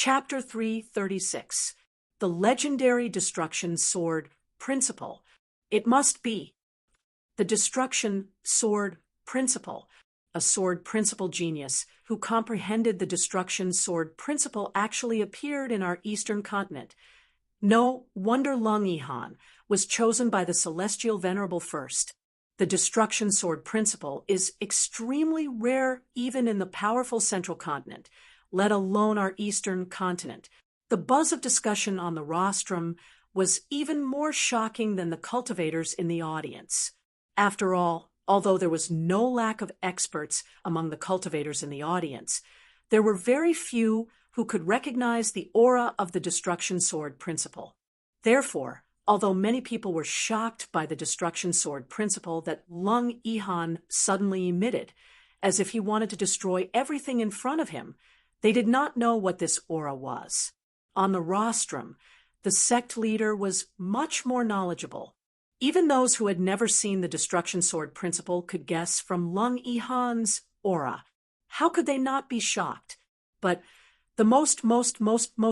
Chapter 336. The Legendary Destruction Sword Principle. It must be. The Destruction Sword Principle. A sword principle genius who comprehended the destruction sword principle actually appeared in our eastern continent. No wonder Lung Yihan was chosen by the celestial venerable first. The destruction sword principle is extremely rare even in the powerful central continent, let alone our eastern continent. The buzz of discussion on the rostrum was even more shocking than the cultivators in the audience. After all, although there was no lack of experts among the cultivators in the audience, there were very few who could recognize the aura of the destruction sword principle. Therefore, although many people were shocked by the destruction sword principle that Lung Yihan suddenly emitted, as if he wanted to destroy everything in front of him, they did not know what this aura was. On the rostrum, the sect leader was much more knowledgeable. Even those who had never seen the destruction sword principle could guess from Lung Yihan's aura. How could they not be shocked? But the most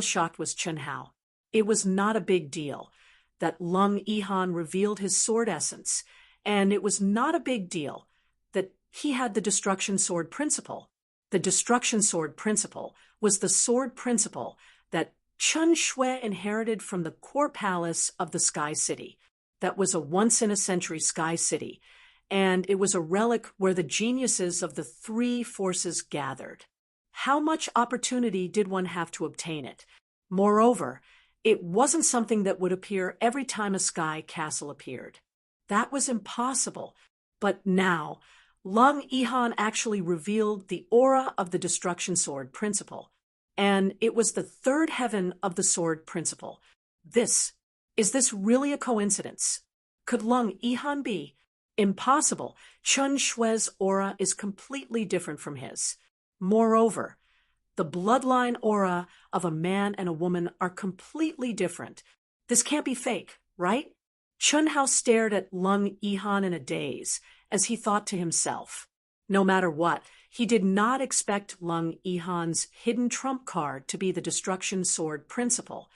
shocked was Chen Hao. It was not a big deal that Lung Yihan revealed his sword essence, and it was not a big deal that he had the destruction sword principle. The destruction sword principle was the sword principle that Chen Shui inherited from the core palace of the Sky City. That was a once-in-a-century Sky City, and it was a relic where the geniuses of the three forces gathered. How much opportunity did one have to obtain it? Moreover, it wasn't something that would appear every time a sky castle appeared. That was impossible. But now, Lung Yihan actually revealed the aura of the destruction sword principle, and it was the third heaven of the sword principle. Is this really a coincidence? Could Lung Yihan be? Impossible. Chen Shui's aura is completely different from his. Moreover, the bloodline aura of a man and a woman are completely different. This can't be fake, right? Chen Hao stared at Lung Yihan in a daze as he thought to himself. No matter what, he did not expect Lung Yihan's hidden trump card to be the destruction sword principle.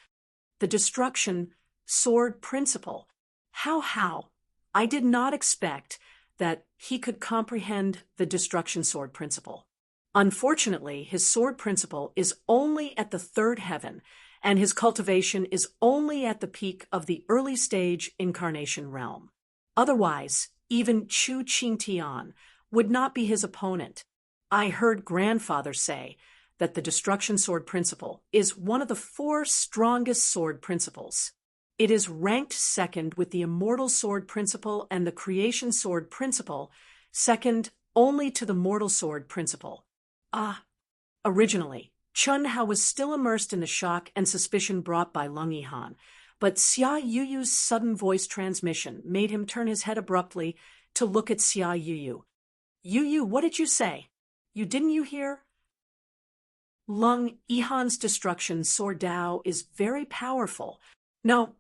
The destruction sword principle. How? I did not expect that he could comprehend the destruction sword principle. Unfortunately, his sword principle is only at the third heaven, and his cultivation is only at the peak of the early stage incarnation realm. Otherwise, even Chu Qingtian would not be his opponent. I heard grandfather say that the destruction sword principle is one of the 4 strongest sword principles. It is ranked second with the immortal sword principle and the creation sword principle, second only to the mortal sword principle. Originally, Chen Hao was still immersed in the shock and suspicion brought by Lung Yihan, but Xia Yuyu's sudden voice transmission made him turn his head abruptly to look at Xia Yuyu. Yuyu, what did you say? Didn't you hear? Lung Yihan's destruction sword Dao is very powerful. No,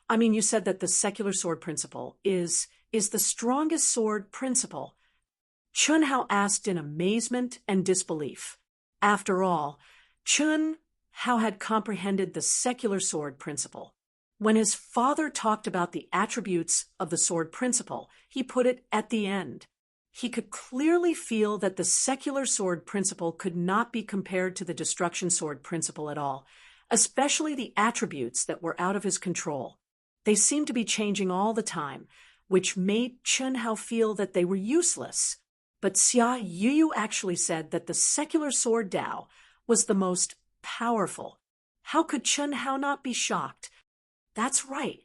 I mean you said that the secular sword principle is the strongest sword principle. Chen Hao asked in amazement and disbelief. After all, Chen Hao had comprehended the secular sword principle. When his father talked about the attributes of the sword principle, he put it at the end. He could clearly feel that the secular sword principle could not be compared to the destruction sword principle at all, especially the attributes that were out of his control. They seemed to be changing all the time, which made Chen Hao feel that they were useless. But Xia Yuyu actually said that the secular sword Dao was the most powerful. How could Chen Hao not be shocked? That's right.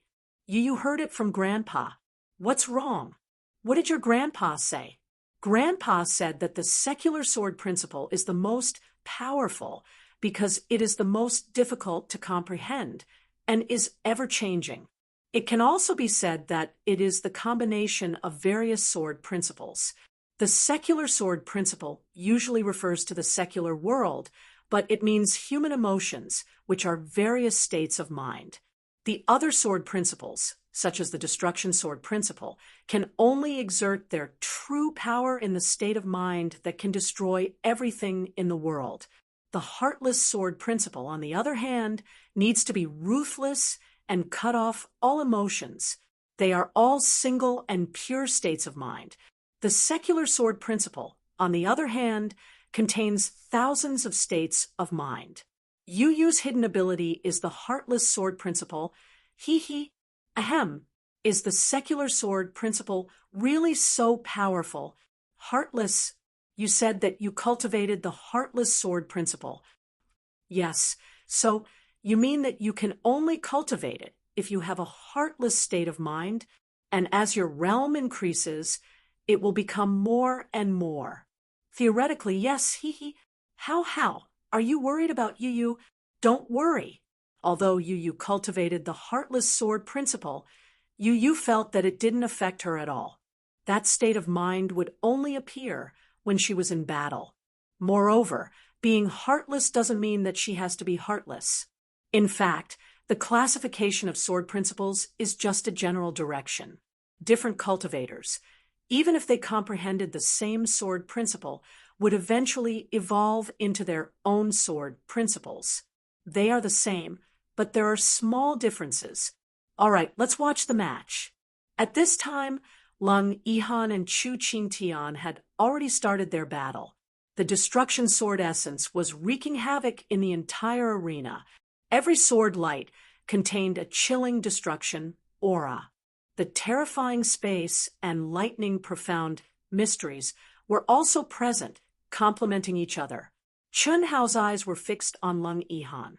Yuyu heard it from Grandpa. What's wrong? What did your grandpa say? Grandpa said that the secular sword principle is the most powerful because it is the most difficult to comprehend and is ever-changing. It can also be said that it is the combination of various sword principles. The secular sword principle usually refers to the secular world, but it means human emotions, which are various states of mind. The other sword principles, such as the destruction sword principle, can only exert their true power in the state of mind that can destroy everything in the world. The heartless sword principle, on the other hand, needs to be ruthless and cut off all emotions. They are all single and pure states of mind. The secular sword principle, on the other hand, contains thousands of states of mind. Yu Yu's hidden ability is the heartless sword principle. Ahem. Is the secular sword principle really so powerful? Heartless. You said that you cultivated the heartless sword principle. Yes, so you mean that you can only cultivate it if you have a heartless state of mind, and as your realm increases, it will become more and more. Theoretically, yes, How? Are you worried about Yu Yu? Don't worry. Although Yu Yu cultivated the heartless sword principle, Yu Yu felt that it didn't affect her at all. That state of mind would only appear when she was in battle. Moreover, being heartless doesn't mean that she has to be heartless. In fact, the classification of sword principles is just a general direction. Different cultivators, even if they comprehended the same sword principle, would eventually evolve into their own sword principles. They are the same, but there are small differences. All right, let's watch the match. At this time, Lung Yihan and Chu Qingtian had already started their battle. The destruction sword essence was wreaking havoc in the entire arena. Every sword light contained a chilling destruction aura. The terrifying space and lightning profound mysteries were also present, complementing each other. Chun Hao's eyes were fixed on Lung Yihan.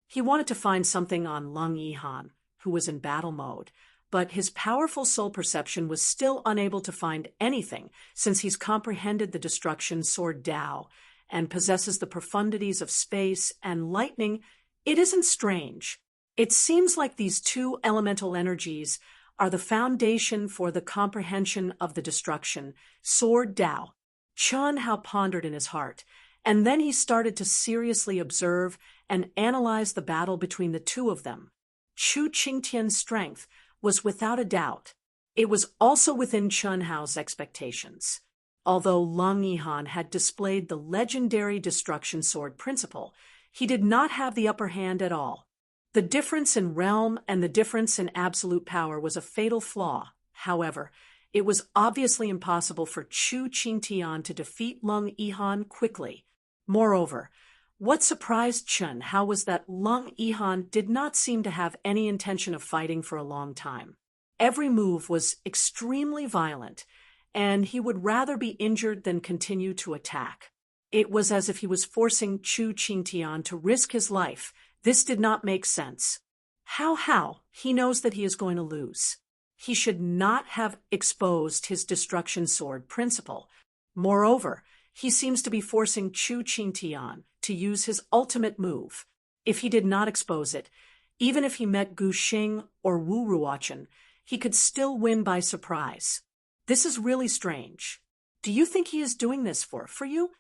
He wanted to find something on Lung Yihan, who was in battle mode, but his powerful soul perception was still unable to find anything since he's comprehended the destruction sword Dao and possesses the profundities of space and lightning. It isn't strange. It seems like these two elemental energies are the foundation for the comprehension of the destruction sword Dao. Chun Hao pondered in his heart, and then he started to seriously observe and analyze the battle between the two of them. Chu Qingtian's strength was without a doubt. It was also within Chun Hao's expectations. Although Lung Yihan had displayed the legendary destruction sword principle, he did not have the upper hand at all. The difference in realm and the difference in absolute power was a fatal flaw. However, it was obviously impossible for Chu Qingtian to defeat Lung Yihan quickly. Moreover, what surprised Chun Hao was that Lung Yihan did not seem to have any intention of fighting for a long time. Every move was extremely violent, and he would rather be injured than continue to attack. It was as if he was forcing Chu Qingtian to risk his life. This did not make sense. How? He knows that he is going to lose. He should not have exposed his destruction sword principle. Moreover, he seems to be forcing Chu Qingtian to use his ultimate move. If he did not expose it, even if he met Gu Xing or Wu Ruochen, he could still win by surprise. This is really strange. Do you think he is doing this for you?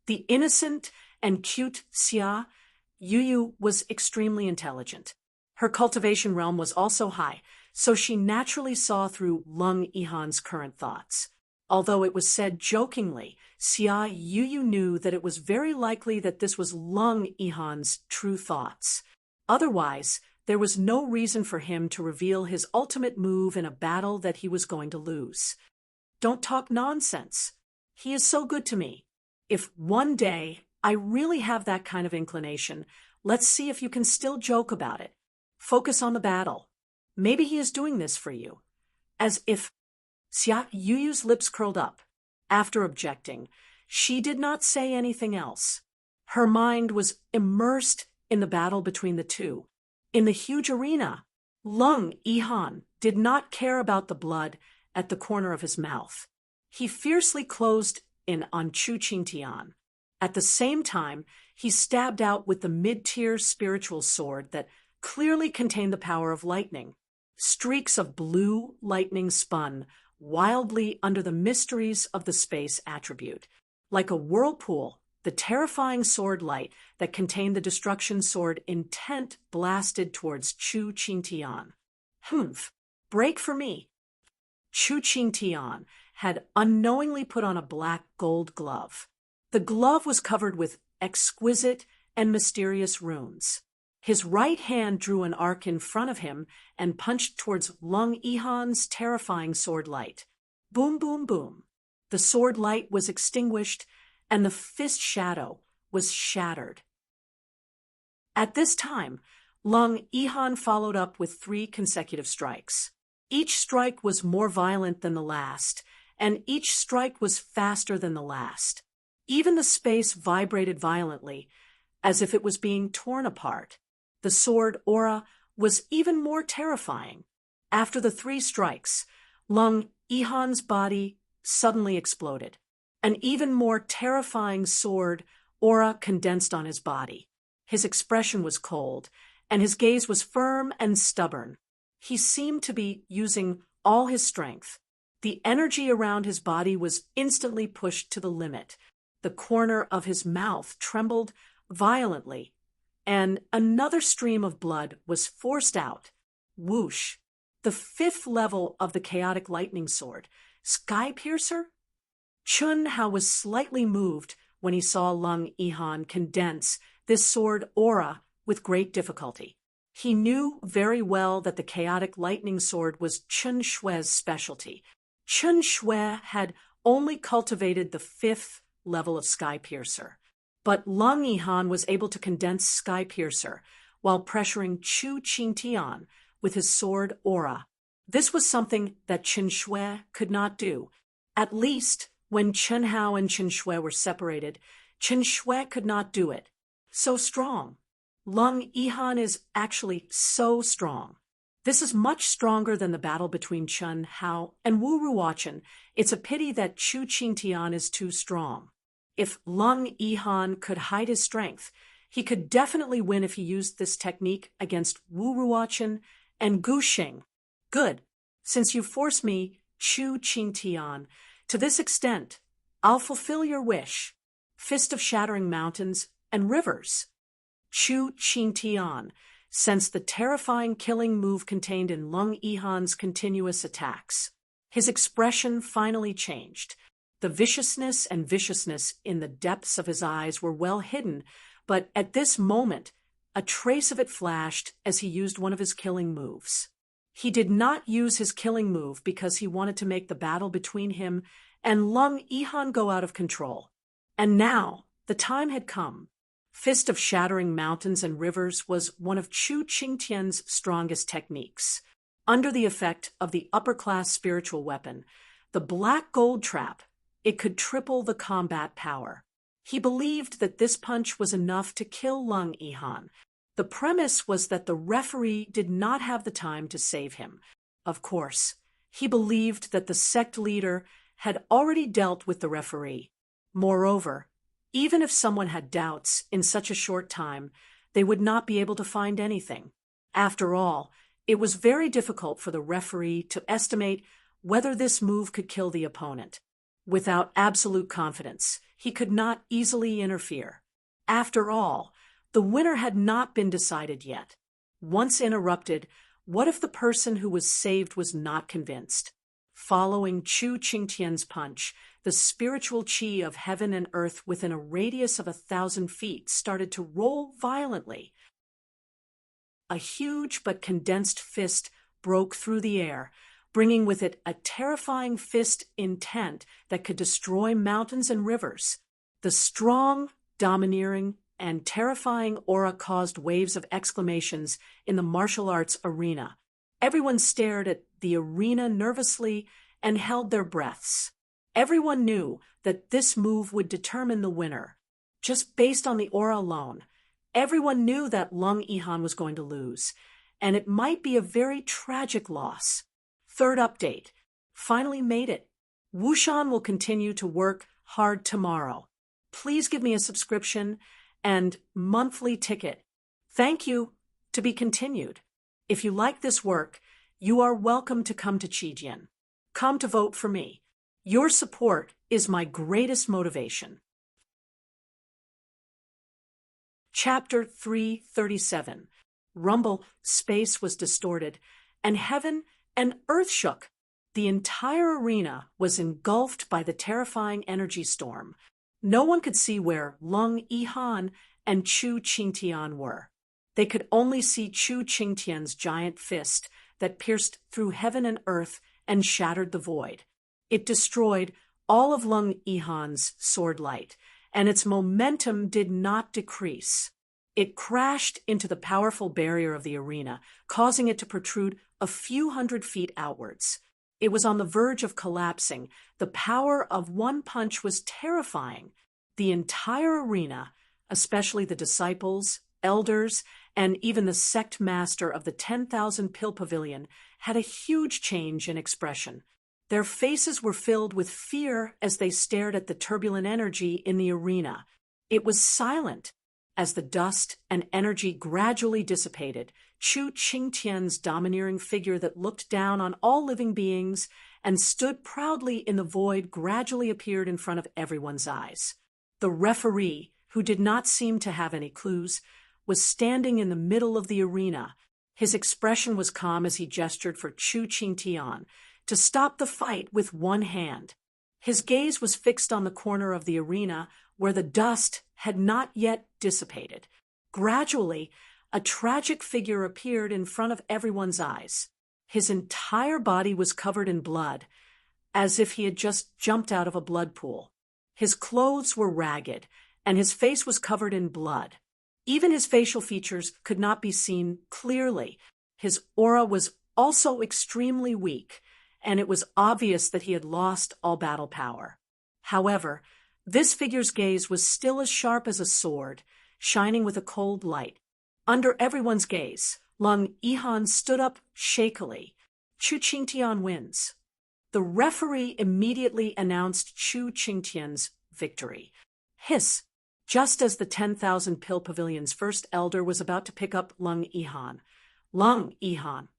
The innocent and cute Xia, Yu Yu was extremely intelligent. Her cultivation realm was also high, so she naturally saw through Lung Yihan's current thoughts. Although it was said jokingly, Xia Yu knew that it was very likely that this was Lung Yihan's true thoughts. Otherwise, there was no reason for him to reveal his ultimate move in a battle that he was going to lose. Don't talk nonsense. He is so good to me. If one day I really have that kind of inclination, let's see if you can still joke about it. Focus on the battle. Maybe he is doing this for you. As if Xia Yu's lips curled up. After objecting, she did not say anything else. Her mind was immersed in the battle between the two. In the huge arena, Lung Yihan did not care about the blood at the corner of his mouth. He fiercely closed in on Chu Qingtian. At the same time, he stabbed out with the mid-tier spiritual sword that clearly contained the power of lightning. Streaks of blue lightning spun wildly under the mysteries of the space attribute. Like a whirlpool, the terrifying sword light that contained the destruction sword intent blasted towards Chu Qingtian. Break for me. Chu Qingtian had unknowingly put on a black gold glove. The glove was covered with exquisite and mysterious runes. His right hand drew an arc in front of him and punched towards Lung Yihan's terrifying sword light. Boom, boom, boom. The sword light was extinguished, and the fist shadow was shattered. At this time, Lung Yihan followed up with 3 consecutive strikes. Each strike was more violent than the last, and each strike was faster than the last. Even the space vibrated violently, as if it was being torn apart. The sword aura was even more terrifying. After the 3 strikes, Lung Yihan's body suddenly exploded. An even more terrifying sword aura condensed on his body. His expression was cold, and his gaze was firm and stubborn. He seemed to be using all his strength. The energy around his body was instantly pushed to the limit. The corner of his mouth trembled violently, and another stream of blood was forced out. Whoosh! The 5th level of the chaotic lightning sword, Sky Piercer? Chun Hao was slightly moved when he saw Lung Yihan condense this sword aura with great difficulty. He knew very well that the chaotic lightning sword was Chun Shui's specialty. Chun Shui had only cultivated the 5th level of Sky Piercer, but Lung Yihan was able to condense Sky Piercer while pressuring Chu Qingtian with his sword aura. This was something that Chun Shui could not do. At least when Chun Hao and Chun Shui were separated, Chun Shui could not do it. So strong. Lung Yihan is actually so strong. This is much stronger than the battle between Chun Hao and Wu Ruochen. It's a pity that Chu Qingtian is too strong. If Lung Yihan could hide his strength, he could definitely win if he used this technique against Wu Ruochen and Gu Xing. Good. Since you forced me, Chu Qingtian, to this extent, I'll fulfill your wish. Fist of Shattering Mountains and Rivers. Chu Qingtian sensed the terrifying killing move contained in Lung Yihan's continuous attacks. His expression finally changed. The viciousness in the depths of his eyes were well hidden, but at this moment, a trace of it flashed as he used one of his killing moves. He did not use his killing move because he wanted to make the battle between him and Lung Yihan go out of control. And now, the time had come. Fist of Shattering Mountains and Rivers was one of Chu Qingtian's strongest techniques. Under the effect of the upper-class spiritual weapon, the Black Gold Trap, it could triple the combat power. He believed that this punch was enough to kill Lung Yihan. The premise was that the referee did not have the time to save him. Of course, he believed that the sect leader had already dealt with the referee. Moreover, even if someone had doubts in such a short time, they would not be able to find anything. After all, it was very difficult for the referee to estimate whether this move could kill the opponent. Without absolute confidence, he could not easily interfere. After all, the winner had not been decided yet. Once interrupted, what if the person who was saved was not convinced? Following Chu Qingtian's punch, the spiritual qi of heaven and earth within a radius of 1,000 feet started to roll violently. A huge but condensed fist broke through the air, bringing with it a terrifying fist intent that could destroy mountains and rivers. The strong, domineering, and terrifying aura caused waves of exclamations in the martial arts arena. Everyone stared at the arena nervously and held their breaths. Everyone knew that this move would determine the winner. Just based on the aura alone, everyone knew that Lung Yihan was going to lose, and it might be a very tragic loss. Third update. Finally made it. Wushan will continue to work hard tomorrow. Please give me a subscription and monthly ticket. Thank you. To be continued. If you like this work, you are welcome to come to Qijian. Come to vote for me. Your support is my greatest motivation. Chapter 337. Rumble, space was distorted, and heaven and earth shook. The entire arena was engulfed by the terrifying energy storm. No one could see where Lung Yihan and Chu Qingtian were. They could only see Chu Qingtian's giant fist that pierced through heaven and earth and shattered the void. It destroyed all of Lung Yihan's sword light, and its momentum did not decrease. It crashed into the powerful barrier of the arena, causing it to protrude a few hundred feet outwards. It was on the verge of collapsing. The power of one punch was terrifying. The entire arena, especially the disciples, elders, and even the sect master of the 10,000 Pill Pavilion, had a huge change in expression. Their faces were filled with fear as they stared at the turbulent energy in the arena. It was silent. As the dust and energy gradually dissipated, Chu Qingtian's domineering figure that looked down on all living beings and stood proudly in the void gradually appeared in front of everyone's eyes. The referee, who did not seem to have any clues, was standing in the middle of the arena. His expression was calm as he gestured for Chu Qingtian to stop the fight with one hand. His gaze was fixed on the corner of the arena where the dust had not yet dissipated. Gradually, a tragic figure appeared in front of everyone's eyes. His entire body was covered in blood, as if he had just jumped out of a blood pool. His clothes were ragged, and his face was covered in blood. Even his facial features could not be seen clearly. His aura was also extremely weak, and it was obvious that he had lost all battle power. However, this figure's gaze was still as sharp as a sword, shining with a cold light. Under everyone's gaze, Lung Yihan stood up shakily. Chu Qingtian wins. The referee immediately announced Chu Qingtian's victory. Hiss! Just as the 10,000 Pill Pavilion's first elder was about to pick up Lung Yihan,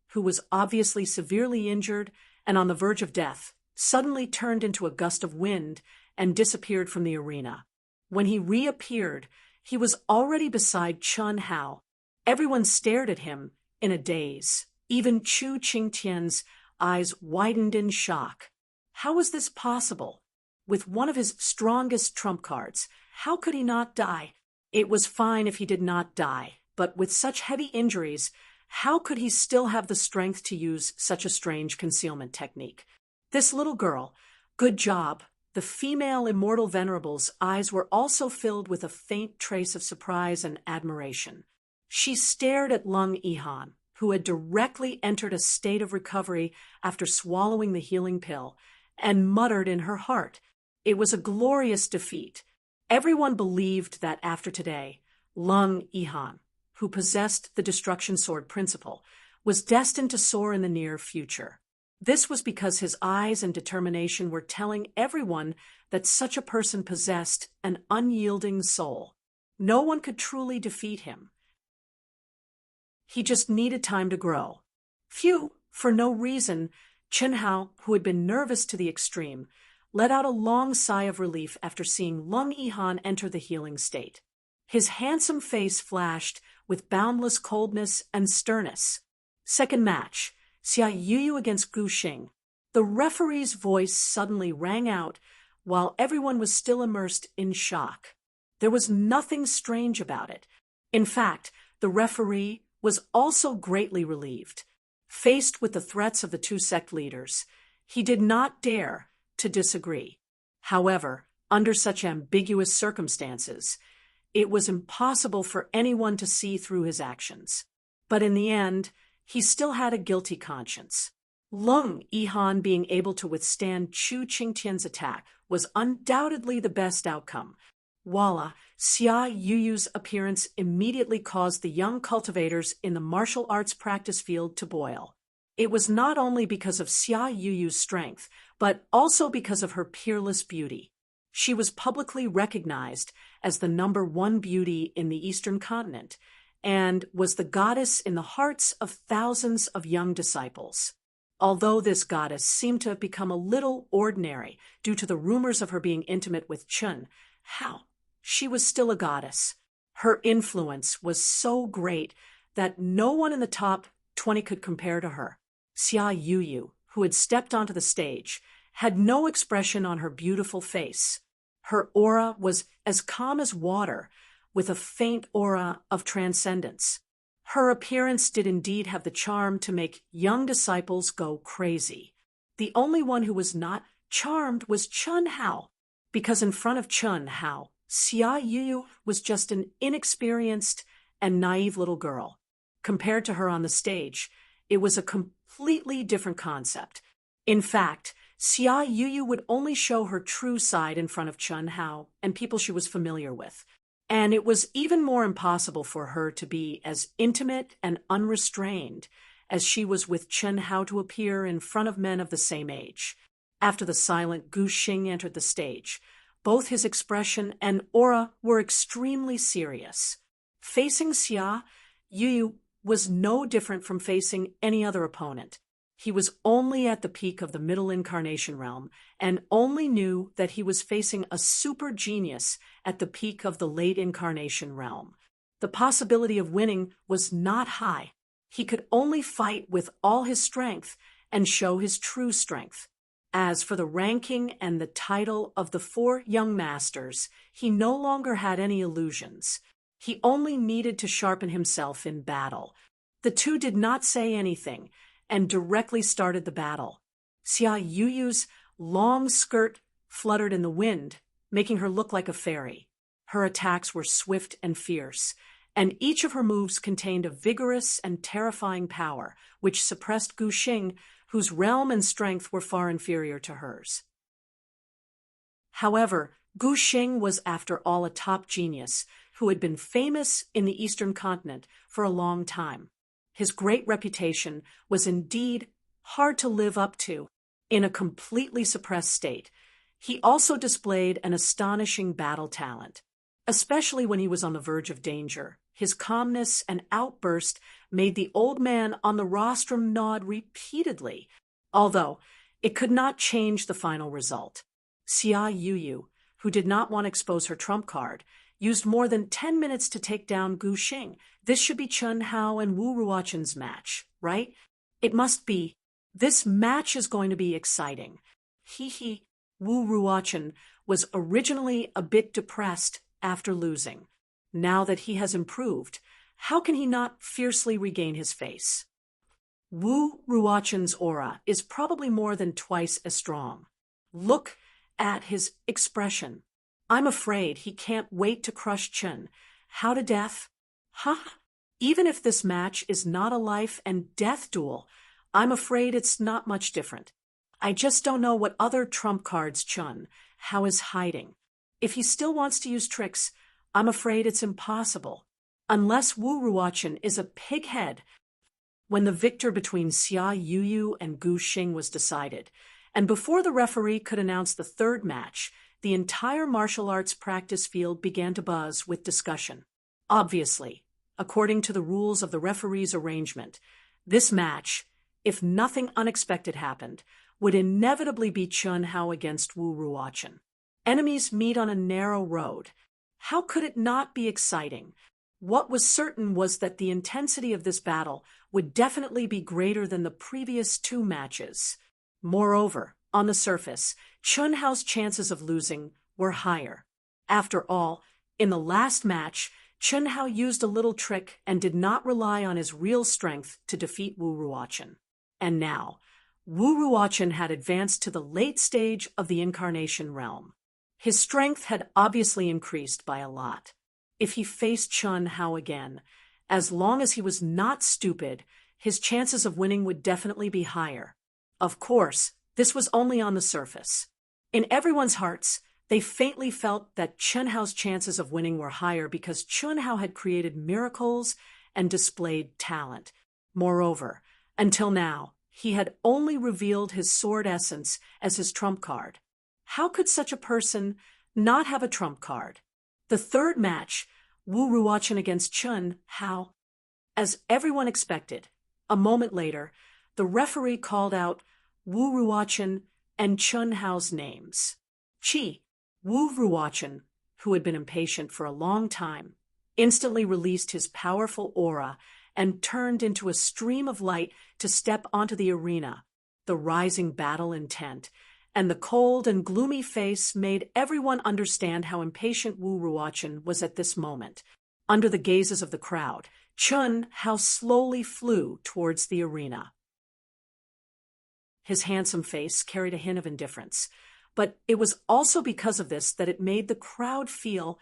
who was obviously severely injured and on the verge of death, suddenly turned into a gust of wind and disappeared from the arena. When he reappeared, he was already beside Chun Hao. Everyone stared at him in a daze. Even Chu Qingtian's eyes widened in shock. How was this possible? With one of his strongest trump cards, how could he not die? It was fine if he did not die, but with such heavy injuries, how could he still have the strength to use such a strange concealment technique? This little girl, good job. The female immortal venerable's eyes were also filled with a faint trace of surprise and admiration. She stared at Lung Yihan, who had directly entered a state of recovery after swallowing the healing pill, and muttered in her heart, "It was a glorious defeat." Everyone believed that after today, Lung Yihan, who possessed the destruction sword principle, was destined to soar in the near future. This was because his eyes and determination were telling everyone that such a person possessed an unyielding soul. No one could truly defeat him. He just needed time to grow. Phew! For no reason, Chun Hao, who had been nervous to the extreme, let out a long sigh of relief after seeing Lung Yihan enter the healing state. His handsome face flashed with boundless coldness and sternness. Second match, Xia Yuyu against Gu Xing. The referee's voice suddenly rang out while everyone was still immersed in shock. There was nothing strange about it. In fact, the referee was also greatly relieved. Faced with the threats of the two sect leaders, he did not dare to disagree. However, under such ambiguous circumstances, it was impossible for anyone to see through his actions. But in the end, he still had a guilty conscience. Lung Yihan being able to withstand Chu Qingtian's attack was undoubtedly the best outcome. Voila, Xia Yuyu's appearance immediately caused the young cultivators in the martial arts practice field to boil. It was not only because of Xia Yuyu's strength, but also because of her peerless beauty. She was publicly recognized as the #1 beauty in the Eastern continent, and was the goddess in the hearts of thousands of young disciples. Although this goddess seemed to have become a little ordinary due to the rumors of her being intimate with Chun Hao, she was still a goddess. Her influence was so great that no one in the top 20 could compare to her. Xia Yuyu, who had stepped onto the stage, had no expression on her beautiful face. Her aura was as calm as water, with a faint aura of transcendence. Her appearance did indeed have the charm to make young disciples go crazy. The only one who was not charmed was Chun Hao, because in front of Chun Hao, Xia Yu was just an inexperienced and naive little girl. Compared to her on the stage, it was a completely different concept. In fact, Xia Yu would only show her true side in front of Chun Hao and people she was familiar with, and it was even more impossible for her to be as intimate and unrestrained as she was with Chun Hao to appear in front of men of the same age. After the silent Gu Xing entered the stage, both his expression and aura were extremely serious. Facing Xia Yu was no different from facing any other opponent. He was only at the peak of the middle incarnation realm and only knew that he was facing a super genius at the peak of the late incarnation realm. The possibility of winning was not high. He could only fight with all his strength and show his true strength. As for the ranking and the title of the 4 young masters, he no longer had any illusions. He only needed to sharpen himself in battle. The two did not say anything and directly started the battle. Xia Yu's long skirt fluttered in the wind, making her look like a fairy. Her attacks were swift and fierce, and each of her moves contained a vigorous and terrifying power, which suppressed Gu Xing, whose realm and strength were far inferior to hers. However, Gu Xing was after all a top genius who had been famous in the Eastern continent for a long time. His great reputation was indeed hard to live up to in a completely suppressed state. He also displayed an astonishing battle talent, especially when he was on the verge of danger. His calmness and outburst made the old man on the rostrum nod repeatedly, although it could not change the final result. Xia Yu, who did not want to expose her trump card, used more than 10 minutes to take down Gu Xing. This should be Chun Hao and Wu Ruoqin's match, right? It must be. This match is going to be exciting. Wu Ruoqin was originally a bit depressed after losing. Now that he has improved, how can he not fiercely regain his face? Wu Ruoqin's aura is probably more than twice as strong. Look at his expression. I'm afraid he can't wait to crush Chun Hao to death. Even if this match is not a life and death duel, I'm afraid it's not much different. I just don't know what other trump cards Chun Hao is hiding. If he still wants to use tricks, I'm afraid it's impossible. Unless Wu Ruoqin is a pighead. When the victor between Xia Yu and Gu Xing was decided, and before the referee could announce the third match, the entire martial arts practice field began to buzz with discussion. Obviously, according to the rules of the referee's arrangement, this match, if nothing unexpected happened, would inevitably be Chun Hao against Wu Ruoqin. Enemies meet on a narrow road. How could it not be exciting? What was certain was that the intensity of this battle would definitely be greater than the previous 2 matches. Moreover, on the surface, Chun Hao's chances of losing were higher. After all, in the last match, Chun Hao used a little trick and did not rely on his real strength to defeat Wu Ruoqin. And now, Wu Ruoqin had advanced to the late stage of the incarnation realm. His strength had obviously increased by a lot. If he faced Chun Hao again, as long as he was not stupid, his chances of winning would definitely be higher. Of course, this was only on the surface. In everyone's hearts, they faintly felt that Chun Hao's chances of winning were higher because Chun Hao had created miracles and displayed talent. Moreover, until now, he had only revealed his sword essence as his trump card. How could such a person not have a trump card? The third match, Wu Ruoqin against Chun Hao. As everyone expected, a moment later, the referee called out Wu Ruoqin and Chun Hao's names. Wu Ruoqin, who had been impatient for a long time, instantly released his powerful aura and turned into a stream of light to step onto the arena. The rising battle intent and the cold and gloomy face made everyone understand how impatient Wu Ruochen was at this moment. Under the gazes of the crowd, Chun Hao slowly flew towards the arena. His handsome face carried a hint of indifference, but it was also because of this that it made the crowd feel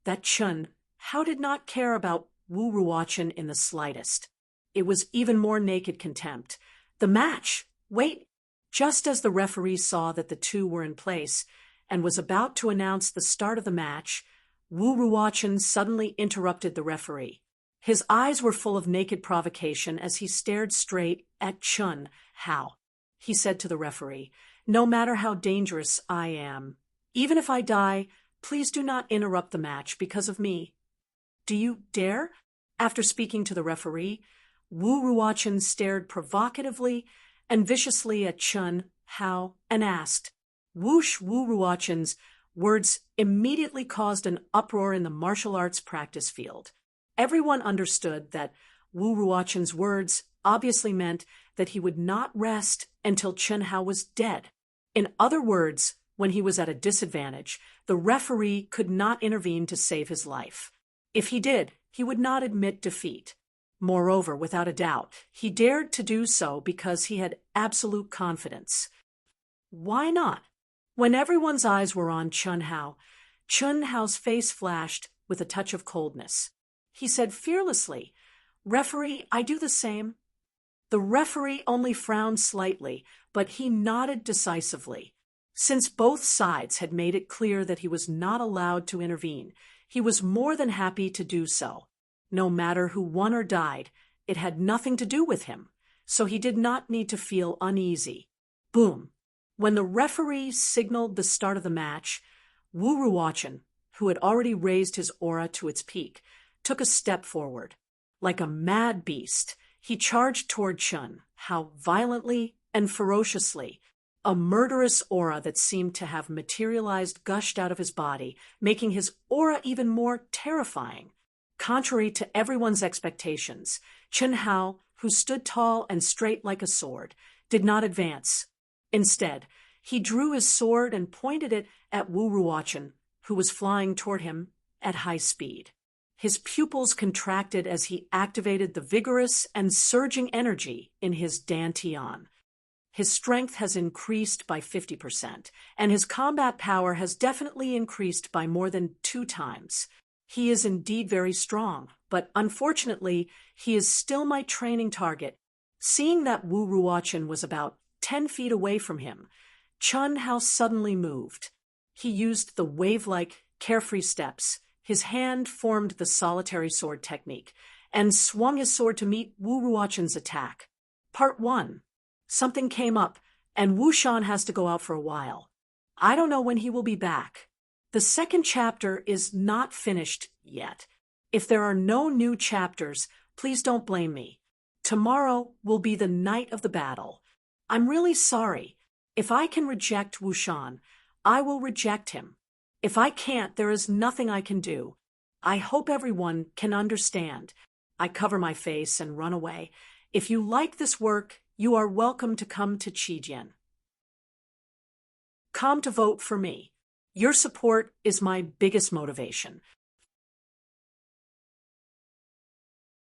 that Chun Hao did not care about Wu Ruochen in the slightest. It was even more naked contempt. The match! Wait! Just as the referee saw that the two were in place and was about to announce the start of the match, Wu Ruochen suddenly interrupted the referee. His eyes were full of naked provocation as he stared straight at Chun Hao. He said to the referee, "No matter how dangerous I am, even if I die, please do not interrupt the match because of me." "Do you dare?" After speaking to the referee, Wu Ruochen stared provocatively and viciously at Chun Hao and asked. Whoosh! Wu Ruochen's words immediately caused an uproar in the martial arts practice field. Everyone understood that Wu Ruochen's words obviously meant that he would not rest until Chun Hao was dead. In other words, when he was at a disadvantage, the referee could not intervene to save his life. If he did, he would not admit defeat. Moreover, without a doubt, he dared to do so because he had absolute confidence. Why not? When everyone's eyes were on Chun Hao's face flashed with a touch of coldness. He said fearlessly, "Referee, I do the same." The referee only frowned slightly, but he nodded decisively. Since both sides had made it clear that he was not allowed to intervene, he was more than happy to do so. No matter who won or died, it had nothing to do with him, so he did not need to feel uneasy. Boom! When the referee signaled the start of the match, Wu Ruochen, who had already raised his aura to its peak, took a step forward. Like a mad beast, he charged toward Chun Hao violently and ferociously. A murderous aura that seemed to have materialized gushed out of his body, making his aura even more terrifying. Contrary to everyone's expectations, Chun Hao, who stood tall and straight like a sword, did not advance. Instead, he drew his sword and pointed it at Wu Ruochen, who was flying toward him at high speed. His pupils contracted as he activated the vigorous and surging energy in his dantian. His strength has increased by 50%, and his combat power has definitely increased by more than 2 times. He is indeed very strong, but unfortunately, he is still my training target. Seeing that Wu Ruochen was about 10 feet away from him, Chun Hao suddenly moved. He used the wave-like, carefree steps. His hand formed the solitary sword technique and swung his sword to meet Wu Ruochen's attack. Part 1. Something came up, and Wu Shan has to go out for a while. I don't know when he will be back. The second chapter is not finished yet. If there are no new chapters, please don't blame me. Tomorrow will be the night of the battle. I'm really sorry. If I can reject Wu Shan, I will reject him. If I can't, there is nothing I can do. I hope everyone can understand. I cover my face and run away. If you like this work, you are welcome to come to Qijian. Come to vote for me. Your support is my biggest motivation.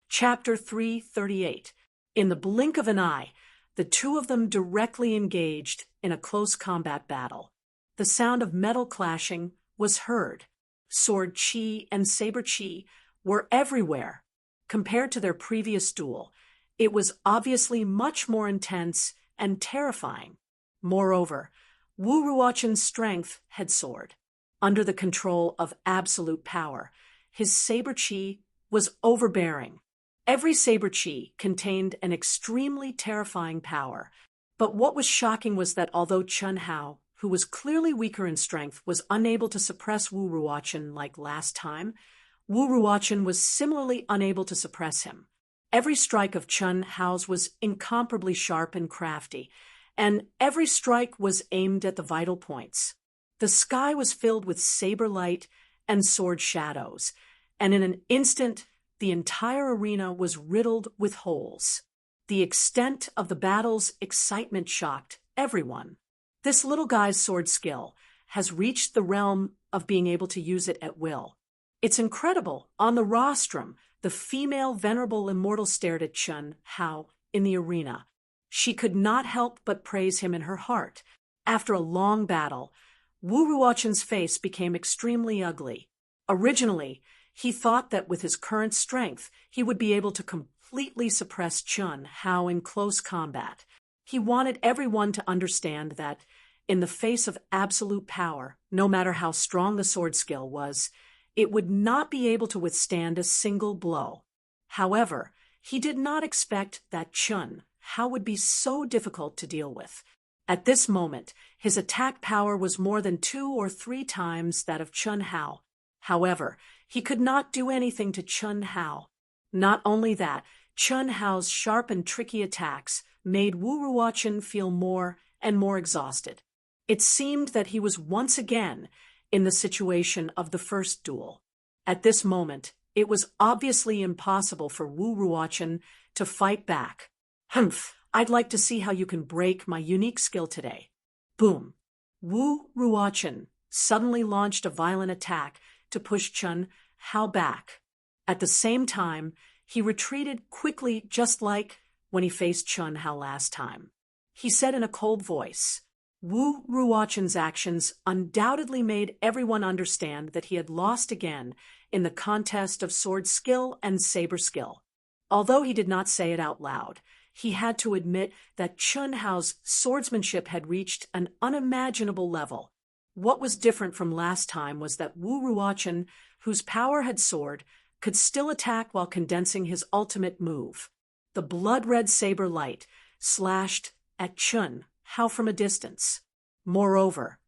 Chapter 338. In the blink of an eye, the two of them directly engaged in a close combat battle. The sound of metal clashing was heard. Sword chi and saber chi were everywhere. Compared to their previous duel, it was obviously much more intense and terrifying. Moreover, Wu Ruochen's strength had soared. Under the control of absolute power, his saber chi was overbearing. Every saber chi contained an extremely terrifying power. But what was shocking was that although Chun Hao, who was clearly weaker in strength, was unable to suppress Wu Ruochen like last time, Wu Ruochen was similarly unable to suppress him. Every strike of Chun Hao's was incomparably sharp and crafty, and every strike was aimed at the vital points. The sky was filled with saber light and sword shadows, and in an instant, the entire arena was riddled with holes. The extent of the battle's excitement shocked everyone. This little guy's sword skill has reached the realm of being able to use it at will. It's incredible. On the rostrum, the female venerable immortal stared at Chun Hao in the arena. She could not help but praise him in her heart. After a long battle, Wu Ruochen's face became extremely ugly. Originally, he thought that with his current strength, he would be able to completely suppress Chun Hao in close combat. He wanted everyone to understand that, in the face of absolute power, no matter how strong the sword skill was, it would not be able to withstand a single blow. However, he did not expect that Chun Hao would be so difficult to deal with. At this moment, his attack power was more than 2 or 3 times that of Chun Hao. However, he could not do anything to Chun Hao. Not only that, Chun Hao's sharp and tricky attacks made Wu Ruochen feel more and more exhausted. It seemed that he was once again in the situation of the first duel. At this moment, it was obviously impossible for Wu Ruochen to fight back. Humph, I'd like to see how you can break my unique skill today. Boom. Wu Ruochen suddenly launched a violent attack to push Chun Hao back. At the same time, he retreated quickly, just like when he faced Chun Hao last time. He said in a cold voice. Wu Ruochen's actions undoubtedly made everyone understand that he had lost again in the contest of sword skill and saber skill. Although he did not say it out loud, he had to admit that Chun Hao's swordsmanship had reached an unimaginable level. What was different from last time was that Wu Ruochen, whose power had soared, could still attack while condensing his ultimate move. The blood-red saber light slashed at Chun Hao from a distance. Moreover,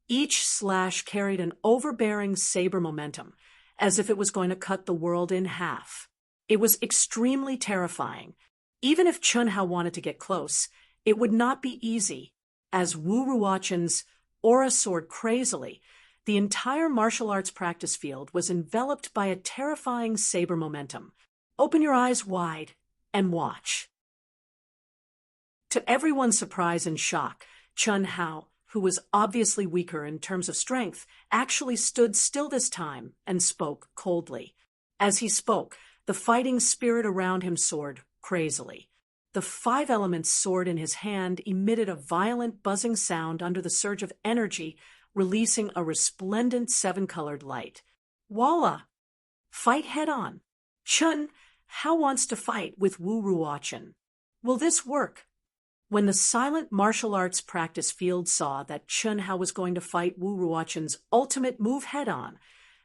each slash carried an overbearing saber momentum, as if it was going to cut the world in half. It was extremely terrifying. Even if Chun Hao wanted to get close, it would not be easy. As Wu Ruochen's aura soared crazily, the entire martial arts practice field was enveloped by a terrifying saber momentum. Open your eyes wide and watch. To everyone's surprise and shock, Chun Hao, who was obviously weaker in terms of strength, actually stood still this time and spoke coldly. As he spoke, the fighting spirit around him soared crazily. The 5 elements sword in his hand emitted a violent buzzing sound under the surge of energy, releasing a resplendent 7-colored light. Voila! Fight head-on. Chun Hao wants to fight with Wu Ruochen. Will this work? When the silent martial arts practice field saw that Chun Hao was going to fight Wu Ruochen's ultimate move head-on,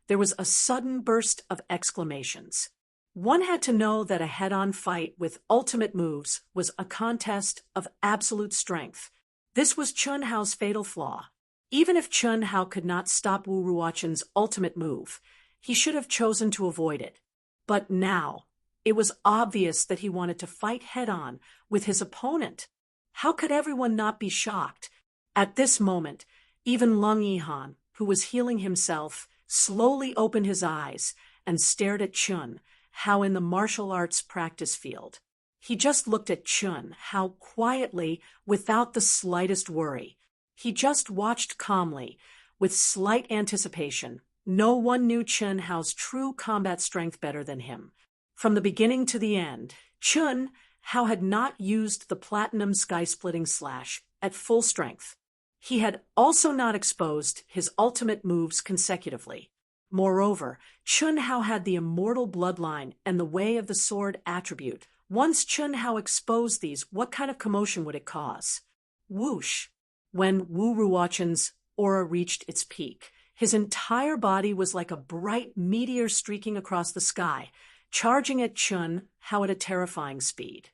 there was a sudden burst of exclamations. One had to know that a head-on fight with ultimate moves was a contest of absolute strength. This was Chun Hao's fatal flaw. Even if Chun Hao could not stop Wu Ruochen's ultimate move, he should have chosen to avoid it. But now, it was obvious that he wanted to fight head-on with his opponent. How could everyone not be shocked? At this moment, even Lung Yihan, who was healing himself, slowly opened his eyes and stared at Chun Hao in the martial arts practice field. He just looked at Chun Hao quietly, without the slightest worry. He just watched calmly, with slight anticipation. No one knew Chun Hao's true combat strength better than him. From the beginning to the end, Chun Hao had not used the platinum sky-splitting slash at full strength. He had also not exposed his ultimate moves consecutively. Moreover, Chun Hao had the immortal bloodline and the way of the sword attribute. Once Chun Hao exposed these, what kind of commotion would it cause? Whoosh! When Wu Ruochen's aura reached its peak, his entire body was like a bright meteor streaking across the sky, charging at Chun Hao at a terrifying speed.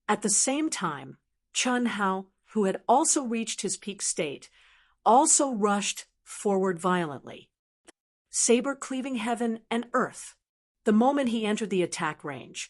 At the same time, Chun Hao, who had also reached his peak state, also rushed forward violently, saber cleaving heaven and earth. The moment he entered the attack range,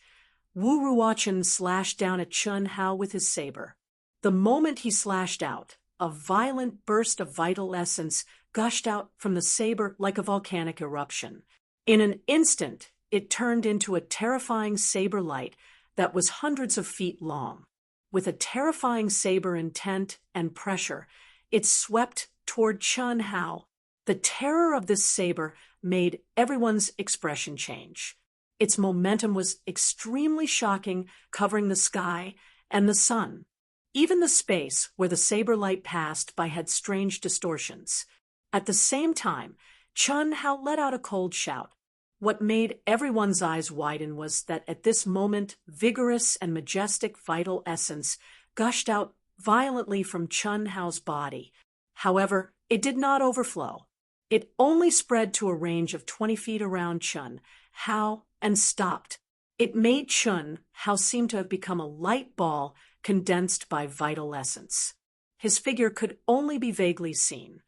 Wu Ruochen slashed down at Chun Hao with his saber. The moment he slashed out, a violent burst of vital essence gushed out from the saber like a volcanic eruption. In an instant, it turned into a terrifying saber light that was hundreds of feet long. With a terrifying saber intent and pressure, it swept toward Chun Hao. The terror of this saber made everyone's expression change. Its momentum was extremely shocking, covering the sky and the sun. Even the space where the saber light passed by had strange distortions. At the same time, Chun Hao let out a cold shout. What made everyone's eyes widen was that at this moment, vigorous and majestic vital essence gushed out violently from Chun Hao's body. However, it did not overflow. It only spread to a range of 20 feet around Chun Hao and stopped. It made Chun Hao seem to have become a light ball condensed by vital essence. His figure could only be vaguely seen.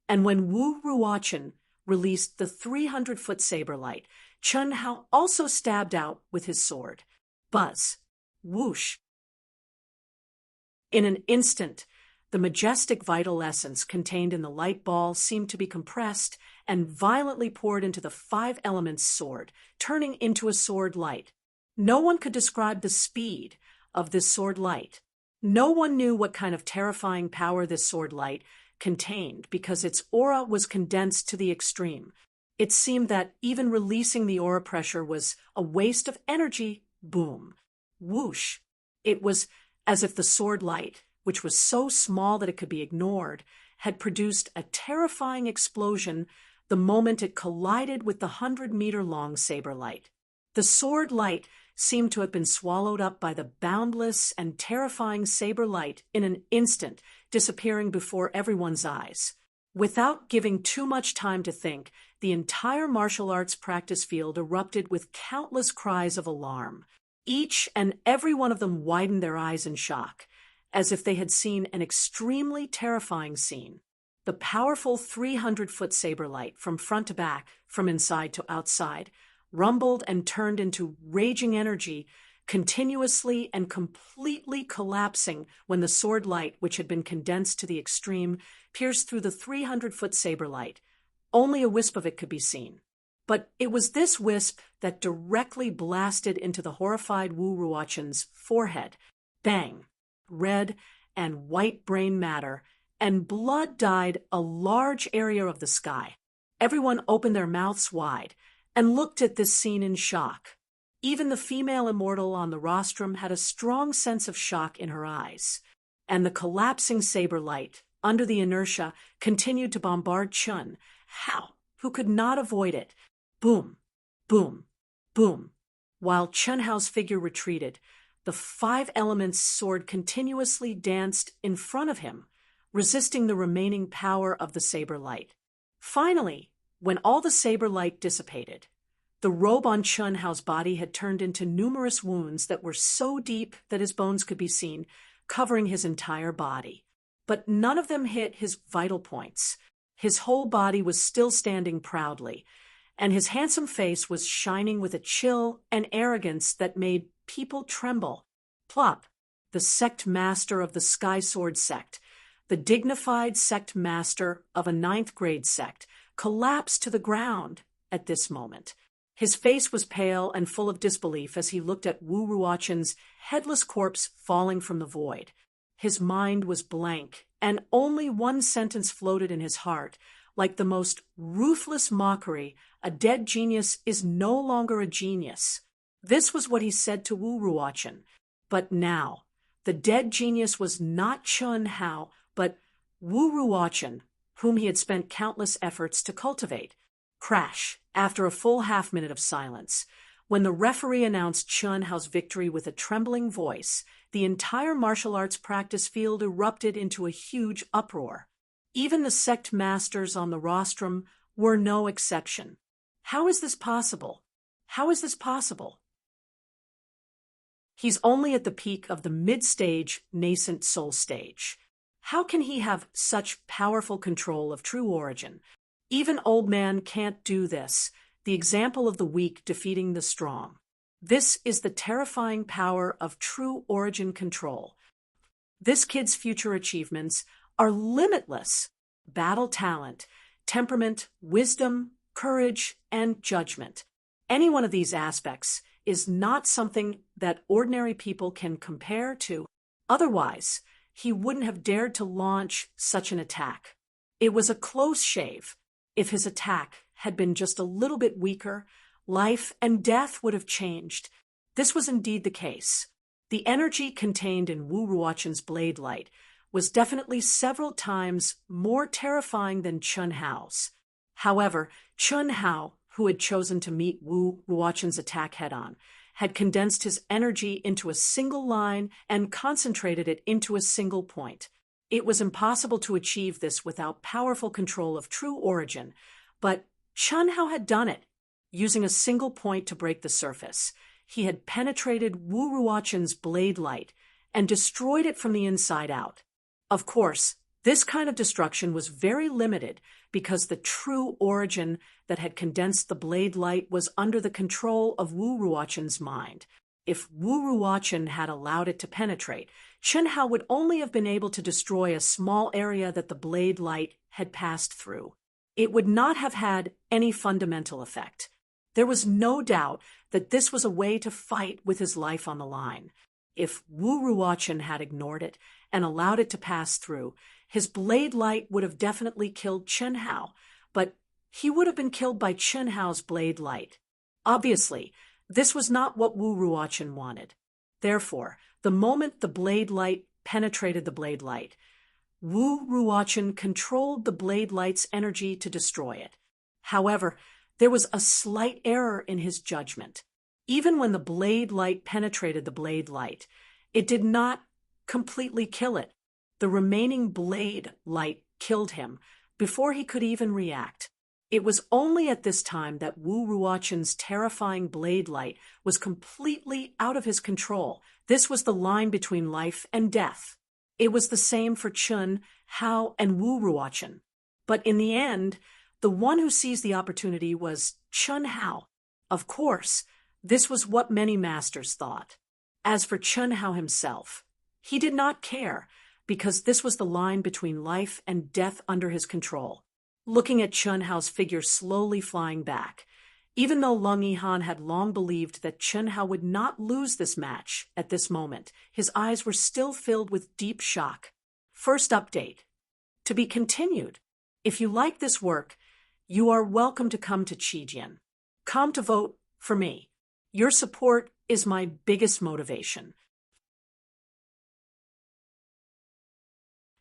And when Wu Ruochen released the 300-foot saber light, Chun Hao also stabbed out with his sword. Buzz. Whoosh. In an instant, the majestic vital essence contained in the light ball seemed to be compressed and violently poured into the 5 elements sword, turning into a sword light. No one could describe the speed of this sword light. No one knew what kind of terrifying power this sword light contained because its aura was condensed to the extreme. It seemed that even releasing the aura pressure was a waste of energy. Boom. Whoosh. It was as if the sword light, which was so small that it could be ignored, had produced a terrifying explosion the moment it collided with the 100-meter-long saber light. The sword light seemed to have been swallowed up by the boundless and terrifying saber light in an instant, disappearing before everyone's eyes. Without giving too much time to think, the entire martial arts practice field erupted with countless cries of alarm. Each and every one of them widened their eyes in shock, as if they had seen an extremely terrifying scene. The powerful 300-foot saber light, from front to back, from inside to outside, rumbled and turned into raging energy, continuously and completely collapsing when the sword light, which had been condensed to the extreme, pierced through the 300-foot saber light. Only a wisp of it could be seen. But it was this wisp that directly blasted into the horrified Wu Ruochen's forehead. Bang! Red and white brain matter, and blood dyed a large area of the sky. Everyone opened their mouths wide and looked at this scene in shock. Even the female immortal on the rostrum had a strong sense of shock in her eyes. And the collapsing saber light, under the inertia, continued to bombard Chun Hao, who could not avoid it. Boom, boom, boom. While Chun Hao's figure retreated, the 5 elements sword continuously danced in front of him, resisting the remaining power of the saber light. Finally, when all the saber light dissipated, the robe on Chun Hao's body had turned into numerous wounds that were so deep that his bones could be seen, covering his entire body. But none of them hit his vital points. His whole body was still standing proudly, and his handsome face was shining with a chill and arrogance that made people tremble. Plop, the sect master of the Sky Sword sect, the dignified sect master of a 9th grade sect, collapsed to the ground at this moment. His face was pale and full of disbelief as he looked at Wu Ruochen's headless corpse falling from the void. His mind was blank, and only one sentence floated in his heart, like the most ruthless mockery: a dead genius is no longer a genius. This was what he said to Wu Ruochen. But now, the dead genius was not Chun Hao, but Wu Ruochen, whom he had spent countless efforts to cultivate. Crash, after a full half-minute of silence. When the referee announced Chun Hao's victory with a trembling voice, the entire martial arts practice field erupted into a huge uproar. Even the sect masters on the rostrum were no exception. How is this possible? How is this possible? He's only at the peak of the mid-stage, nascent soul stage. How can he have such powerful control of true origin? Even old man can't do this, the example of the weak defeating the strong. This is the terrifying power of true origin control. This kid's future achievements are limitless. Battle talent, temperament, wisdom, courage, and judgment. Any one of these aspects is not something that ordinary people can compare to. Otherwise, he wouldn't have dared to launch such an attack. It was a close shave. If his attack had been just a little bit weaker, life and death would have changed. This was indeed the case. The energy contained in Wu Ruoqin's blade light was definitely several times more terrifying than Chun Hao's. However, Chun Hao, who had chosen to meet Wu Ruoqin's attack head-on, had condensed his energy into a single line and concentrated it into a single point. It was impossible to achieve this without powerful control of true origin, but Chun Hao had done it, using a single point to break the surface. He had penetrated Wu Ruoqin's blade light and destroyed it from the inside out. Of course, this kind of destruction was very limited because the true origin that had condensed the blade light was under the control of Wu Ruoqin's mind. If Wu Ruoqin had allowed it to penetrate, Chun Hao would only have been able to destroy a small area that the blade light had passed through. It would not have had any fundamental effect. There was no doubt that this was a way to fight with his life on the line. If Wu Ruoqin had ignored it and allowed it to pass through, his blade light would have definitely killed Chun Hao, but he would have been killed by Chun Hao's blade light. Obviously, this was not what Wu Ruoqin wanted. Therefore, the moment the blade light penetrated the blade light, Wu Ruoqin controlled the blade light's energy to destroy it. However, there was a slight error in his judgment. Even when the blade light penetrated the blade light, it did not completely kill it. The remaining blade light killed him before he could even react. It was only at this time that Wu Ruoqin's terrifying blade light was completely out of his control. This was the line between life and death. It was the same for Chun Hao and Wu Ruoqin. But in the end, the one who seized the opportunity was Chun Hao. Of course, this was what many masters thought. As for Chun Hao himself, he did not care, because this was the line between life and death under his control. Looking at Chun Hao's figure slowly flying back, even though Lung Yihan had long believed that Chun Hao would not lose this match at this moment, his eyes were still filled with deep shock. First update. To be continued. If you like this work, you are welcome to come to Qijian. Come to vote for me. Your support is my biggest motivation.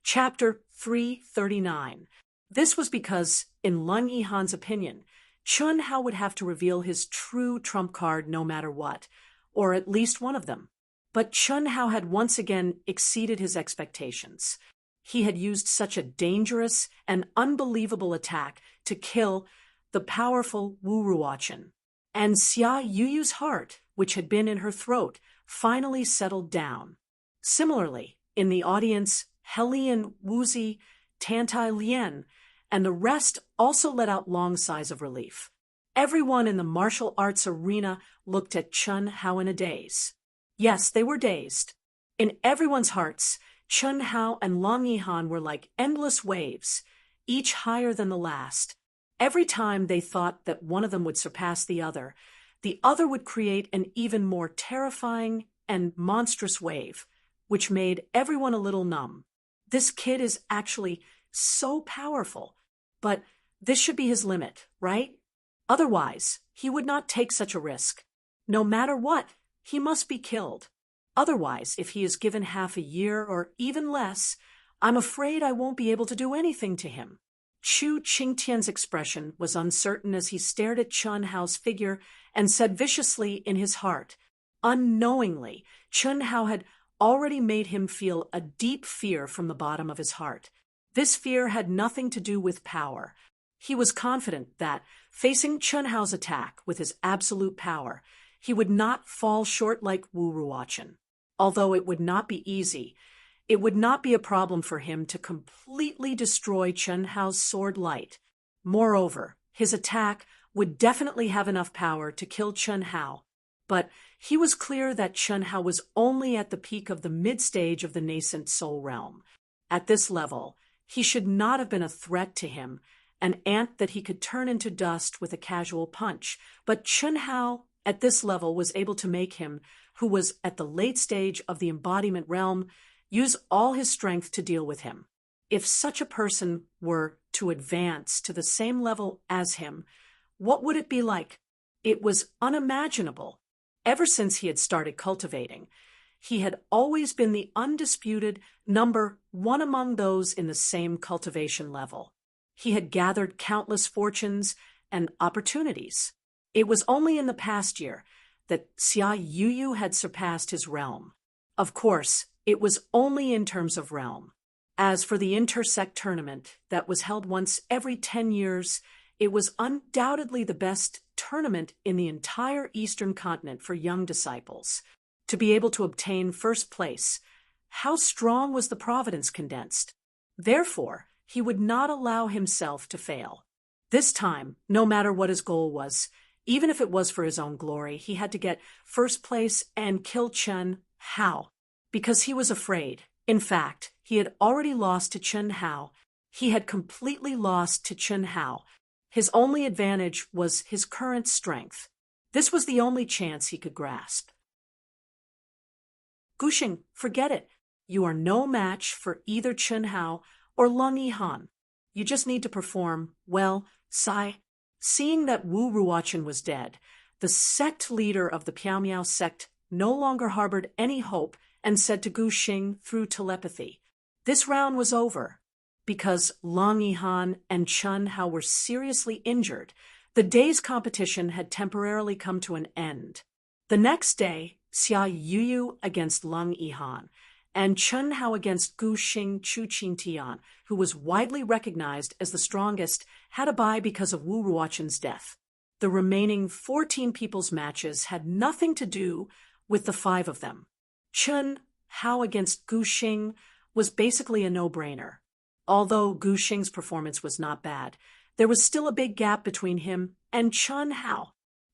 Chapter 339. This was because, in Lung Yihan's opinion, Chun Hao would have to reveal his true trump card no matter what, or at least one of them. But Chun Hao had once again exceeded his expectations. He had used such a dangerous and unbelievable attack to kill the powerful Wu Ruoqin. And Xia Yuyu's heart, which had been in her throat, finally settled down. Similarly, in the audience, Helian Wuzi, Tantai Lien, and the rest also let out long sighs of relief. Everyone in the martial arts arena looked at Chun Hao in a daze. Yes, they were dazed. In everyone's hearts, Chun Hao and Lung Yihan were like endless waves, each higher than the last. Every time they thought that one of them would surpass the other would create an even more terrifying and monstrous wave, which made everyone a little numb. This kid is actually so powerful, but this should be his limit, right? Otherwise, he would not take such a risk. No matter what, he must be killed. Otherwise, if he is given half a year or even less, I'm afraid I won't be able to do anything to him. Chu Qingtian's expression was uncertain as he stared at Chun Hao's figure and said viciously in his heart. Unknowingly, Chun Hao had already made him feel a deep fear from the bottom of his heart. This fear had nothing to do with power. He was confident that, facing Chun Hao's attack with his absolute power, he would not fall short like Wu Ruoqin. Although it would not be easy, it would not be a problem for him to completely destroy Chun Hao's sword light. Moreover, his attack would definitely have enough power to kill Chun Hao. But he was clear that Chun Hao was only at the peak of the mid-stage of the nascent soul realm. At this level, he should not have been a threat to him, an ant that he could turn into dust with a casual punch. But Chun Hao, at this level, was able to make him, who was at the late stage of the embodiment realm, use all his strength to deal with him. If such a person were to advance to the same level as him, what would it be like? It was unimaginable. Ever since he had started cultivating, he had always been the undisputed number one among those in the same cultivation level. He had gathered countless fortunes and opportunities. It was only in the past year that Xia Yuyu had surpassed his realm. Of course, it was only in terms of realm. As for the intersect tournament that was held once every 10 years, it was undoubtedly the best tournament in the entire Eastern continent for young disciples. To be able to obtain first place, how strong was the providence condensed? Therefore, he would not allow himself to fail. This time, no matter what his goal was, even if it was for his own glory, he had to get first place and kill Chen Hao. Because he was afraid. In fact, he had already lost to Chen Hao. He had completely lost to Chen Hao. His only advantage was his current strength. This was the only chance he could grasp. Guxing, forget it. You are no match for either Chen Hao or Lung Yihan. You just need to perform well, Sai. Seeing that Wu Ruochen was dead, the sect leader of the Piaomiao sect no longer harbored any hope and said to Guxing through telepathy, this round was over. Because Lung Yihan and Chen Hao were seriously injured, the day's competition had temporarily come to an end. The next day, Xia Yuyu against Lung Yihan, and Chen Hao against Guxing Chu Qingtian, who was widely recognized as the strongest, had a bye because of Wu Ruochen's death. The remaining 14 people's matches had nothing to do with the 5 of them. Chen Hao against Guxing was basically a no-brainer. Although Guxing's performance was not bad, there was still a big gap between him and Chen Hao.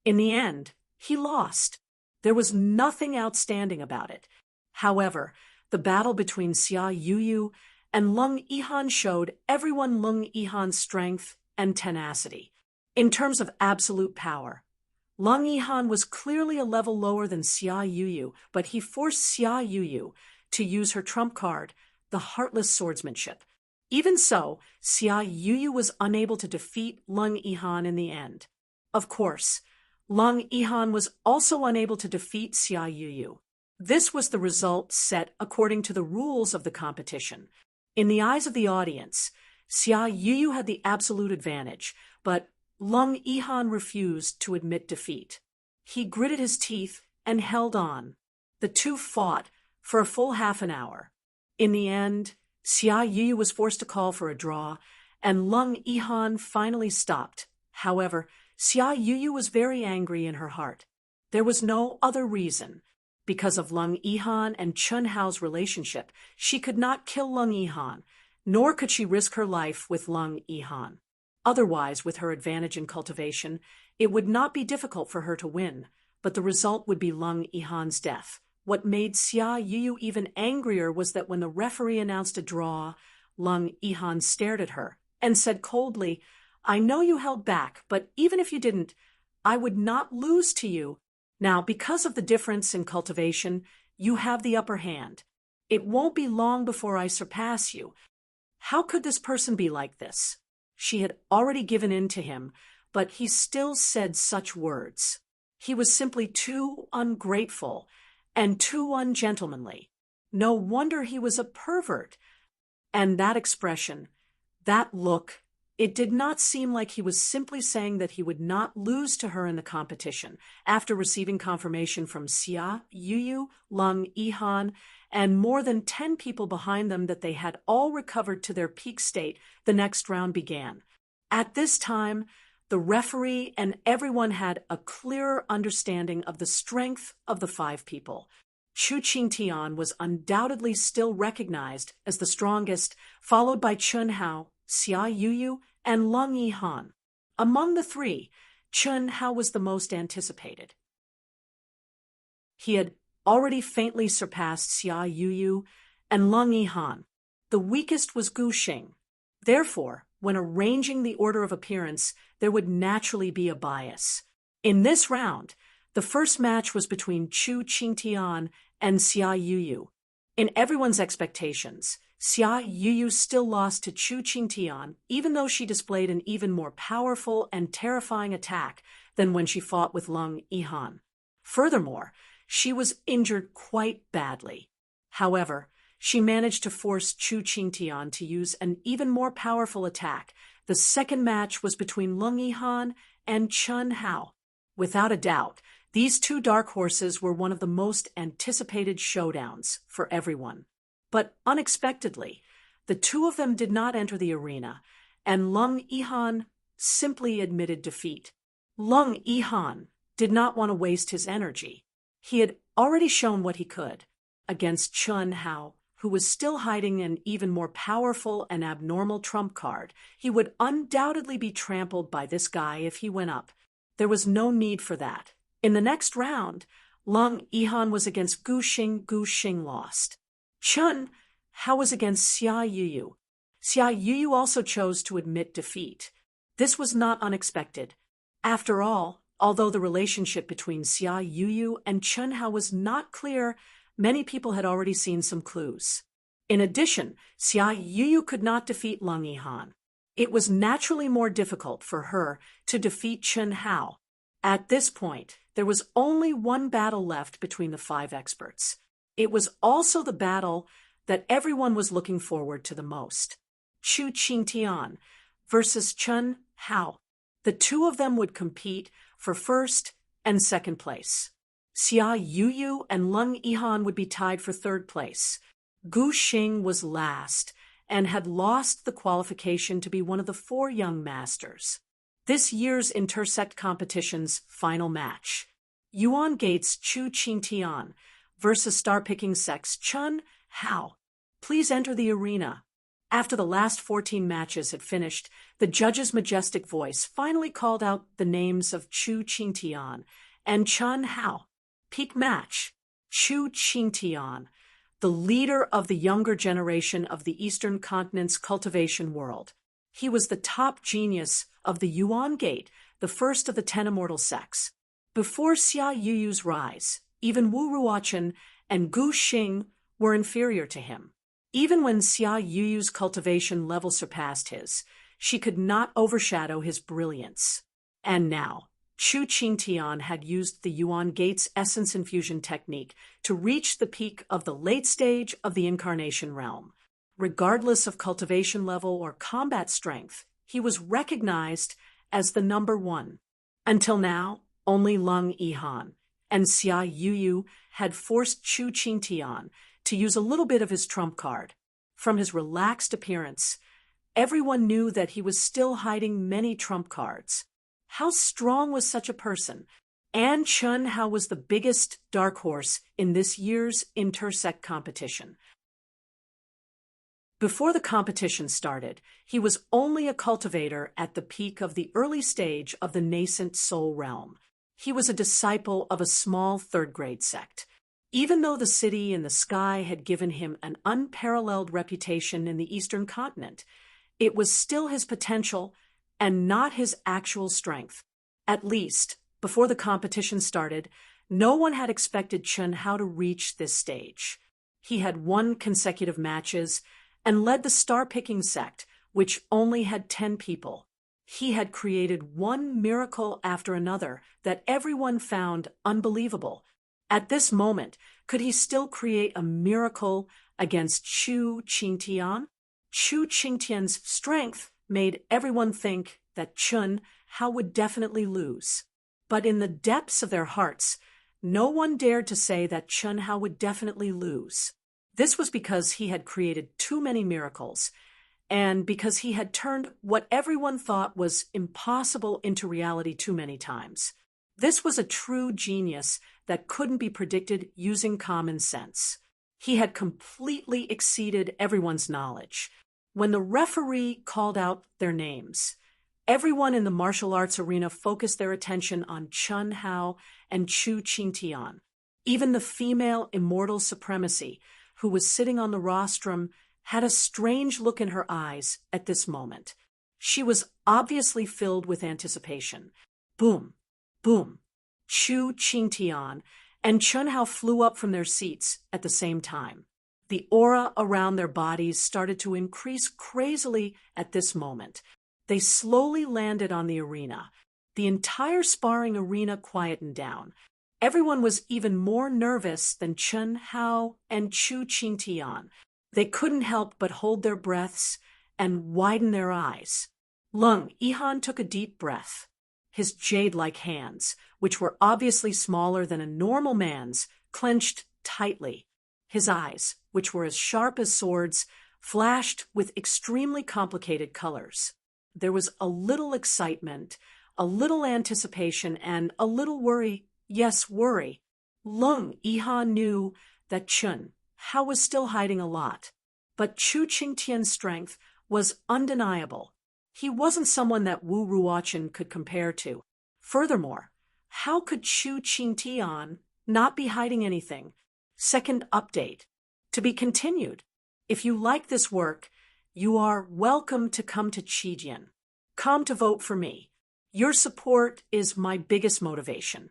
In the end, he lost. There was nothing outstanding about it. However, the battle between Xia Yuyu and Lung Yihan showed everyone Lung Yihan's strength and tenacity. In terms of absolute power, Lung Yihan was clearly a level lower than Xia Yuyu, but he forced Xia Yuyu to use her trump card, the heartless swordsmanship. Even so, Xia Yuyu was unable to defeat Lung Yihan in the end. Of course, Lung Yihan was also unable to defeat Xia Yuyu. This was the result set according to the rules of the competition. In the eyes of the audience, Xia Yuyu had the absolute advantage, but Lung Yihan refused to admit defeat. He gritted his teeth and held on. The two fought for a full half an hour. In the end, Xia Yuyu was forced to call for a draw, and Lung Yihan finally stopped. However, Xia Yuyu was very angry in her heart. There was no other reason. Because of Lung Yihan and Chen Hao's relationship, she could not kill Lung Yihan, nor could she risk her life with Lung Yihan. Otherwise, with her advantage in cultivation, it would not be difficult for her to win, but the result would be Lung Yihan's death. What made Xia Yuyu even angrier was that when the referee announced a draw, Lung Yihan stared at her and said coldly, I know you held back, but even if you didn't, I would not lose to you. Now, because of the difference in cultivation, you have the upper hand. It won't be long before I surpass you. How could this person be like this? She had already given in to him, but he still said such words. He was simply too ungrateful and too ungentlemanly. No wonder he was a pervert. And that expression, that look, it did not seem like he was simply saying that he would not lose to her in the competition. After receiving confirmation from Xia Yuyu, Lung Yihan, and more than 10 people behind them that they had all recovered to their peak state, the next round began. At this time, the referee and everyone had a clearer understanding of the strength of the 5 people. Chu Qingtian was undoubtedly still recognized as the strongest, followed by Chen Hao, Xia Yuyu, and Lung Yihan. Among the 3, Chen Hao was the most anticipated. He had already faintly surpassed Xia Yuyu and Lung Yihan. The weakest was Guxing. Therefore, when arranging the order of appearance, there would naturally be a bias. In this round, the first match was between Chu Qingtian and Xia Yuyu. In everyone's expectations, Xia Yuyu still lost to Chu Qingtian, even though she displayed an even more powerful and terrifying attack than when she fought with Lung Yihan. Furthermore, she was injured quite badly. However, she managed to force Chu Qingtian to use an even more powerful attack. The second match was between Lung Yihan and Chen Hao. Without a doubt, these two dark horses were one of the most anticipated showdowns for everyone. But unexpectedly, the two of them did not enter the arena, and Lung Yihan simply admitted defeat. Lung Yihan did not want to waste his energy. He had already shown what he could. Against Chen Hao, who was still hiding an even more powerful and abnormal trump card, he would undoubtedly be trampled by this guy if he went up. There was no need for that. In the next round, Lung Yihan was against Gu Xing. Gu Xing lost. Chen Hao was against Xia Yuyu. Xia Yuyu also chose to admit defeat. This was not unexpected. After all, although the relationship between Xia Yuyu and Chen Hao was not clear, many people had already seen some clues. In addition, Xia Yuyu could not defeat Lung Yihan. It was naturally more difficult for her to defeat Chen Hao. At this point, there was only one battle left between the five experts. It was also the battle that everyone was looking forward to the most. Chu Qingtian versus Chen Hao. The two of them would compete for first and second place. Xia Yuyu and Lung Yihan would be tied for third place. Gu Xing was last and had lost the qualification to be one of the four young masters. This year's intersect competition's final match. Yuan Gate's Chu Qingtian versus star-picking sex Chen Hao. Please enter the arena. After the last 14 matches had finished, the judge's majestic voice finally called out the names of Chu Qingtian and Chen Hao. Peak match. Chu Qingtian, the leader of the younger generation of the Eastern Continent's cultivation world. He was the top genius of the Yuan Gate, the first of the 10 immortal sects. Before Xia Yuyu's rise, even Wu Ruochen and Gu Xing were inferior to him. Even when Xia Yuyu's cultivation level surpassed his, she could not overshadow his brilliance. And now, Chu Qingtian had used the Yuan Gate's essence infusion technique to reach the peak of the late stage of the incarnation realm. Regardless of cultivation level or combat strength, he was recognized as the number one. Until now, only Lung Yihan and Xia Yuyu had forced Chu Qingtian to use a little bit of his trump card. From his relaxed appearance, everyone knew that he was still hiding many trump cards. How strong was such a person? And Chen Hao was the biggest dark horse in this year's intersect competition. Before the competition started, he was only a cultivator at the peak of the early stage of the nascent soul realm. He was a disciple of a small third-grade sect. Even though the city in the sky had given him an unparalleled reputation in the Eastern Continent, it was still his potential and not his actual strength. At least, before the competition started, no one had expected Chen Hao to reach this stage. He had won consecutive matches and led the star-picking sect, which only had 10 people. He had created one miracle after another that everyone found unbelievable. At this moment, could he still create a miracle against Chu Qingtian? Chu Qingtian's strength made everyone think that Chen Hao would definitely lose. But in the depths of their hearts, no one dared to say that Chen Hao would definitely lose. This was because he had created too many miracles, and because he had turned what everyone thought was impossible into reality too many times. This was a true genius that couldn't be predicted using common sense. He had completely exceeded everyone's knowledge. When the referee called out their names, everyone in the martial arts arena focused their attention on Chen Hao and Chu Qingtian. Even the female immortal supremacy, who was sitting on the rostrum, had a strange look in her eyes at this moment. She was obviously filled with anticipation. Boom, boom. Chu Qingtian and Chen Hao flew up from their seats at the same time. The aura around their bodies started to increase crazily at this moment. They slowly landed on the arena. The entire sparring arena quietened down. Everyone was even more nervous than Chen Hao and Chu Qingtian. They couldn't help but hold their breaths and widen their eyes. Lung Yihan took a deep breath. His jade-like hands, which were obviously smaller than a normal man's, clenched tightly. His eyes, which were as sharp as swords, flashed with extremely complicated colors. There was a little excitement, a little anticipation, and a little worry. Yes, worry. Lung Yihan knew that Chen Hao was still hiding a lot, but Chu Qingtian's strength was undeniable. He wasn't someone that Wu Ruochen could compare to. Furthermore, how could Chu Qingtian not be hiding anything? Second update. To be continued. If you like this work, you are welcome to come to Qijian. Come to vote for me. Your support is my biggest motivation.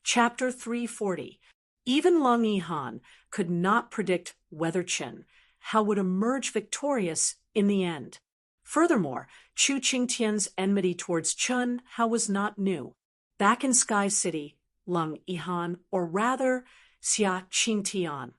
Chapter 340. Even Lung Yihan could not predict whether Chen Hao would emerge victorious in the end. Furthermore, Chu Qingtian's enmity towards Chen Hao was not new. Back in Sky City, Lung Yihan, or rather Xia Qingtian,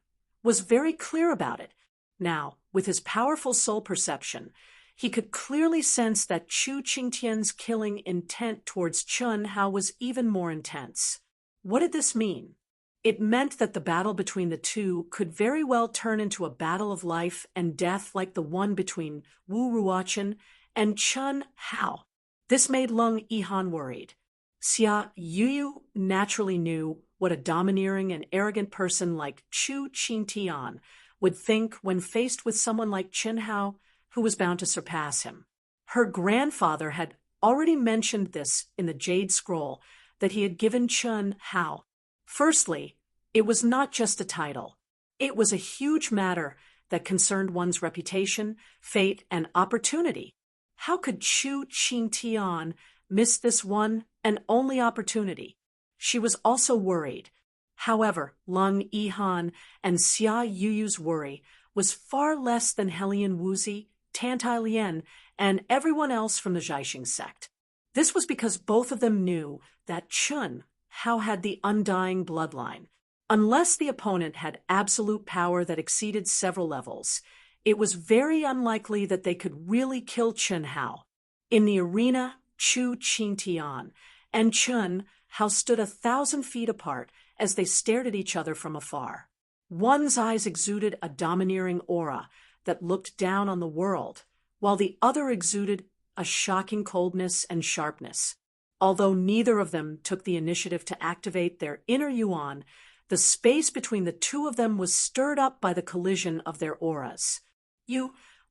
was very clear about it. Now, with his powerful soul perception, he could clearly sense that Chu Qingtian's killing intent towards Chen Hao was even more intense. What did this mean? It meant that the battle between the two could very well turn into a battle of life and death like the one between Wu Ruochen and Chen Hao. This made Lung Yihan worried. Xia Yuyu naturally knew what a domineering and arrogant person like Chu Qingtian would think when faced with someone like Chen Hao, who was bound to surpass him. Her grandfather had already mentioned this in the Jade Scroll that he had given Chen Hao. Firstly, it was not just a title. It was a huge matter that concerned one's reputation, fate, and opportunity. How could Chu Qingtian miss this one and only opportunity? She was also worried. However, Lung Yihan and Xia Yuyu's worry was far less than Helian Wuzi, Tantai Lian, and everyone else from the Zhaixing sect. This was because both of them knew that Chen Hao had the undying bloodline. Unless the opponent had absolute power that exceeded several levels, it was very unlikely that they could really kill Chen Hao. In the arena, Chu Qingtian and Chen Hao stood 1,000 feet apart as they stared at each other from afar. One's eyes exuded a domineering aura that looked down on the world, while the other exuded a shocking coldness and sharpness. Although neither of them took the initiative to activate their inner yuan, the space between the two of them was stirred up by the collision of their auras.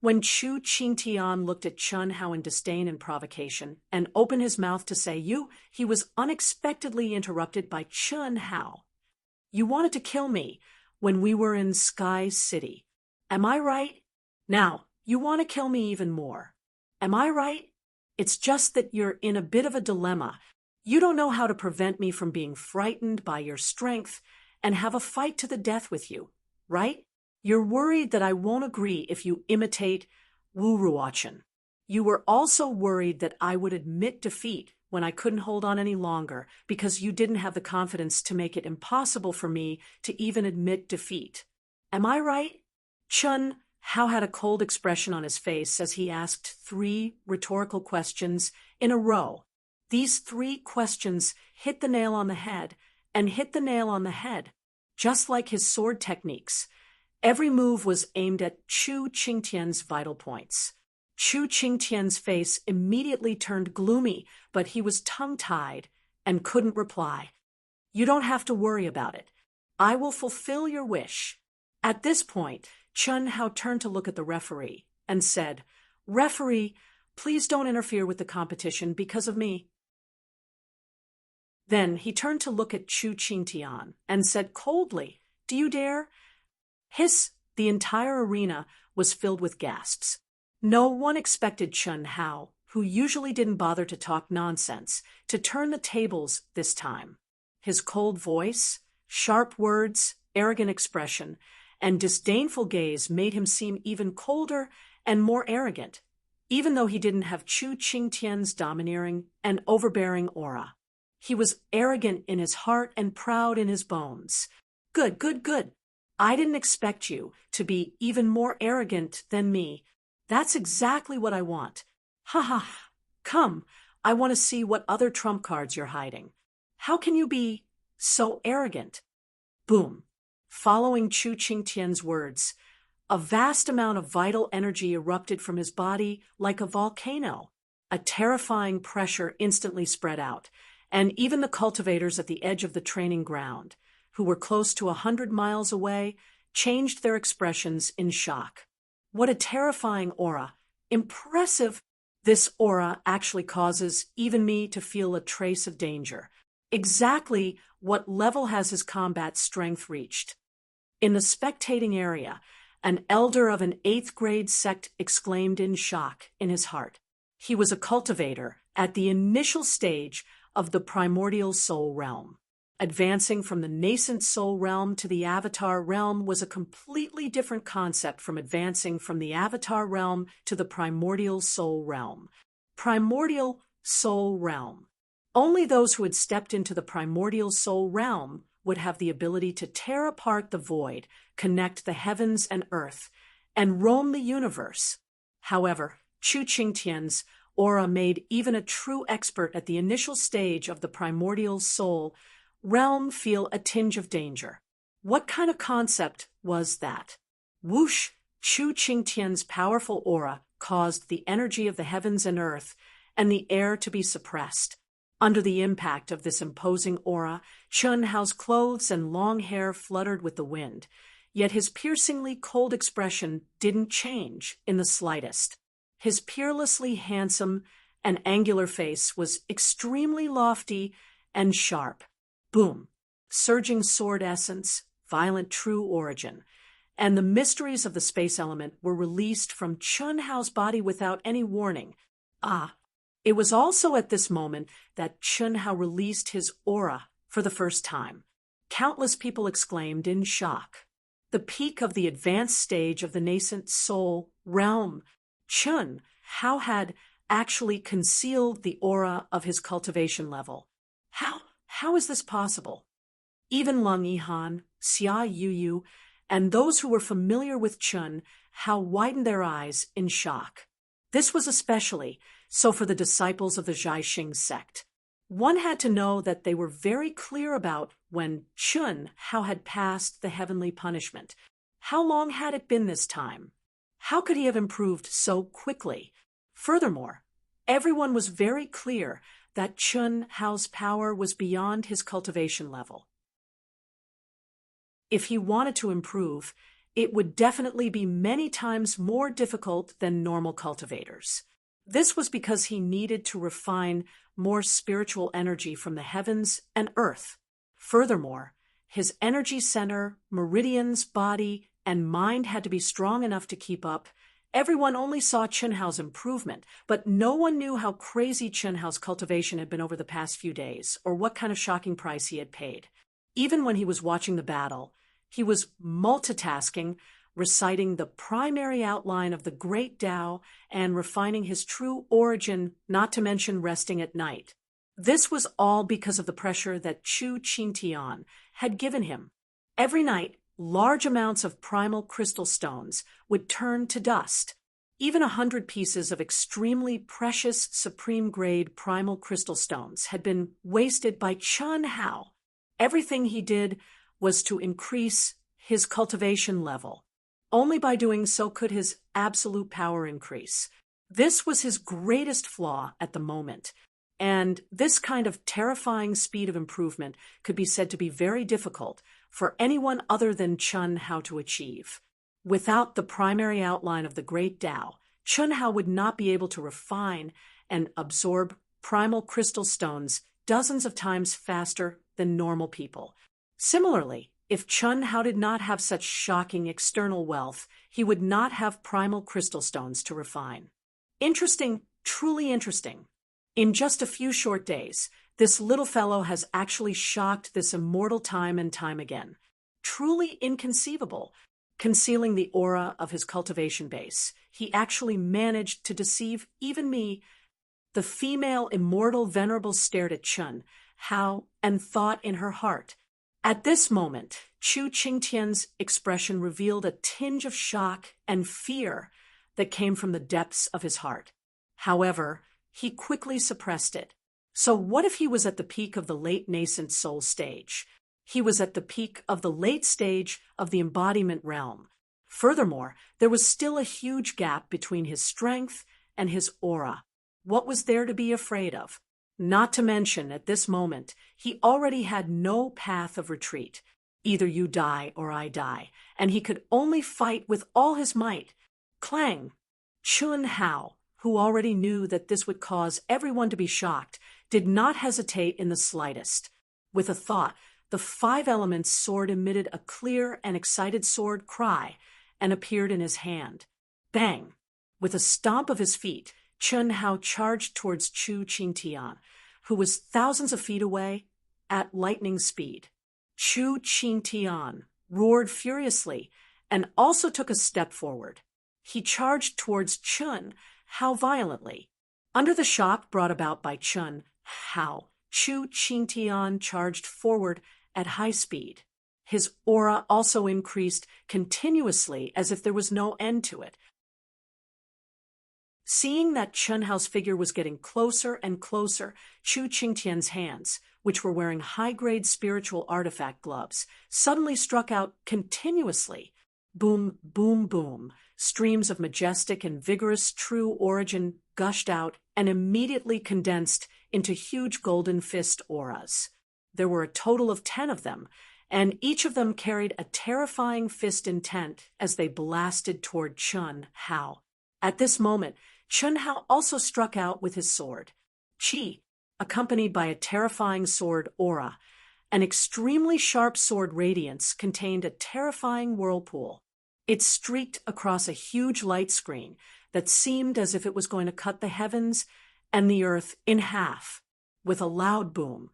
When Chu Qingtian looked at Chen Hao in disdain and provocation and opened his mouth to say he was unexpectedly interrupted by Chen Hao. You wanted to kill me when we were in Sky City. Am I right? Now, you want to kill me even more. Am I right? It's just that you're in a bit of a dilemma. You don't know how to prevent me from being frightened by your strength and have a fight to the death with you, right? You're worried that I won't agree if you imitate Wu Ruochen. You were also worried that I would admit defeat when I couldn't hold on any longer because you didn't have the confidence to make it impossible for me to even admit defeat. Am I right? Chen Hao had a cold expression on his face as he asked 3 rhetorical questions in a row. These 3 questions hit the nail on the head and hit the nail on the head, just like his sword techniques. Every move was aimed at Chu Qingtian's vital points. Chu Qingtian's face immediately turned gloomy, but he was tongue-tied and couldn't reply. You don't have to worry about it. I will fulfill your wish. At this point, Chen Hao turned to look at the referee and said, Referee, please don't interfere with the competition because of me. Then he turned to look at Chu Qingtian and said coldly, Do you dare? Hiss! The entire arena was filled with gasps. No one expected Chen Hao, who usually didn't bother to talk nonsense, to turn the tables this time. His cold voice, sharp words, arrogant expression, and disdainful gaze made him seem even colder and more arrogant, even though he didn't have Chu Qingtian's domineering and overbearing aura. He was arrogant in his heart and proud in his bones. Good, good, good. I didn't expect you to be even more arrogant than me. That's exactly what I want. Ha ha. Come, I want to see what other trump cards you're hiding. How can you be so arrogant? Boom. Following Chu Qingtian's words, a vast amount of vital energy erupted from his body like a volcano. A terrifying pressure instantly spread out, and even the cultivators at the edge of the training ground, who were close to 100 miles away, changed their expressions in shock. What a terrifying aura! Impressive! This aura actually causes even me to feel a trace of danger. Exactly what level has his combat strength reached? In the spectating area, an elder of an 8th grade sect exclaimed in shock in his heart. He was a cultivator at the initial stage of the primordial soul realm. Advancing from the nascent soul realm to the avatar realm was a completely different concept from advancing from the avatar realm to the primordial soul realm. Primordial soul realm. Only those who had stepped into the primordial soul realm would have the ability to tear apart the void, connect the heavens and earth, and roam the universe. However, Chu Qingtian's aura made even a true expert at the initial stage of the primordial soul realm feel a tinge of danger. What kind of concept was that? Whoosh! Chu Qingtian's powerful aura caused the energy of the heavens and earth and the air to be suppressed. Under the impact of this imposing aura, Chun Hao's clothes and long hair fluttered with the wind, yet his piercingly cold expression didn't change in the slightest. His peerlessly handsome and angular face was extremely lofty and sharp. Boom! Surging sword essence, violent true origin, and the mysteries of the space element were released from Chun Hao's body without any warning. It was also at this moment that Chun Hao released his aura for the first time. Countless people exclaimed in shock. The peak of the advanced stage of the nascent soul realm, Chun Hao had actually concealed the aura of his cultivation level. How is this possible? Even Lung Yihan, Xia Yuyu, and those who were familiar with Chun Hao widened their eyes in shock. This was especially so for the disciples of the Jiaxing sect. One had to know that they were very clear about when Chun Hao had passed the heavenly punishment. How long had it been this time? How could he have improved so quickly? Furthermore, everyone was very clear that Chun Hao's power was beyond his cultivation level. If he wanted to improve, it would definitely be many times more difficult than normal cultivators. This was because he needed to refine more spiritual energy from the heavens and earth. Furthermore, his energy center, meridians, body, and mind had to be strong enough to keep up. Everyone only saw Chun Hao's improvement, but no one knew how crazy Chun Hao's cultivation had been over the past few days, or what kind of shocking price he had paid. Even when he was watching the battle, he was multitasking, reciting the primary outline of the Great Tao and refining his true origin, not to mention resting at night. This was all because of the pressure that Chu Qingtian had given him. Every night, large amounts of primal crystal stones would turn to dust. Even 100 pieces of extremely precious supreme-grade primal crystal stones had been wasted by Chun Hao. Everything he did was to increase his cultivation level. Only by doing so could his absolute power increase. This was his greatest flaw at the moment, and this kind of terrifying speed of improvement could be said to be very difficult for anyone other than Chun Hao to achieve. Without the primary outline of the Great Tao, Chun Hao would not be able to refine and absorb primal crystal stones dozens of times faster than normal people. Similarly, if Chun Hao did not have such shocking external wealth, he would not have primal crystal stones to refine. Interesting, truly interesting. In just a few short days, This little fellow has actually shocked this immortal time and time again. Truly inconceivable. Concealing the aura of his cultivation base, he actually managed to deceive even me. The female immortal venerable stared at Chun Hao and thought in her heart. At this moment, Chu Qingtian's expression revealed a tinge of shock and fear that came from the depths of his heart. However, he quickly suppressed it. So what if he was at the peak of the late nascent soul stage? He was at the peak of the late stage of the embodiment realm. Furthermore, there was still a huge gap between his strength and his aura. What was there to be afraid of? Not to mention, at this moment, he already had no path of retreat. Either you die or I die, and he could only fight with all his might. Clang! Chun Hao, who already knew that this would cause everyone to be shocked, did not hesitate in the slightest. With a thought, the five elements sword emitted a clear and excited sword cry and appeared in his hand. Bang! With a stomp of his feet, Chun Hao charged towards Chu Qingtian, who was thousands of feet away, at lightning speed. Chu Qingtian roared furiously and also took a step forward. He charged towards Chun Hao violently. Under the shock brought about by Chun Hao, Chu Qingtian charged forward at high speed. His aura also increased continuously as if there was no end to it. Seeing that Chun Hao's figure was getting closer and closer, Chu Qingtian's hands, which were wearing high-grade spiritual artifact gloves, suddenly struck out continuously. Boom, boom, boom. Streams of majestic and vigorous true origin gushed out and immediately condensed into huge golden fist auras. There were a total of 10 of them, and each of them carried a terrifying fist intent as they blasted toward Chun Hao. At this moment, Chun Hao also struck out with his sword. Qi, accompanied by a terrifying sword aura, an extremely sharp sword radiance contained a terrifying whirlpool. It streaked across a huge light screen that seemed as if it was going to cut the heavens and the earth in half. With a loud boom,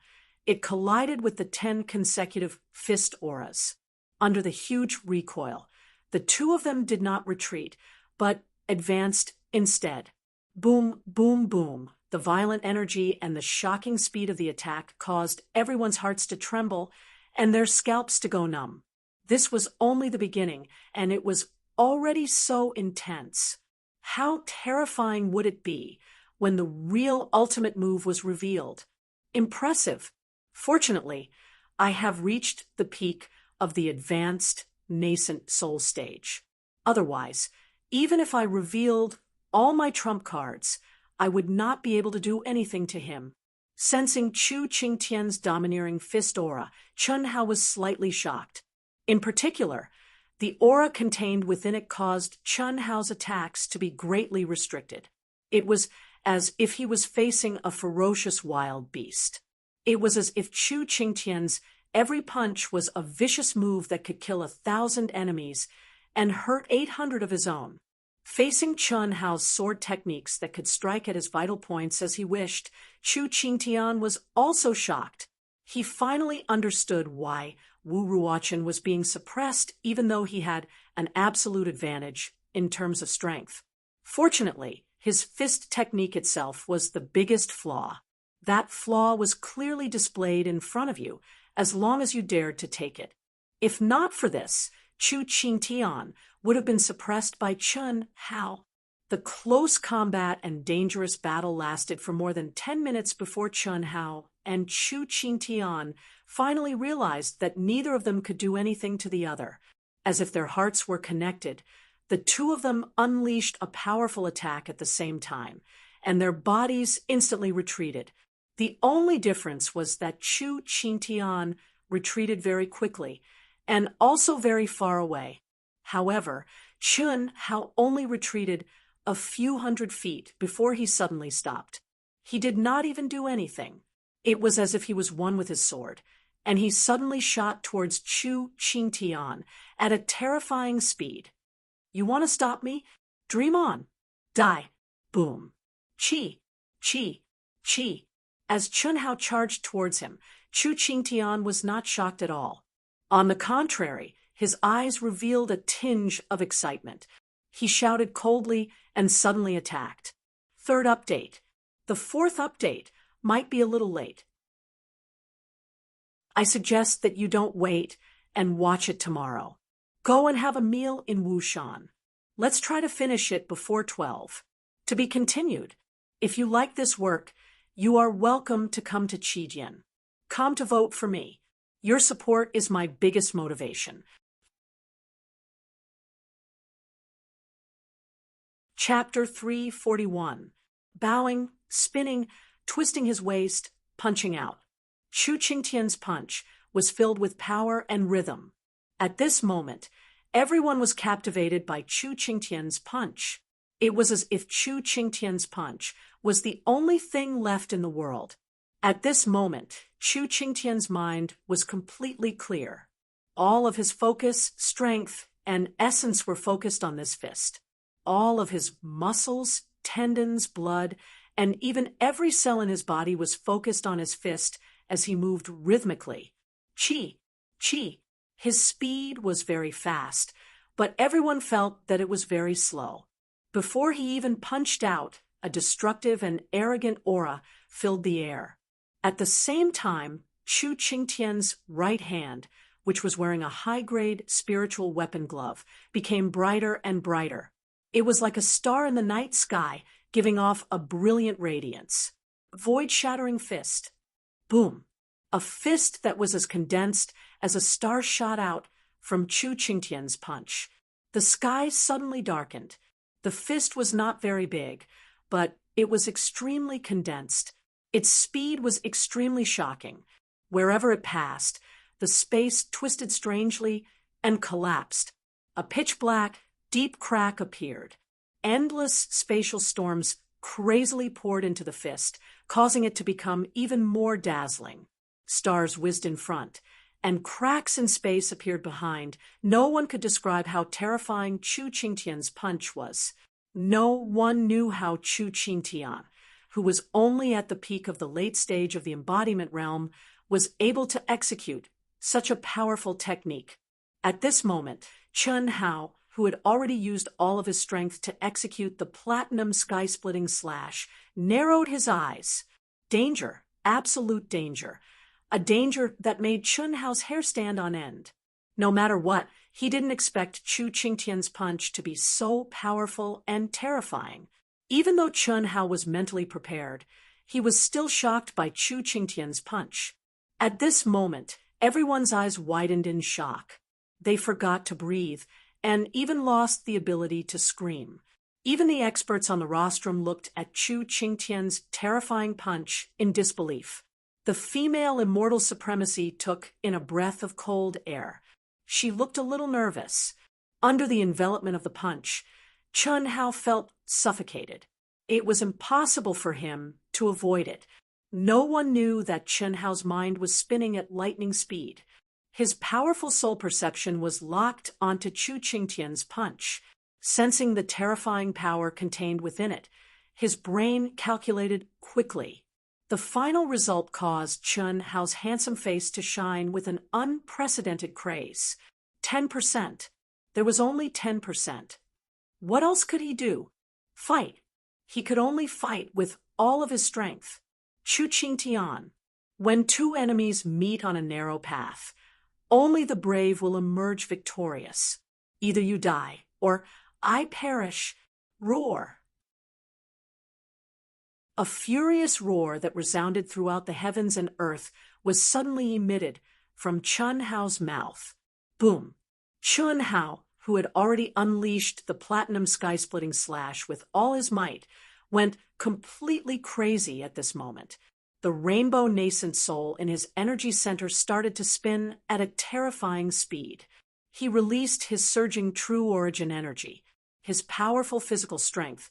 it collided with the 10 consecutive fist auras. Under the huge recoil, the two of them did not retreat, but advanced instead. Boom, boom, boom. The violent energy and the shocking speed of the attack caused everyone's hearts to tremble and their scalps to go numb. This was only the beginning, and it was already so intense. How terrifying would it be when the real ultimate move was revealed? Impressive. Fortunately, I have reached the peak of the advanced, nascent soul stage. Otherwise, even if I revealed all my trump cards, I would not be able to do anything to him. Sensing Chu Qingtian's domineering fist aura, Chun Hao was slightly shocked. In particular, the aura contained within it caused Chun Hao's attacks to be greatly restricted. It was as if he was facing a ferocious wild beast. It was as if Chu Qingtian's every punch was a vicious move that could kill 1,000 enemies and hurt 800 of his own. Facing Chun Hao's sword techniques that could strike at his vital points as he wished, Chu Qingtian was also shocked. He finally understood why Wu Ruochen was being suppressed even though he had an absolute advantage in terms of strength. Fortunately, his fist technique itself was the biggest flaw. That flaw was clearly displayed in front of you as long as you dared to take it. If not for this, Chu Qingtian would have been suppressed by Chun Hao. The close combat and dangerous battle lasted for more than 10 minutes before Chun Hao and Chu Qingtian finally realized that neither of them could do anything to the other. As if their hearts were connected, the two of them unleashed a powerful attack at the same time, and their bodies instantly retreated. The only difference was that Chu Qingtian retreated very quickly, and also very far away. However, Chun Hao only retreated a few hundred feet before he suddenly stopped. He did not even do anything. It was as if he was one with his sword, and he suddenly shot towards Chu Qingtian at a terrifying speed. You want to stop me? Dream on. Die. Boom. Chi. Chi. Chi. As Chun Hao charged towards him, Chu Qingtian was not shocked at all. On the contrary, his eyes revealed a tinge of excitement. He shouted coldly and suddenly attacked. Third update. The fourth update might be a little late. I suggest that you don't wait and watch it tomorrow. Go and have a meal in Wushan. Let's try to finish it before 12. To be continued. If you like this work, you are welcome to come to Qijian. Come to vote for me. Your support is my biggest motivation. Chapter 341. Bowing, spinning, twisting his waist, punching out. Chu Qingtian's punch was filled with power and rhythm. At this moment, everyone was captivated by Chu Qingtian's punch. It was as if Chu Qingtian's punch was the only thing left in the world. At this moment, Chu Qingtian's mind was completely clear. All of his focus, strength, and essence were focused on this fist. All of his muscles, tendons, blood, and even every cell in his body was focused on his fist as he moved rhythmically. Chi, chi. His speed was very fast, but everyone felt that it was very slow. Before he even punched out, a destructive and arrogant aura filled the air. At the same time, Chu Qingtian's right hand, which was wearing a high-grade spiritual weapon glove, became brighter and brighter. It was like a star in the night sky, giving off a brilliant radiance. Void-shattering fist. Boom. A fist that was as condensed as a star shot out from Chu Qingtian's punch. The sky suddenly darkened. The fist was not very big, but it was extremely condensed. Its speed was extremely shocking. Wherever it passed, the space twisted strangely and collapsed. A pitch-black, deep crack appeared. Endless spatial storms crazily poured into the fist, causing it to become even more dazzling. Stars whizzed in front, and cracks in space appeared behind. No one could describe how terrifying Chu Qingtian's punch was. No one knew how Chu Qingtian, who was only at the peak of the late stage of the embodiment realm, was able to execute such a powerful technique. At this moment, Chun Hao, who had already used all of his strength to execute the platinum sky-splitting slash, narrowed his eyes. Danger, absolute danger. A danger that made Chun Hao's hair stand on end. No matter what, he didn't expect Chu Qingtian's punch to be so powerful and terrifying. Even though Chun Hao was mentally prepared, he was still shocked by Chu Qingtian's punch. At this moment, everyone's eyes widened in shock. They forgot to breathe, and even lost the ability to scream. Even the experts on the rostrum looked at Chu Qingtian's terrifying punch in disbelief. The female immortal supremacy took in a breath of cold air. She looked a little nervous. Under the envelopment of the punch, Chun Hao felt suffocated. It was impossible for him to avoid it. No one knew that Chun Hao's mind was spinning at lightning speed. His powerful soul perception was locked onto Chu Qingtian's punch. Sensing the terrifying power contained within it, his brain calculated quickly. The final result caused Chun Hao's handsome face to shine with an unprecedented craze. 10%. There was only 10%. What else could he do? Fight. He could only fight with all of his strength. Chu Qingtian. When two enemies meet on a narrow path, only the brave will emerge victorious. Either you die, or I perish. Roar. A furious roar that resounded throughout the heavens and earth was suddenly emitted from Chun Hao's mouth. Boom. Chun Hao, who had already unleashed the platinum sky-splitting slash with all his might, went completely crazy at this moment. The rainbow nascent soul in his energy center started to spin at a terrifying speed. He released his surging true origin energy, his powerful physical strength,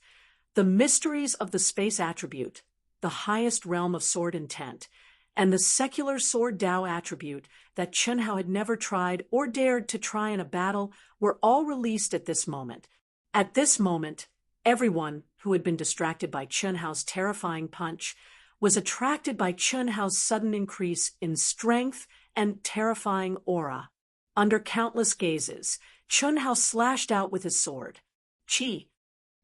the mysteries of the space attribute, the highest realm of sword intent, and the secular sword Tao attribute that Chun Hao had never tried or dared to try in a battle were all released at this moment. At this moment, everyone who had been distracted by Chun Hao's terrifying punch was attracted by Chun Hao's sudden increase in strength and terrifying aura. Under countless gazes, Chun Hao slashed out with his sword. Qi.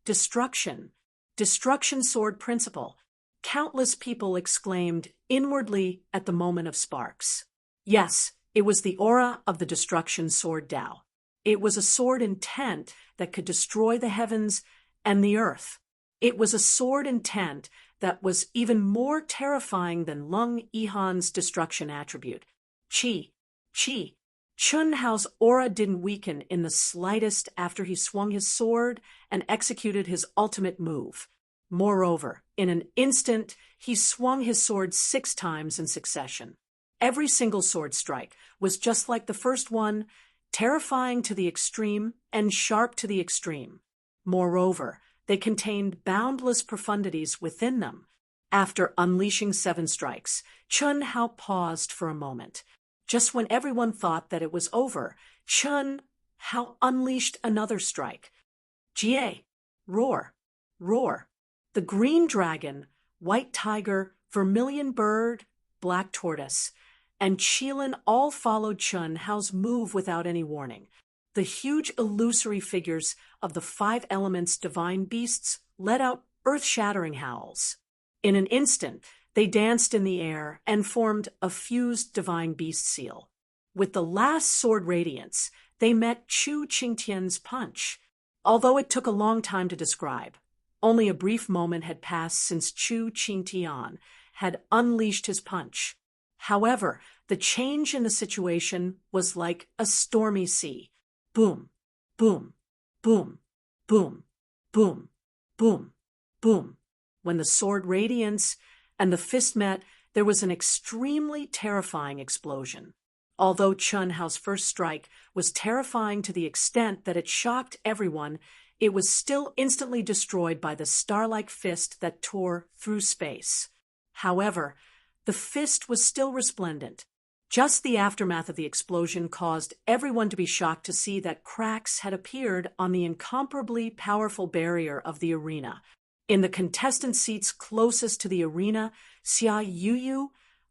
Destruction. Destruction sword principle. Countless people exclaimed inwardly at the moment of sparks. Yes, it was the aura of the destruction sword Dao. It was a sword intent that could destroy the heavens and the earth. It was a sword intent that was even more terrifying than Lung Yihan's destruction attribute. Qi. Qi. Chun Hao's aura didn't weaken in the slightest after he swung his sword and executed his ultimate move. Moreover, in an instant, he swung his sword 6 times in succession. Every single sword strike was just like the first one, terrifying to the extreme and sharp to the extreme. Moreover, they contained boundless profundities within them. After unleashing 7 strikes, Chun Hao paused for a moment. Just when everyone thought that it was over, Chun Hao unleashed another strike. Jie. Roar. Roar. The green dragon, white tiger, vermilion bird, black tortoise, and Qilin all followed Chun Hao's move without any warning. The huge illusory figures of the 5 elements divine beasts let out earth-shattering howls. In an instant, they danced in the air and formed a fused divine beast seal. With the last sword radiance, they met Chu Qingtian's punch. Although it took a long time to describe, only a brief moment had passed since Chu Qingtian had unleashed his punch. However, the change in the situation was like a stormy sea. Boom, boom, boom, boom, boom, boom, boom. When the sword radiance and the fist met, there was an extremely terrifying explosion. Although Chun Hao's first strike was terrifying to the extent that it shocked everyone, it was still instantly destroyed by the star-like fist that tore through space. However, the fist was still resplendent. Just the aftermath of the explosion caused everyone to be shocked to see that cracks had appeared on the incomparably powerful barrier of the arena. In the contestant seats closest to the arena, Xia Yuyu,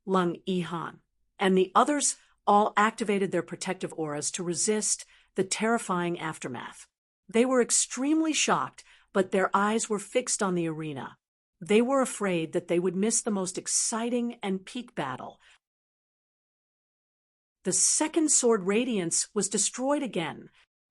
Lung Yihan, and the others all activated their protective auras to resist the terrifying aftermath. They were extremely shocked, but their eyes were fixed on the arena. They were afraid that they would miss the most exciting and peak battle. The second sword radiance was destroyed again.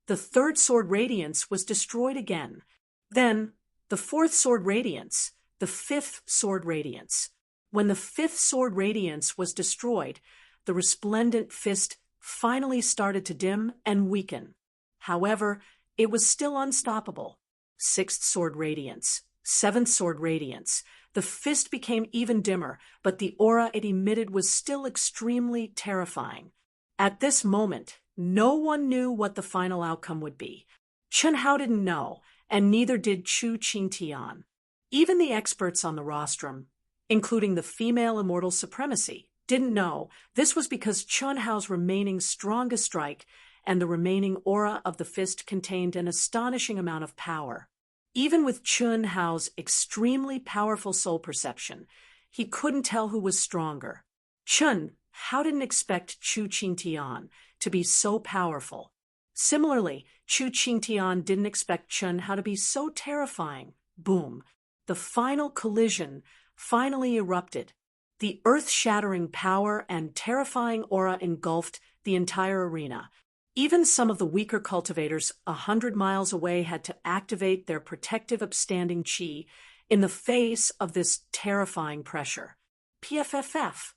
The third sword radiance was destroyed again. Then, the fourth sword radiance, the fifth sword radiance. When the fifth sword radiance was destroyed, the resplendent fist finally started to dim and weaken. However, it was still unstoppable. Sixth sword radiance, seventh sword radiance. The fist became even dimmer, but the aura it emitted was still extremely terrifying. At this moment, no one knew what the final outcome would be. Chun Hao didn't know, and neither did Chu Qingtian. Even the experts on the rostrum, including the female immortal supremacy, didn't know. This was because Chun Hao's remaining strongest strike and the remaining aura of the fist contained an astonishing amount of power. Even with Chun Hao's extremely powerful soul perception, he couldn't tell who was stronger. Chun Hao didn't expect Chu Qingtian to be so powerful. Similarly, Chu Qingtian didn't expect Chun Hao to be so terrifying. Boom. The final collision finally erupted. The earth-shattering power and terrifying aura engulfed the entire arena. Even some of the weaker cultivators 100 miles away had to activate their protective upstanding qi in the face of this terrifying pressure. PFFF.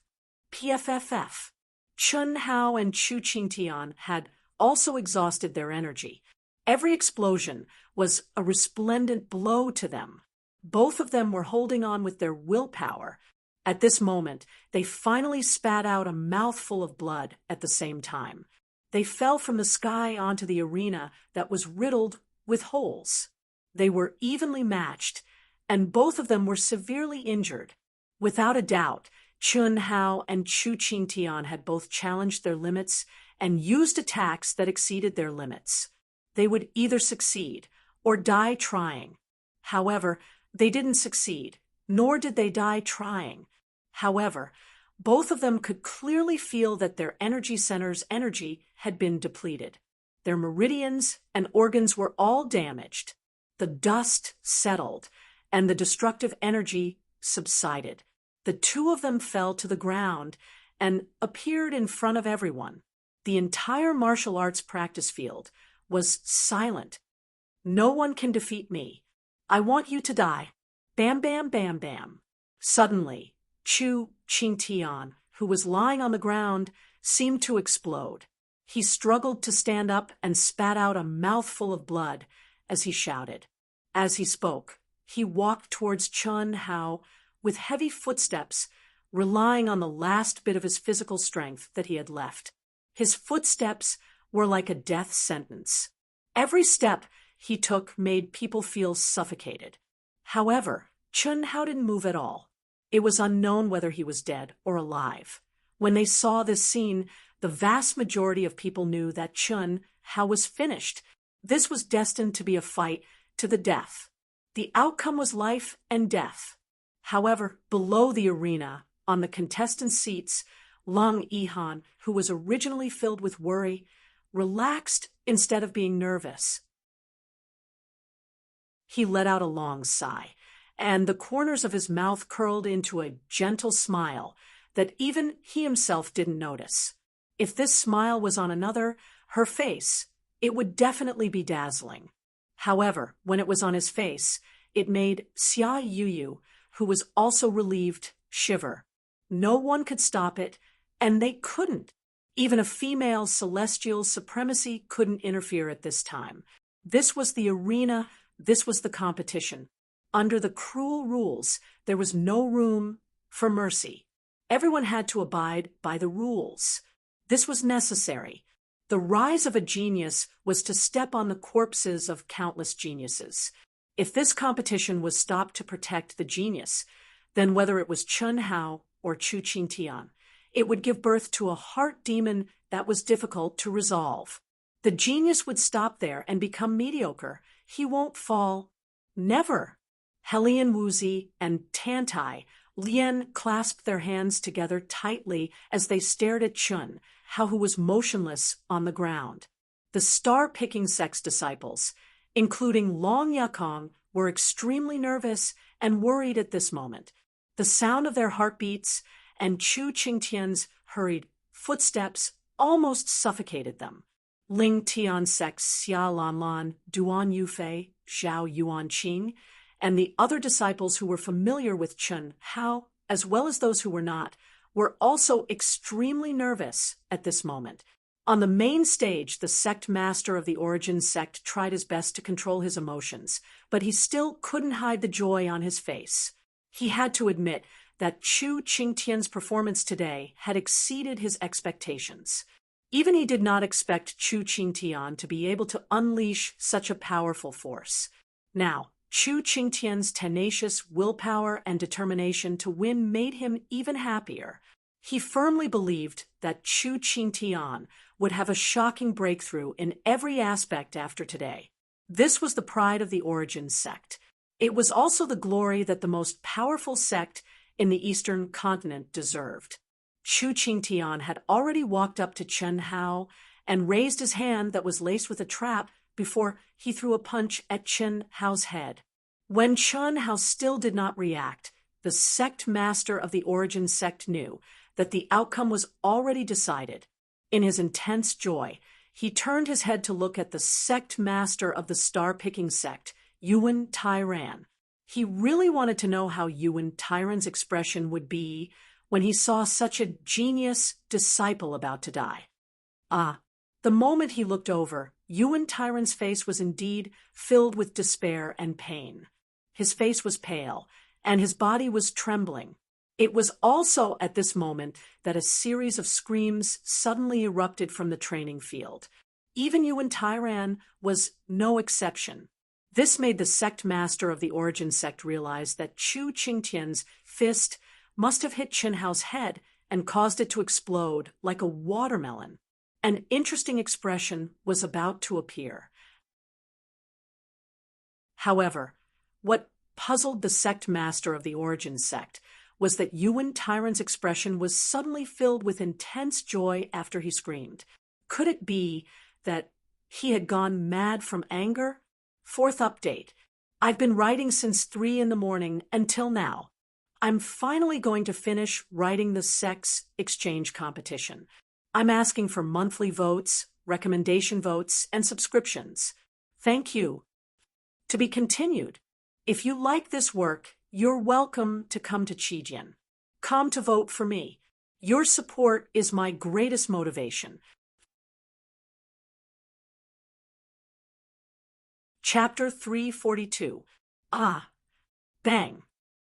PFFF. Chun Hao and Chu Qingtian had also exhausted their energy. Every explosion was a resplendent blow to them. Both of them were holding on with their willpower. At this moment, they finally spat out a mouthful of blood at the same time. They fell from the sky onto the arena that was riddled with holes. They were evenly matched, and both of them were severely injured. Without a doubt, Chun Hao and Chu Qingtian had both challenged their limits and used attacks that exceeded their limits. They would either succeed or die trying. However, they didn't succeed, nor did they die trying. However, both of them could clearly feel that their energy center's energy had been depleted. Their meridians and organs were all damaged. The dust settled, and the destructive energy subsided. The two of them fell to the ground and appeared in front of everyone. The entire martial arts practice field was silent. "No one can defeat me. I want you to die. Bam, bam, bam, bam." Suddenly, Chu Qingtian, who was lying on the ground, seemed to explode. He struggled to stand up and spat out a mouthful of blood as he shouted. As he spoke, he walked towards Chun Hao with heavy footsteps, relying on the last bit of his physical strength that he had left. His footsteps were like a death sentence. Every step he took made people feel suffocated. However, Chun Hao didn't move at all. It was unknown whether he was dead or alive. When they saw this scene, the vast majority of people knew that Chun Hao was finished. This was destined to be a fight to the death. The outcome was life and death. However, below the arena, on the contestant seats, Lung Yihan, who was originally filled with worry, relaxed instead of being nervous. He let out a long sigh, and the corners of his mouth curled into a gentle smile that even he himself didn't notice. If this smile was on another, her face, it would definitely be dazzling. However, when it was on his face, it made Xia Yuyu, who was also relieved, shiver. No one could stop it, and they couldn't. Even a female celestial supremacy couldn't interfere at this time. This was the arena, this was the competition. Under the cruel rules, there was no room for mercy. Everyone had to abide by the rules. This was necessary. The rise of a genius was to step on the corpses of countless geniuses. If this competition was stopped to protect the genius, then whether it was Chun Hao or Chu Qingtian, it would give birth to a heart demon that was difficult to resolve. The genius would stop there and become mediocre. He won't fall. Never. Helian Wuzi and Tantai Lien clasped their hands together tightly as they stared at Chun Hao, who was motionless on the ground. The star-picking sex disciples, including Long Yakong, were extremely nervous and worried at this moment. The sound of their heartbeats and Chu Qingtian's hurried footsteps almost suffocated them. Ling Tiansek, Xia Lanlan, Duan Yufei, Zhao Yuanqing, and the other disciples who were familiar with Chun Hao, as well as those who were not, were also extremely nervous at this moment. On the main stage, the sect master of the Origin sect tried his best to control his emotions, but he still couldn't hide the joy on his face. He had to admit that Chu Qingtian's performance today had exceeded his expectations. Even he did not expect Chu Qingtian to be able to unleash such a powerful force. Now, Chu Qingtian's tenacious willpower and determination to win made him even happier. He firmly believed that Chu Qingtian would have a shocking breakthrough in every aspect after today. This was the pride of the Origin sect. It was also the glory that the most powerful sect in the Eastern continent deserved. Chu Qingtian had already walked up to Chun Hao and raised his hand that was laced with a trap before he threw a punch at Chun Hao's head. When Chun Hao still did not react, the sect master of the Origin sect knew that the outcome was already decided. In his intense joy, he turned his head to look at the sect master of the star-picking sect, Yuan Tairan. He really wanted to know how Yuan Tairan's expression would be when he saw such a genius disciple about to die. The moment he looked over, Yuan Tairan's face was indeed filled with despair and pain. His face was pale, and his body was trembling. It was also at this moment that a series of screams suddenly erupted from the training field. Even Yuan Tairan was no exception. This made the sect master of the Origin sect realize that Chu Qingtian's fist must have hit Chun Hao's head and caused it to explode like a watermelon. An interesting expression was about to appear. However, what puzzled the sect master of the Origin sect was that Yuan Tyrant's expression was suddenly filled with intense joy after he screamed. Could it be that he had gone mad from anger? Fourth update. I've been writing since 3 a.m. until now. I'm finally going to finish writing the sex exchange competition. I'm asking for monthly votes, recommendation votes, and subscriptions. Thank you. To be continued. If you like this work, you're welcome to come to Chijian. Come to vote for me. Your support is my greatest motivation. Chapter 342. Ah. Bang.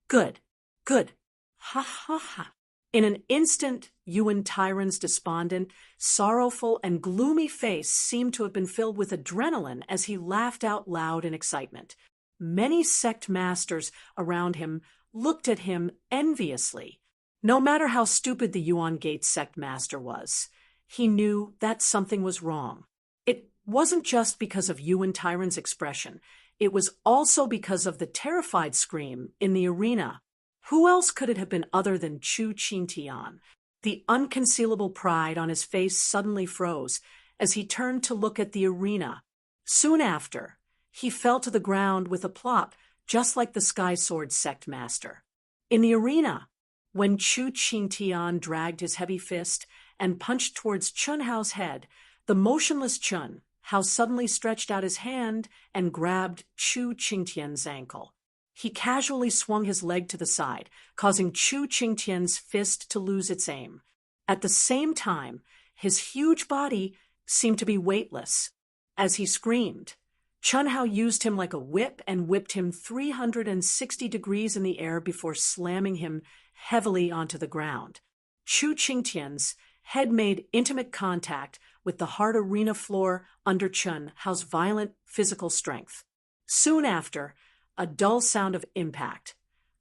Good. Good. Ha ha ha. In an instant, Yuan Tyrant's despondent, sorrowful, and gloomy face seemed to have been filled with adrenaline as he laughed out loud in excitement. Many sect masters around him looked at him enviously. No matter how stupid the Yuan Gate sect master was, he knew that something was wrong. It wasn't just because of Yuan Tyrant's expression. It was also because of the terrified scream in the arena. Who else could it have been other than Chu Qingtian? The unconcealable pride on his face suddenly froze as he turned to look at the arena. Soon after, he fell to the ground with a plop, just like the Sky Sword sect master. In the arena, when Chu Qingtian dragged his heavy fist and punched towards Chun Hao's head, the motionless Chun Hao suddenly stretched out his hand and grabbed Chu Qingtian's ankle. He casually swung his leg to the side, causing Chu Qingtian's fist to lose its aim. At the same time, his huge body seemed to be weightless. As he screamed, Chun Hao used him like a whip and whipped him 360 degrees in the air before slamming him heavily onto the ground. Chu Qingtian's head made intimate contact with the hard arena floor under Chun Hao's violent physical strength. Soon after, a dull sound of impact,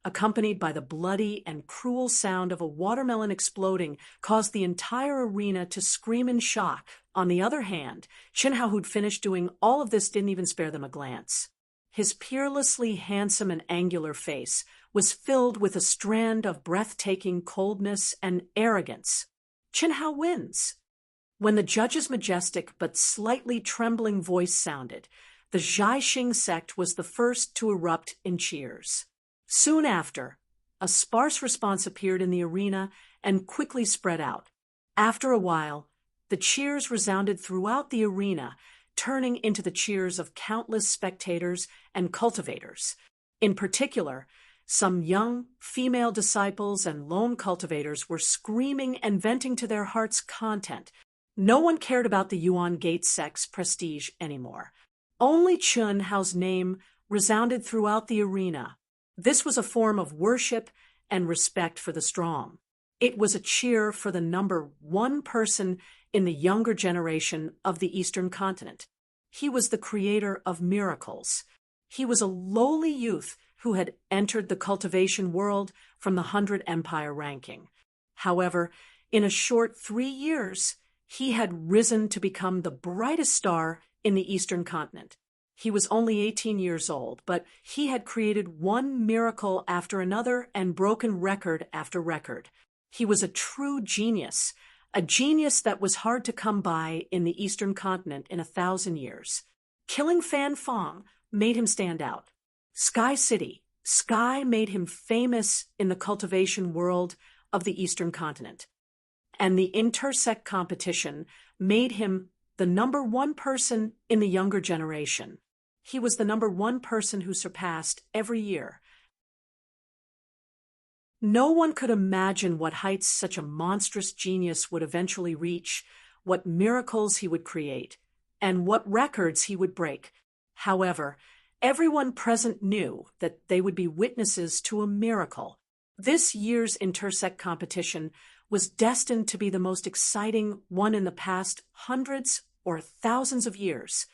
accompanied by the bloody and cruel sound of a watermelon exploding, caused the entire arena to scream in shock. On the other hand, Chun Hao, who'd finished doing all of this, didn't even spare them a glance. His peerlessly handsome and angular face was filled with a strand of breathtaking coldness and arrogance. Chun Hao wins. When the judge's majestic but slightly trembling voice sounded, the Jiaxing sect was the first to erupt in cheers. Soon after, a sparse response appeared in the arena and quickly spread out. After a while, the cheers resounded throughout the arena, turning into the cheers of countless spectators and cultivators. In particular, some young female disciples and lone cultivators were screaming and venting to their hearts' content. No one cared about the Yuan Gate sect's prestige anymore. Only Chun Hao's name resounded throughout the arena. This was a form of worship and respect for the strong. It was a cheer for the number one person in the younger generation of the Eastern continent. He was the creator of miracles. He was a lowly youth who had entered the cultivation world from the 100 Empire ranking. However, in a short 3 years, he had risen to become the brightest star in the Eastern continent. He was only 18 years old, but he had created one miracle after another and broken record after record. He was a true genius, a genius that was hard to come by in the Eastern continent in 1,000 years. Killing Fan Fong made him stand out. Sky City, Sky made him famous in the cultivation world of the Eastern continent. And the intersect competition made him the number one person in the younger generation. He was the number one person who surpassed every year. No one could imagine what heights such a monstrous genius would eventually reach, what miracles he would create, and what records he would break. However, everyone present knew that they would be witnesses to a miracle. This year's intersect competition was destined to be the most exciting one in the past hundreds or thousands of years.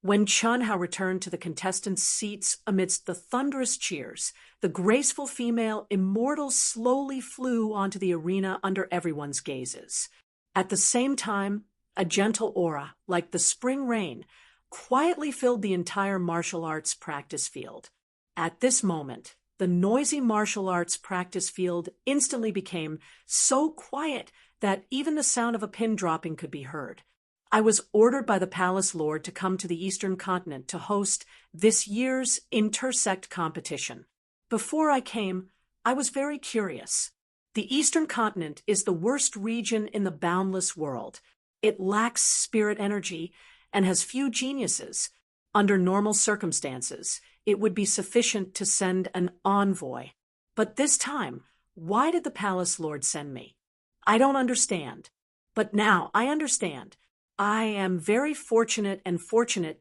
When Chun Hao returned to the contestants' seats amidst the thunderous cheers, the graceful female immortal slowly flew onto the arena under everyone's gazes. At the same time, a gentle aura, like the spring rain, quietly filled the entire martial arts practice field. At this moment, The noisy martial arts practice field instantly became so quiet that even the sound of a pin dropping could be heard. I was ordered by the palace lord to come to the Eastern continent to host this year's intersect competition. Before I came, I was very curious. The Eastern continent is the worst region in the boundless world. It lacks spirit energy and has few geniuses. Under normal circumstances, it would be sufficient to send an envoy. But this time, why did the palace lord send me? I don't understand. But now I understand. I am very fortunate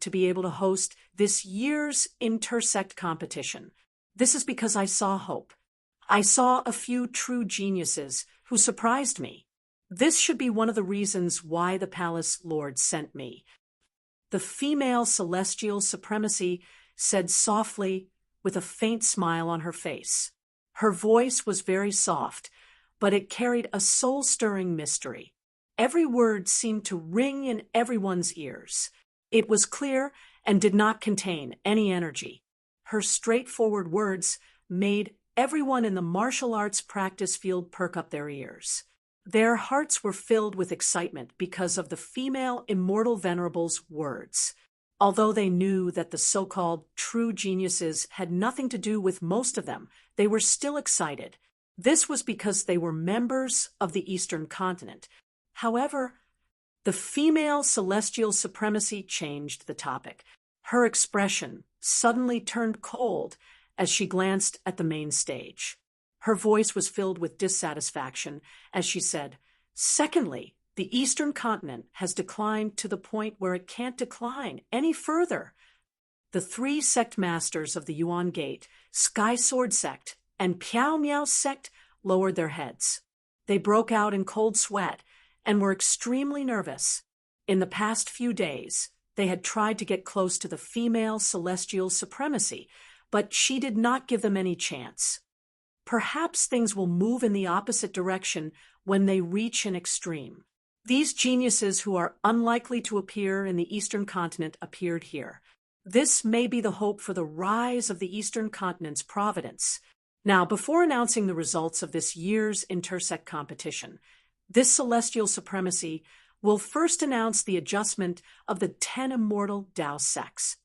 to be able to host this year's intersect competition. This is because I saw hope. I saw a few true geniuses who surprised me. This should be one of the reasons why the palace lord sent me. The female celestial supremacy said softly, with a faint smile on her face. Her voice was very soft, but it carried a soul-stirring mystery. Every word seemed to ring in everyone's ears. It was clear and did not contain any energy. Her straightforward words made everyone in the martial arts practice field perk up their ears. Their hearts were filled with excitement because of the female immortal venerable's words. Although they knew that the so-called true geniuses had nothing to do with most of them, they were still excited. This was because they were members of the Eastern continent. However, the female celestial supremacy changed the topic. Her expression suddenly turned cold as she glanced at the main stage. Her voice was filled with dissatisfaction as she said, "Secondly, the Eastern continent has declined to the point where it can't decline any further." The three sect masters of the Yuan Gate, Sky Sword Sect, and Piao Miao Sect lowered their heads. They broke out in cold sweat and were extremely nervous. In the past few days, they had tried to get close to the female celestial supremacy, but she did not give them any chance. Perhaps things will move in the opposite direction when they reach an extreme. These geniuses who are unlikely to appear in the Eastern continent appeared here. This may be the hope for the rise of the Eastern continent's providence. Now, before announcing the results of this year's intersect competition, this celestial supremacy will first announce the adjustment of the 10 immortal Tao sects.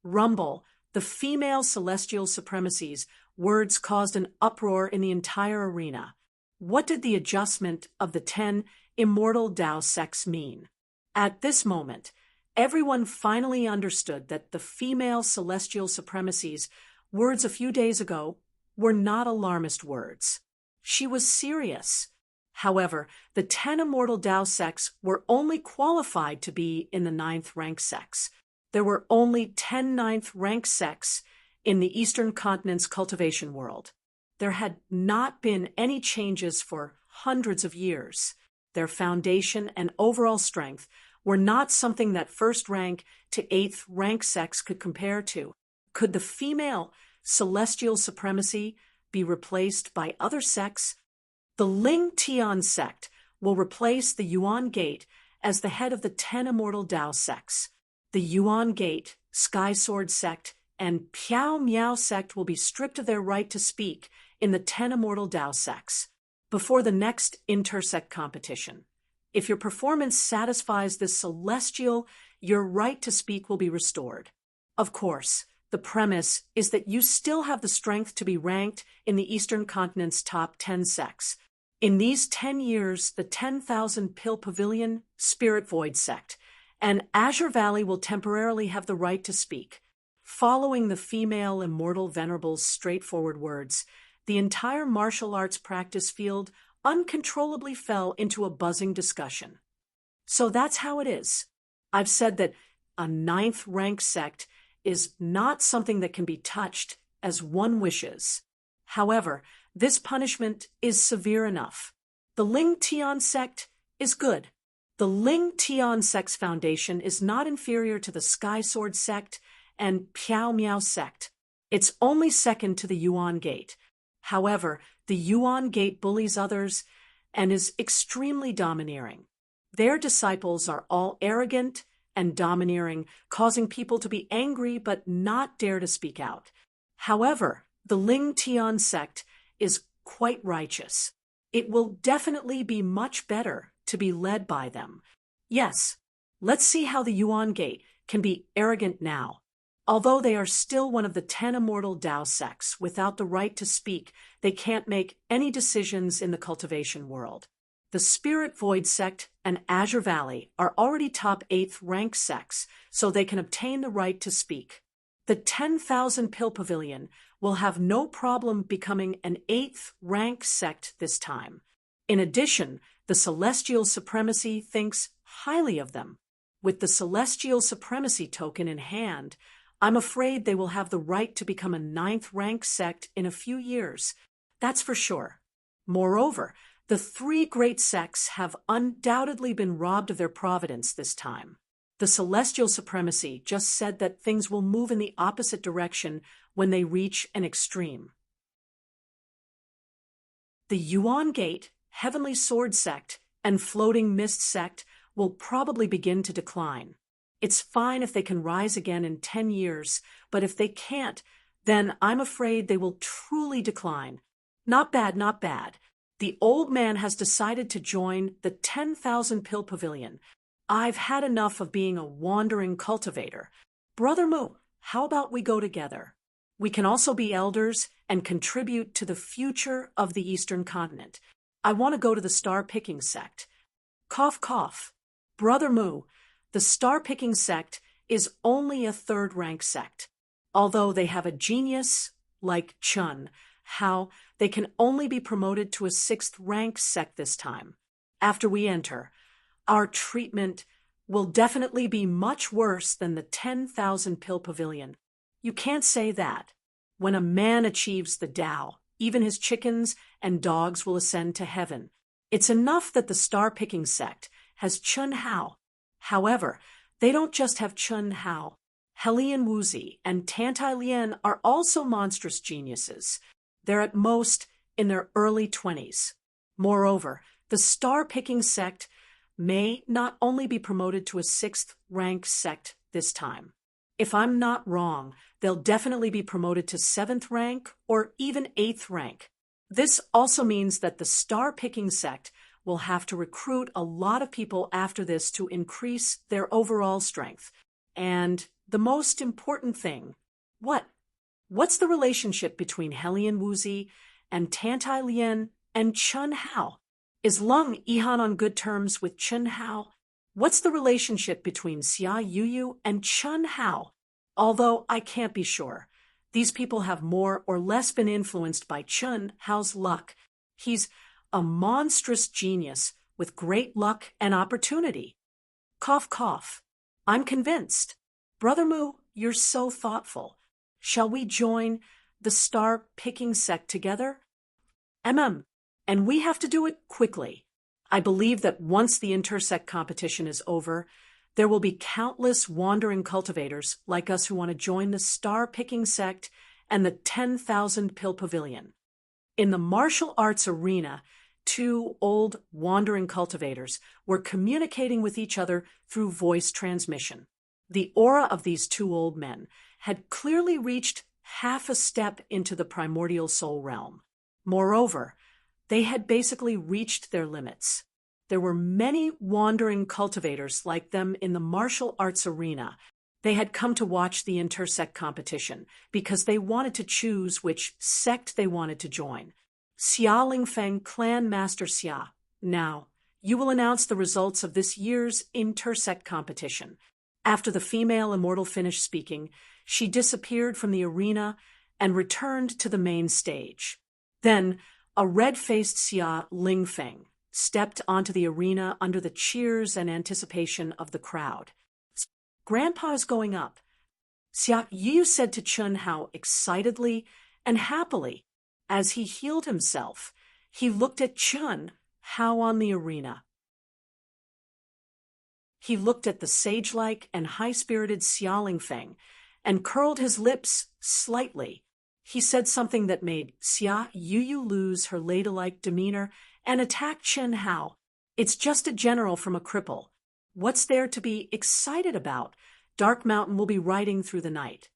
Rumble, the female celestial supremacy's words caused an uproar in the entire arena. What did the adjustment of the 10 immortal Tao sects mean? At this moment, everyone finally understood that the female celestial supremacy's words a few days ago were not alarmist words. She was serious. However, the 10 immortal Tao sects were only qualified to be in the 9th rank sects. There were only 10 9th rank sects in the Eastern continent's cultivation world. There had not been any changes for hundreds of years. Their foundation and overall strength were not something that 1st rank to 8th rank sects could compare to. Could the female celestial supremacy be replaced by other sects? The Ling Tian sect will replace the Yuan Gate as the head of the 10 immortal Tao sects. The Yuan Gate, Sky Sword Sect, and Piao Miao Sect will be stripped of their right to speak in the 10 immortal Tao sects before the next intersect competition. If your performance satisfies this celestial, your right to speak will be restored. Of course, the premise is that you still have the strength to be ranked in the Eastern continent's top 10 sects. In these 10 years, the 10,000 Pill Pavilion Spirit Void sect and Azure Valley will temporarily have the right to speak. Following the female immortal venerable's straightforward words, the entire martial arts practice field uncontrollably fell into a buzzing discussion. So that's how it is. I've said that a 9th rank sect is not something that can be touched as one wishes. However, this punishment is severe enough. The Ling Tian sect is good. The Ling Tian sect's foundation is not inferior to the Sky Sword sect and Piao Miao sect. It's only second to the Yuan Gate. However, the Yuan Gate bullies others and is extremely domineering. Their disciples are all arrogant and domineering, causing people to be angry but not dare to speak out. However, the Ling Tian sect is quite righteous. It will definitely be much better to be led by them. Yes, let's see how the Yuan Gate can be arrogant now. Although they are still one of the 10 immortal Tao sects without the right to speak, they can't make any decisions in the cultivation world. The Spirit Void sect and Azure Valley are already top 8th rank sects, so they can obtain the right to speak. The 10,000 Pill Pavilion will have no problem becoming an 8th rank sect this time. In addition, the Celestial Supremacy thinks highly of them. With the Celestial Supremacy token in hand, I'm afraid they will have the right to become a 9th rank sect in a few years. That's for sure. Moreover, the 3 great sects have undoubtedly been robbed of their providence this time. The Celestial Supremacy just said that things will move in the opposite direction when they reach an extreme. The Yuan Gate, Heavenly Sword sect, and Floating Mist sect will probably begin to decline. It's fine if they can rise again in 10 years, but if they can't, then I'm afraid they will truly decline. Not bad, not bad. The old man has decided to join the 10,000 Pill Pavilion. I've had enough of being a wandering cultivator. Brother Mu, how about we go together? We can also be elders and contribute to the future of the Eastern continent. I want to go to the star-picking sect. Cough, cough. Brother Mu, the star-picking sect is only a 3rd rank sect. Although they have a genius like Chun, how they can only be promoted to a 6th rank sect this time. After we enter, our treatment will definitely be much worse than the 10,000 Pill Pavilion. You can't say that. When a man achieves the Tao, even his chickens and dogs will ascend to heaven. It's enough that the star-picking sect has Chun Hao. However, they don't just have Chun Hao. Helian Wuzi and Tantai Lien are also monstrous geniuses. They're at most in their early 20s. Moreover, the star-picking sect may not only be promoted to a 6th rank sect this time. If I'm not wrong, they'll definitely be promoted to 7th rank or even 8th rank. This also means that the star-picking sect will have to recruit a lot of people after this to increase their overall strength. And the most important thing, what's the relationship between Helian Wuzi and Tantai Lien and Chun Hao? Is Lung Yihan on good terms with Chun Hao? What's the relationship between Xia Yuyu and Chun Hao? Although I can't be sure. These people have more or less been influenced by Chun Hao's luck. He's a monstrous genius with great luck and opportunity. Cough, cough. I'm convinced. Brother Mu, you're so thoughtful. Shall we join the star-picking sect together? And we have to do it quickly. I believe that once the intersect competition is over, there will be countless wandering cultivators like us who want to join the star-picking sect and the 10,000 Pill Pavilion. In the martial arts arena, 2 old wandering cultivators were communicating with each other through voice transmission. The aura of these 2 old men had clearly reached half a step into the primordial soul realm. Moreover, they had basically reached their limits. There were many wandering cultivators like them in the martial arts arena. They had come to watch the intersect competition because they wanted to choose which sect they wanted to join. Xia Lingfeng Clan Master Xia, now, you will announce the results of this year's intersect competition. After the female immortal finished speaking, she disappeared from the arena and returned to the main stage. Then, a red-faced Xia Lingfeng stepped onto the arena under the cheers and anticipation of the crowd. Grandpa is going up. Xia Yu said to Chun Hao excitedly and happily. As he healed himself, he looked at Chun Hao on the arena. He looked at the sage-like and high-spirited Xia Lingfeng and curled his lips slightly. He said something that made Xia Yuyu lose her ladylike demeanor and attack Chun Hao. It's just a general from a cripple. What's there to be excited about? Dark Mountain will be riding through the night.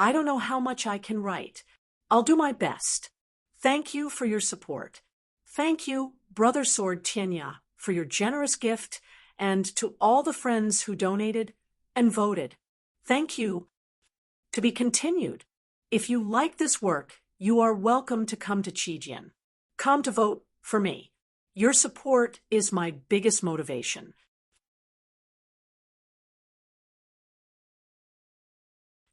I don't know how much I can write. I'll do my best. Thank you for your support. Thank you, Brother Sword Tianya, for your generous gift, and to all the friends who donated and voted. Thank you. To be continued. If you like this work, you are welcome to come to Chijian. Come to vote for me. Your support is my biggest motivation.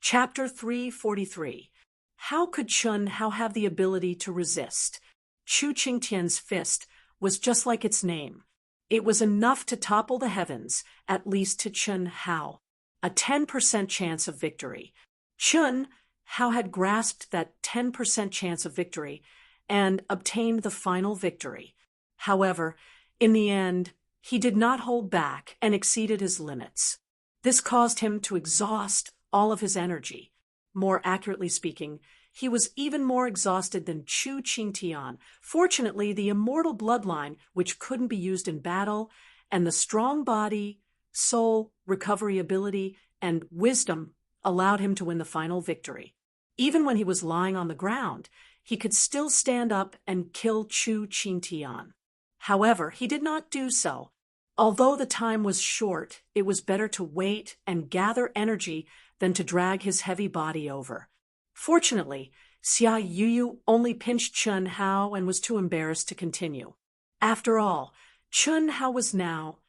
Chapter 343. How could Chun Hao have the ability to resist? Chu Qingtian's fist was just like its name. It was enough to topple the heavens, at least to Chun Hao. A 10% chance of victory. Chun Hao had grasped that 10% chance of victory and obtained the final victory. However, in the end, he did not hold back and exceeded his limits. This caused him to exhaust all of his energy. More accurately speaking, he was even more exhausted than Chu Qingtian. Fortunately, the immortal bloodline, which couldn't be used in battle, and the strong body, soul, recovery ability, and wisdom allowed him to win the final victory. Even when he was lying on the ground, he could still stand up and kill Chu Qingtian. However, he did not do so. Although the time was short, it was better to wait and gather energy than to drag his heavy body over. Fortunately, Xia Yuyu only pinched Chun Hao and was too embarrassed to continue. After all, Chun Hao was now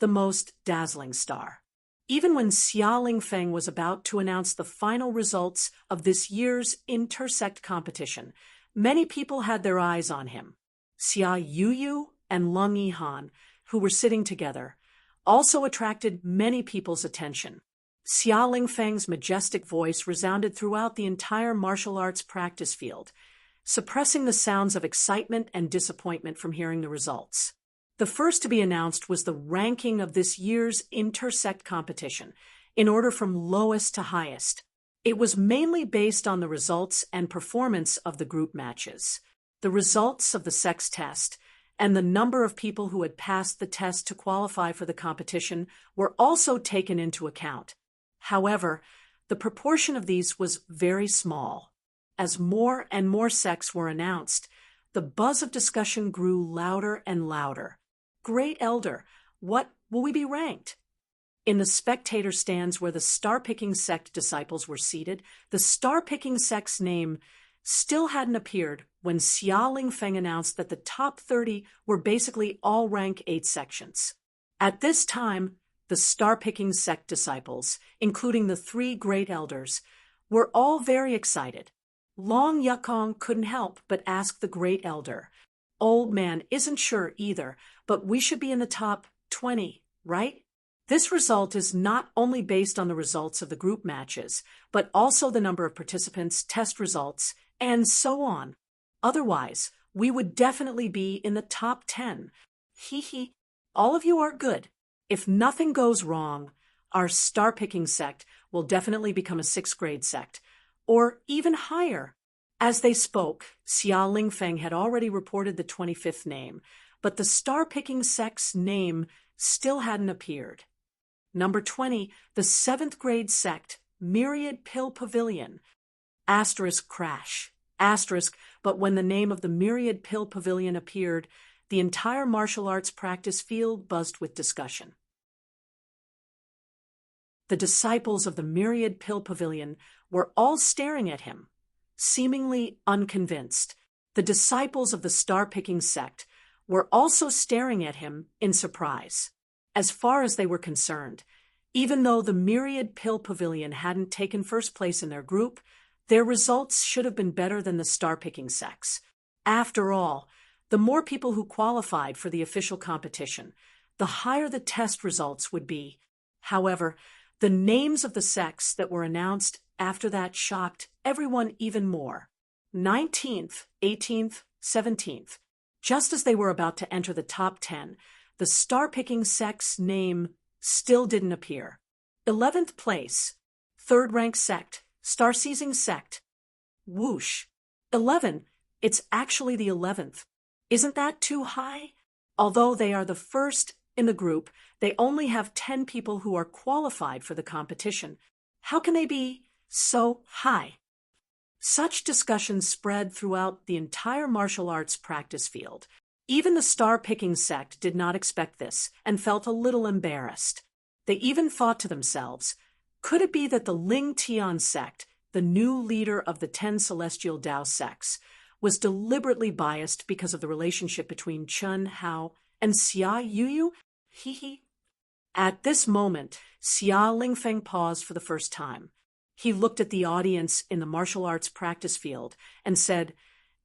the most dazzling star. Even when Xia Lingfeng was about to announce the final results of this year's intersect competition, many people had their eyes on him. Xia Yuyu and Leng Yihan, who were sitting together, also attracted many people's attention. Xia Lingfeng's majestic voice resounded throughout the entire martial arts practice field, suppressing the sounds of excitement and disappointment from hearing the results. The first to be announced was the ranking of this year's intersect competition, in order from lowest to highest. It was mainly based on the results and performance of the group matches, the results of the sex test, and the number of people who had passed the test to qualify for the competition were also taken into account. However, the proportion of these was very small. As more and more sects were announced, the buzz of discussion grew louder and louder. Great Elder, what will we be ranked? In the spectator stands where the star-picking sect disciples were seated, the star-picking sect's name still hadn't appeared when Xia Lingfeng announced that the top 30 were basically all rank 8 sections. At this time, the star-picking sect disciples, including the 3 great elders, were all very excited. Long Yukong couldn't help but ask the great elder, "Old man isn't sure either, but we should be in the top 20, right?" This result is not only based on the results of the group matches, but also the number of participants, test results, and so on. Otherwise, we would definitely be in the top 10. Hee. All of you are good. If nothing goes wrong, our star-picking sect will definitely become a 6th grade sect, or even higher. As they spoke, Xia Lingfeng had already reported the 25th name, but the star-picking sect's name still hadn't appeared. Number 20, the 7th grade sect, Myriad Pill Pavilion. Crash. But when the name of the Myriad Pill Pavilion appeared, the entire martial arts practice field buzzed with discussion. The disciples of the Myriad Pill Pavilion were all staring at him, seemingly unconvinced. The disciples of the star-picking sect were also staring at him in surprise. As far as they were concerned, even though the Myriad Pill Pavilion hadn't taken first place in their group, their results should have been better than the star-picking sects. After all, the more people who qualified for the official competition, the higher the test results would be. However, the names of the sects that were announced after that shocked everyone even more. 19th, 18th, 17th. Just as they were about to enter the top 10, the star-picking sect's name still didn't appear. 11th place, 3rd-ranked sect, star-seizing sect. Whoosh. 11. It's actually the 11th. Isn't that too high? Although they are the first in the group, they only have 10 people who are qualified for the competition. How can they be so high. Such discussions spread throughout the entire martial arts practice field. Even the star-picking sect did not expect this and felt a little embarrassed. They even thought to themselves, could it be that the Ling Tian sect, the new leader of the 10 celestial Tao sects, was deliberately biased because of the relationship between Chun Hao and Xia Yuyu? Hee. At this moment, Xia Lingfeng paused for the first time. He looked at the audience in the martial arts practice field and said,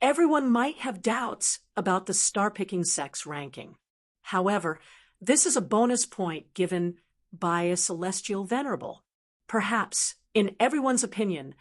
everyone might have doubts about the star-picking sect's ranking. However, this is a bonus point given by a celestial venerable. Perhaps, in everyone's opinion,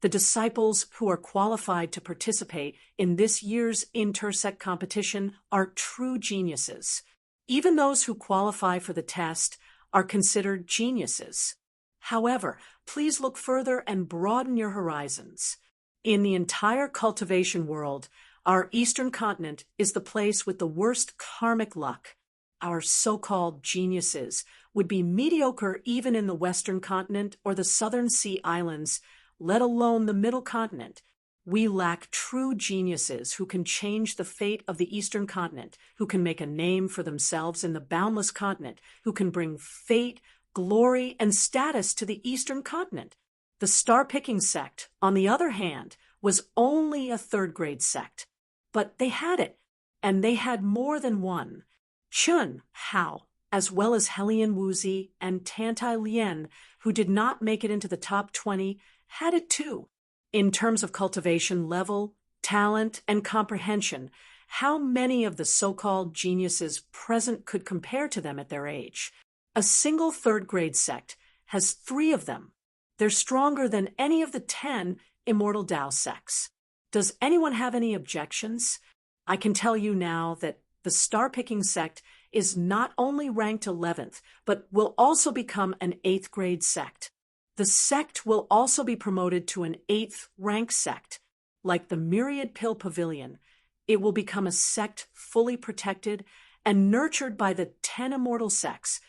the disciples who are qualified to participate in this year's intersect competition are true geniuses. Even those who qualify for the test are considered geniuses. However, please look further and broaden your horizons. In the entire cultivation world, our eastern continent is the place with the worst karmic luck. Our so-called geniuses would be mediocre even in the western continent or the southern sea islands, let alone the middle continent. We lack true geniuses who can change the fate of the eastern continent, who can make a name for themselves in the boundless continent, who can bring fate, glory, and status to the eastern continent. The star-picking sect, on the other hand, was only a third-grade sect. But they had it, and they had more than one. Chun Hao, as well as Helian Wuzi and Tantai Lien, who did not make it into the top 20, had it too. In terms of cultivation level, talent, and comprehension, how many of the so-called geniuses present could compare to them at their age? A single third-grade sect has 3 of them. They're stronger than any of the 10 immortal Tao sects. Does anyone have any objections? I can tell you now that the star-picking sect is not only ranked 11th, but will also become an 8th grade sect. The sect will also be promoted to an 8th rank sect. Like the Myriad Pill Pavilion, it will become a sect fully protected and nurtured by the 10 immortal sects.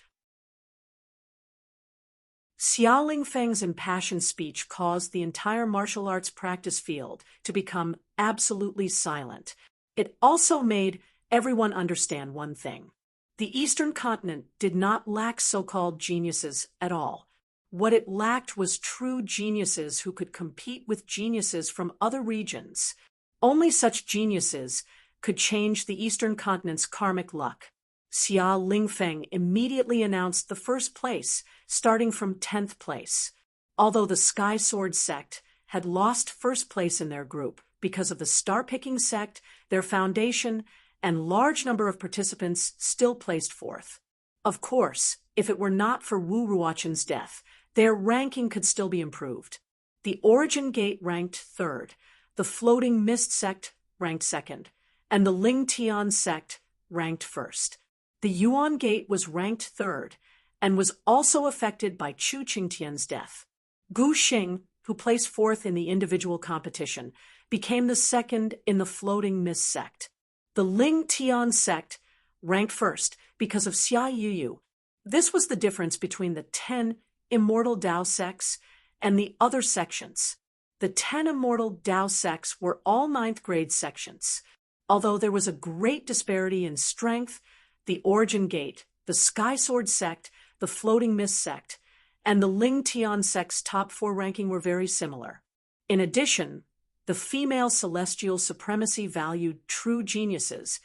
Xia Lingfeng's impassioned speech caused the entire martial arts practice field to become absolutely silent. It also made everyone understand one thing. The Eastern continent did not lack so-called geniuses at all. What it lacked was true geniuses who could compete with geniuses from other regions. Only such geniuses could change the Eastern continent's karmic luck. Xia Lingfeng immediately announced the first place, starting from 10th place. Although the Sky Sword sect had lost first place in their group because of the star-picking sect, their foundation, and large number of participants still placed 4th. Of course, if it were not for Wu Ruochen's death, their ranking could still be improved. The Origin Gate ranked 3rd, the Floating Mist sect ranked 2nd, and the Ling Tian sect ranked 1st. The Yuan Gate was ranked 3rd and was also affected by Chu Qingtian's death. Gu Xing, who placed 4th in the individual competition, became the 2nd in the Floating Mist sect. The Ling Tian sect ranked 1st because of Xia Yuyu. This was the difference between the 10 immortal Tao sects and the other sections. The 10 immortal Tao sects were all 9th grade sections. Although there was a great disparity in strength, the Origin Gate, the Sky Sword sect, the Floating Mist sect, and the Ling Tian sect's top 4 ranking were very similar. In addition, the female celestial supremacy valued true geniuses,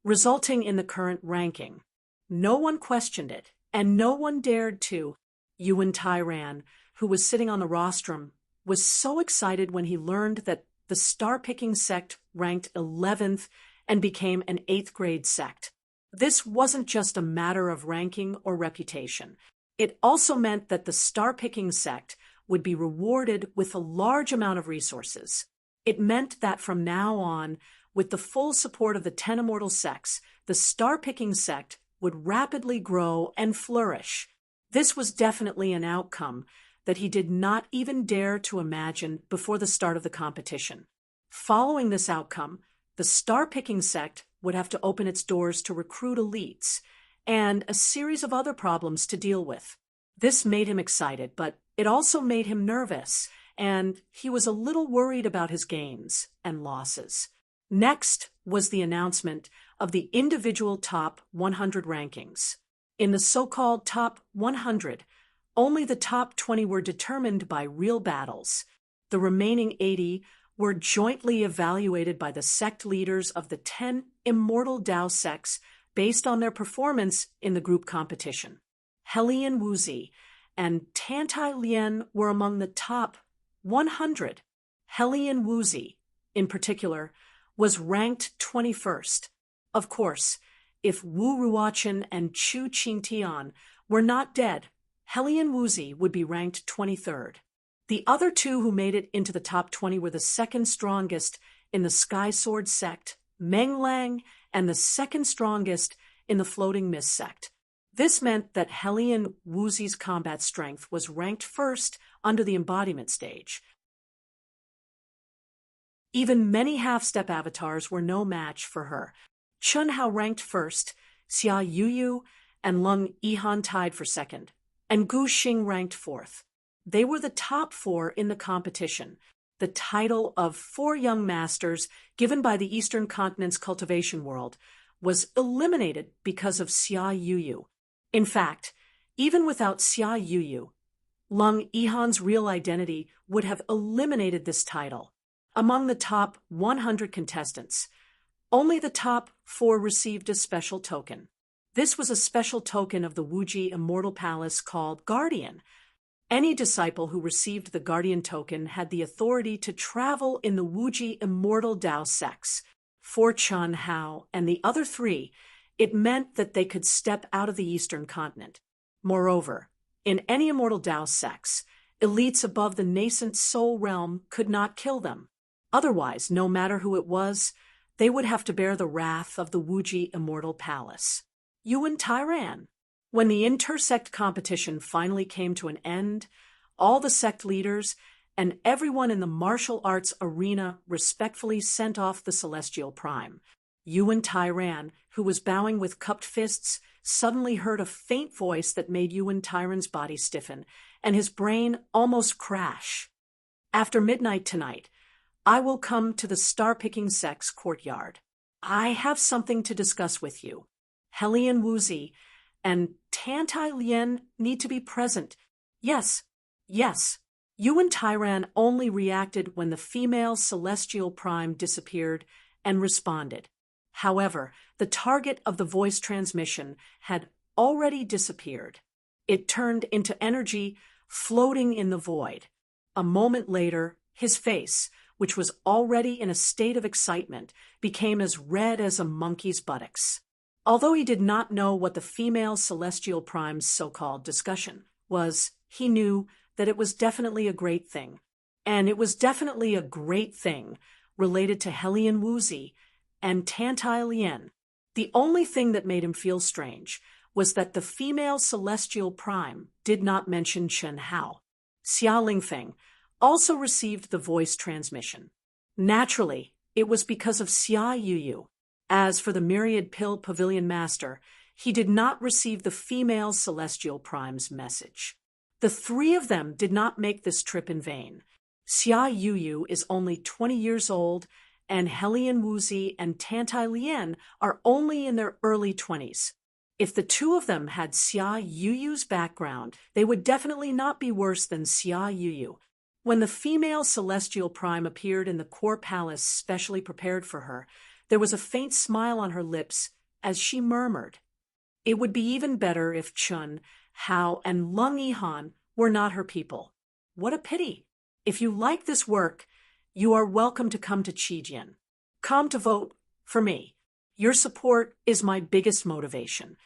resulting in the current ranking. No one questioned it, and no one dared to. Yuan Tairan, who was sitting on the rostrum, was so excited when he learned that the star-picking sect ranked 11th and became an 8th grade sect. This wasn't just a matter of ranking or reputation. It also meant that the star-picking sect would be rewarded with a large amount of resources. It meant that from now on, with the full support of the 10 immortal sects, the star-picking sect would rapidly grow and flourish. This was definitely an outcome that he did not even dare to imagine before the start of the competition. Following this outcome, the star-picking sect would have to open its doors to recruit elites, and a series of other problems to deal with. This made him excited, but it also made him nervous, and he was a little worried about his gains and losses. Next was the announcement of the individual top 100 rankings. In the so-called top 100, only the top 20 were determined by real battles. The remaining 80 were jointly evaluated by the sect leaders of the 10 immortal Tao sects based on their performance in the group competition. Helian Wuzi and Tantai Lien were among the top 100. Helian Wuzi, in particular, was ranked 21st. Of course, if Wu Ruochen and Chu Qingtian were not dead, Helian Wuzi would be ranked 23rd. The other two who made it into the top 20 were the second strongest in the Sky Sword sect, Meng Lang, and the second strongest in the Floating Mist sect. This meant that Helian Wuzi's combat strength was ranked first under the embodiment stage. Even many half-step avatars were no match for her. Chun Hao ranked first, Xia Yuyu and Lung Yihan tied for second, and Gu Xing ranked fourth. They were the top 4 in the competition. The title of 4 young masters given by the Eastern Continent's cultivation world was eliminated because of Xia Yuyu. In fact, even without Xia Yuyu, Lung Yihan's real identity would have eliminated this title. Among the top 100 contestants, only the top 4 received a special token. This was a special token of the Wuji Immortal Palace called Guardian. Any disciple who received the Guardian token had the authority to travel in the Wuji Immortal Tao sects. For Chun Hao and the other 3, it meant that they could step out of the Eastern Continent. Moreover, in any Immortal Tao sects, elites above the nascent soul realm could not kill them. Otherwise, no matter who it was, they would have to bear the wrath of the Wuji Immortal Palace. Yuan Tairan. When the intersect competition finally came to an end, all the sect leaders and everyone in the martial arts arena respectfully sent off the Celestial Prime. Yuan Tairan, who was bowing with cupped fists, suddenly heard a faint voice that made Yuan Tairan's body stiffen and his brain almost crash. After midnight tonight, I will come to the star-picking sect's courtyard. I have something to discuss with you. Helian Wuzi and Tantai Lien need to be present. Yes, yes. Yuan Tairan only reacted when the female Celestial Prime disappeared and responded. However, the target of the voice transmission had already disappeared. It turned into energy floating in the void. A moment later, his face, which was already in a state of excitement, became as red as a monkey's buttocks. Although he did not know what the female Celestial Prime's so-called discussion was, he knew that it was definitely a great thing. And it was definitely a great thing related to Helian Wuzi and Tantai Lien. The only thing that made him feel strange was that the female Celestial Prime did not mention Chen Hao. Xia Lingfeng also received the voice transmission. Naturally, it was because of Xia Yuyu. As for the Myriad Pill Pavilion Master, he did not receive the female Celestial Prime's message. The 3 of them did not make this trip in vain. Xia Yuyu is only 20 years old, and Helian Wuzi and Tantai Lien are only in their early 20s. If the 2 of them had Xia Yuyu's background, they would definitely not be worse than Xia Yuyu. When the female Celestial Prime appeared in the core palace specially prepared for her, there was a faint smile on her lips as she murmured, "It would be even better if Chun, Hao, and Lung Yihan were not her people. What a pity. If you like this work, you are welcome to come to Qijian. Come to vote for me. Your support is my biggest motivation."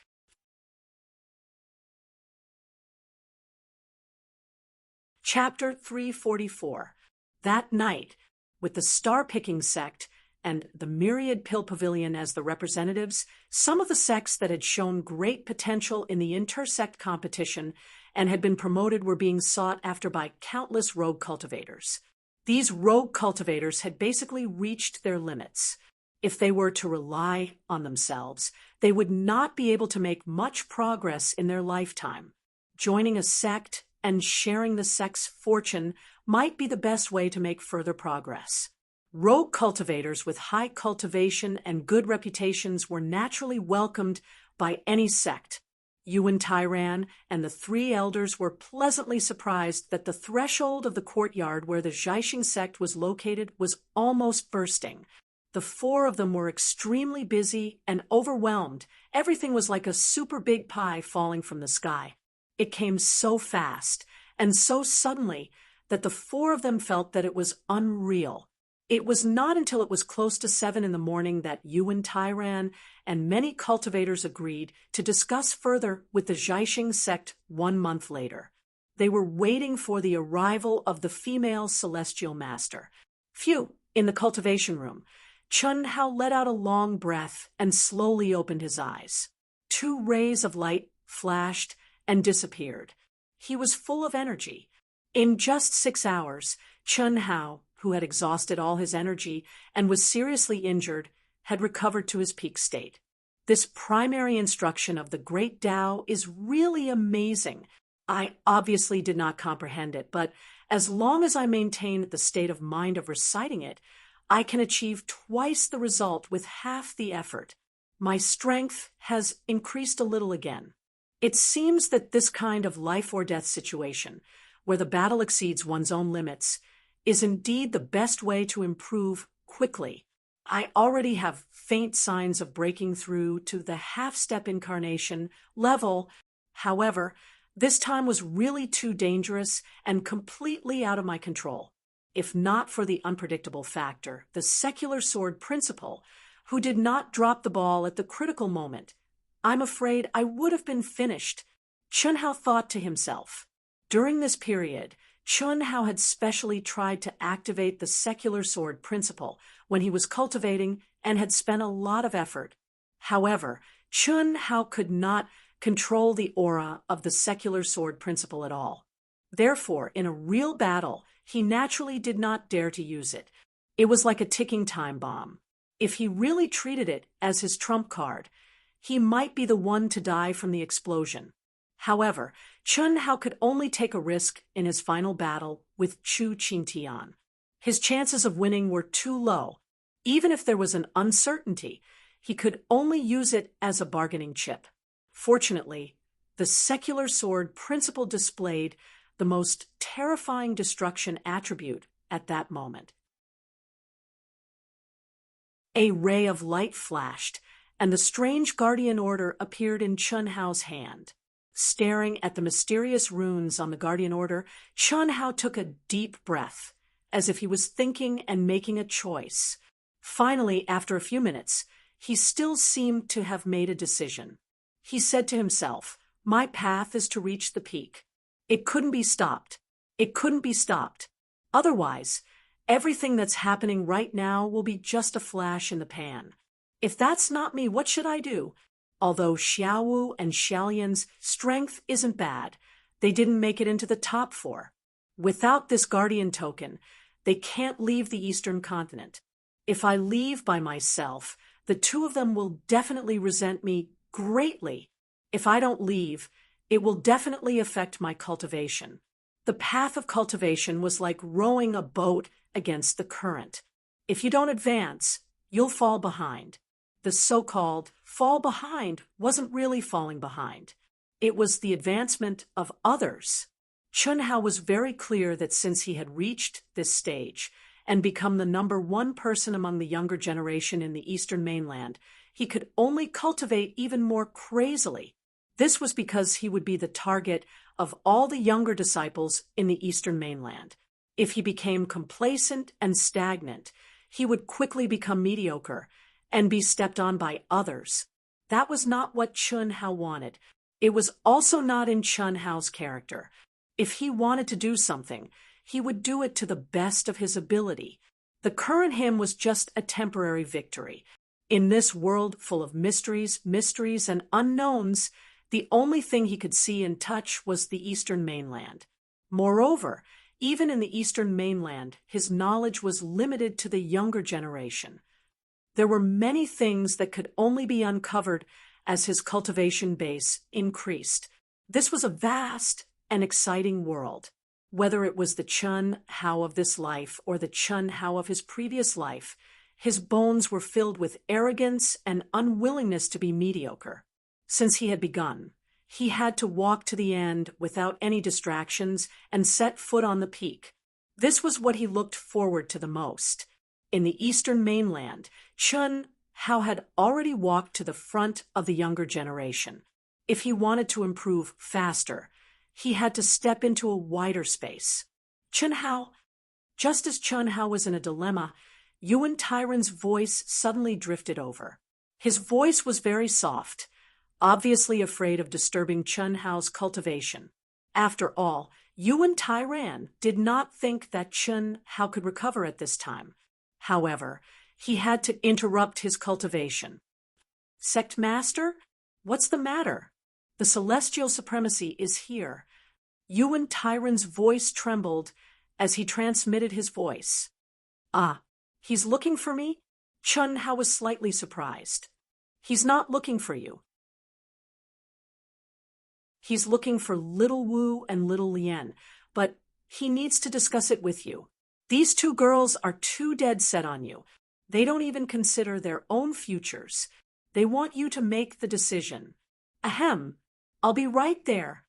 Chapter 344. That night, with the star-picking sect and the Myriad Pill Pavilion as the representatives, some of the sects that had shown great potential in the intersect competition and had been promoted were being sought after by countless rogue cultivators. These rogue cultivators had basically reached their limits. If they were to rely on themselves, they would not be able to make much progress in their lifetime. Joining a sect and sharing the sect's fortune might be the best way to make further progress. Rogue cultivators with high cultivation and good reputations were naturally welcomed by any sect. Yuan Tairan and the three elders were pleasantly surprised that the threshold of the courtyard where the Zhaixing sect was located was almost bursting. The four of them were extremely busy and overwhelmed. Everything was like a super big pie falling from the sky. It came so fast and so suddenly that the four of them felt that it was unreal. It was not until it was close to 7 in the morning that Yuan Tairan and many cultivators agreed to discuss further with the Zhaixing sect 1 month later. They were waiting for the arrival of the female celestial master. Phew, in the cultivation room, Chun Hao let out a long breath and slowly opened his eyes. 2 rays of light flashed and disappeared. He was full of energy. In just 6 hours, Chun Hao, who had exhausted all his energy and was seriously injured, had recovered to his peak state. This primary instruction of the Great Tao is really amazing. I obviously did not comprehend it, but as long as I maintain the state of mind of reciting it, I can achieve twice the result with half the effort. My strength has increased a little again. It seems that this kind of life or death situation, where the battle exceeds one's own limits, is indeed the best way to improve quickly. I already have faint signs of breaking through to the half-step incarnation level. However, this time was really too dangerous and completely out of my control. If not for the unpredictable factor, the secular sword principal, who did not drop the ball at the critical moment, I'm afraid I would have been finished. Chun Hao thought to himself. During this period, Chun Hao had specially tried to activate the secular sword principle when he was cultivating and had spent a lot of effort. However, Chun Hao could not control the aura of the secular sword principle at all. Therefore, in a real battle, he naturally did not dare to use it. It was like a ticking time bomb. If he really treated it as his trump card, he might be the one to die from the explosion. However, Chun Hao could only take a risk in his final battle with Chu Qingtian. His chances of winning were too low. Even if there was an uncertainty, he could only use it as a bargaining chip. Fortunately, the secular sword principle displayed the most terrifying destruction attribute at that moment. A ray of light flashed, and the strange guardian order appeared in Chun Hao's hand. Staring at the mysterious runes on the guardian order, Chun Hao took a deep breath, as if he was thinking and making a choice. Finally, after a few minutes, he still seemed to have made a decision. He said to himself, "My path is to reach the peak. It couldn't be stopped. It couldn't be stopped. Otherwise, everything that's happening right now will be just a flash in the pan. If that's not me, what should I do?" Although Xiaowu and Xiaolian's strength isn't bad, they didn't make it into the top 4. Without this guardian token, they can't leave the Eastern continent. If I leave by myself, the 2 of them will definitely resent me greatly. If I don't leave, it will definitely affect my cultivation. The path of cultivation was like rowing a boat against the current. If you don't advance, you'll fall behind. The so-called fall behind wasn't really falling behind. It was the advancement of others. Chun Hao was very clear that since he had reached this stage and become the number 1 person among the younger generation in the Eastern mainland, he could only cultivate even more crazily. This was because he would be the target of all the younger disciples in the Eastern mainland. If he became complacent and stagnant, he would quickly become mediocre and be stepped on by others. That was not what Chun Hao wanted. It was also not in Chun Hao's character. If he wanted to do something, he would do it to the best of his ability. The current him was just a temporary victory. In this world full of mysteries, and unknowns, the only thing he could see and touch was the Eastern mainland. Moreover, even in the Eastern mainland, his knowledge was limited to the younger generation. There were many things that could only be uncovered as his cultivation base increased. This was a vast an exciting world. Whether it was the Chun Hao of this life or the Chun Hao of his previous life, his bones were filled with arrogance and unwillingness to be mediocre. Since he had begun, he had to walk to the end without any distractions and set foot on the peak. This was what he looked forward to the most. In the eastern mainland, Chun Hao had already walked to the front of the younger generation. If he wanted to improve faster, he had to step into a wider space. Just as Chun Hao was in a dilemma, Yuan Tyron's voice suddenly drifted over. His voice was very soft, obviously afraid of disturbing Chun Hao's cultivation. After all, Yuan Tyran did not think that Chun Hao could recover at this time. However, he had to interrupt his cultivation. "Sect Master, what's the matter? The celestial supremacy is here." Yuan Tyron's voice trembled as he transmitted his voice. "Ah, he's looking for me?" Chun Hao was slightly surprised. "He's not looking for you. He's looking for Little Wu and Little Lien, but he needs to discuss it with you. These two girls are too dead set on you. They don't even consider their own futures. They want you to make the decision." "Ahem, I'll be right there."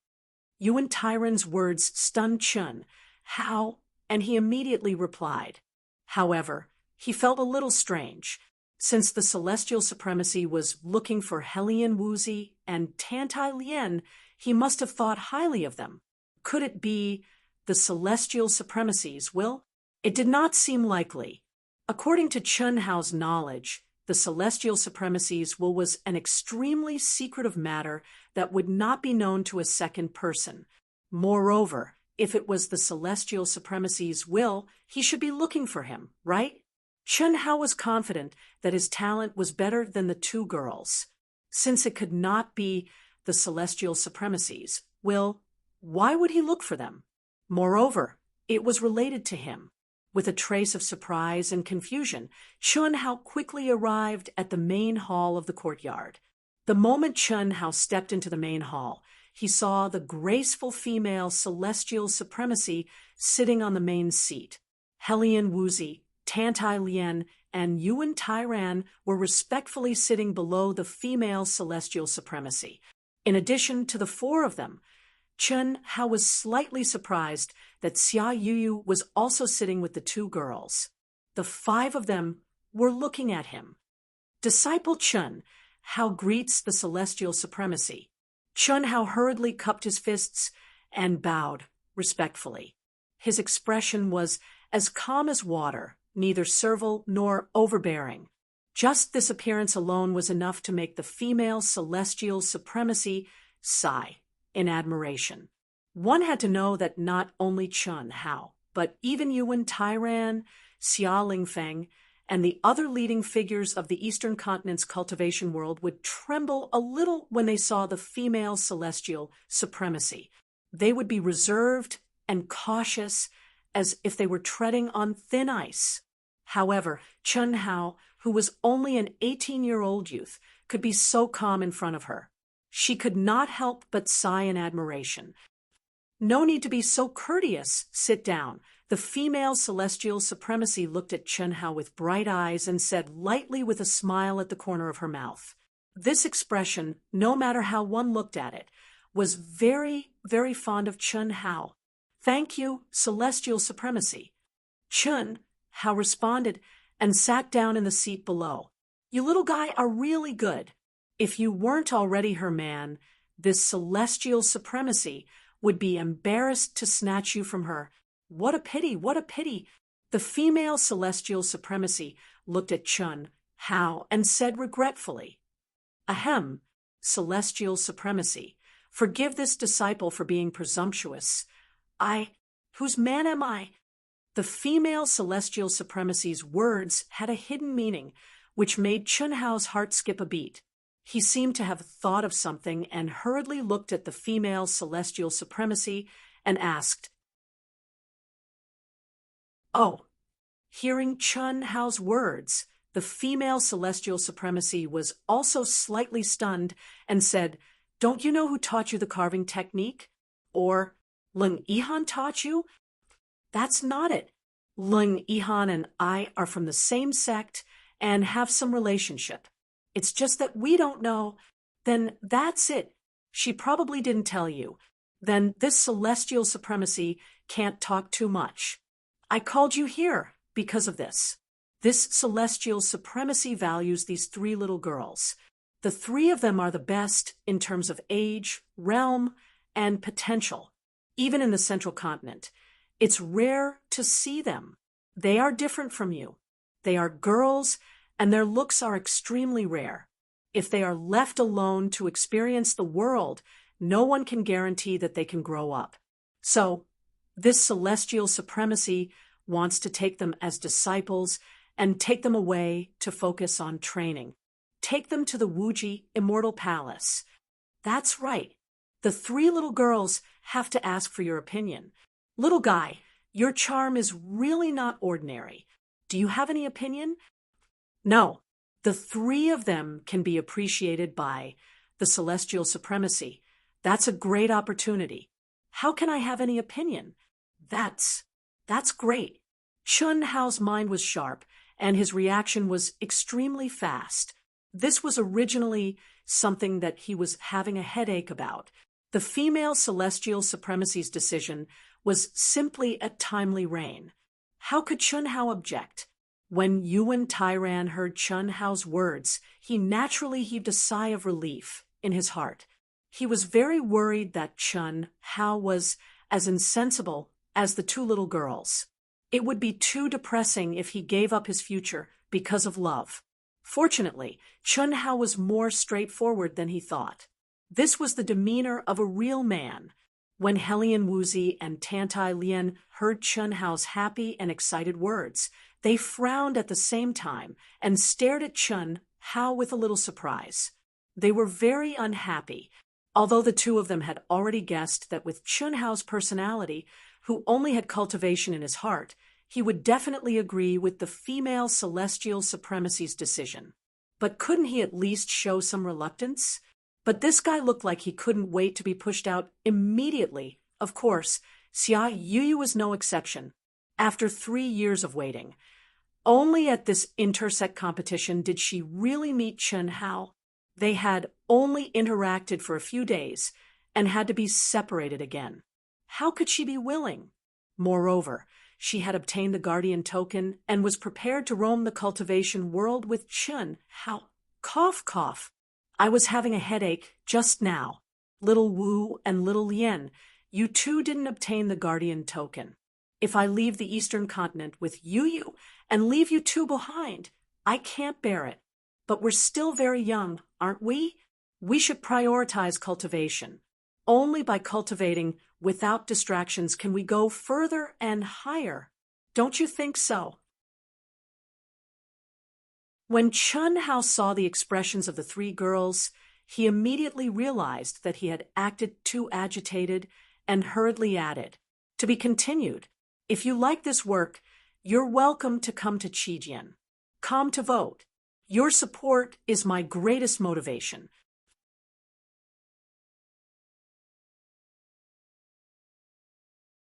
Yuan Tyron's words stunned Chun Hao, and he immediately replied. However, he felt a little strange. Since the celestial supremacy was looking for Helian Wuzi and Tantai Lien, he must have thought highly of them. Could it be the celestial supremacy's will? It did not seem likely. According to Chun Hao's knowledge, the celestial supremacy's will was an extremely secretive matter that would not be known to a second person. Moreover, if it was the celestial supremacy's will, he should be looking for him, right? Chun Hao was confident that his talent was better than the two girls. Since it could not be the celestial supremacy's will, why would he look for them? Moreover, it was related to him. With a trace of surprise and confusion, Chun Hao quickly arrived at the main hall of the courtyard. The moment Chun Hao stepped into the main hall, he saw the graceful female celestial supremacy sitting on the main seat. Helian Wuzi, Tantai Lien, and Yuan Tyran were respectfully sitting below the female celestial supremacy. In addition to the four of them, Chun Hao was slightly surprised that Xia Yuyu was also sitting with the two girls. The five of them were looking at him. "Disciple Chun, Hao greets the celestial supremacy." Chun Hao hurriedly cupped his fists and bowed respectfully. His expression was as calm as water, neither servile nor overbearing. Just this appearance alone was enough to make the female celestial supremacy sigh in admiration. One had to know that not only Chun Hao, but even Yuan Tyran, Xia Lingfeng, and the other leading figures of the Eastern Continent's cultivation world would tremble a little when they saw the female celestial supremacy. They would be reserved and cautious as if they were treading on thin ice. However, Chun Hao, who was only an 18-year-old youth, could be so calm in front of her. She could not help but sigh in admiration. "No need to be so courteous. Sit down." The female celestial supremacy looked at Chun Hao with bright eyes and said lightly with a smile at the corner of her mouth. This expression, no matter how one looked at it, was very, very fond of Chun Hao. "Thank you, celestial supremacy." Chun Hao responded and sat down in the seat below. "You little guy are really good. If you weren't already her man, this celestial supremacy would be embarrassed to snatch you from her. What a pity, what a pity." The female celestial supremacy looked at Chun Hao and said regretfully, "Ahem, celestial supremacy. Forgive this disciple for being presumptuous. Whose man am I?" The female celestial supremacy's words had a hidden meaning, which made Chun Hao's heart skip a beat. He seemed to have thought of something and hurriedly looked at the female celestial supremacy and asked, "Oh." Hearing Chun Hao's words, the female celestial supremacy was also slightly stunned and said, "Don't you know who taught you the carving technique?" Or, Lung Ihan taught you? That's not it. Lung Ihan and I are from the same sect and have some relationship. It's just that we don't know. Then that's it. She probably didn't tell you. Then this celestial supremacy can't talk too much. I called you here because of this. This celestial supremacy values these three little girls. The three of them are the best in terms of age, realm, and potential, even in the central continent. It's rare to see them. They are different from you. They are girls, and their looks are extremely rare. If they are left alone to experience the world, no one can guarantee that they can grow up. So, this celestial supremacy wants to take them as disciples and take them away to focus on training. Take them to the Wuji Immortal Palace. That's right. The three little girls have to ask for your opinion. Little guy, your charm is really not ordinary. Do you have any opinion? No. The three of them can be appreciated by the celestial supremacy. That's a great opportunity. How can I have any opinion? That's great. Chun Hao's mind was sharp, and his reaction was extremely fast. This was originally something that he was having a headache about. The female celestial supremacy's decision was simply a timely rein. How could Chun Hao object? When Yuan Tairan heard Chun Hao's words, he naturally heaved a sigh of relief in his heart. He was very worried that Chun Hao was as insensible as the two little girls. It would be too depressing if he gave up his future because of love. Fortunately, Chun Hao was more straightforward than he thought. This was the demeanor of a real man. When Helian Wuzi and Tantai Lian heard Chun Hao's happy and excited words, they frowned at the same time and stared at Chun Hao with a little surprise. They were very unhappy, although the two of them had already guessed that with Chun Hao's personality, who only had cultivation in his heart, he would definitely agree with the female celestial supremacy's decision. But couldn't he at least show some reluctance? But this guy looked like he couldn't wait to be pushed out immediately. Of course, Xia Yuyu was no exception. After 3 years of waiting, only at this intersect competition did she really meet Chun Hao. They had only interacted for a few days and had to be separated again. How could she be willing? Moreover, she had obtained the guardian token and was prepared to roam the cultivation world with Chun Hao. Cough, cough. I was having a headache just now. Little Wu and little Lien, you two didn't obtain the guardian token. If I leave the eastern continent with Yu and leave you two behind, I can't bear it. But we're still very young, aren't we? We should prioritize cultivation. Only by cultivating without distractions can we go further and higher. Don't you think so? When Chun Hao saw the expressions of the three girls, he immediately realized that he had acted too agitated and hurriedly added, "To be continued. If you like this work, you're welcome to come to Qijian. Come to vote. Your support is my greatest motivation."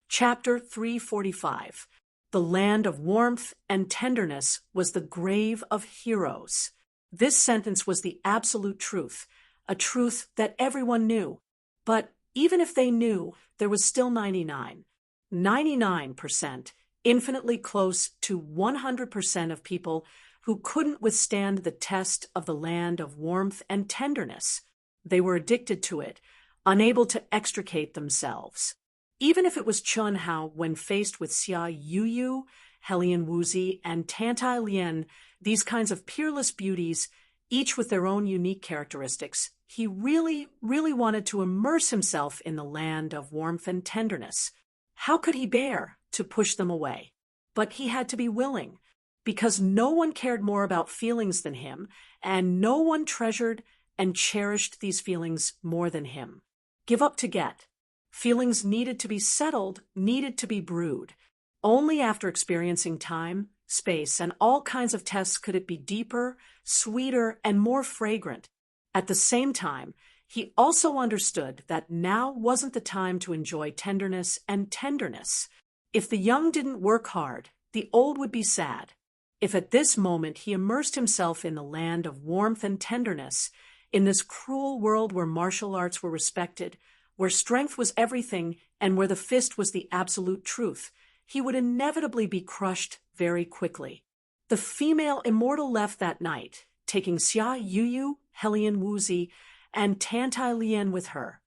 Chapter 345. The land of warmth and tenderness was the grave of heroes. This sentence was the absolute truth, a truth that everyone knew. But even if they knew, there was still 99%, infinitely close to 100% of people who couldn't withstand the test of the land of warmth and tenderness. They were addicted to it, unable to extricate themselves. Even if it was Chun Hao when faced with Xia Yuyu, Helian Wuzi, and Tantai Lian, these kinds of peerless beauties, each with their own unique characteristics, he really wanted to immerse himself in the land of warmth and tenderness. How could he bear to push them away? But he had to be willing, because no one cared more about feelings than him, and no one treasured and cherished these feelings more than him. Give up to get. Feelings needed to be settled, needed to be brewed. Only after experiencing time, space, and all kinds of tests could it be deeper, sweeter, and more fragrant. At the same time, he also understood that now wasn't the time to enjoy tenderness and tenderness. If the young didn't work hard, the old would be sad. If at this moment he immersed himself in the land of warmth and tenderness, in this cruel world where martial arts were respected, where strength was everything, and where the fist was the absolute truth, he would inevitably be crushed very quickly. The female immortal left that night, taking Xia Yuyu, Helian Wuzi, and Tantai Lien with her.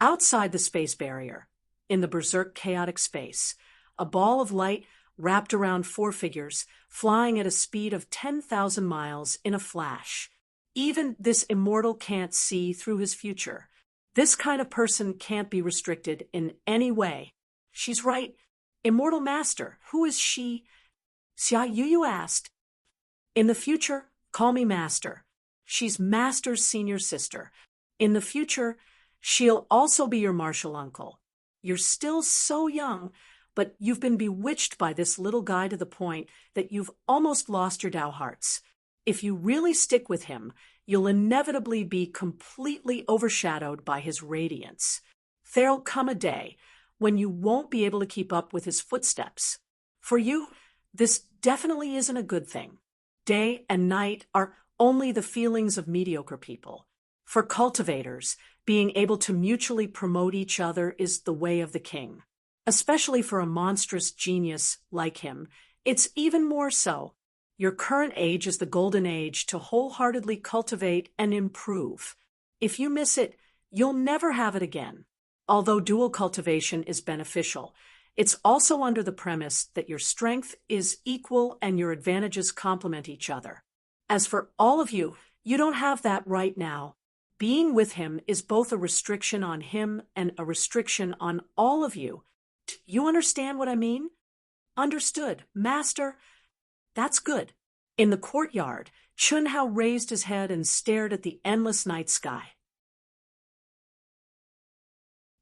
Outside the space barrier, in the berserk chaotic space, a ball of light wrapped around four figures, flying at a speed of 10,000 miles in a flash. Even this immortal can't see through his future. This kind of person can't be restricted in any way. She's right. Immortal Master, who is she? Xia Yuyu asked. In the future, call me Master. She's Master's senior sister. In the future, she'll also be your martial uncle. You're still so young, but you've been bewitched by this little guy to the point that you've almost lost your Dao hearts. If you really stick with him, you'll inevitably be completely overshadowed by his radiance. There'll come a day when you won't be able to keep up with his footsteps. For you, this definitely isn't a good thing. Day and night are only the feelings of mediocre people. For cultivators, being able to mutually promote each other is the way of the king. Especially for a monstrous genius like him, it's even more so. Your current age is the golden age to wholeheartedly cultivate and improve. If you miss it, you'll never have it again. Although dual cultivation is beneficial, it's also under the premise that your strength is equal and your advantages complement each other. As for all of you, you don't have that right now. Being with him is both a restriction on him and a restriction on all of you. You understand what I mean? Understood, Master. That's good. In the courtyard, Chunhao raised his head and stared at the endless night sky.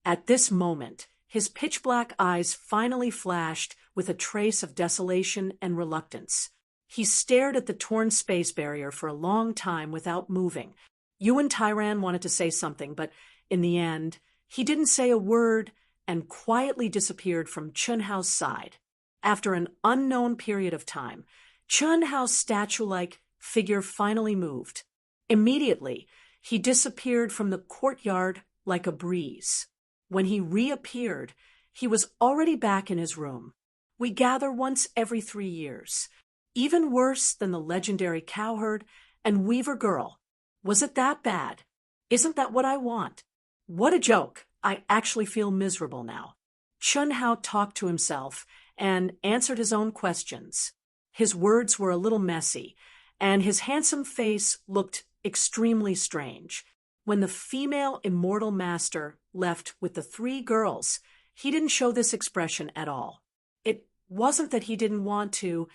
At this moment, his pitch-black eyes finally flashed with a trace of desolation and reluctance. He stared at the torn space barrier for a long time without moving. Yuan Tyran wanted to say something, but in the end, he didn't say a word and quietly disappeared from Chunhao's side. After an unknown period of time, Chunhao's statue-like figure finally moved. Immediately, he disappeared from the courtyard like a breeze. When he reappeared, he was already back in his room. We gather once every 3 years. Even worse than the legendary cowherd and weaver girl. Was it that bad? Isn't that what I want? What a joke. I actually feel miserable now. Chunhao talked to himself and answered his own questions. His words were a little messy, and his handsome face looked extremely strange. When the female immortal master left with the 3 girls, he didn't show this expression at all. It wasn't that he didn't want to,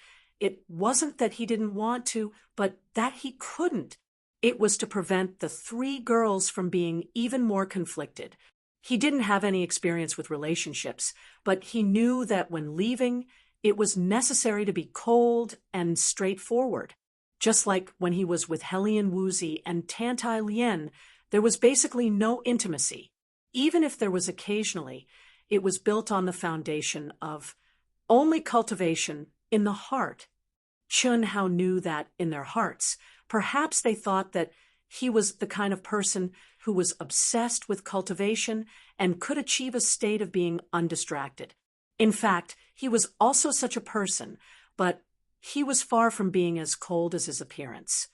but that he couldn't. It was to prevent the 3 girls from being even more conflicted. He didn't have any experience with relationships, but he knew that when leaving, it was necessary to be cold and straightforward. Just like when he was with Helian Wuzi and Tantai Lien, there was basically no intimacy. Even if there was occasionally, it was built on the foundation of only cultivation in the heart. Chunhao knew that in their hearts, perhaps they thought that he was the kind of person who was obsessed with cultivation and could achieve a state of being undistracted. In fact, he was also such a person, but he was far from being as cold as his appearance.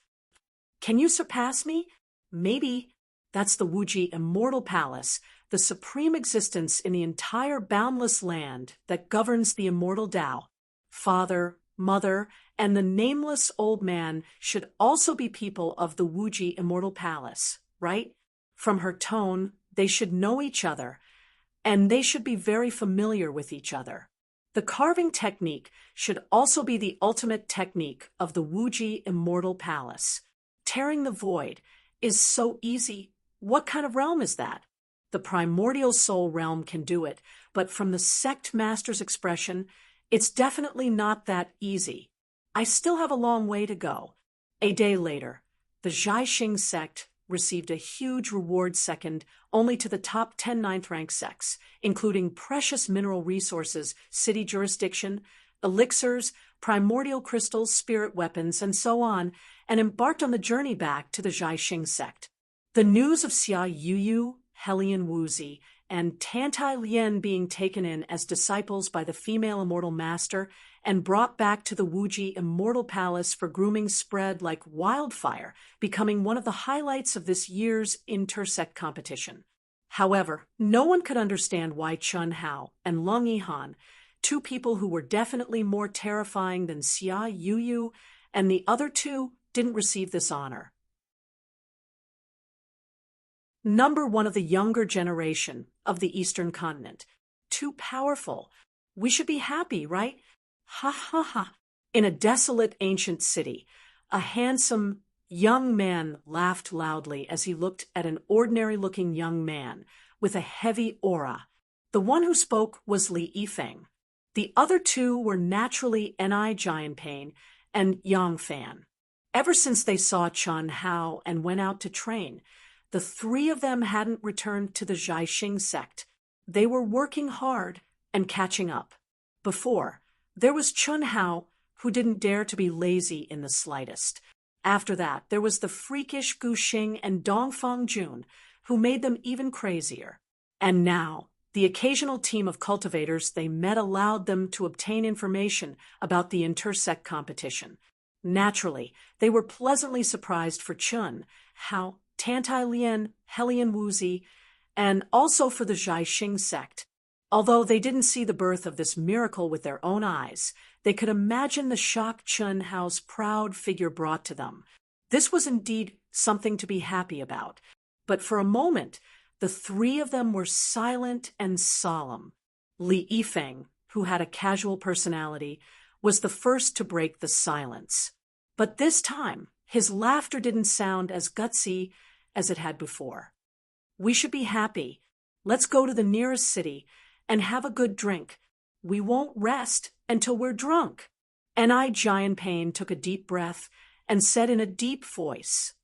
Can you surpass me? Maybe. That's the Wuji Immortal Palace, the supreme existence in the entire boundless land that governs the immortal Tao. Father, mother, and the nameless old man should also be people of the Wuji Immortal Palace, right? From her tone, they should know each other, and they should be very familiar with each other. The carving technique should also be the ultimate technique of the Wuji Immortal Palace. Tearing the void is so easy. What kind of realm is that? The primordial soul realm can do it, but from the sect master's expression, it's definitely not that easy. I still have a long way to go. A day later, the Jiaxing sect received a huge reward second only to the top 10 ninth-rank sects, including precious mineral resources, city jurisdiction, elixirs, primordial crystals, spirit weapons, and so on, and embarked on the journey back to the Jiaxing sect. The news of Xia Yuyu, Helian Wuzi, and Tantai Lien being taken in as disciples by the female immortal master and brought back to the Wuji Immortal Palace for grooming spread like wildfire, becoming one of the highlights of this year's intersect competition. However, no one could understand why Chun Hao and Lung Yihan, two people who were definitely more terrifying than Xia Yuyu, and the other two didn't receive this honor. Number one of the younger generation of the Eastern continent. Too powerful. We should be happy, right? Ha ha ha. In a desolate ancient city, a handsome young man laughed loudly as he looked at an ordinary-looking young man with a heavy aura. The one who spoke was Li Yifeng. The other two were naturally Ni Jianping and Yang Fan. Ever since they saw Chun Hao and went out to train, the three of them hadn't returned to the Jiaxing sect. They were working hard and catching up. Before, there was Chun Hao, who didn't dare to be lazy in the slightest. After that, there was the freakish Gu Xing and Dongfang Jun, who made them even crazier. And now, the occasional team of cultivators they met allowed them to obtain information about the intersect competition. Naturally, they were pleasantly surprised for Chun Hao, Tantai Lien, Helian Wuzi, and also for the Jiaxing sect. Although they didn't see the birth of this miracle with their own eyes, they could imagine the shock Chun Hao's proud figure brought to them. This was indeed something to be happy about. But for a moment, the three of them were silent and solemn. Li Yifeng, who had a casual personality, was the first to break the silence. But this time, his laughter didn't sound as gutsy as it had before. We should be happy. Let's go to the nearest city and have a good drink. We won't rest until we're drunk. Ni Jianping took a deep breath and said in a deep voice,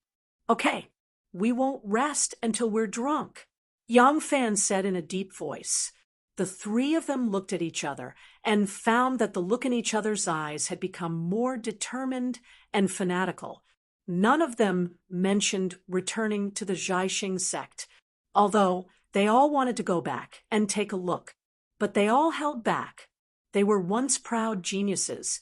"Okay, we won't rest until we're drunk." Yang Fan said in a deep voice. The three of them looked at each other and found that the look in each other's eyes had become more determined and fanatical. None of them mentioned returning to the Jiaxing sect, although they all wanted to go back and take a look. But they all held back. They were once proud geniuses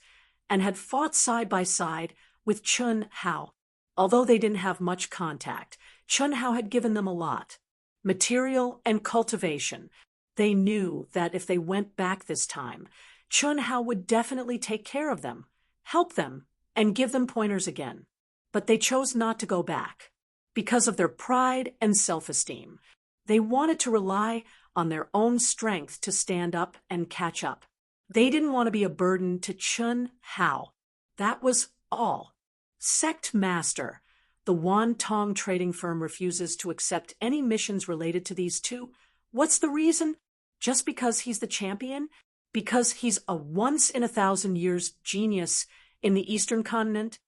and had fought side by side with Chun Hao. Although they didn't have much contact, Chun Hao had given them a lot. Material and cultivation. They knew that if they went back this time, Chun Hao would definitely take care of them, help them, and give them pointers again. But they chose not to go back. Because of their pride and self-esteem, they wanted to rely on their own strength to stand up and catch up. They didn't want to be a burden to Chun Hao. That was all. Sect Master. The Wan Tong trading firm refuses to accept any missions related to these two. What's the reason? Just because he's the champion? Because he's a once-in-a-thousand-years genius in the Eastern continent?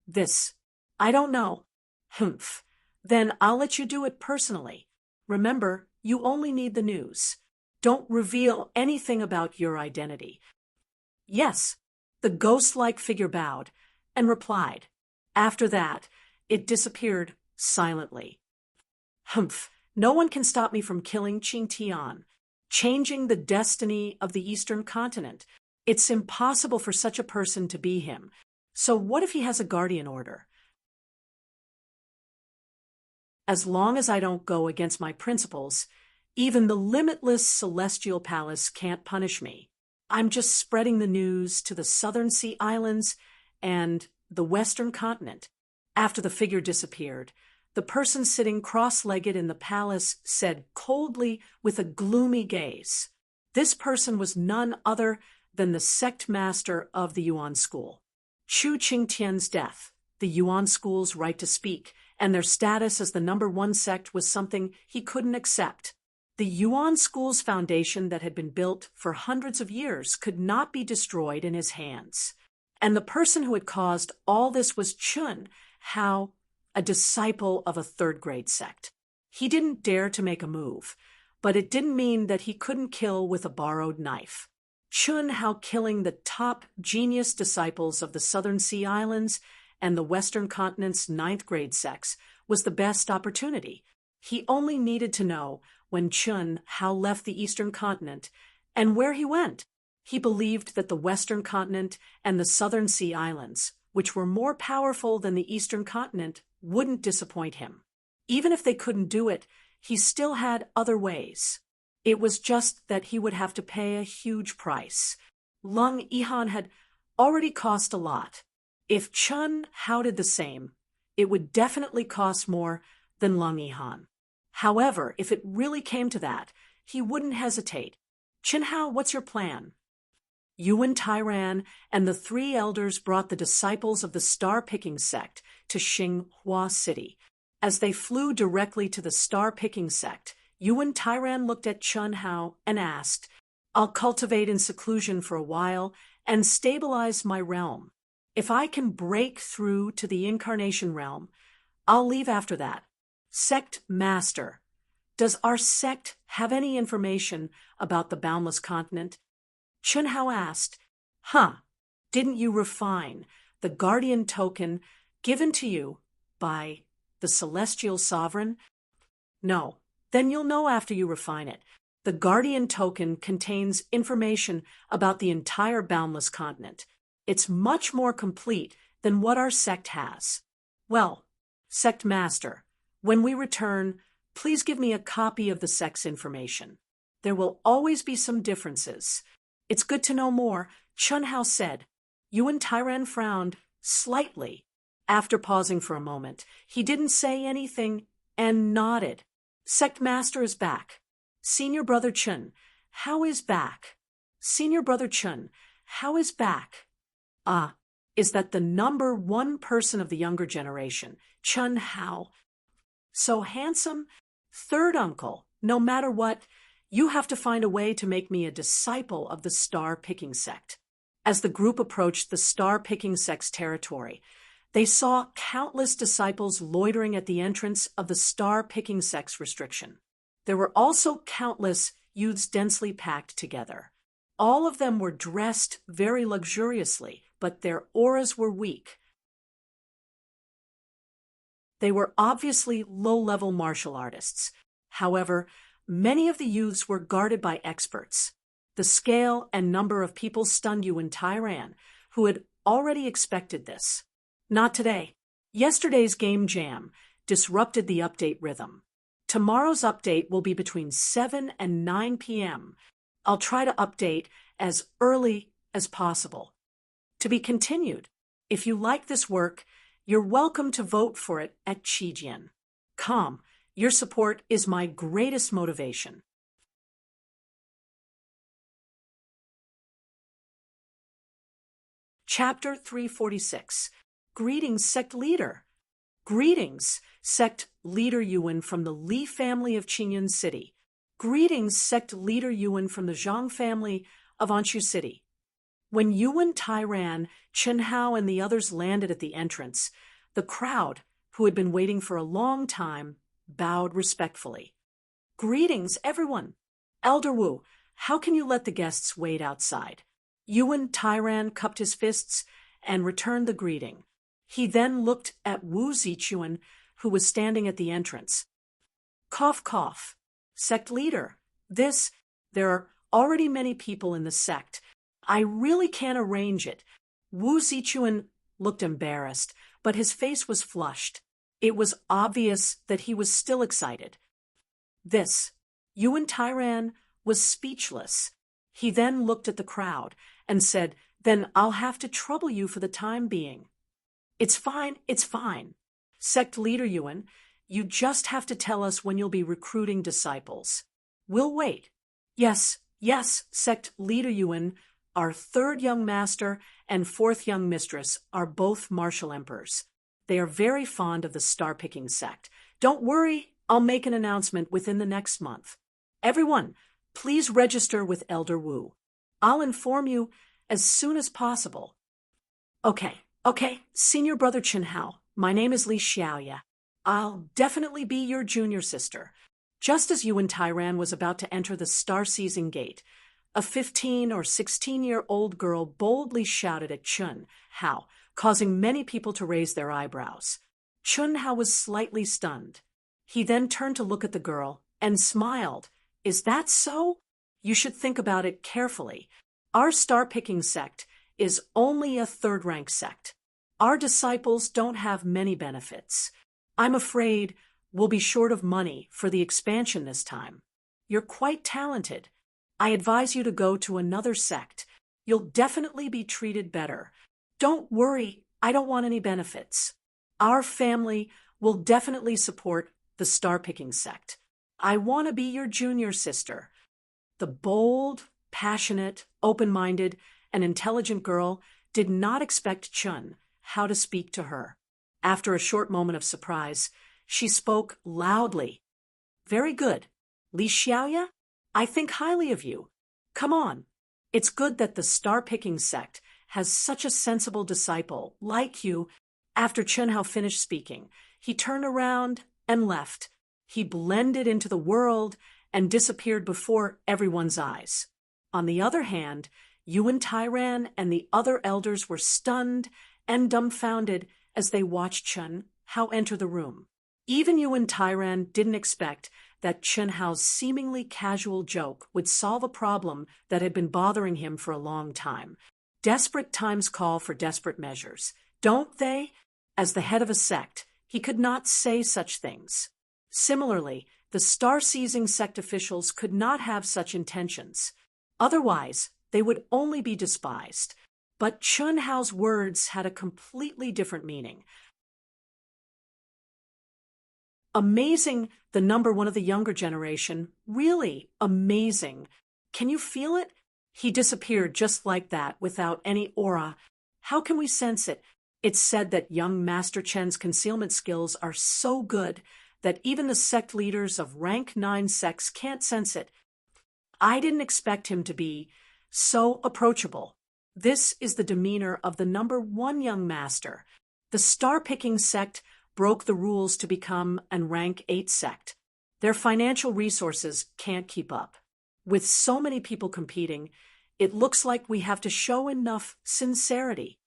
This. I don't know. Humph. Then I'll let you do it personally. Remember, you only need the news. Don't reveal anything about your identity. Yes. The ghost-like figure bowed and replied. After that, it disappeared silently. Humph. No one can stop me from killing Qing Tian, changing the destiny of the Eastern continent. It's impossible for such a person to be him. So what if he has a guardian order? As long as I don't go against my principles, even the limitless celestial palace can't punish me. I'm just spreading the news to the Southern Sea Islands and the Western continent. After the figure disappeared, the person sitting cross-legged in the palace said coldly with a gloomy gaze. This person was none other than the sect master of the Yuan school. Chu Qingtian's death, the Yuan school's right to speak, and their status as the #1 sect was something he couldn't accept. The Yuan school's foundation that had been built for hundreds of years could not be destroyed in his hands. And the person who had caused all this was Chun Hao, a disciple of a third-grade sect. He didn't dare to make a move, but it didn't mean that he couldn't kill with a borrowed knife. Chun Hao killing the top genius disciples of the Southern Sea Islands and the Western continent's ninth-grade sects was the best opportunity. He only needed to know when Chun Hao left the Eastern continent and where he went. He believed that the Western continent and the Southern Sea Islands, which were more powerful than the Eastern continent, wouldn't disappoint him. Even if they couldn't do it, he still had other ways. It was just that he would have to pay a huge price. Lung Yihan had already cost a lot. If Chun Hao did the same, it would definitely cost more than Lung Yihan. However, if it really came to that, he wouldn't hesitate. Chun Hao, what's your plan? Yuan Tairan and the three elders brought the disciples of the star-picking sect to Xinghua City. As they flew directly to the star-picking sect, Yuan Tairan looked at Chun Hao and asked, "I'll cultivate in seclusion for a while and stabilize my realm. If I can break through to the incarnation realm, I'll leave after that." Sect Master, does our sect have any information about the boundless continent? Chun Hao asked. Didn't you refine the guardian token given to you by the celestial sovereign? No, then you'll know after you refine it. The guardian token contains information about the entire boundless continent. It's much more complete than what our sect has. Well, Sect Master, when we return, please give me a copy of the sect's information. There will always be some differences. It's good to know more, Chun Hao said. Yuan Tairan frowned slightly. After pausing for a moment, he didn't say anything and nodded. Sect Master is back. Senior Brother Chun, how is back? Senior Brother Chun, how is back? Is that the number one person of the younger generation, Chun Hao? So handsome? Third uncle, no matter what, you have to find a way to make me a disciple of the star-picking sect. As the group approached the star-picking sect's territory, they saw countless disciples loitering at the entrance of the star-picking sect's restriction. There were also countless youths densely packed together. All of them were dressed very luxuriously, but their auras were weak. They were obviously low-level martial artists. However, many of the youths were guarded by experts. The scale and number of people stunned Yuan Tairan, who had already expected this. Not today. Yesterday's game jam disrupted the update rhythm. Tomorrow's update will be between 7 and 9 p.m. I'll try to update as early as possible. To be continued. If you like this work, you're welcome to vote for it at Qijian.com. Your support is my greatest motivation. Chapter 346. Greetings, Sect Leader. Greetings, Sect Leader Yuan from the Li family of Qingyun City. Greetings, Sect Leader Yuan from the Zhang family of Anshu City. When Yuan Tairan, Chun Hao, and the others landed at the entrance, the crowd, who had been waiting for a long time, bowed respectfully. Greetings, everyone. Elder Wu, how can you let the guests wait outside? Yuan Tairan cupped his fists and returned the greeting. He then looked at Wu Zichuan, who was standing at the entrance. Cough, cough. Sect leader, there are already many people in the sect. I really can't arrange it. Wu Zichuan looked embarrassed, but his face was flushed. It was obvious that he was still excited. Yuan Tairan was speechless. He then looked at the crowd and said, "Then I'll have to trouble you for the time being." It's fine. Sect leader Yuan, you just have to tell us when you'll be recruiting disciples. We'll wait. Yes, Sect leader Yuan, our third young master and fourth young mistress are both martial emperors. They are very fond of the star-picking sect. Don't worry, I'll make an announcement within the next month. Everyone, please register with Elder Wu. I'll inform you as soon as possible. Okay, Senior Brother Chun Hao, My name is Li Xiaoya. I'll definitely be your junior sister. Just as Yuan Tairan was about to enter the star-seizing gate, a 15 or 16-year-old girl boldly shouted at Chun Hao, causing many people to raise their eyebrows. Chun Hao was slightly stunned. He then turned to look at the girl and smiled. Is that so? You should think about it carefully. Our star-picking sect is only a third-rank sect. Our disciples don't have many benefits. I'm afraid we'll be short of money for the expansion this time. You're quite talented. I advise you to go to another sect. You'll definitely be treated better. Don't worry, I don't want any benefits. Our family will definitely support the star-picking sect. I want to be your junior sister. The bold, passionate, open-minded, and intelligent girl did not expect Chun Hao to speak to her. After a short moment of surprise, she spoke loudly. Very good. Li Xiaoya, I think highly of you. Come on. It's good that the star-picking sect has such a sensible disciple like you. After Chun Hao finished speaking, he turned around and left. He blended into the world and disappeared before everyone's eyes. On the other hand, Yuan Tairan and the other elders were stunned and dumbfounded as they watched Chun Hao enter the room. Even Yuan Tairan didn't expect that Chun Hao's seemingly casual joke would solve a problem that had been bothering him for a long time. Desperate times call for desperate measures, don't they? As the head of a sect, he could not say such things. Similarly, the star-seizing sect officials could not have such intentions. Otherwise, they would only be despised. But Chun Hao's words had a completely different meaning. Amazing, the number one of the younger generation. Really amazing. Can you feel it? He disappeared just like that, without any aura. How can we sense it? It's said that young Master Chen's concealment skills are so good that even the sect leaders of rank 9 sects can't sense it. I didn't expect him to be so approachable. This is the demeanor of the number 1 young master. The star-picking sect broke the rules to become an rank 8 sect. Their financial resources can't keep up. With so many people competing, it looks like we have to show enough sincerity.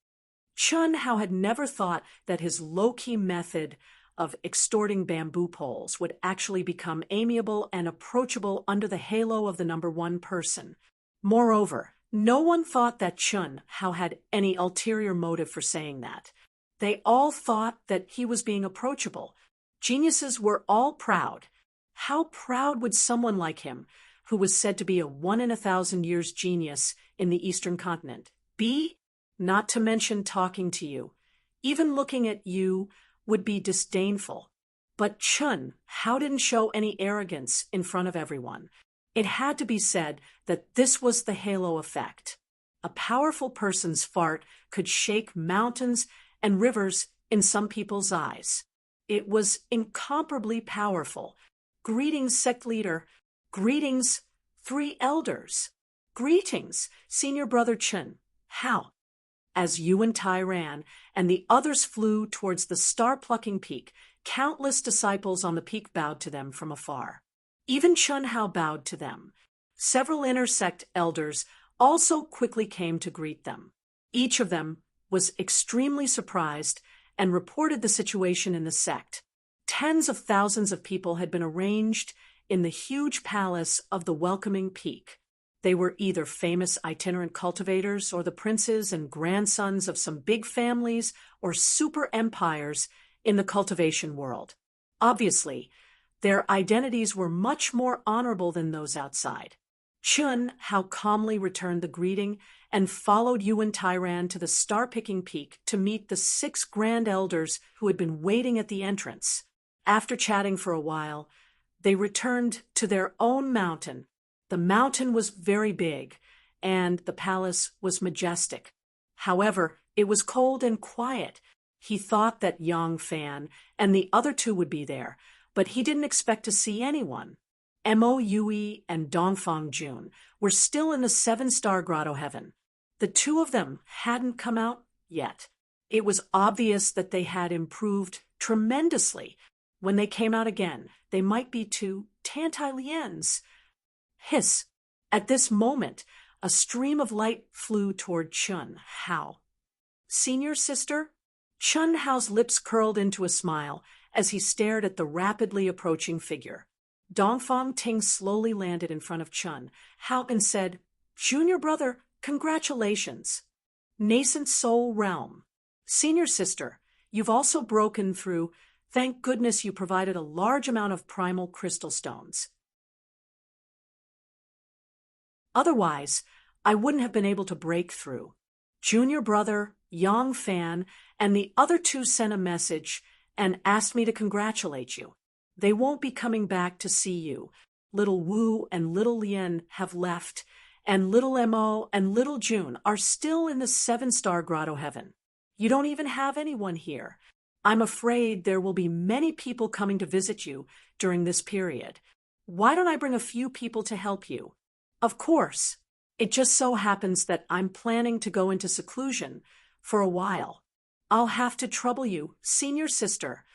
Chun Hao had never thought that his low-key method of extorting bamboo poles would actually become amiable and approachable under the halo of the number 1 person. Moreover, no one thought that Chun Hao had any ulterior motive for saying that. They all thought that he was being approachable. Geniuses were all proud. How proud would someone like him, who was said to be a 1 in 1,000 years genius in the Eastern continent, be? Not to mention talking to you. Even looking at you would be disdainful. But Chun Hao didn't show any arrogance in front of everyone. It had to be said that this was the halo effect. A powerful person's fart could shake mountains and rivers in some people's eyes. It was incomparably powerful. Greetings, sect leader. Greetings, 3 elders. Greetings, senior brother Chun Hao. As Yuan Tairan and the others flew towards the star-plucking peak, countless disciples on the peak bowed to them from afar. Even Chun Hao bowed to them. Several inner sect elders also quickly came to greet them. Each of them was extremely surprised and reported the situation in the sect. Tens of thousands of people had been arranged in the huge palace of the welcoming peak. They were either famous itinerant cultivators or the princes and grandsons of some big families or super empires in the cultivation world. Obviously, their identities were much more honorable than those outside. Chun Hao calmly returned the greeting and followed Yuan Tairan to the star-picking peak to meet the 6 grand elders who had been waiting at the entrance. After chatting for a while, they returned to their own mountain. The mountain was very big, and the palace was majestic. However, it was cold and quiet. He thought that Yang Fan and the other 2 would be there, but he didn't expect to see anyone. Mo Yui and Dongfang Jun were still in the 7-star grotto heaven. The 2 of them hadn't come out yet. It was obvious that they had improved tremendously. When they came out again, they might be two Tantiliens. Hiss! At this moment, a stream of light flew toward Chun Hao. Senior sister? Chun Hao's lips curled into a smile as he stared at the rapidly approaching figure. Dongfang Ting slowly landed in front of Chun Hao and said, "Junior brother, congratulations. Nascent soul realm. Senior sister, you've also broken through. Thank goodness you provided a large amount of primal crystal stones. Otherwise, I wouldn't have been able to break through. Junior brother, Yang Fan, and the other two sent a message and asked me to congratulate you. They won't be coming back to see you. Little Wu and little Lien have left, and little Mo and little June are still in the 7-star grotto heaven. You don't even have anyone here. I'm afraid there will be many people coming to visit you during this period. Why don't I bring a few people to help you? Of course, it just so happens that I'm planning to go into seclusion for a while. I'll have to trouble you, senior sister."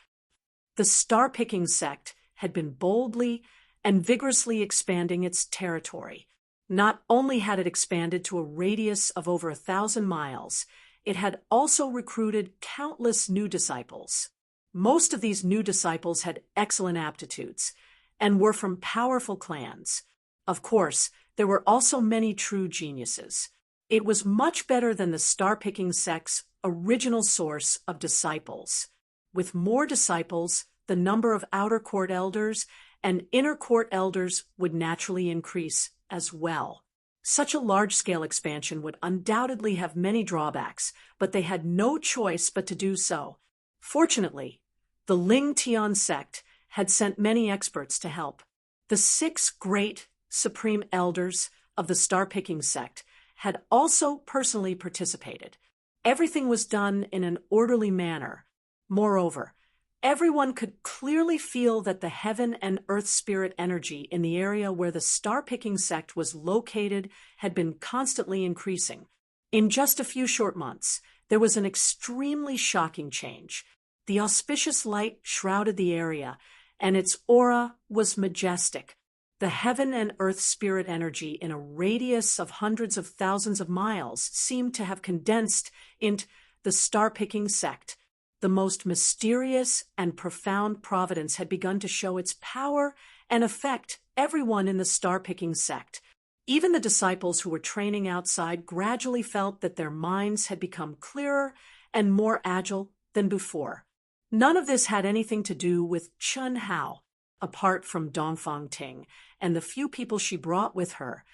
The star-picking sect had been boldly and vigorously expanding its territory. Not only had it expanded to a radius of over 1,000 miles, it had also recruited countless new disciples. Most of these new disciples had excellent aptitudes and were from powerful clans. Of course, there were also many true geniuses. It was much better than the star-picking sect's original source of disciples. With more disciples, the number of outer court elders and inner court elders would naturally increase as well. Such a large-scale expansion would undoubtedly have many drawbacks, but they had no choice but to do so. Fortunately, the Ling Tian sect had sent many experts to help. The 6 great supreme elders of the star-picking sect had also personally participated. Everything was done in an orderly manner. Moreover, everyone could clearly feel that the heaven and earth spirit energy in the area where the star-picking sect was located had been constantly increasing. In just a few short months, there was an extremely shocking change. The auspicious light shrouded the area, and its aura was majestic. The heaven and earth spirit energy in a radius of hundreds of thousands of miles seemed to have condensed into the star-picking sect. The most mysterious and profound providence had begun to show its power and affect everyone in the star-picking sect. Even the disciples who were training outside gradually felt that their minds had become clearer and more agile than before. None of this had anything to do with Chun Hao, apart from Dongfang Ting and the few people she brought with her.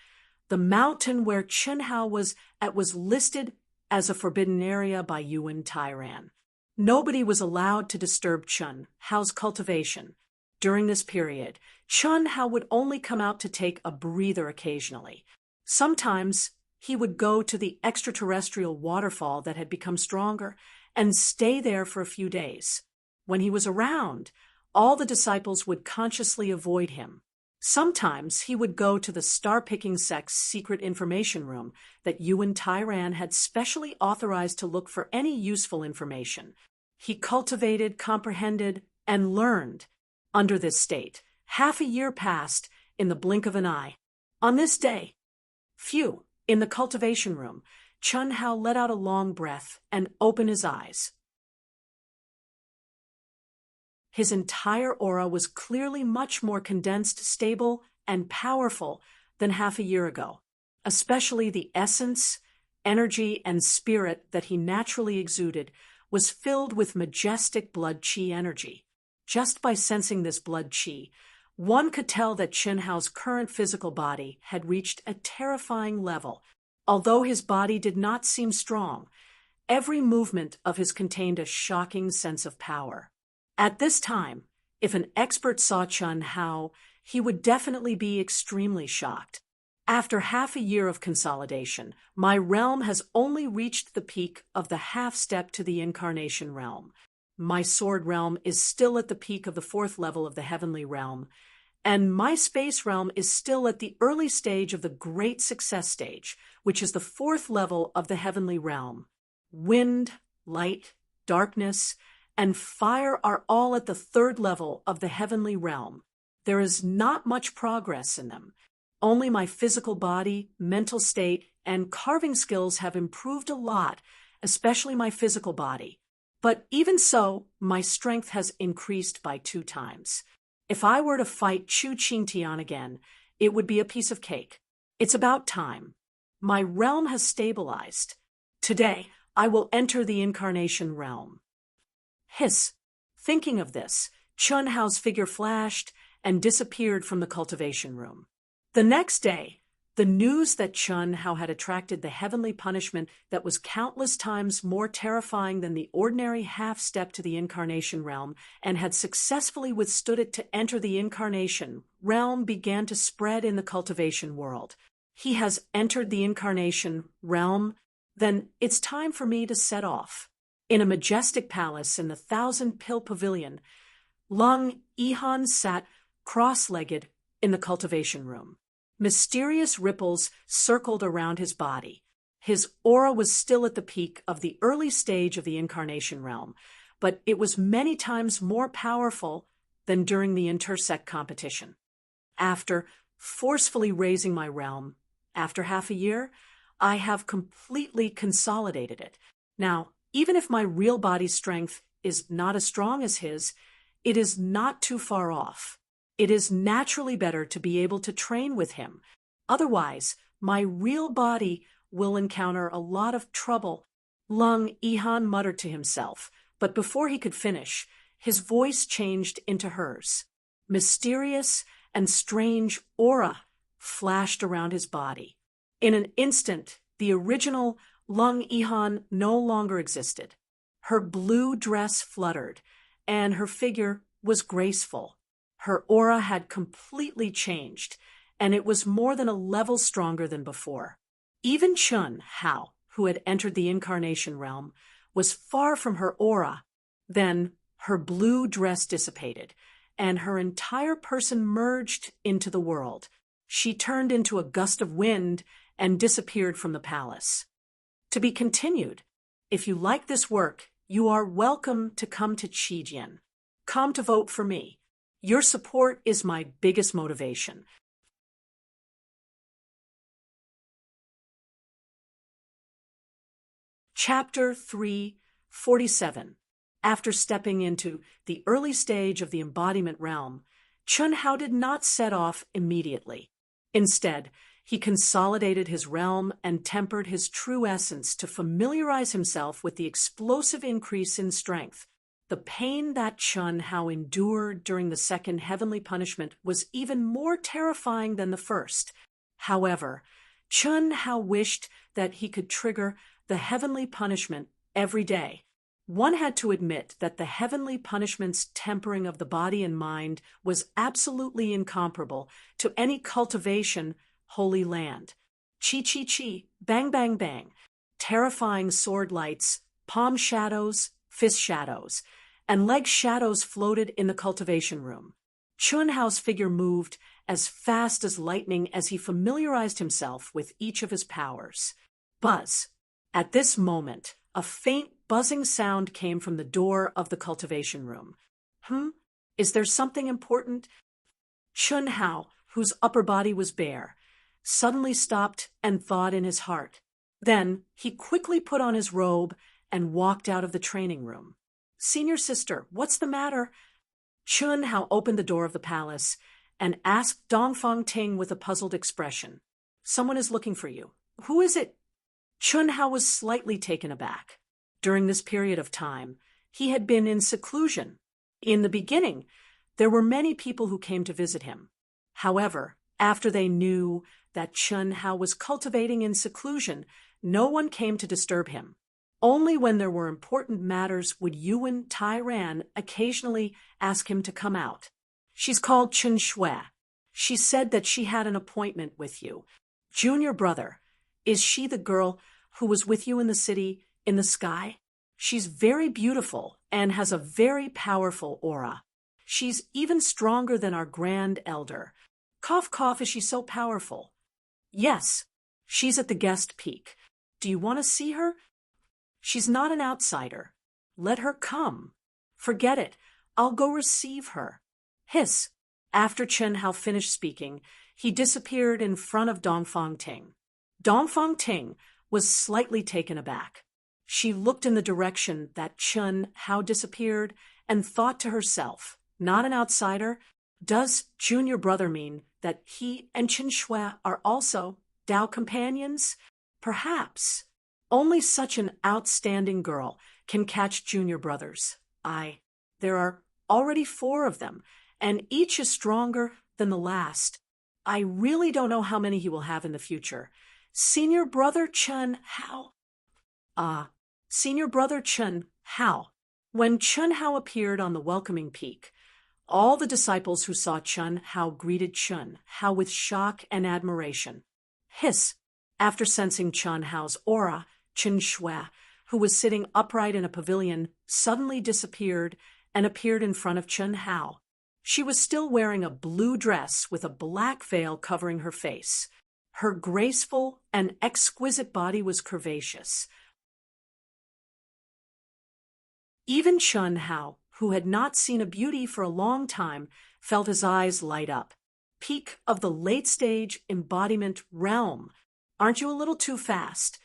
The mountain where Chun Hao was at was listed as a forbidden area by Yuan Tairan. Nobody was allowed to disturb Chun Hao's cultivation. During this period, Chun Hao would only come out to take a breather occasionally. Sometimes he would go to the extraterrestrial waterfall that had become stronger and stay there for a few days. When he was around, all the disciples would consciously avoid him. Sometimes he would go to the star-picking sect's secret information room that Yuan Tairan had specially authorized to look for any useful information. He cultivated, comprehended, and learned. Under this state, half a year passed in the blink of an eye. On this day, in the cultivation room, Chun Hao let out a long breath and opened his eyes. His entire aura was clearly much more condensed, stable, and powerful than half a year ago. Especially the essence, energy, and spirit that he naturally exuded was filled with majestic blood qi energy. Just by sensing this blood qi, one could tell that Chun Hao's current physical body had reached a terrifying level. Although his body did not seem strong, every movement of his contained a shocking sense of power. At this time, if an expert saw Chun Hao, he would definitely be extremely shocked. After half a year of consolidation, my realm has only reached the peak of the half-step to the incarnation realm. My sword realm is still at the peak of the 4th level of the heavenly realm, and my space realm is still at the early stage of the great success stage, which is the 4th level of the heavenly realm. Wind, light, darkness, and fire are all at the third level of the heavenly realm. There is not much progress in them. Only my physical body, mental state, and carving skills have improved a lot, especially my physical body. But even so, my strength has increased by 2 times. If I were to fight Chu Qingtian again, it would be a piece of cake. It's about time. My realm has stabilized. Today, I will enter the incarnation realm. Hiss. Thinking of this, Chun Hao's figure flashed and disappeared from the cultivation room. The next day, the news that Chun Hao had attracted the heavenly punishment that was countless times more terrifying than the ordinary half-step to the incarnation realm and had successfully withstood it to enter the incarnation realm began to spread in the cultivation world. He has entered the incarnation realm, then it's time for me to set off. In a majestic palace in the 1,000-pill pavilion, Lung Yihan sat cross-legged in the cultivation room. Mysterious ripples circled around his body. His aura was still at the peak of the early stage of the incarnation realm, but it was many times more powerful than during the intersect competition. After forcefully raising my realm, after half a year, I have completely consolidated it. Now, even if my real body strength is not as strong as his, it is not too far off. It is naturally better to be able to train with him. Otherwise, my real body will encounter a lot of trouble. Lung Yihan muttered to himself, but before he could finish, his voice changed into hers. Mysterious and strange aura flashed around his body. In an instant, the original Lung Yihan no longer existed. Her blue dress fluttered, and her figure was graceful. Her aura had completely changed, and it was more than a level stronger than before. Even Chun Hao, who had entered the incarnation realm, was far from her aura. Then her blue dress dissipated, and her entire person merged into the world. She turned into a gust of wind and disappeared from the palace. To be continued. If you like this work, you are welcome to come to Qijian. Come to vote for me. Your support is my biggest motivation. Chapter 347. After stepping into the early stage of the embodiment realm, Chun Hao did not set off immediately. Instead, he consolidated his realm and tempered his true essence to familiarize himself with the explosive increase in strength. The pain that Chun Hao endured during the second heavenly punishment was even more terrifying than the first. However, Chun Hao wished that he could trigger the heavenly punishment every day. One had to admit that the heavenly punishment's tempering of the body and mind was absolutely incomparable to any cultivation holy land. Chi chi chi, bang bang bang, terrifying sword lights, palm shadows, fist shadows, and leg shadows floated in the cultivation room. Chun Hao's figure moved as fast as lightning as he familiarized himself with each of his powers. Buzz. At this moment, a faint buzzing sound came from the door of the cultivation room. Is there something important? Chun Hao, whose upper body was bare, suddenly stopped and thawed in his heart. Then he quickly put on his robe and walked out of the training room. Senior sister, what's the matter? Chun Hao opened the door of the palace and asked Dongfang Ting with a puzzled expression. Someone is looking for you. Who is it? Chun Hao was slightly taken aback. During this period of time, he had been in seclusion. In the beginning, there were many people who came to visit him. However, after they knew that Chun Hao was cultivating in seclusion, no one came to disturb him. Only when there were important matters would Yuan Tairan occasionally ask him to come out. She's called Chun Shui. She said that she had an appointment with you. Junior brother, is she the girl who was with you in the city, in the sky? She's very beautiful and has a very powerful aura. She's even stronger than our grand elder. Cough, cough, is she so powerful? Yes, she's at the guest peak. Do you want to see her? She's not an outsider. Let her come. Forget it. I'll go receive her. Hiss. After Chen Hao finished speaking, he disappeared in front of Dongfang Ting. Dongfang Ting was slightly taken aback. She looked in the direction that Chen Hao disappeared and thought to herself, not an outsider? Does junior brother mean that he and Chen Shui are also Dao companions? Perhaps. Only such an outstanding girl can catch junior brothers. There are already 4 of them, and each is stronger than the last. I really don't know how many he will have in the future. Senior brother Chen Hao. Senior brother Chen Hao. When Chen Hao appeared on the welcoming peak, all the disciples who saw Chen Hao greeted Chen Hao with shock and admiration. Hiss. After sensing Chen Hao's aura, Chen Shui, who was sitting upright in a pavilion, suddenly disappeared and appeared in front of Chen Hao. She was still wearing a blue dress with a black veil covering her face. Her graceful and exquisite body was curvaceous. Even Chen Hao, who had not seen a beauty for a long time, felt his eyes light up. Peak of the late-stage embodiment realm. Aren't you a little too fast?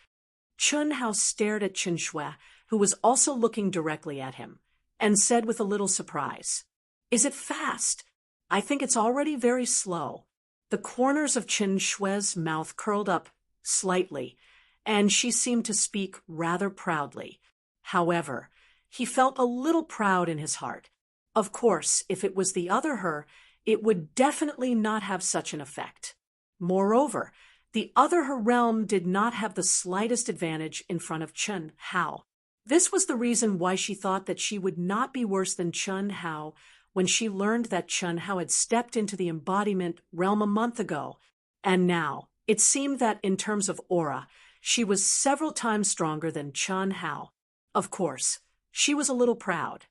Chen Hao stared at Chen Shui, who was also looking directly at him, and said with a little surprise, "Is it fast? I think it's already very slow." The corners of Chen Shui's mouth curled up slightly, and she seemed to speak rather proudly. However, he felt a little proud in his heart. Of course, if it was the other her, it would definitely not have such an effect. Moreover, the other her realm did not have the slightest advantage in front of Chen Hao. This was the reason why she thought that she would not be worse than Chen Hao when she learned that Chen Hao had stepped into the embodiment realm a month ago, and now it seemed that in terms of aura, she was several times stronger than Chen Hao. Of course, she was a little proud.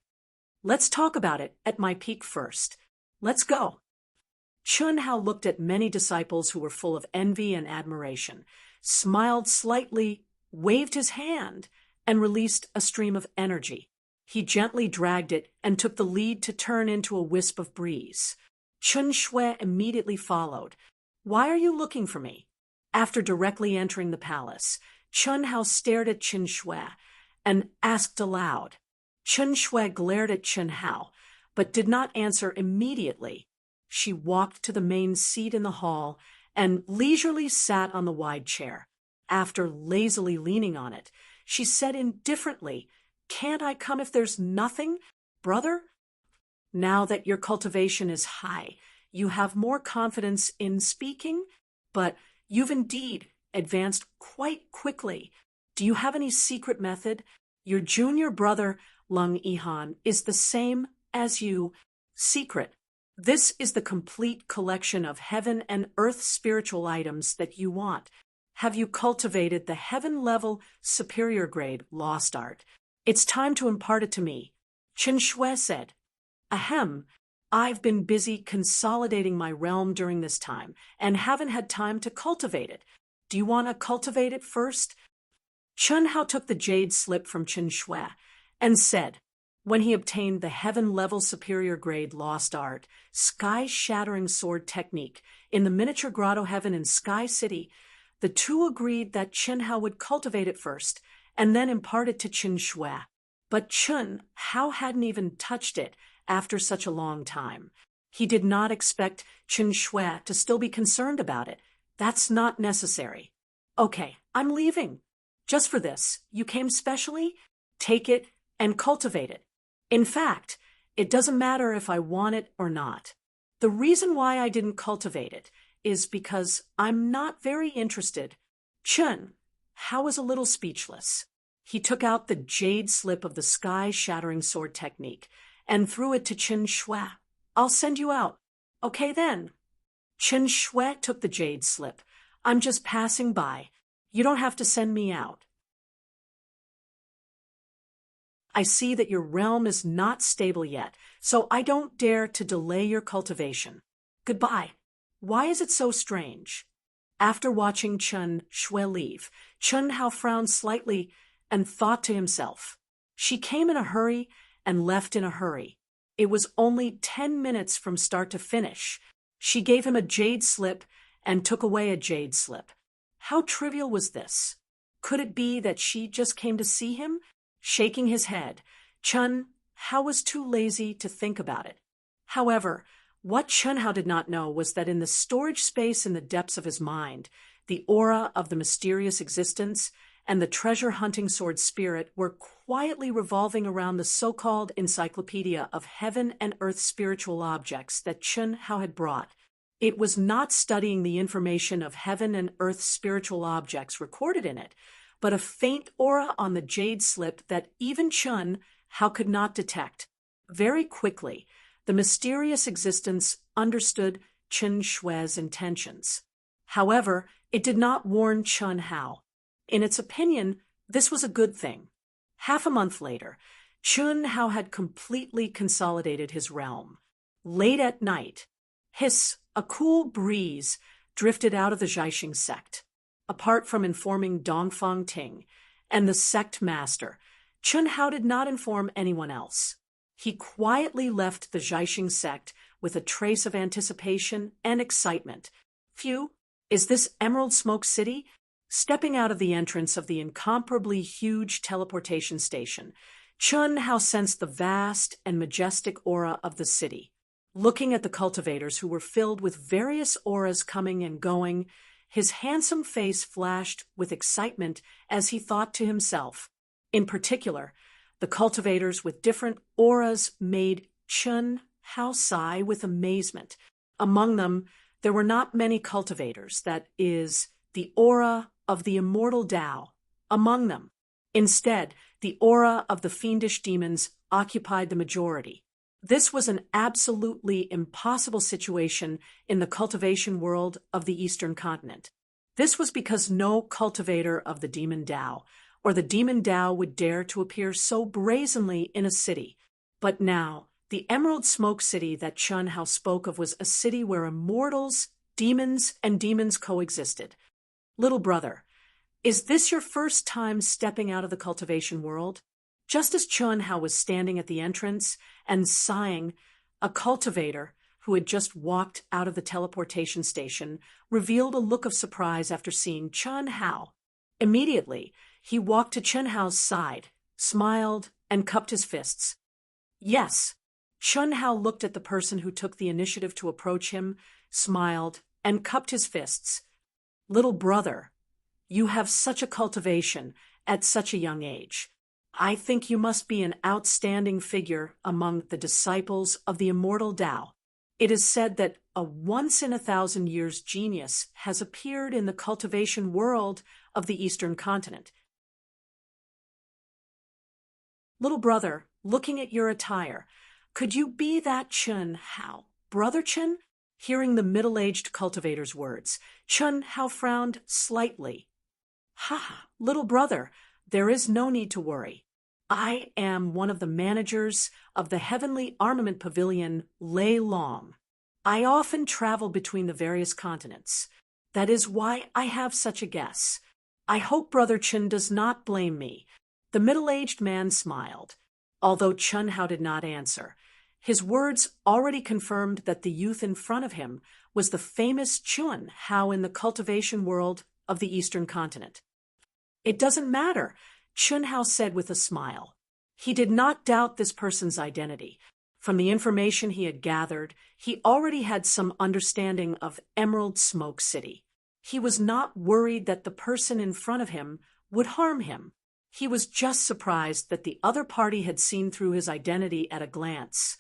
Let's talk about it at my peak first. Let's go. Chen Hao looked at many disciples who were full of envy and admiration, smiled slightly, waved his hand, and released a stream of energy. He gently dragged it and took the lead to turn into a wisp of breeze. Chen Shui immediately followed. "Why are you looking for me?" After directly entering the palace, Chen Hao stared at Chen Shui and asked aloud. Chen Shui glared at Chen Hao, but did not answer immediately. She walked to the main seat in the hall and leisurely sat on the wide chair. After lazily leaning on it, she said indifferently, "Can't I come if there's nothing, brother?" Now that your cultivation is high, you have more confidence in speaking, but you've indeed advanced quite quickly. Do you have any secret method? Your junior brother, Lung Yihan, is the same as you. Secret. This is the complete collection of heaven and earth spiritual items that you want. Have you cultivated the heaven-level superior grade lost art? It's time to impart it to me. Chen Shui said. Ahem. I've been busy consolidating my realm during this time and haven't had time to cultivate it. Do you want to cultivate it first? Chen Hao took the jade slip from Chen Shui and said, when he obtained the heaven-level superior grade lost art, sky-shattering sword technique, in the miniature grotto heaven in Sky City, the two agreed that Chen Hao would cultivate it first and then impart it to Chen Shui. But Chen Hao hadn't even touched it after such a long time. He did not expect Chen Shui to still be concerned about it. That's not necessary. Okay, I'm leaving. Just for this, you came specially? Take it and cultivate it. In fact, it doesn't matter if I want it or not. The reason why I didn't cultivate it is because I'm not very interested. Chen Hao was a little speechless. He took out the jade slip of the sky-shattering sword technique and threw it to Chen Shui. I'll send you out. Okay then. Chen Shui took the jade slip. I'm just passing by. You don't have to send me out. I see that your realm is not stable yet, so I don't dare to delay your cultivation. Goodbye. Why is it so strange? After watching Chen Shui leave, Chen Hao frowned slightly and thought to himself, "She came in a hurry and left in a hurry. It was only 10 minutes from start to finish. She gave him a jade slip and took away a jade slip. How trivial was this? Could it be that she just came to see him?" Shaking his head, Chun Hao was too lazy to think about it. However, what Chun Hao did not know was that in the storage space in the depths of his mind, the aura of the mysterious existence and the treasure-hunting sword spirit were quietly revolving around the so-called encyclopedia of heaven and earth spiritual objects that Chun Hao had brought. It was not studying the information of heaven and earth spiritual objects recorded in it, but a faint aura on the jade slip that even Chun Hao could not detect. Very quickly, the mysterious existence understood Chen Shui's intentions. However, it did not warn Chun Hao. In its opinion, this was a good thing. Half a month later, Chun Hao had completely consolidated his realm. Late at night, a cool breeze drifted out of the Jiaxing sect. Apart from informing Dongfang Ting and the sect master, Chun Hao did not inform anyone else. He quietly left the Jiaxing sect with a trace of anticipation and excitement. Phew, is this Emerald Smoke City? Stepping out of the entrance of the incomparably huge teleportation station, Chun Hao sensed the vast and majestic aura of the city. Looking at the cultivators who were filled with various auras coming and going, his handsome face flashed with excitement as he thought to himself. In particular, the cultivators with different auras made Chun Hao sigh with amazement. Among them, there were not many cultivators, that is, the aura of the immortal Tao, among them. Instead, the aura of the fiendish demons occupied the majority. This was an absolutely impossible situation in the cultivation world of the Eastern continent. This was because no cultivator of the demon Tao or the demon Tao would dare to appear so brazenly in a city. But now, the Emerald Smoke City that Chun Hao spoke of was a city where immortals, demons, and demons coexisted. Little brother, is this your first time stepping out of the cultivation world? Just as Chun Hao was standing at the entrance and sighing, a cultivator who had just walked out of the teleportation station revealed a look of surprise after seeing Chun Hao. Immediately, he walked to Chun Hao's side, smiled, and cupped his fists. Yes, Chun Hao looked at the person who took the initiative to approach him, smiled, and cupped his fists. Little brother, you have such a cultivation at such a young age. I think you must be an outstanding figure among the disciples of the immortal Tao. It is said that a once-in-a-thousand-years genius has appeared in the cultivation world of the Eastern continent. Little brother, looking at your attire, could you be that Chun Hao? Brother Chun? Hearing the middle-aged cultivator's words, Chun Hao frowned slightly. Ha, little brother, there is no need to worry. I am one of the managers of the Heavenly Armament Pavilion, Lei Long. I often travel between the various continents. That is why I have such a guess. I hope Brother Chun does not blame me. The middle-aged man smiled, although Chun Hao did not answer. His words already confirmed that the youth in front of him was the famous Chun Hao in the cultivation world of the Eastern continent. It doesn't matter, Chun Hao said with a smile. He did not doubt this person's identity. From the information he had gathered, he already had some understanding of Emerald Smoke City. He was not worried that the person in front of him would harm him. He was just surprised that the other party had seen through his identity at a glance.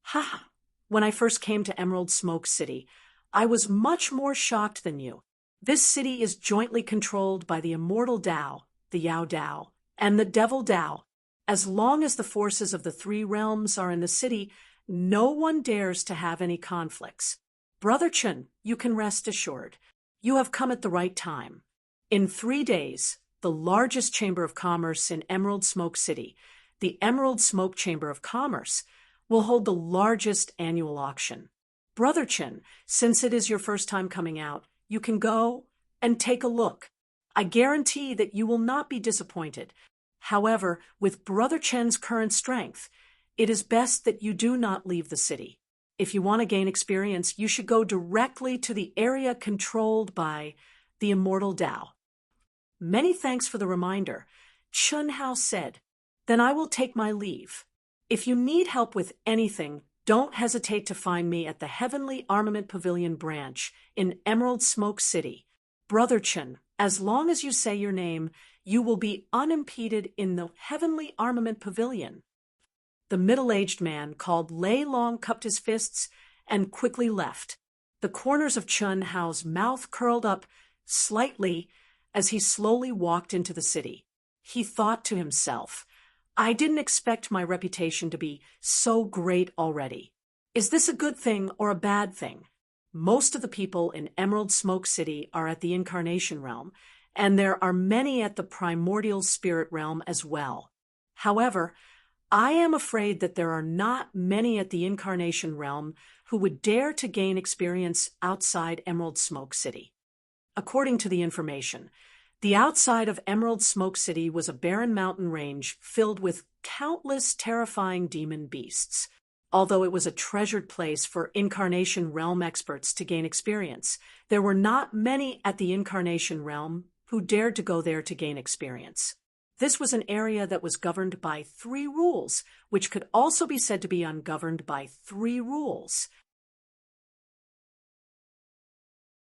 Ha! When I first came to Emerald Smoke City, I was much more shocked than you. This city is jointly controlled by the immortal Tao, the Yao Tao, and the Devil Tao. As long as the forces of the three realms are in the city, no one dares to have any conflicts. Brother Chun, you can rest assured. You have come at the right time. In 3 days, the largest chamber of commerce in Emerald Smoke City, the Emerald Smoke Chamber of Commerce, will hold the largest annual auction. Brother Chun, since it is your first time coming out, you can go and take a look. I guarantee that you will not be disappointed. However, with Brother Chen's current strength, it is best that you do not leave the city. If you want to gain experience, you should go directly to the area controlled by the immortal Dao. Many thanks for the reminder, Chun Hao said. Then I will take my leave. If you need help with anything, don't hesitate to find me at the Heavenly Armament Pavilion branch in Emerald Smoke City. Brother Chun, as long as you say your name, you will be unimpeded in the Heavenly Armament Pavilion. The middle-aged man called Lei Long cupped his fists and quickly left. The corners of Chun Hao's mouth curled up slightly as he slowly walked into the city. He thought to himself, I didn't expect my reputation to be so great already. Is this a good thing or a bad thing? Most of the people in Emerald Smoke City are at the Incarnation Realm, and there are many at the Primordial Spirit Realm as well. However, I am afraid that there are not many at the Incarnation Realm who would dare to gain experience outside Emerald Smoke City. According to the information, the outside of Emerald Smoke City was a barren mountain range filled with countless terrifying demon beasts. Although it was a treasured place for Incarnation Realm experts to gain experience, there were not many at the Incarnation Realm who dared to go there to gain experience. This was an area that was governed by 3 rules, which could also be said to be ungoverned by 3 rules.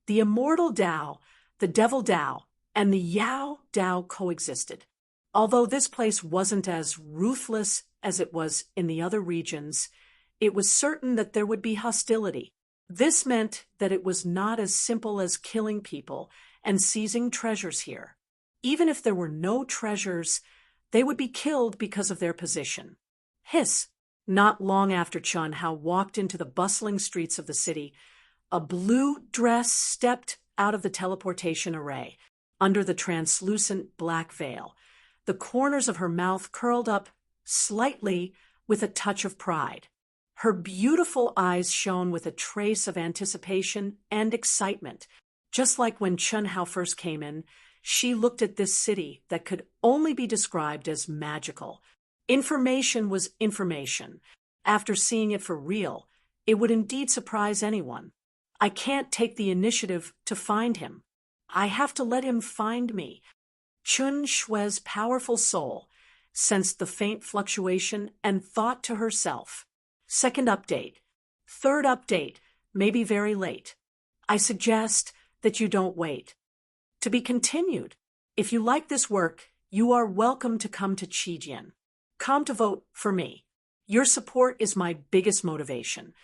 The immortal Dao, the devil Dao, and the Yao Dao coexisted. Although this place wasn't as ruthless as it was in the other regions, it was certain that there would be hostility. This meant that it was not as simple as killing people and seizing treasures here. Even if there were no treasures, they would be killed because of their position. Hiss! Not long after Chun Hao walked into the bustling streets of the city, a blue dress stepped out of the teleportation array, under the translucent black veil. The corners of her mouth curled up slightly with a touch of pride. Her beautiful eyes shone with a trace of anticipation and excitement. Just like when Chun Hao first came in, she looked at this city that could only be described as magical. Information was information. After seeing it for real, it would indeed surprise anyone. I can't take the initiative to find him. I have to let him find me. Chun Shue's powerful soul sensed the faint fluctuation and thought to herself, second update, third update, maybe very late. I suggest that you don't wait. To be continued. If you like this work, you are welcome to come to Qijian. Come to vote for me. Your support is my biggest motivation.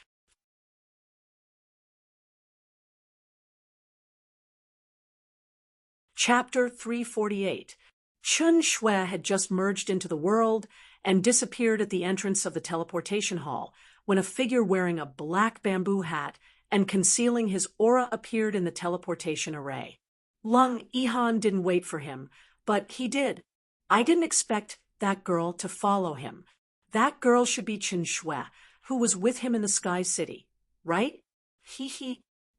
Chapter 348. Chun Shui had just merged into the world and disappeared at the entrance of the teleportation hall when a figure wearing a black bamboo hat and concealing his aura appeared in the teleportation array. Lung Yihan didn't wait for him, but he did. I didn't expect that girl to follow him. That girl should be Chun Shui, who was with him in the Sky City, right?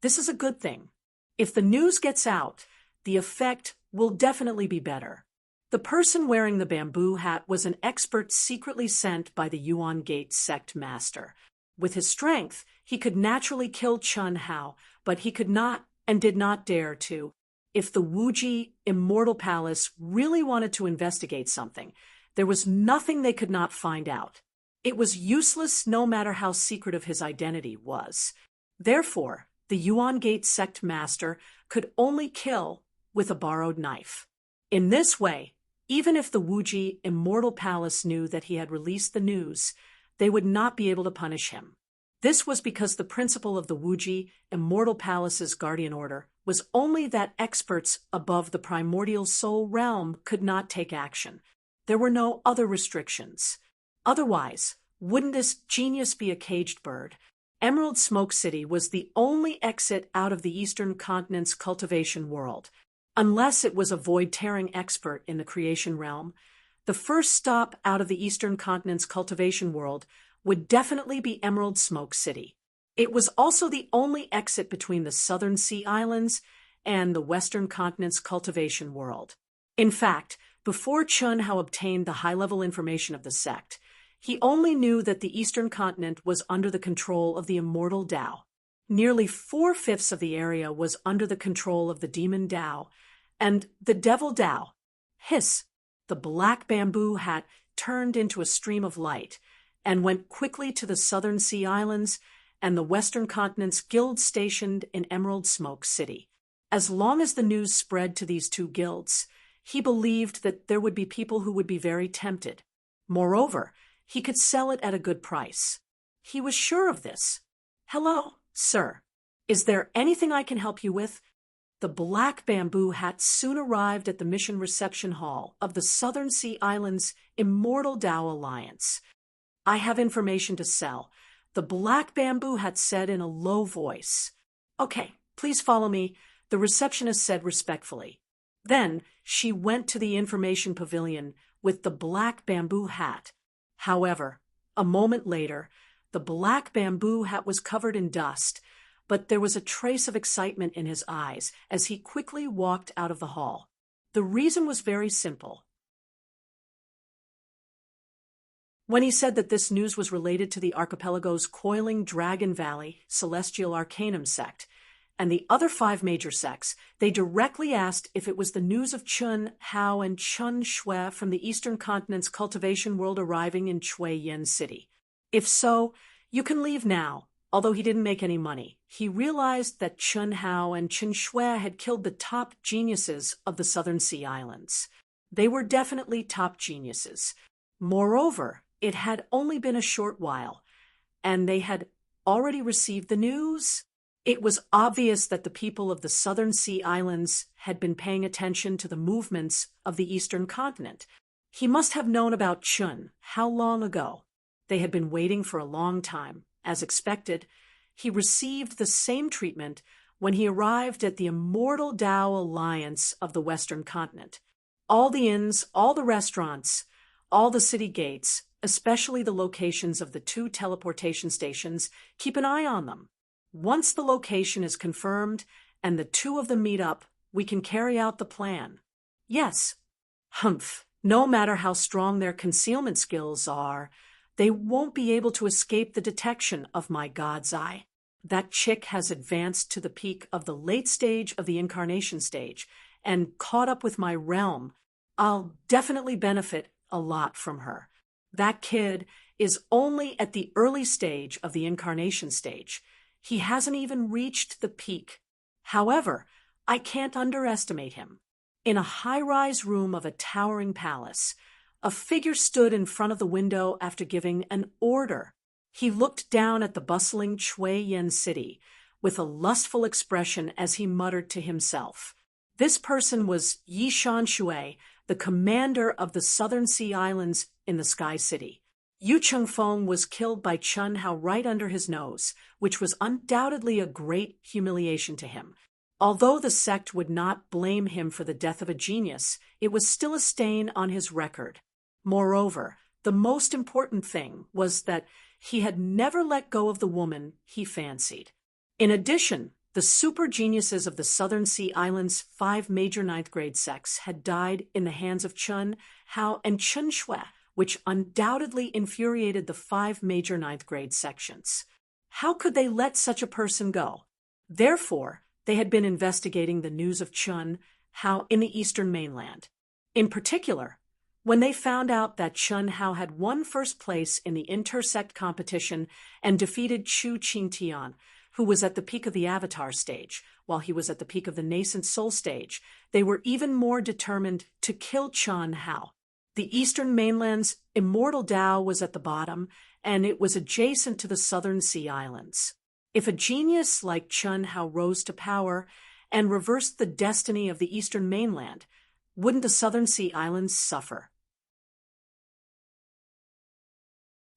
This is a good thing. If the news gets out, the effect will definitely be better. The person wearing the bamboo hat was an expert secretly sent by the Yuan Gate sect master. With his strength, he could naturally kill Chun Hao, but he could not and did not dare to. If the Wuji Immortal Palace really wanted to investigate something, there was nothing they could not find out. It was useless no matter how secretive his identity was. Therefore, the Yuan Gate sect master could only kill with a borrowed knife. In this way, even if the Wuji Immortal Palace knew that he had released the news, they would not be able to punish him. This was because the principle of the Wuji Immortal Palace's guardian order was only that experts above the primordial soul realm could not take action. There were no other restrictions. Otherwise, wouldn't this genius be a caged bird? Emerald Smoke City was the only exit out of the Eastern Continent's cultivation world. Unless it was a void-tearing expert in the creation realm, the first stop out of the Eastern Continent's cultivation world would definitely be Emerald Smoke City. It was also the only exit between the Southern Sea Islands and the Western Continent's cultivation world. In fact, Before Chun Hao obtained the high-level information of the sect, he only knew that the eastern continent was under the control of the immortal Tao. Nearly 4/5 of the area was under the control of the demon Tao, and the devil Tao. Hiss! The black bamboo hat turned into a stream of light and went quickly to the southern sea islands and the western continent's guilds stationed in Emerald Smoke City. As long as the news spread to these two guilds, he believed that there would be people who would be very tempted. Moreover, he could sell it at a good price. He was sure of this. "Hello, sir. Is there anything I can help you with?" The black bamboo hat soon arrived at the mission reception hall of the Southern Sea Islands Immortal Tao Alliance. "I have information to sell," the black bamboo hat said in a low voice. "Okay, please follow me," the receptionist said respectfully. Then she went to the information pavilion with the black bamboo hat. However, a moment later, the black bamboo hat was covered in dust, but there was a trace of excitement in his eyes as he quickly walked out of the hall. The reason was very simple. When he said that this news was related to the archipelago's coiling Dragon Valley Celestial Arcanum sect and the other 5 major sects, they directly asked if it was the news of Chun Hao and Chun Shui from the eastern continent's cultivation world arriving in Chui Yen City. If so, you can leave now. Although he didn't make any money, he realized that Chun Hao and Chun Shui had killed the top geniuses of the Southern Sea Islands. They were definitely top geniuses. Moreover, it had only been a short while, and they had already received the news. It was obvious that the people of the Southern Sea Islands had been paying attention to the movements of the Eastern continent. He must have known about Chun how long ago. They had been waiting for a long time. As expected, he received the same treatment when he arrived at the Immortal Tao Alliance of the Western Continent. All the inns, all the restaurants, all the city gates, especially the locations of the 2 teleportation stations, keep an eye on them. Once the location is confirmed and the 2 of them meet up, we can carry out the plan. Yes. Humph. No matter how strong their concealment skills are, they won't be able to escape the detection of my God's eye. That chick has advanced to the peak of the late stage of the incarnation stage and caught up with my realm. I'll definitely benefit a lot from her. That kid is only at the early stage of the incarnation stage. He hasn't even reached the peak. However, I can't underestimate him. In a high-rise room of a towering palace, a figure stood in front of the window after giving an order. He looked down at the bustling Chui Yen City with a lustful expression as he muttered to himself. This person was Yi Shan Shui, the commander of the Southern Sea Islands in the Sky City. Yu Chengfeng was killed by Chun Hao right under his nose, which was undoubtedly a great humiliation to him. Although the sect would not blame him for the death of a genius, it was still a stain on his record. Moreover, the most important thing was that he had never let go of the woman he fancied. In addition, the super geniuses of the Southern Sea Islands' 5 major 9th grade sects had died in the hands of Chun Hao and Chun Shui, which undoubtedly infuriated the 5 major 9th grade sections. How could they let such a person go? Therefore, they had been investigating the news of Chun Hao in the eastern mainland. In particular, when they found out that Chun Hao had won first place in the intersect competition and defeated Chu Qingtian, who was at the peak of the Avatar stage, while he was at the peak of the nascent Soul stage, they were even more determined to kill Chun Hao. The eastern mainland's Immortal Tao was at the bottom, and it was adjacent to the Southern Sea Islands. If a genius like Chun Hao rose to power and reversed the destiny of the eastern mainland, wouldn't the Southern Sea Islands suffer?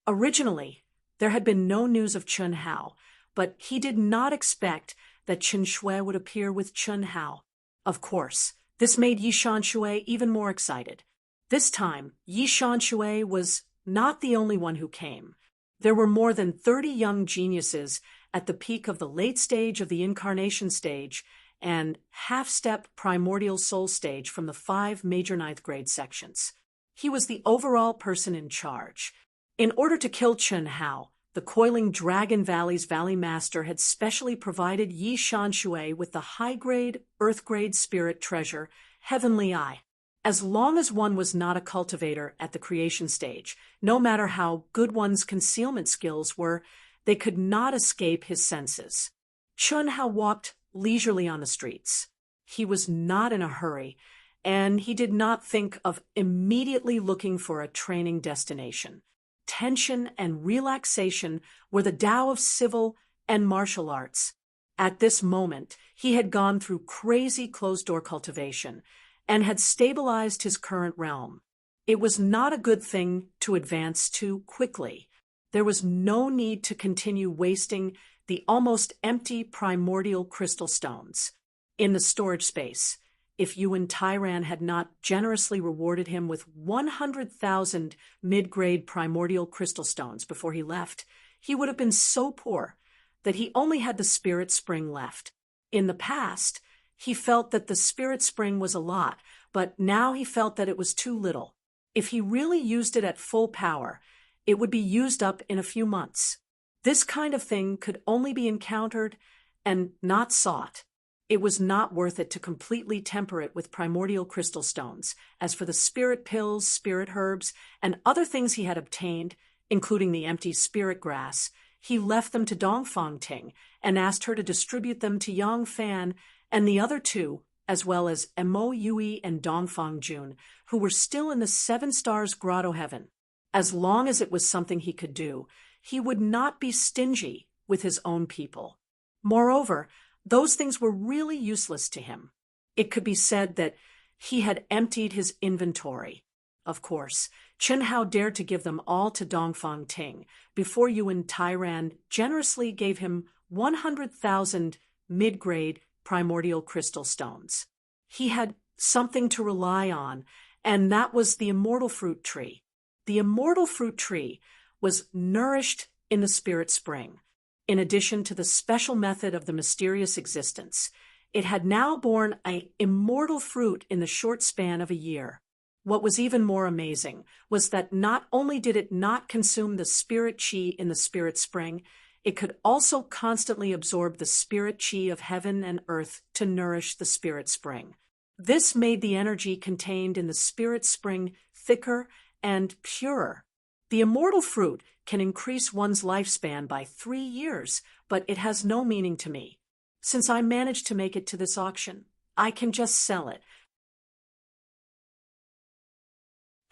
Originally, there had been no news of Chun Hao, but he did not expect that Chun Shui would appear with Chun Hao. Of course, this made Yi Shan Shui even more excited. This time, Yi Shan Shui was not the only one who came. There were more than 30 young geniuses at the peak of the late stage of the incarnation stage and half-step primordial soul stage from the 5 major ninth grade sections. He was the overall person in charge. In order to kill Chun Hao, the coiling Dragon Valley's Valley Master had specially provided Yi Shanshui with the high-grade, earth-grade spirit treasure, Heavenly Eye. As long as one was not a cultivator at the creation stage, no matter how good one's concealment skills were, they could not escape his senses. Chun Hao walked leisurely on the streets. He was not in a hurry, and he did not think of immediately looking for a training destination. Tension and relaxation were the Tao of civil and martial arts. At this moment, he had gone through crazy closed-door cultivation and had stabilized his current realm. It was not a good thing to advance too quickly. There was no need to continue wasting the almost empty primordial crystal stones. In the storage space, if Yuan Tyran had not generously rewarded him with 100,000 mid-grade primordial crystal stones before he left, he would have been so poor that he only had the spirit spring left. In the past, he felt that the spirit spring was a lot, but now he felt that it was too little. If he really used it at full power, it would be used up in a few months. This kind of thing could only be encountered and not sought. It was not worth it to completely temper it with primordial crystal stones. As for the spirit pills, spirit herbs, and other things he had obtained, including the empty spirit grass, he left them to Dongfang Ting and asked her to distribute them to Yang Fan and the other two, as well as Mo Yui and Dongfang Jun, who were still in the 7 Stars Grotto Heaven. As long as it was something he could do, he would not be stingy with his own people. Moreover, those things were really useless to him. It could be said that he had emptied his inventory. Of course, Chun Hao dared to give them all to Dongfang Ting before Yuan Tyran generously gave him 100,000 mid-grade primordial crystal stones. He had something to rely on, and that was the immortal fruit tree. The immortal fruit tree was nourished in the spirit spring. In addition to the special method of the mysterious existence, it had now borne an immortal fruit in the short span of a year. What was even more amazing was that not only did it not consume the spirit chi in the spirit spring, it could also constantly absorb the spirit chi of heaven and earth to nourish the spirit spring. This made the energy contained in the spirit spring thicker and purer. The immortal fruit can increase one's lifespan by 3 years, but it has no meaning to me. Since I managed to make it to this auction, I can just sell it.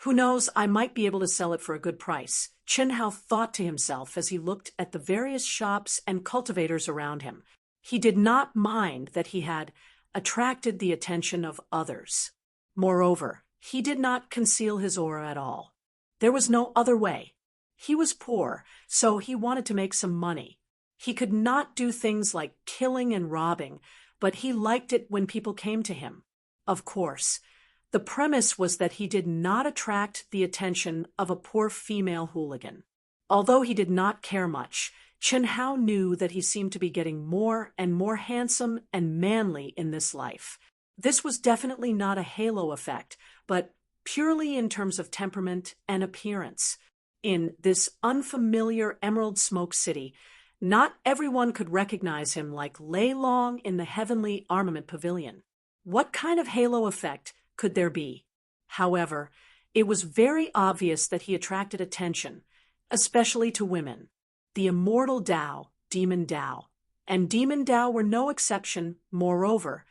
Who knows, I might be able to sell it for a good price. Chun Hao thought to himself as he looked at the various shops and cultivators around him. He did not mind that he had attracted the attention of others. Moreover, he did not conceal his aura at all. There was no other way. He was poor, so he wanted to make some money. He could not do things like killing and robbing, but he liked it when people came to him. Of course, the premise was that he did not attract the attention of a poor female hooligan. Although he did not care much, Chun Hao knew that he seemed to be getting more and more handsome and manly in this life. This was definitely not a halo effect, but purely in terms of temperament and appearance. In this unfamiliar Emerald Smoke City, not everyone could recognize him like Lei Long in the Heavenly Armament Pavilion. What kind of halo effect could there be? However, it was very obvious that he attracted attention, especially to women. The immortal Tao, Demon Tao, and Demon Tao were no exception. Moreover,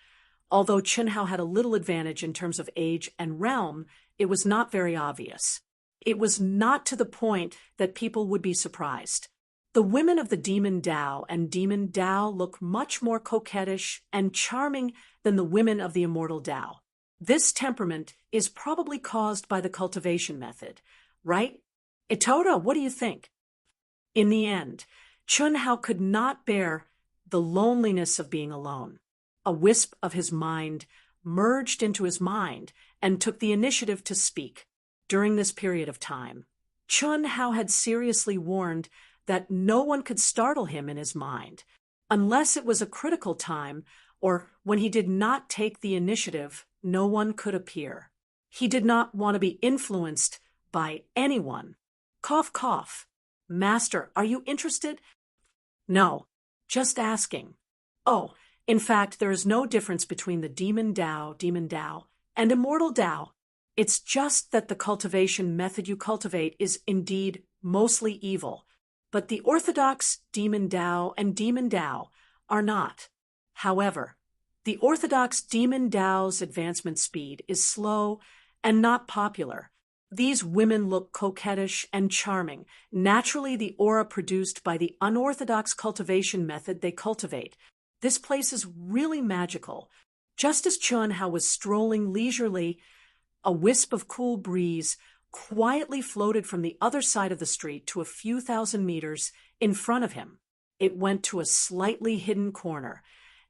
although Chun Hao had a little advantage in terms of age and realm, it was not very obvious. It was not to the point that people would be surprised. The women of the Demon Tao and Demon Tao look much more coquettish and charming than the women of the immortal Tao. This temperament is probably caused by the cultivation method, right? Itoda, what do you think? In the end, Chun Hao could not bear the loneliness of being alone. A wisp of his mind merged into his mind and took the initiative to speak. During this period of time, Chun Hao had seriously warned that no one could startle him in his mind, unless it was a critical time or When he did not take the initiative, no one could appear. He did not want to be influenced by anyone. Cough, cough. Master, are you interested? No, just asking. Oh, in fact, there is no difference between the demon Dao, and immortal Dao. It's just that the cultivation method you cultivate is indeed mostly evil, but the orthodox demon Dao and demon Dao are not. However, the orthodox demon Dao's advancement speed is slow and not popular. These women look coquettish and charming, naturally the aura produced by the unorthodox cultivation method they cultivate. This place is really magical. Just as Chun Hao was strolling leisurely, a wisp of cool breeze quietly floated from the other side of the street to a few thousand meters in front of him. It went to a slightly hidden corner,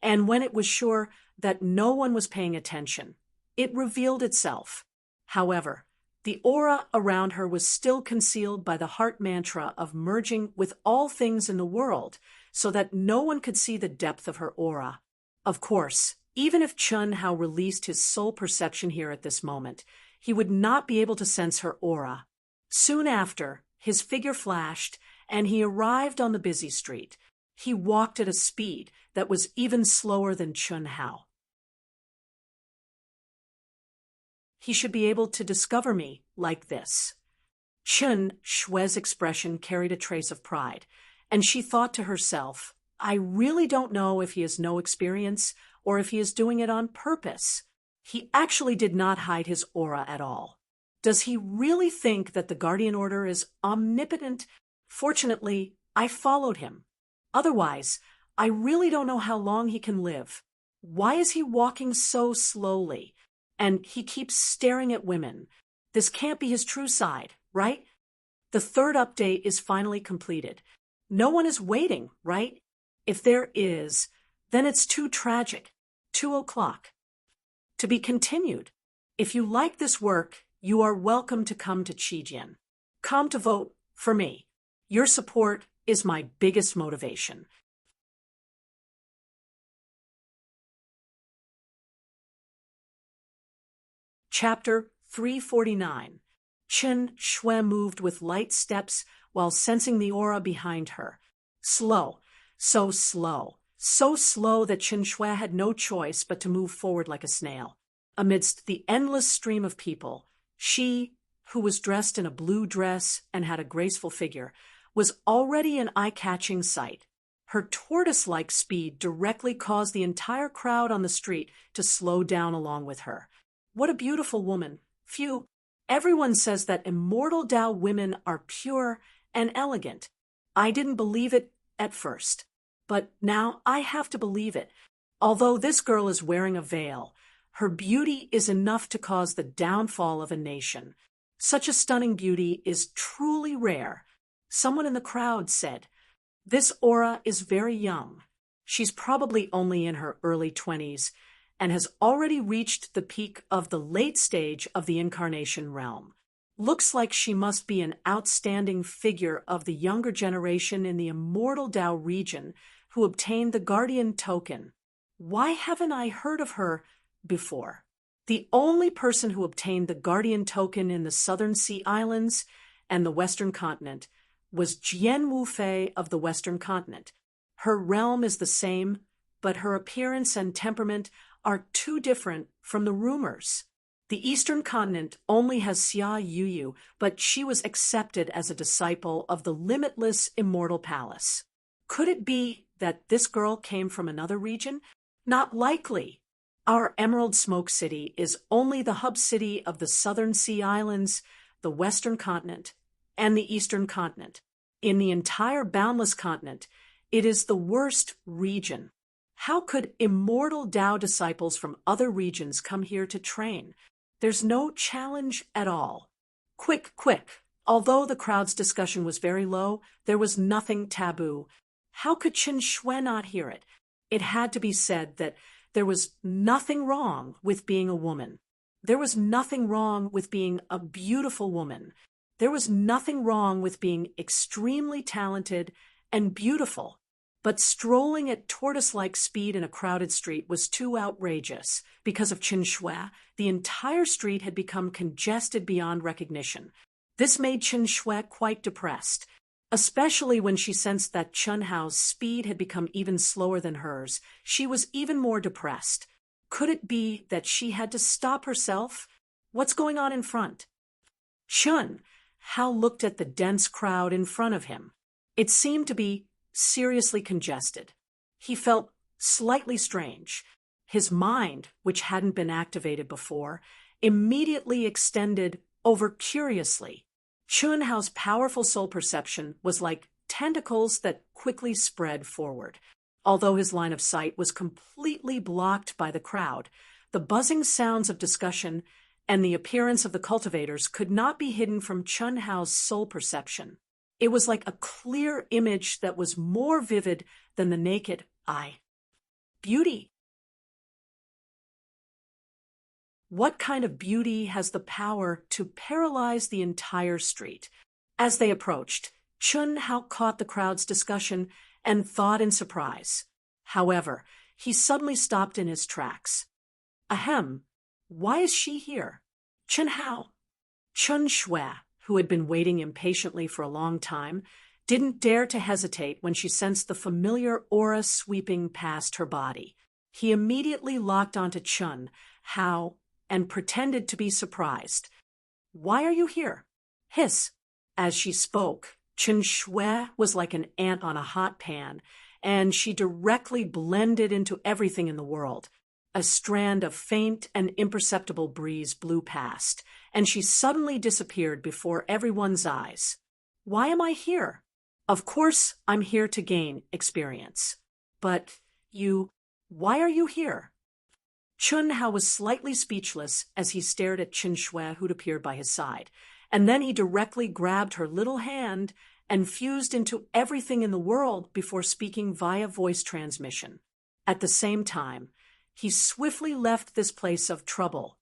and when it was sure that no one was paying attention, it revealed itself. However, the aura around her was still concealed by the heart mantra of merging with all things in the world, so that no one could see the depth of her aura. Of course, even if Chun Hao released his soul perception here at this moment, he would not be able to sense her aura. Soon after, his figure flashed, and he arrived on the busy street. He walked at a speed that was even slower than Chun Hao. He should be able to discover me like this. Chen Shui's expression carried a trace of pride, and she thought to herself, I really don't know if he has no experience or if he is doing it on purpose. He actually did not hide his aura at all. Does he really think that the Guardian Order is omnipotent? Fortunately, I followed him. Otherwise, I really don't know how long he can live. Why is he walking so slowly? And he keeps staring at women. This can't be his true side, right? The third update is finally completed. No one is waiting, right? If there is, then it's too tragic. 2:00. To be continued. If you like this work, you are welcome to come to Qijian. Come to vote for me. Your support is my biggest motivation. Chapter 349. Chen Shui moved with light steps while sensing the aura behind her. Slow, so slow that Chen Shui had no choice but to move forward like a snail. Amidst the endless stream of people, she, who was dressed in a blue dress and had a graceful figure, was already an eye-catching sight. Her tortoise-like speed directly caused the entire crowd on the street to slow down along with her. What a beautiful woman. Phew, everyone says that immortal Dao women are pure and elegant. I didn't believe it at first, but now I have to believe it. Although this girl is wearing a veil, her beauty is enough to cause the downfall of a nation. Such a stunning beauty is truly rare. Someone in the crowd said, "This aura is very young. She's probably only in her early 20s, and has already reached the peak of the late stage of the incarnation realm. Looks like she must be an outstanding figure of the younger generation in the immortal Dao region who obtained the Guardian token. Why haven't I heard of her before? The only person who obtained the Guardian token in the Southern Sea Islands and the Western Continent was Jian Wufei of the Western Continent. Her realm is the same, but her appearance and temperament are too different from the rumors. The Eastern Continent only has Xia Yuyu, but she was accepted as a disciple of the limitless Immortal Palace. Could it be that this girl came from another region? Not likely. Our Emerald Smoke City is only the hub city of the Southern Sea Islands, the Western Continent, and the Eastern Continent. In the entire Boundless Continent, it is the worst region. How could immortal Dao disciples from other regions come here to train? There's no challenge at all. Quick, quick. Although the crowd's discussion was very low, there was nothing taboo. How could Chen Shui not hear it? It had to be said that there was nothing wrong with being a woman. There was nothing wrong with being a beautiful woman. There was nothing wrong with being extremely talented and beautiful. But strolling at tortoise-like speed in a crowded street was too outrageous. Because of Chen Shui, the entire street had become congested beyond recognition. This made Chen Shui quite depressed, especially when she sensed that Chen Hao's speed had become even slower than hers. She was even more depressed. Could it be that she had to stop herself? What's going on in front? Chen Hao looked at the dense crowd in front of him. It seemed to be seriously congested. He felt slightly strange. His mind, which hadn't been activated before, immediately extended over curiously. Chen Hao's powerful soul perception was like tentacles that quickly spread forward. Although his line of sight was completely blocked by the crowd, the buzzing sounds of discussion and the appearance of the cultivators could not be hidden from Chen Hao's soul perception. It was like a clear image that was more vivid than the naked eye. Beauty. What kind of beauty has the power to paralyze the entire street? As they approached, Chen Hao caught the crowd's discussion and thought in surprise. However, he suddenly stopped in his tracks. Ahem, why is she here? Chen Hao. Chen Shui, who had been waiting impatiently for a long time, didn't dare to hesitate when she sensed the familiar aura sweeping past her body. He immediately locked onto Chen Hao and pretended to be surprised. Why are you here? Hiss. As she spoke, Chen Shui was like an ant on a hot pan, and she directly blended into everything in the world. A strand of faint and imperceptible breeze blew past, and she suddenly disappeared before everyone's eyes. Why am I here? Of course, I'm here to gain experience. But why are you here? Chen Hao was slightly speechless as he stared at Chen Shui, who'd appeared by his side, and then he directly grabbed her little hand and fused into everything in the world before speaking via voice transmission. At the same time, he swiftly left this place of trouble.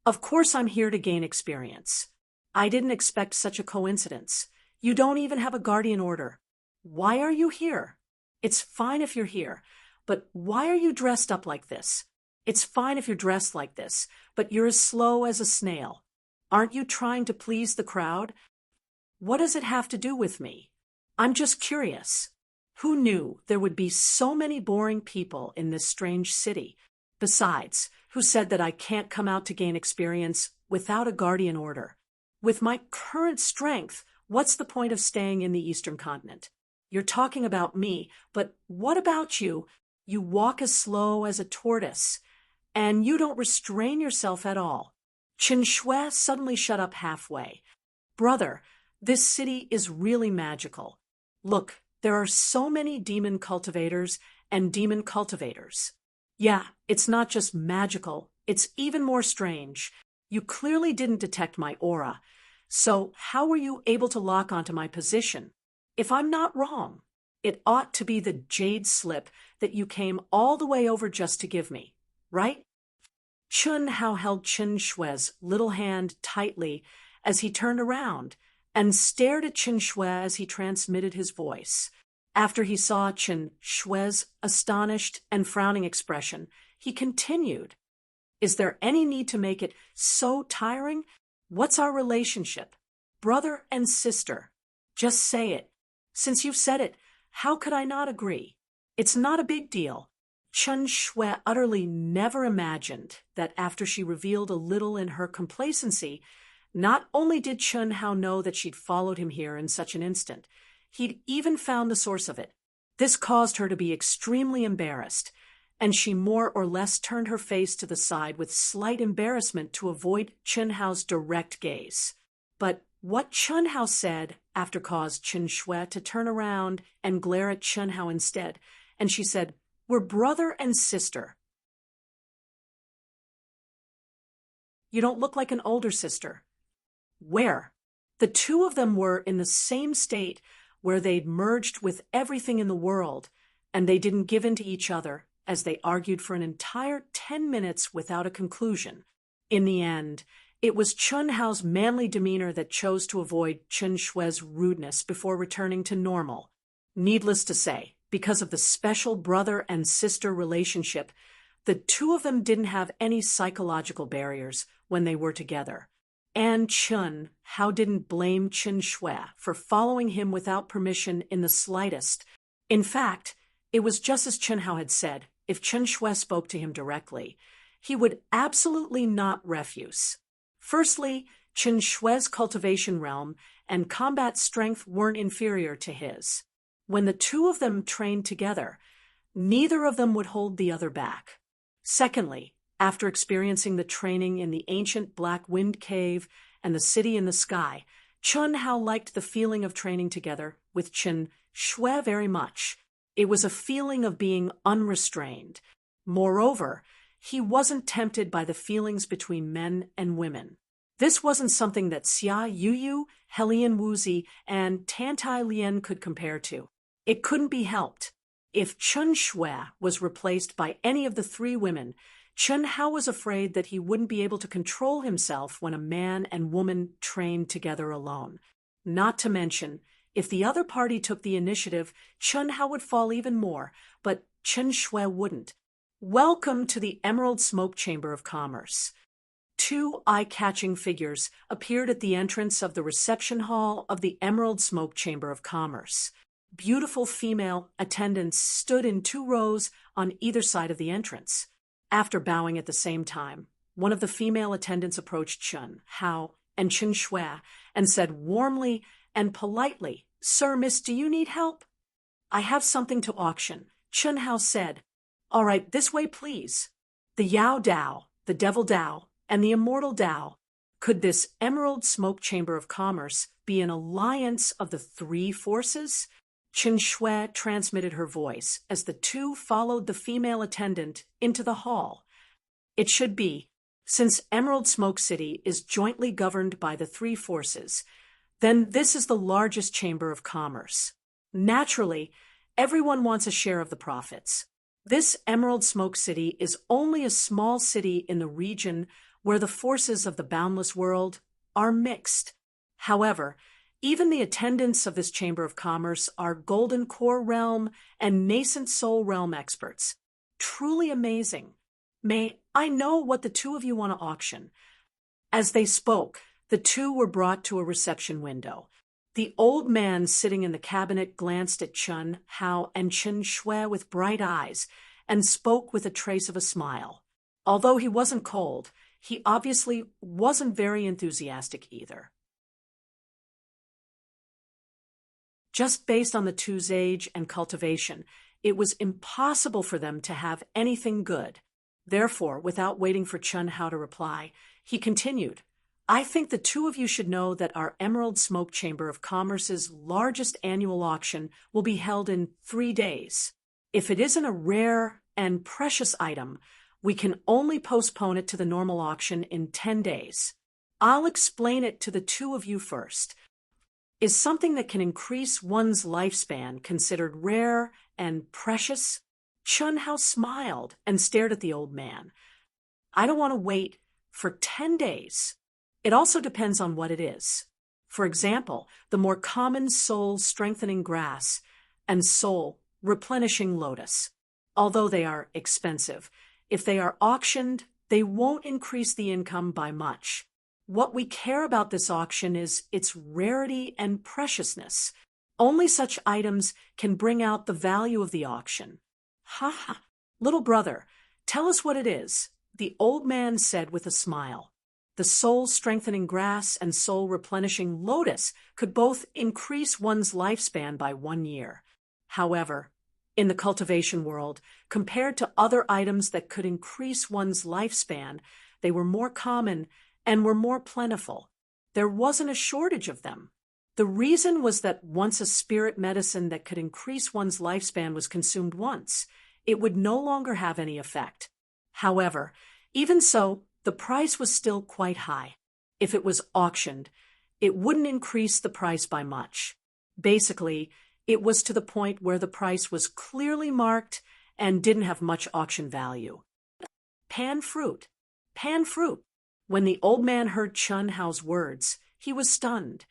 Of course I'm here to gain experience. I didn't expect such a coincidence. You don't even have a guardian order. Why are you here? It's fine if you're here, but why are you dressed up like this? It's fine if you're dressed like this, but you're as slow as a snail. Aren't you trying to please the crowd? What does it have to do with me? I'm just curious. Who knew there would be so many boring people in this strange city? Besides, who said that I can't come out to gain experience without a guardian order? With my current strength, what's the point of staying in the Eastern continent? You're talking about me, but what about you? You walk as slow as a tortoise, and you don't restrain yourself at all. Chen Shui suddenly shut up halfway. Brother, this city is really magical. Look, there are so many demon cultivators and demon cultivators. Yeah, it's not just magical, it's even more strange. You clearly didn't detect my aura. So how were you able to lock onto my position? If I'm not wrong, it ought to be the jade slip that you came all the way over just to give me, right? Chen Hao held Chen Shui's little hand tightly as he turned around and stared at Chen Shui as he transmitted his voice. After he saw Chen Shui's astonished and frowning expression, he continued, Is there any need to make it so tiring? What's our relationship? Brother and sister. Just say it. Since you've said it, how could I not agree? It's not a big deal. Chen Shui utterly never imagined that after she revealed a little in her complacency, not only did Chen Hao know that she'd followed him here in such an instant, he'd even found the source of it. This caused her to be extremely embarrassed, and she more or less turned her face to the side with slight embarrassment to avoid Chen Hao's direct gaze. But what Chen Hao said after caused Chen Shui to turn around and glare at Chen Hao instead, and she said, We're brother and sister. You don't look like an older sister. Where? The two of them were in the same state where they'd merged with everything in the world, and they didn't give in to each other as they argued for an entire 10 minutes without a conclusion. In the end, it was Chen Hao's manly demeanor that chose to avoid Chen Shui's rudeness before returning to normal. Needless to say, because of the special brother and sister relationship. The two of them didn't have any psychological barriers when they were together. And Chun Hao didn't blame Chen Shui for following him without permission in the slightest. In fact, it was just as Chen Hao had said. If Chen Shui spoke to him directly, he would absolutely not refuse. Firstly, Chen Shui's cultivation realm and combat strength weren't inferior to his. When the two of them trained together, neither of them would hold the other back. Secondly, after experiencing the training in the ancient Black Wind Cave and the city in the sky, Chun Hao liked the feeling of training together with Chen Shui very much. It was a feeling of being unrestrained. Moreover, he wasn't tempted by the feelings between men and women. This wasn't something that Xia Yuyu, Helian Wuzi, and Tantai Lian could compare to. It couldn't be helped. If Chen Shui was replaced by any of the three women, Chen Hao was afraid that he wouldn't be able to control himself when a man and woman trained together alone. Not to mention, if the other party took the initiative, Chen Hao would fall even more, but Chen Shui wouldn't. Welcome to the Emerald Smoke Chamber of Commerce. Two eye-catching figures appeared at the entrance of the reception hall of the Emerald Smoke Chamber of Commerce. Beautiful female attendants stood in 2 rows on either side of the entrance. After bowing at the same time, one of the female attendants approached Chun Hao and Chen Shui and said warmly and politely, "Sir, miss, do you need help?" "I have something to auction," Chen Hao said. "All right, this way, please." The Yao Dao, the Devil Dao, and the Immortal Dao. Could this Emerald Smoke Chamber of Commerce be an alliance of the 3 forces? Chen Shui transmitted her voice as the two followed the female attendant into the hall. It should be, since Emerald Smoke City is jointly governed by the 3 forces, then this is the largest chamber of commerce. Naturally, everyone wants a share of the profits. This Emerald Smoke City is only a small city in the region where the forces of the boundless world are mixed. However, even the attendants of this Chamber of Commerce are Golden Core Realm and Nascent Soul Realm experts. Truly amazing. May I know what the two of you want to auction? As they spoke, the two were brought to a reception window. The old man sitting in the cabinet glanced at Chun Hao and Chen Shui with bright eyes and spoke with a trace of a smile. Although he wasn't cold, he obviously wasn't very enthusiastic either. Just based on the two's age and cultivation, it was impossible for them to have anything good. Therefore, without waiting for Chun Hao to reply, he continued, "I think the two of you should know that our Emerald Smoke Chamber of Commerce's largest annual auction will be held in 3 days. If it isn't a rare and precious item, we can only postpone it to the normal auction in 10 days. I'll explain it to the two of you first. Is something that can increase one's lifespan considered rare and precious?" Chun Hao smiled and stared at the old man. "I don't want to wait for 10 days. It also depends on what it is. For example, the more common soul-strengthening grass and soul-replenishing lotus. Although they are expensive, if they are auctioned, they won't increase the income by much. What we care about this auction is its rarity and preciousness. Only such items can bring out the value of the auction." "Ha ha! Little brother, tell us what it is," the old man said with a smile. The soul-strengthening grass and soul-replenishing lotus could both increase one's lifespan by 1 year. However, in the cultivation world, compared to other items that could increase one's lifespan, they were more common and were more plentiful. There wasn't a shortage of them. The reason was that once a spirit medicine that could increase one's lifespan was consumed once, it would no longer have any effect. However, even so, the price was still quite high. If it was auctioned, it wouldn't increase the price by much. Basically, it was to the point where the price was clearly marked and didn't have much auction value. Pan fruit. Pan fruit. When the old man heard Chun Hao's words, he was stunned.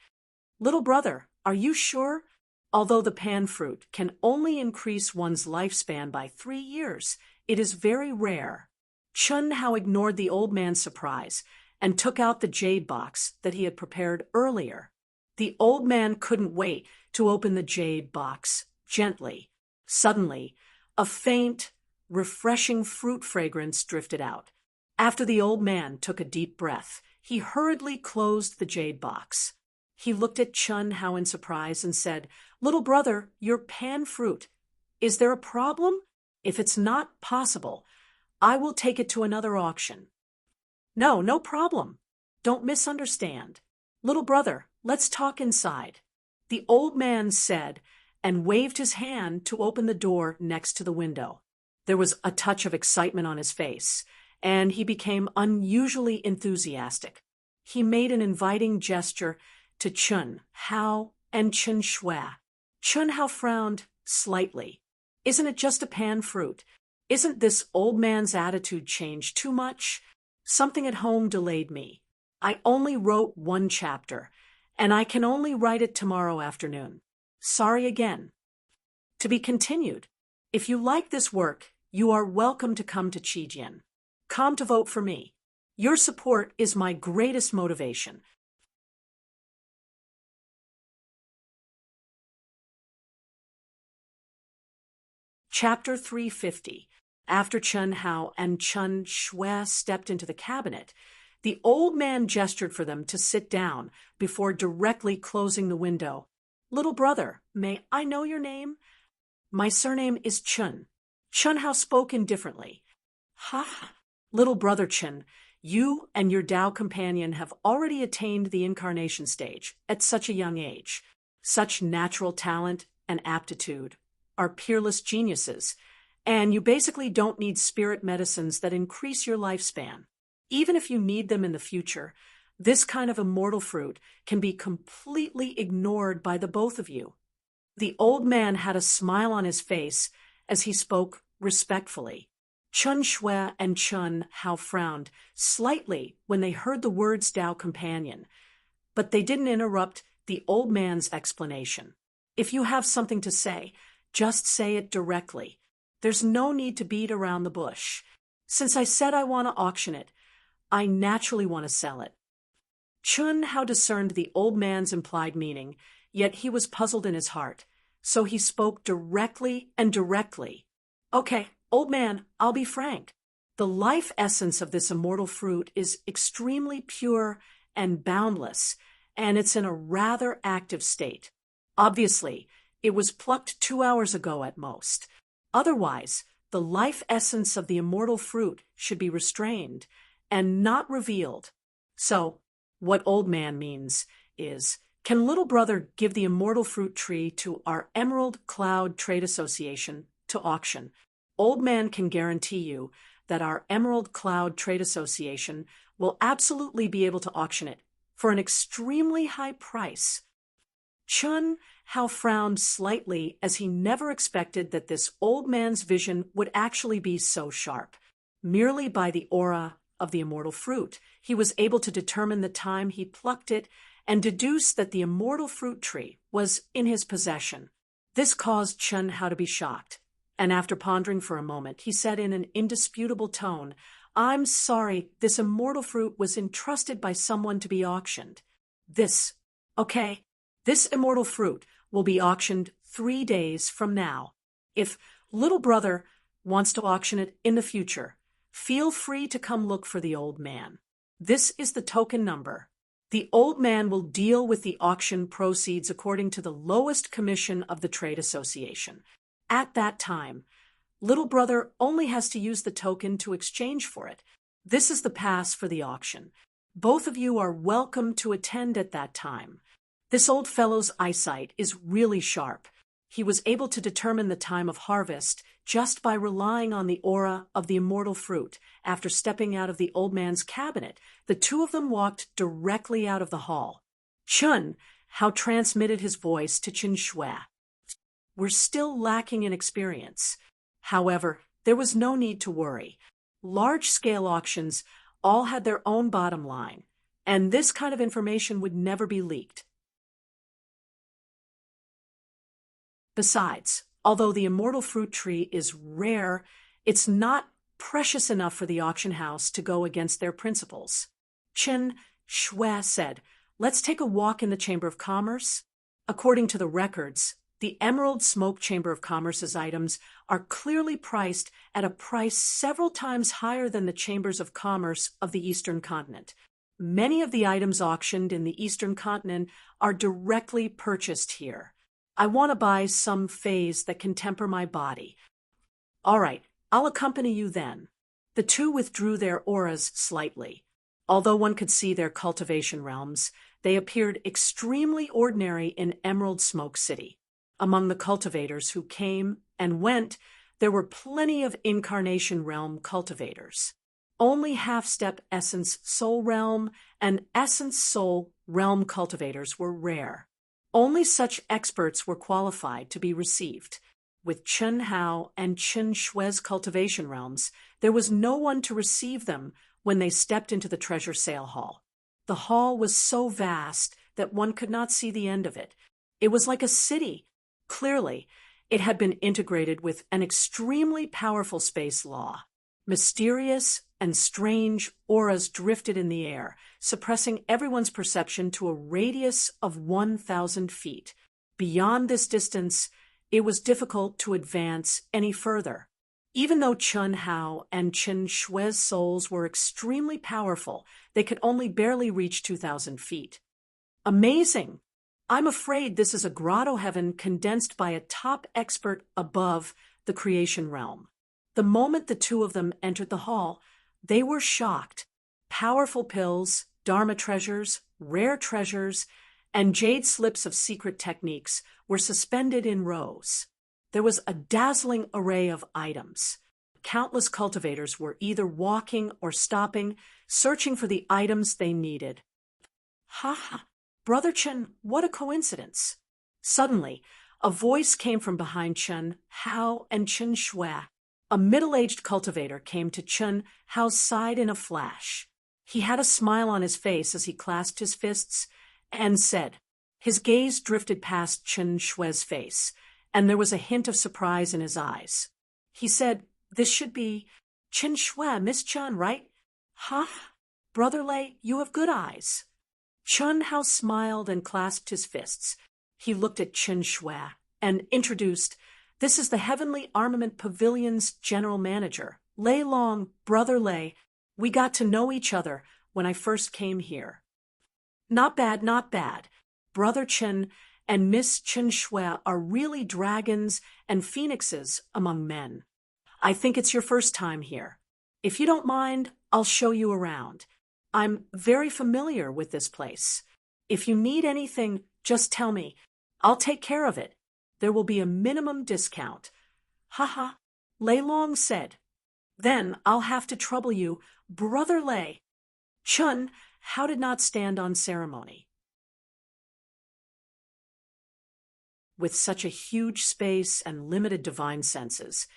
"Little brother, are you sure? Although the pan fruit can only increase one's lifespan by 3 years, it is very rare. Chun Hao ignored the old man's surprise and took out the jade box that he had prepared earlier. The old man couldn't wait to open the jade box gently. Suddenly, a faint, refreshing fruit fragrance drifted out. After the old man took a deep breath, he hurriedly closed the jade box. He looked at Chun Hao in surprise and said, "Little brother, your pan fruit. Is there a problem? If it's not possible, I will take it to another auction." "No, no problem. Don't misunderstand. Little brother, let's talk inside," the old man said, and waved his hand to open the door next to the window. There was a touch of excitement on his face, and he became unusually enthusiastic. He made an inviting gesture to Chun Hao and Chun Shui. Chun Hao frowned slightly. "Isn't it just a pan fruit? Isn't this old man's attitude changed too much? Something at home delayed me. I only wrote 1 chapter, and I can only write it tomorrow afternoon. Sorry again." To be continued. If you like this work, you are welcome to come to Qijian. Come to vote for me. Your support is my greatest motivation. Chapter 350. After Chun Hao and Chun Shui stepped into the cabinet, the old man gestured for them to sit down before directly closing the window. "Little brother, may I know your name?" "My surname is Chun." Chun Hao spoke indifferently. "Ha! Little brother Chun, you and your Tao companion have already attained the incarnation stage at such a young age. Such natural talent and aptitude are peerless geniuses, and you basically don't need spirit medicines that increase your lifespan. Even if you need them in the future, this kind of immortal fruit can be completely ignored by the both of you." The old man had a smile on his face as he spoke respectfully. Chun Shui and Chun Hao frowned slightly when they heard the words Tao companion, but they didn't interrupt the old man's explanation. "If you have something to say, just say it directly. There's no need to beat around the bush. Since I said I want to auction it, I naturally want to sell it." Chun Hao discerned the old man's implied meaning, yet he was puzzled in his heart, so he spoke directly. "Okay, old man, I'll be frank. The life essence of this immortal fruit is extremely pure and boundless, and it's in a rather active state. Obviously, it was plucked 2 hours ago at most. Otherwise, the life essence of the immortal fruit should be restrained and not revealed. So, what old man means is, can little brother give the immortal fruit tree to our Emerald Cloud Trade Association to auction? Old man can guarantee you that our Emerald Cloud Trade Association will absolutely be able to auction it for an extremely high price." Chun Hao frowned slightly as he never expected that this old man's vision would actually be so sharp. Merely by the aura of the immortal fruit, he was able to determine the time he plucked it and deduce that the immortal fruit tree was in his possession. This caused Chun Hao to be shocked, and after pondering for a moment, he said in an indisputable tone, "I'm sorry, this immortal fruit was entrusted by someone to be auctioned. This immortal fruit will be auctioned 3 days from now. If little brother wants to auction it in the future, feel free to come look for the old man. This is the token number. The old man will deal with the auction proceeds according to the lowest commission of the trade association. At that time, little brother only has to use the token to exchange for it. This is the pass for the auction. Both of you are welcome to attend at that time." This old fellow's eyesight is really sharp. He was able to determine the time of harvest just by relying on the aura of the immortal fruit. After stepping out of the old man's cabinet, the two of them walked directly out of the hall. Chun Hao transmitted his voice to Chun Shui. "We're still lacking in experience. However, there was no need to worry. Large-scale auctions all had their own bottom line, and this kind of information would never be leaked. Besides, although the immortal fruit tree is rare, it's not precious enough for the auction house to go against their principles. Chen Shui said, "Let's take a walk in the Chamber of Commerce." According to the records, the Emerald Smoke Chamber of Commerce's items are clearly priced at a price several times higher than the chambers of commerce of the Eastern continent. Many of the items auctioned in the Eastern continent are directly purchased here. I want to buy some phase that can temper my body. All right, I'll accompany you then. The two withdrew their auras slightly. Although one could see their cultivation realms, they appeared extremely ordinary in Emerald Smoke City. Among the cultivators who came and went, there were plenty of Incarnation Realm cultivators. Only Half-Step Essence Soul Realm and Essence Soul Realm cultivators were rare. Only such experts were qualified to be received. With Chen Hao and Chen Shui's cultivation realms, there was no one to receive them when they stepped into the treasure sale hall. The hall was so vast that one could not see the end of it. It was like a city. Clearly, it had been integrated with an extremely powerful space law. Mysterious and strange auras drifted in the air, suppressing everyone's perception to a radius of 1,000 feet. Beyond this distance, it was difficult to advance any further. Even though Chen Hao and Chen Shui's souls were extremely powerful, they could only barely reach 2,000 feet. Amazing! I'm afraid this is a grotto heaven condensed by a top expert above the creation realm. The moment the two of them entered the hall, they were shocked. Powerful pills, Dharma treasures, rare treasures, and jade slips of secret techniques were suspended in rows. There was a dazzling array of items. Countless cultivators were either walking or stopping, searching for the items they needed. Ha ha! Brother Chen, what a coincidence! Suddenly, a voice came from behind Chen Hao and Chen Shui. A middle-aged cultivator came to Chen Hao's side in a flash. He had a smile on his face as he clasped his fists and said, his gaze drifted past Chen Shui's face, and there was a hint of surprise in his eyes. He said, "This should be Chen Shui, Miss Chen, right?" "Huh? Brother Lei, you have good eyes." Chen Hao smiled and clasped his fists. He looked at Chen Shui and introduced, "This is the Heavenly Armament Pavilion's general manager, Lei Long, Brother Lei. We got to know each other when I first came here." "Not bad, not bad. Brother Chen and Miss Chen Shui are really dragons and phoenixes among men. I think it's your first time here. If you don't mind, I'll show you around. I'm very familiar with this place. If you need anything, just tell me. I'll take care of it. There will be a minimum discount." "Haha," Lei Long said. "Then I'll have to trouble you, Brother Lei." Chen Hao did not stand on ceremony. With such a huge space and limited divine senses,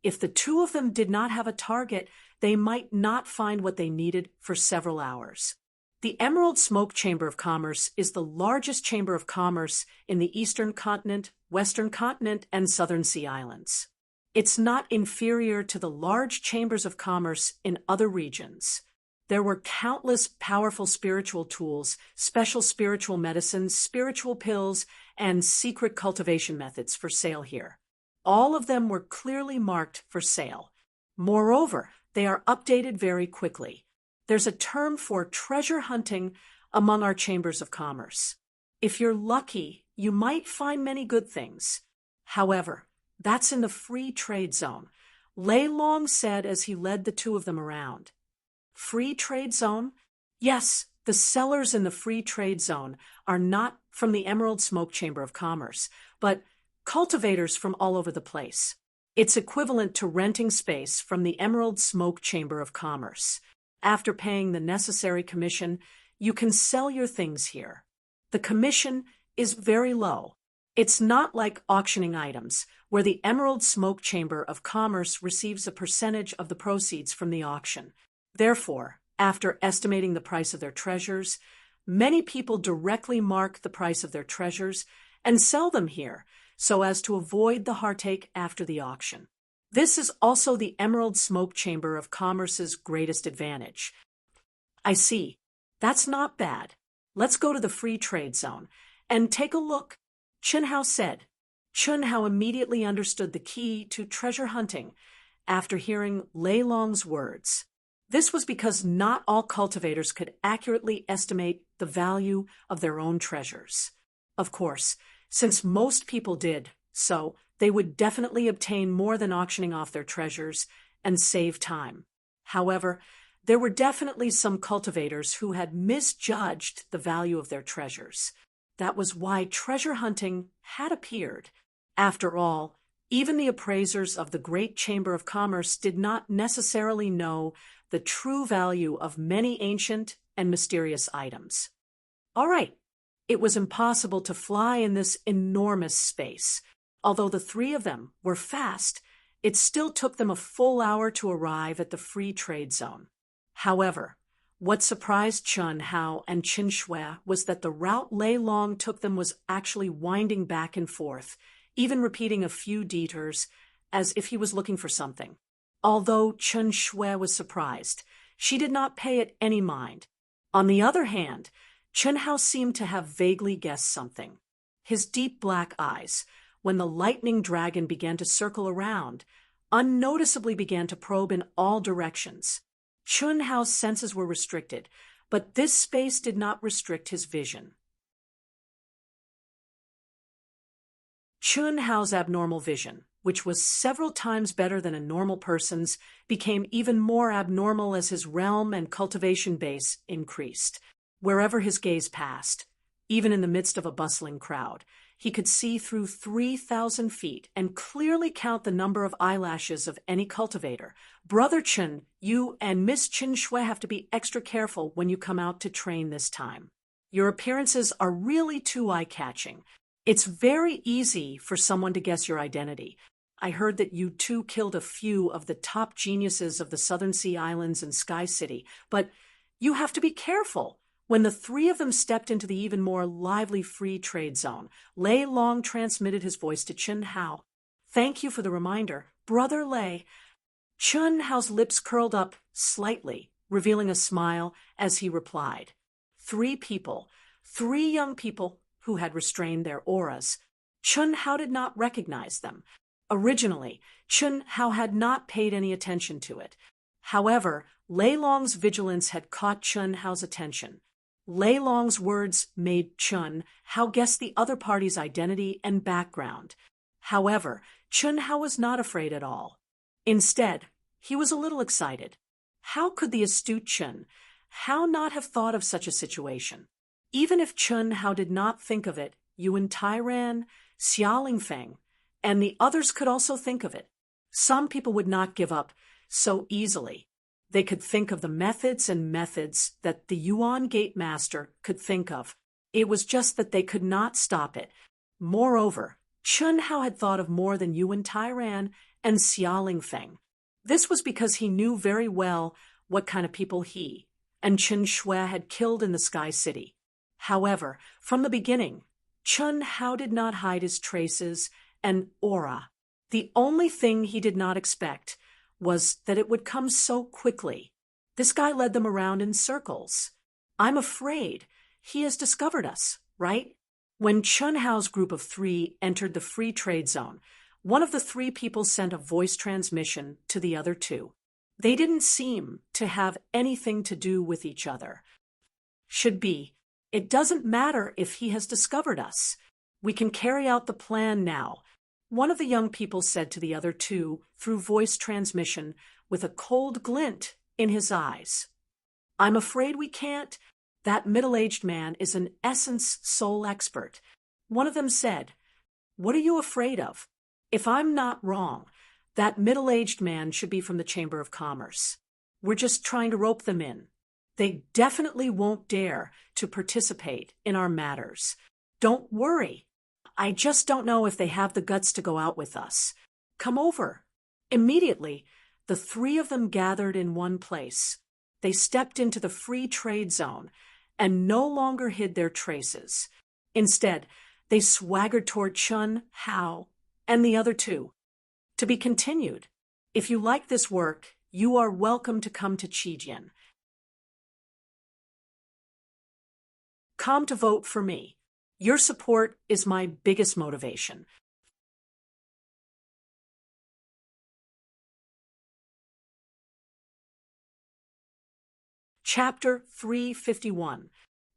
if the two of them did not have a target, they might not find what they needed for several hours. The Emerald Smoke Chamber of Commerce is the largest chamber of commerce in the Eastern Continent, Western Continent, and Southern Sea Islands. It's not inferior to the large chambers of commerce in other regions. There were countless powerful spiritual tools, special spiritual medicines, spiritual pills, and secret cultivation methods for sale here. All of them were clearly marked for sale. Moreover, they are updated very quickly. There's a term for treasure hunting among our chambers of commerce. If you're lucky, you might find many good things. However, that's in the free trade zone, Lei Long said as he led the two of them around. Free trade zone? Yes, the sellers in the free trade zone are not from the Emerald Smoke Chamber of Commerce, but cultivators from all over the place. It's equivalent to renting space from the Emerald Smoke Chamber of Commerce. After paying the necessary commission, you can sell your things here. The commission is very low. It's not like auctioning items, where the Emerald Smoke Chamber of Commerce receives a percentage of the proceeds from the auction. Therefore, after estimating the price of their treasures, many people directly mark the price of their treasures and sell them here, so as to avoid the heartache after the auction. This is also the Emerald Smoke Chamber of Commerce's greatest advantage. I see. That's not bad. Let's go to the free trade zone and take a look, Chun Hao said. Chun Hao immediately understood the key to treasure hunting after hearing Lei Long's words. This was because not all cultivators could accurately estimate the value of their own treasures. Of course, since most people did so, they would definitely obtain more than auctioning off their treasures and save time. However, there were definitely some cultivators who had misjudged the value of their treasures. That was why treasure hunting had appeared. After all, even the appraisers of the Great Chamber of Commerce did not necessarily know the true value of many ancient and mysterious items. All right, it was impossible to fly in this enormous space. Although the three of them were fast, it still took them a full hour to arrive at the free trade zone. However, what surprised Chun Hao and Qin Shui was that the route Lei Long took them was actually winding back and forth, even repeating a few detours as if he was looking for something. Although Chun Shui was surprised, she did not pay it any mind. On the other hand, Chun Hao seemed to have vaguely guessed something. His deep black eyes, when the lightning dragon began to circle around, unnoticeably began to probe in all directions. Chun Hao's senses were restricted, but this space did not restrict his vision. Chun Hao's abnormal vision, which was several times better than a normal person's, became even more abnormal as his realm and cultivation base increased. Wherever his gaze passed, even in the midst of a bustling crowd, he could see through 3,000 feet and clearly count the number of eyelashes of any cultivator. Brother Chun, you and Miss Qin Shui have to be extra careful when you come out to train this time. Your appearances are really too eye-catching. It's very easy for someone to guess your identity. I heard that you two killed a few of the top geniuses of the Southern Sea Islands and Sky City, but you have to be careful. When the three of them stepped into the even more lively free trade zone, Lei Long transmitted his voice to Chun Hao. Thank you for the reminder, Brother Lei. Chun Hao's lips curled up slightly, revealing a smile as he replied. Three young people who had restrained their auras. Chun Hao did not recognize them. Originally, Chun Hao had not paid any attention to it. However, Lei Long's vigilance had caught Chun Hao's attention. Lei Long's words made Chun Hao guess the other party's identity and background. However, Chun Hao was not afraid at all. Instead, he was a little excited. How could the astute Chun Hao not have thought of such a situation? Even if Chun Hao did not think of it, Yuan Tairan, Xia Lingfeng, and the others could also think of it. Some people would not give up so easily. They could think of the methods that the Yuan Gate Master could think of. It was just that they could not stop it. Moreover, Chun Hao had thought of more than Yuan Tairan and Xia Lingfeng. This was because he knew very well what kind of people he and Qin Shui had killed in the Sky City. However, from the beginning, Chun Hao did not hide his traces and aura. The only thing he did not expect was that it would come so quickly. This guy led them around in circles. I'm afraid he has discovered us, right? When Chun Hao's group of three entered the free trade zone, one of the three people sent a voice transmission to the other two. They didn't seem to have anything to do with each other. Should be, it doesn't matter if he has discovered us. We can carry out the plan now. One of the young people said to the other two through voice transmission with a cold glint in his eyes. I'm afraid we can't. That middle-aged man is an essence soul expert. One of them said, What are you afraid of? If I'm not wrong, that middle-aged man should be from the Chamber of Commerce. We're just trying to rope them in. They definitely won't dare to participate in our matters. Don't worry. I just don't know if they have the guts to go out with us. Come over. Immediately, the three of them gathered in one place. They stepped into the free trade zone and no longer hid their traces. Instead, They swaggered toward Chun Hao and the other two. To be continued. If you like this work, you are welcome to come to Chijian. Come to vote for me. Your support is my biggest motivation. Chapter 351.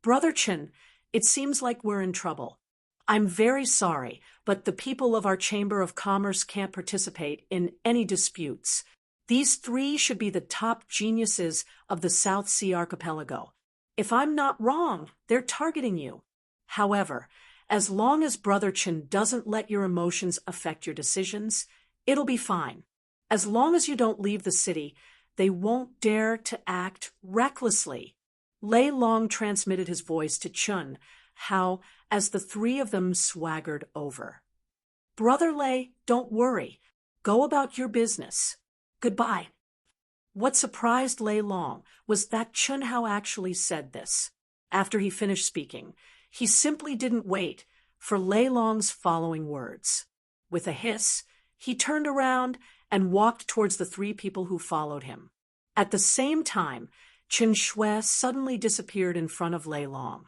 Brother Chen, it seems like we're in trouble. I'm very sorry, but the people of our Chamber of Commerce can't participate in any disputes. These three should be the top geniuses of the South Sea Archipelago. If I'm not wrong, they're targeting you. However, as long as Brother Chen doesn't let your emotions affect your decisions, it'll be fine. As long as you don't leave the city, they won't dare to act recklessly. Lei Long transmitted his voice to Chun Hao as the three of them swaggered over. Brother Lei, don't worry. Go about your business. Goodbye. What surprised Lei Long was that Chun Hao actually said this. After he finished speaking, he simply didn't wait for Lei Long's following words. With a hiss, he turned around and walked towards the three people who followed him. At the same time, Chen Shui suddenly disappeared in front of Lei Long.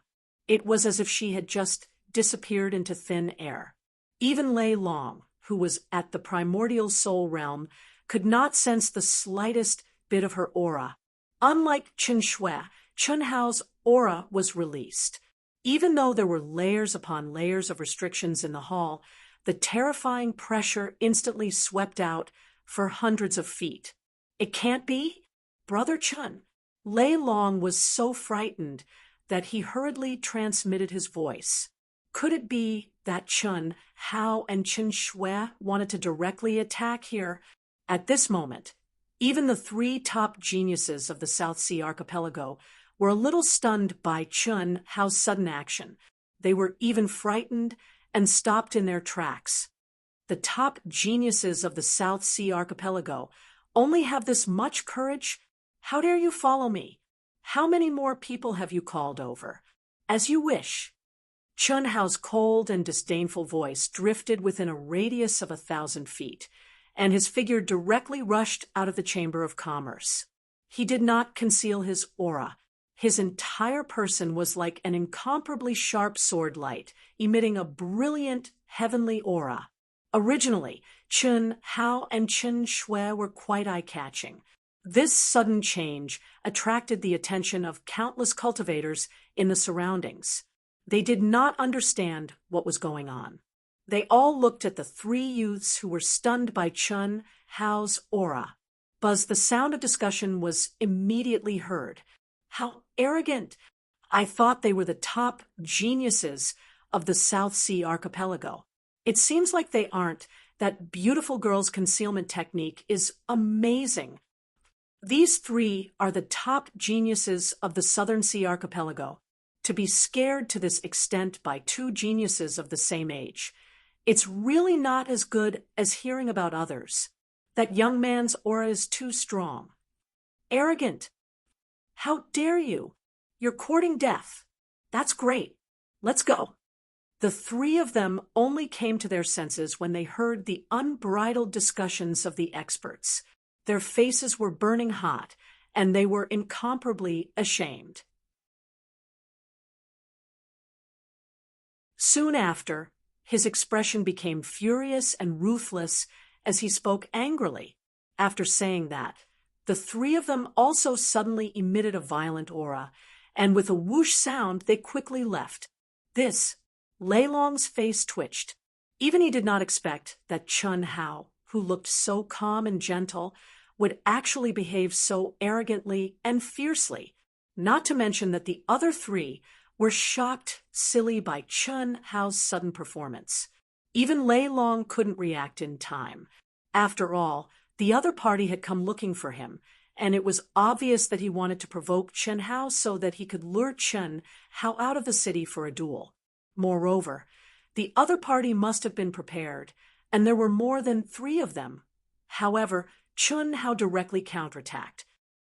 It was as if she had just disappeared into thin air. Even Lei Long, who was at the primordial soul realm, could not sense the slightest bit of her aura. Unlike Chen Shui, Chun Hao's aura was released. Even though there were layers upon layers of restrictions in the hall, the terrifying pressure instantly swept out for hundreds of feet. It can't be? Brother Chun. Lei Long was so frightened that he hurriedly transmitted his voice. Could it be that Chun Hao and Chen Shui wanted to directly attack here? At this moment, even the three top geniuses of the South Sea Archipelago were a little stunned by Chun Hao's sudden action. They were even frightened and stopped in their tracks. The top geniuses of the South Sea Archipelago only have this much courage? How dare you follow me? How many more people have you called over? As you wish. Chun Hao's cold and disdainful voice drifted within a radius of 1,000 feet, and his figure directly rushed out of the Chamber of Commerce. He did not conceal his aura. His entire person was like an incomparably sharp sword light, emitting a brilliant heavenly aura. Originally, Chun Hao and Chen Shui were quite eye-catching. This sudden change attracted the attention of countless cultivators in the surroundings. They did not understand what was going on. They all looked at the three youths who were stunned by Chun Hao's aura. The sound of discussion was immediately heard. How arrogant! I thought they were the top geniuses of the South Sea Archipelago. It seems like they aren't. That beautiful girl's concealment technique is amazing. These three are the top geniuses of the Southern Sea Archipelago. To be scared to this extent by two geniuses of the same age, it's really not as good as hearing about others. That young man's aura is too strong. Arrogant. How dare you? You're courting death. That's great. Let's go. The three of them only came to their senses when they heard the unbridled discussions of the experts. Their faces were burning hot, and they were incomparably ashamed. Soon after, his expression became furious and ruthless as he spoke angrily. After saying that, the three of them also suddenly emitted a violent aura, and with a whoosh sound they quickly left. Lei Long's face twitched. Even he did not expect that Chun Hao, who looked so calm and gentle, would actually behave so arrogantly and fiercely, not to mention that the other three were shocked silly by Chun Hao's sudden performance. Even Lei Long couldn't react in time. After all, the other party had come looking for him, and it was obvious that he wanted to provoke Chun Hao so that he could lure Chun Hao out of the city for a duel. Moreover, the other party must have been prepared, and there were more than three of them. However, Chun Hao directly counterattacked.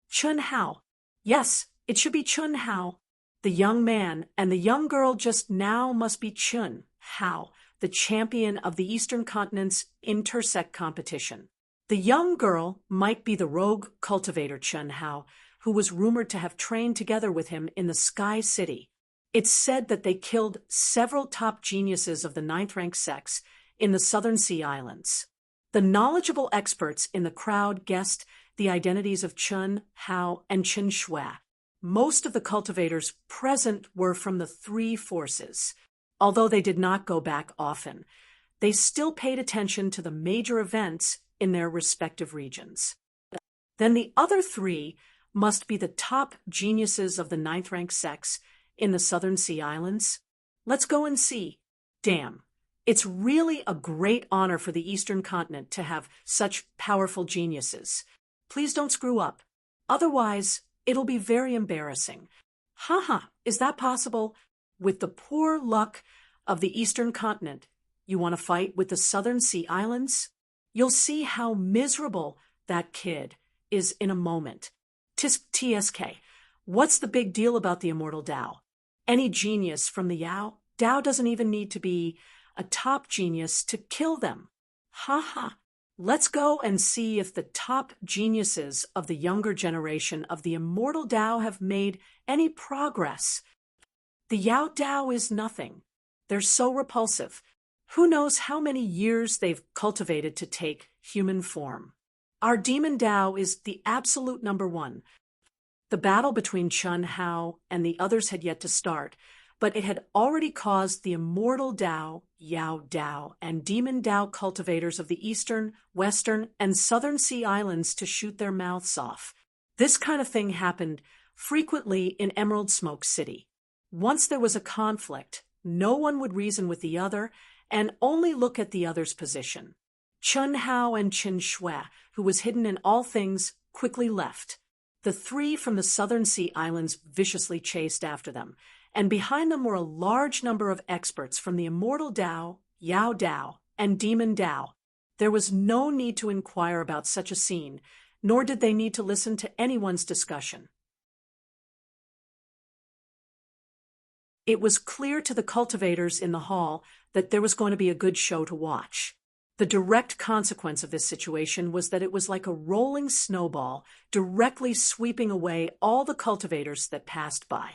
Chun Hao. Yes, it should be Chun Hao. The young man and the young girl just now must be Chun Hao, the champion of the Eastern Continent's intersect competition. The young girl might be the rogue cultivator Chen Hao, who was rumored to have trained together with him in the Sky City. It's said that they killed several top geniuses of the ninth-rank sex in the Southern Sea Islands. The knowledgeable experts in the crowd guessed the identities of Chen Hao and Chen Shui. Most of the cultivators present were from the three forces. Although they did not go back often, they still paid attention to the major events in their respective regions. Then the other three must be the top geniuses of the ninth-rank sex in the Southern Sea Islands. Let's go and see. Damn, it's really a great honor for the Eastern Continent to have such powerful geniuses. Please don't screw up. Otherwise, it'll be very embarrassing. Haha, is that possible? With the poor luck of the Eastern Continent, you want to fight with the Southern Sea Islands? You'll see how miserable that kid is in a moment. TSK, what's the big deal about the immortal Tao? Any genius from the Yao? Tao doesn't even need to be a top genius to kill them. Haha. Let's go and see if the top geniuses of the younger generation of the immortal Tao have made any progress. The Yao Tao is nothing. They're so repulsive. Who knows how many years they've cultivated to take human form. Our demon Tao is the absolute number one. The battle between Chen Hao and the others had yet to start, but it had already caused the immortal Tao, Yao Tao, and demon Tao cultivators of the Eastern, Western, and Southern Sea Islands to shoot their mouths off. This kind of thing happened frequently in Emerald Smoke City. Once there was a conflict, no one would reason with the other and only look at the other's position. Chen Hao and Chen Shui, who was hidden in all things, quickly left. The three from the Southern Sea Islands viciously chased after them, and behind them were a large number of experts from the immortal Tao, Yao Tao, and demon Tao. There was no need to inquire about such a scene, nor did they need to listen to anyone's discussion. It was clear to the cultivators in the hall that there was going to be a good show to watch. The direct consequence of this situation was that it was like a rolling snowball, directly sweeping away all the cultivators that passed by.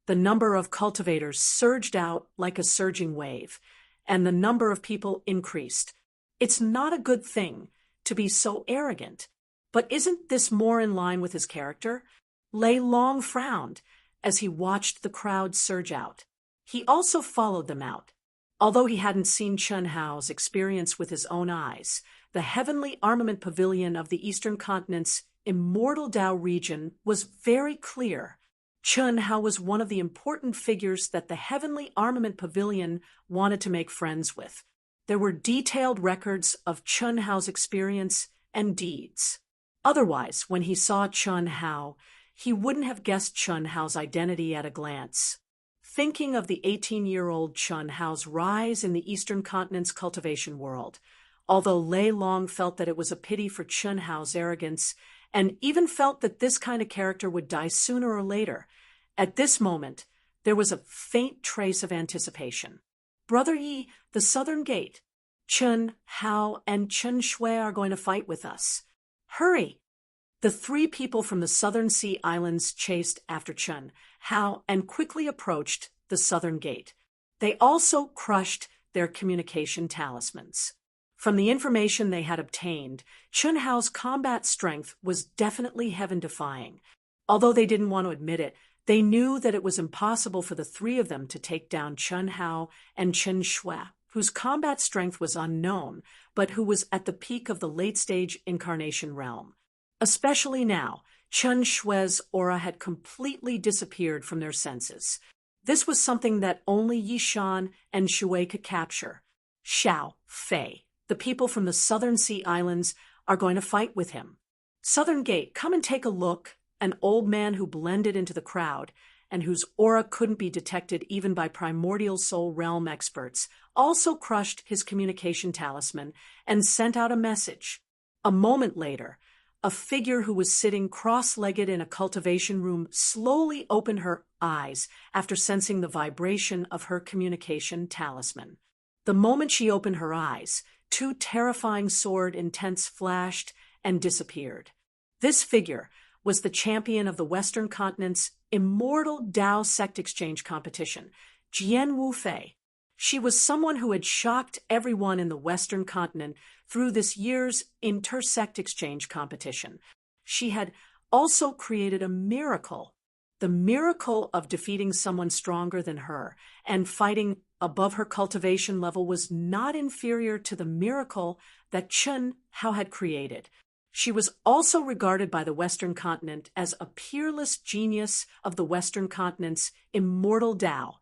The number of cultivators surged out like a surging wave, and the number of people increased. It's not a good thing to be so arrogant, but isn't this more in line with his character? Lei Long frowned as he watched the crowd surge out. He also followed them out. Although he hadn't seen Chen Hao's experience with his own eyes, the heavenly armament pavilion of the Eastern Continent's immortal Tao region was very clear. Chen Hao was one of the important figures that the heavenly armament pavilion wanted to make friends with. There were detailed records of Chen Hao's experience and deeds. Otherwise, when he saw Chen Hao, he wouldn't have guessed Chen Hao's identity at a glance. Thinking of the 18-year-old Chen Hao's rise in the Eastern Continent's cultivation world, although Lei Long felt that it was a pity for Chen Hao's arrogance, and even felt that this kind of character would die sooner or later, at this moment, there was a faint trace of anticipation. Brother Yi, the Southern Gate. Chen Hao and Chen Shui are going to fight with us. Hurry! The three people from the Southern Sea Islands chased after Chen Hao and quickly approached the Southern Gate. They also crushed their communication talismans. From the information they had obtained, Chen Hao's combat strength was definitely heaven-defying. Although they didn't want to admit it, they knew that it was impossible for the three of them to take down Chen Hao and Chen Shui, whose combat strength was unknown, but who was at the peak of the late-stage incarnation realm. Especially now, Chen Shui's aura had completely disappeared from their senses. This was something that only Yishan and Shui could capture. Xiao Fei, the people from the Southern Sea Islands, are going to fight with him. Southern Gate, come and take a look. An old man who blended into the crowd, and whose aura couldn't be detected even by primordial soul realm experts, also crushed his communication talisman and sent out a message. A moment later, a figure who was sitting cross-legged in a cultivation room slowly opened her eyes after sensing the vibration of her communication talisman. The moment she opened her eyes, two terrifying sword intents flashed and disappeared. This figure was the champion of the Western continent's immortal Tao sect exchange competition, Jian Wufei. She was someone who had shocked everyone in the Western continent through this year's intersect exchange competition. She had also created a miracle, the miracle of defeating someone stronger than her, and fighting above her cultivation level was not inferior to the miracle that Chen Hao had created. She was also regarded by the Western continent as a peerless genius of the Western continent's immortal Tao.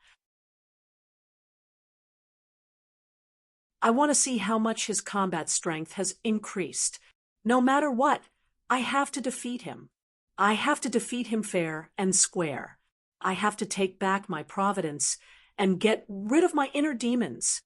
I want to see how much his combat strength has increased. No matter what, I have to defeat him. I have to defeat him fair and square. I have to take back my providence and get rid of my inner demons.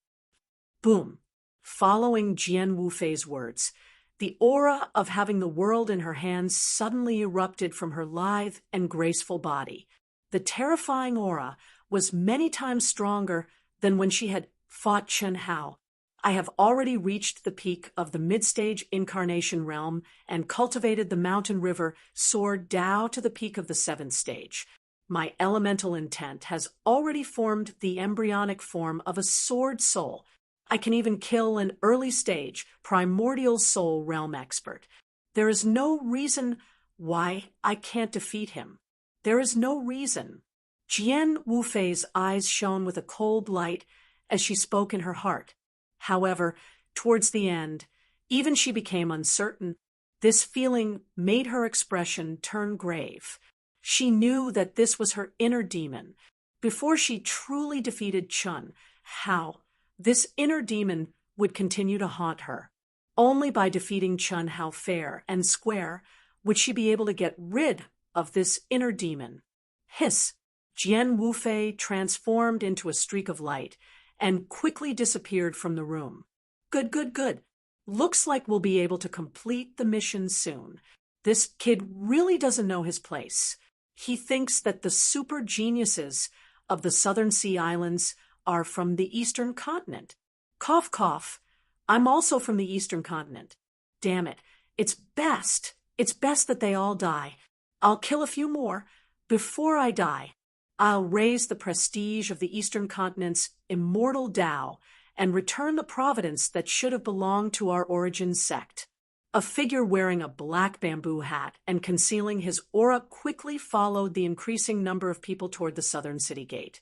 Boom. Following Jian Wufei's words, the aura of having the world in her hands suddenly erupted from her lithe and graceful body. The terrifying aura was many times stronger than when she had fought Chen Hao. I have already reached the peak of the mid-stage incarnation realm and cultivated the mountain river sword Tao to the peak of the 7th stage. My elemental intent has already formed the embryonic form of a sword soul. I can even kill an early-stage, primordial soul realm expert. There is no reason why I can't defeat him. There is no reason. Jian Wufei's eyes shone with a cold light as she spoke in her heart. However, towards the end, even she became uncertain. This feeling made her expression turn grave. She knew that this was her inner demon. Before she truly defeated Chen Hao, this inner demon would continue to haunt her. Only by defeating Chen Hao fair and square would she be able to get rid of this inner demon. Hiss! Jian Wufei transformed into a streak of light and quickly disappeared from the room. Good. Looks like we'll be able to complete the mission soon. This kid really doesn't know his place. He thinks that the super geniuses of the Southern Sea Islands are from the Eastern continent. Cough, cough. I'm also from the Eastern continent. Damn it. It's best that they all die. I'll kill a few more. Before I die, I'll raise the prestige of the Eastern continent's immortal Tao and return the providence that should have belonged to our origin sect. A figure wearing a black bamboo hat and concealing his aura quickly followed the increasing number of people toward the southern city gate.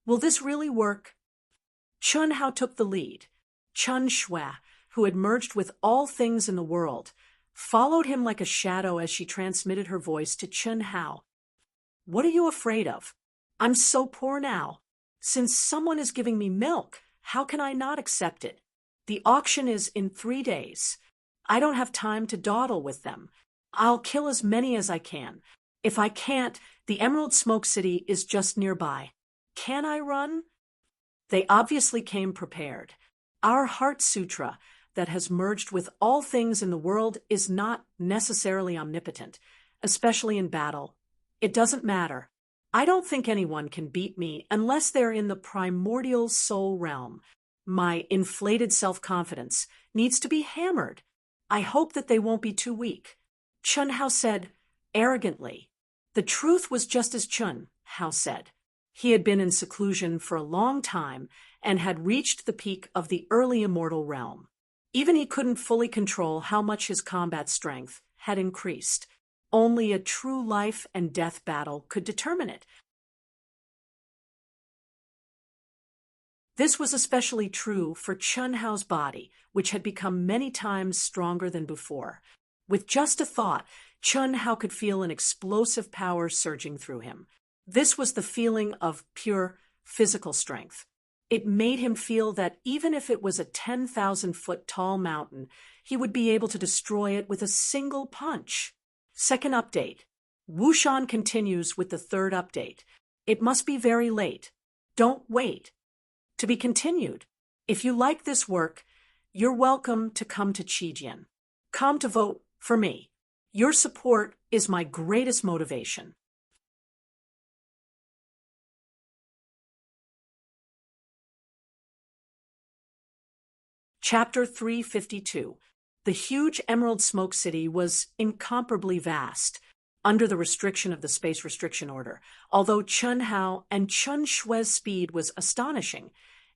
Will this really work? Chen Hao took the lead. Chen Shui, who had merged with all things in the world, followed him like a shadow as she transmitted her voice to Chen Hao. What are you afraid of? I'm so poor now. Since someone is giving me milk, how can I not accept it? The auction is in 3 days. I don't have time to dawdle with them. I'll kill as many as I can. If I can't, the Emerald Smoke City is just nearby. Can I run? They obviously came prepared. Our Heart Sutra that has merged with all things in the world is not necessarily omnipotent, especially in battle. It doesn't matter. I don't think anyone can beat me unless they're in the primordial soul realm. My inflated self-confidence needs to be hammered. I hope that they won't be too weak. Chen Hao said arrogantly. The truth was just as Chen Hao said. He had been in seclusion for a long time and had reached the peak of the early immortal realm. Even he couldn't fully control how much his combat strength had increased. Only a true life and death battle could determine it. This was especially true for Chen Hao's body, which had become many times stronger than before. With just a thought, Chen Hao could feel an explosive power surging through him. This was the feeling of pure physical strength. It made him feel that even if it was a 10,000-foot tall mountain, he would be able to destroy it with a single punch. Second update. Wushan continues with the third update. It must be very late. Don't wait. To be continued. If you like this work, you're welcome to come to Qijian. Come to vote for me. Your support is my greatest motivation. Chapter 352. The huge Emerald Smoke City was incomparably vast, under the restriction of the Space Restriction Order. Although Chun Hao and Chun Shui's speed was astonishing,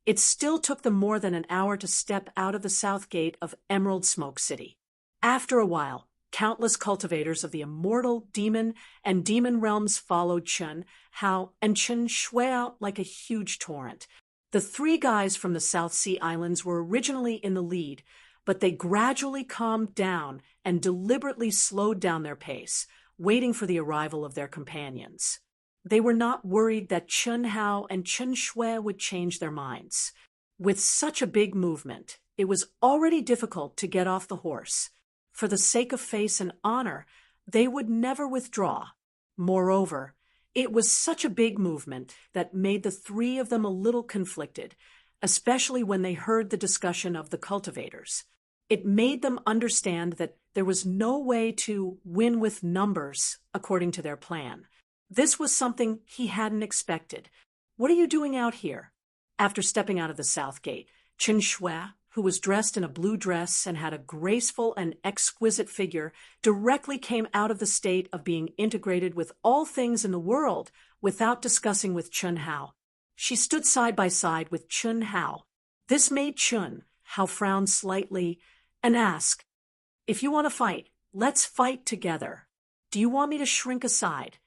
it still took them more than an hour to step out of the south gate of Emerald Smoke City. After a while, countless cultivators of the immortal demon and demon realms followed Chun Hao and Chun Shui out like a huge torrent. The three guys from the South Sea Islands were originally in the lead, but they gradually calmed down and deliberately slowed down their pace, waiting for the arrival of their companions. They were not worried that Chun Hao and Chun Shui would change their minds. With such a big movement, it was already difficult to get off the horse. For the sake of face and honor, they would never withdraw. Moreover, it was such a big movement that made the three of them a little conflicted, especially when they heard the discussion of the cultivators. It made them understand that there was no way to win with numbers according to their plan. This was something he hadn't expected. "What are you doing out here?" After stepping out of the south gate, Chun Shui, who was dressed in a blue dress and had a graceful and exquisite figure, directly came out of the state of being integrated with all things in the world without discussing with Chun Hao. She stood side by side with Chun Hao. This made Chun Hao frown slightly and ask, "If you want to fight, let's fight together. Do you want me to shrink aside?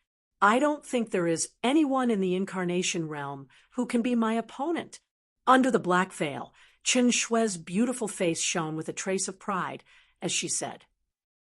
I don't think there is anyone in the incarnation realm who can be my opponent." Under the black veil, Chun Shui's beautiful face shone with a trace of pride as she said,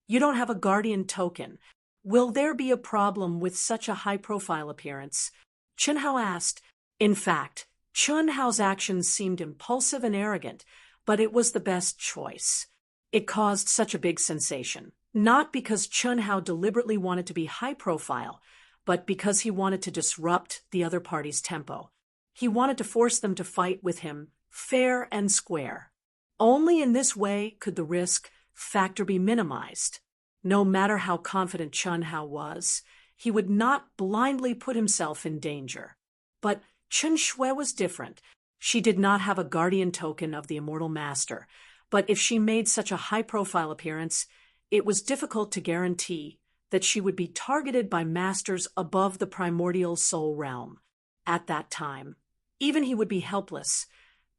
"You don't have a guardian token. Will there be a problem with such a high-profile appearance?" Chun Hao asked. In fact, Chun Hao's actions seemed impulsive and arrogant, but it was the best choice. It caused such a big sensation, not because Chun Hao deliberately wanted to be high-profile, but because he wanted to disrupt the other party's tempo. He wanted to force them to fight with him fair and square. Only in this way could the risk factor be minimized. No matter how confident Chun Hao was, he would not blindly put himself in danger. But Chun Shui was different. She did not have a guardian token of the immortal master, but if she made such a high-profile appearance, it was difficult to guarantee that she would be targeted by masters above the primordial soul realm. At that time, even he would be helpless.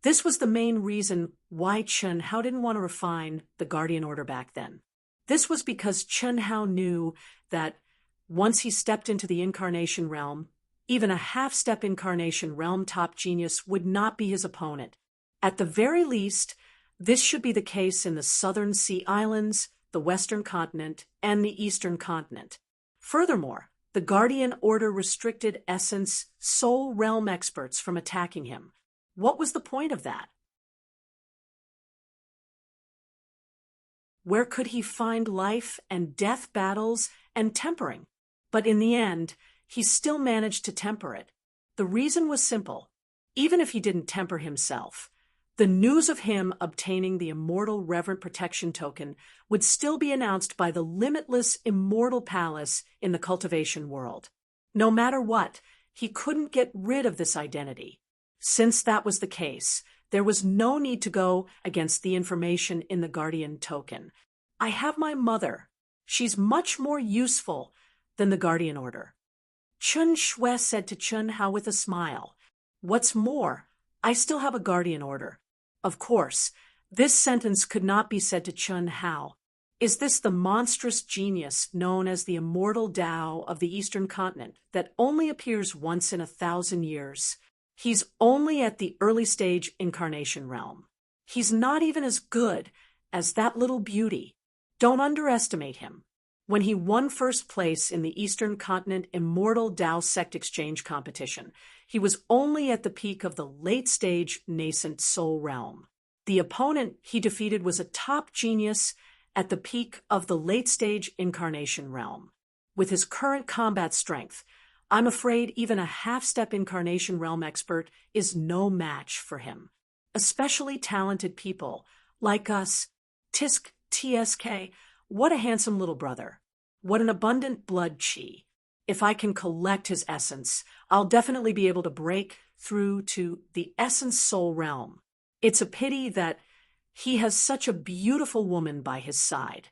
This was the main reason why Chun Hao didn't want to refine the Guardian Order back then. This was because Chun Hao knew that once he stepped into the incarnation realm, even a half-step incarnation realm top genius would not be his opponent. At the very least, this should be the case in the Southern Sea Islands, the Western Continent, and the Eastern Continent. Furthermore, the Guardian Order restricted Essence Soul Realm experts from attacking him. What was the point of that? Where could he find life and death battles and tempering? But in the end, he still managed to temper it. The reason was simple. Even if he didn't temper himself, the news of him obtaining the immortal reverent protection token would still be announced by the limitless immortal palace in the cultivation world. No matter what, he couldn't get rid of this identity. Since that was the case, there was no need to go against the information in the Guardian token. I have my mother. She's much more useful than the Guardian Order. Chun Shui said to Chun Hao with a smile. What's more, I still have a Guardian Order. Of course, this sentence could not be said to Chun Hao. Is this the monstrous genius known as the immortal Tao of the Eastern Continent that only appears once in 1,000 years? He's only at the early stage incarnation realm. He's not even as good as that little beauty. Don't underestimate him. When he won first place in the Eastern Continent Immortal Tao Sect Exchange competition, he was only at the peak of the late-stage nascent soul realm. The opponent he defeated was a top genius at the peak of the late-stage incarnation realm. With his current combat strength, I'm afraid even a half-step incarnation realm expert is no match for him. Especially talented people like us. Tisk TSK, what a handsome little brother. What an abundant blood chi. If I can collect his essence, I'll definitely be able to break through to the essence soul realm. It's a pity that He has such a beautiful woman by his side.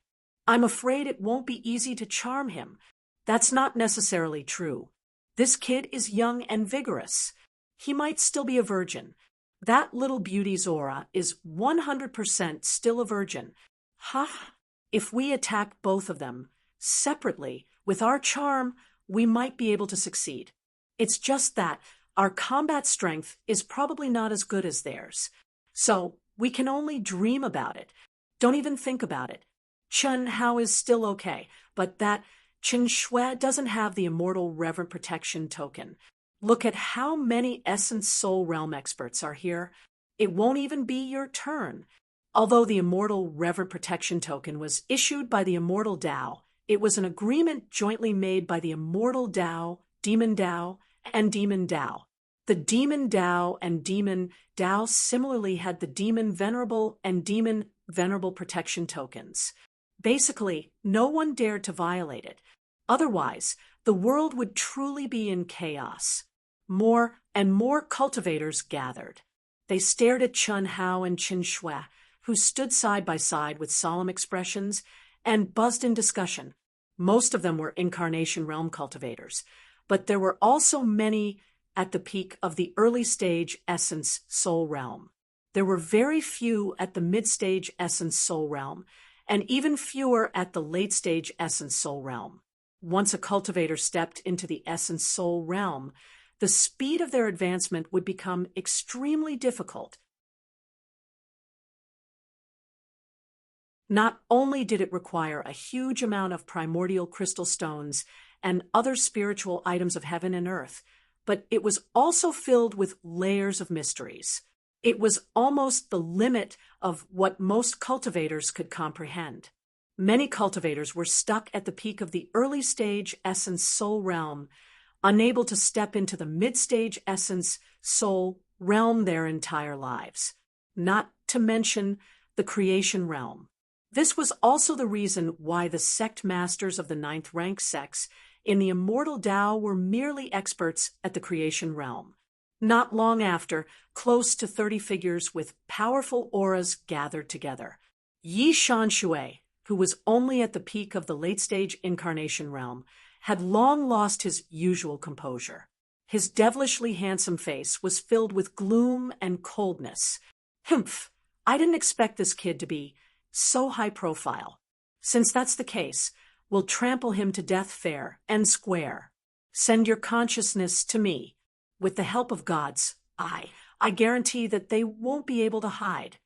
I'm afraid it won't be easy to charm him. That's not necessarily true. This kid is young and vigorous. He might still be a virgin. That little beauty's aura is 100% still a virgin. Ha! If we attack both of them separately, with our charm, we might be able to succeed. It's just that our combat strength is probably not as good as theirs. So we can only dream about it. Don't even think about it. Chen Hao is still okay, but that Chen Shui doesn't have the immortal reverent protection token. Look at how many Essence Soul Realm experts are here. It won't even be your turn. Although the immortal reverent protection token was issued by the immortal Dao, it was an agreement jointly made by the immortal Dao, Demon Dao, and Demon Dao. The Demon Dao and Demon Dao similarly had the Demon Venerable and Demon Venerable protection tokens. Basically, no one dared to violate it. Otherwise, the world would truly be in chaos. More and more cultivators gathered. They stared at Chen Hao and Qin Shui, who stood side by side with solemn expressions, and buzzed in discussion. Most of them were Incarnation Realm cultivators, but there were also many at the peak of the early stage Essence Soul Realm. There were very few at the mid-stage Essence Soul Realm, and even fewer at the late-stage Essence Soul Realm. Once a cultivator stepped into the Essence Soul Realm, the speed of their advancement would become extremely difficult. Not only did it require a huge amount of primordial crystal stones and other spiritual items of heaven and earth, but it was also filled with layers of mysteries. It was almost the limit of what most cultivators could comprehend. Many cultivators were stuck at the peak of the early stage Essence Soul Realm, unable to step into the mid-stage Essence Soul Realm their entire lives, not to mention the Creation Realm. This was also the reason why the sect masters of the 9th rank sects in the Immortal Tao were merely experts at the Creation Realm. Not long after, close to 30 figures with powerful auras gathered together. Yi Shanshui, who was only at the peak of the late-stage Incarnation Realm, had long lost his usual composure. His devilishly handsome face was filled with gloom and coldness. Humph! I didn't expect this kid to be so high profile. Since that's the case, we'll trample him to death fair and square. Send your consciousness to me. With the help of gods, I guarantee that they won't be able to hide.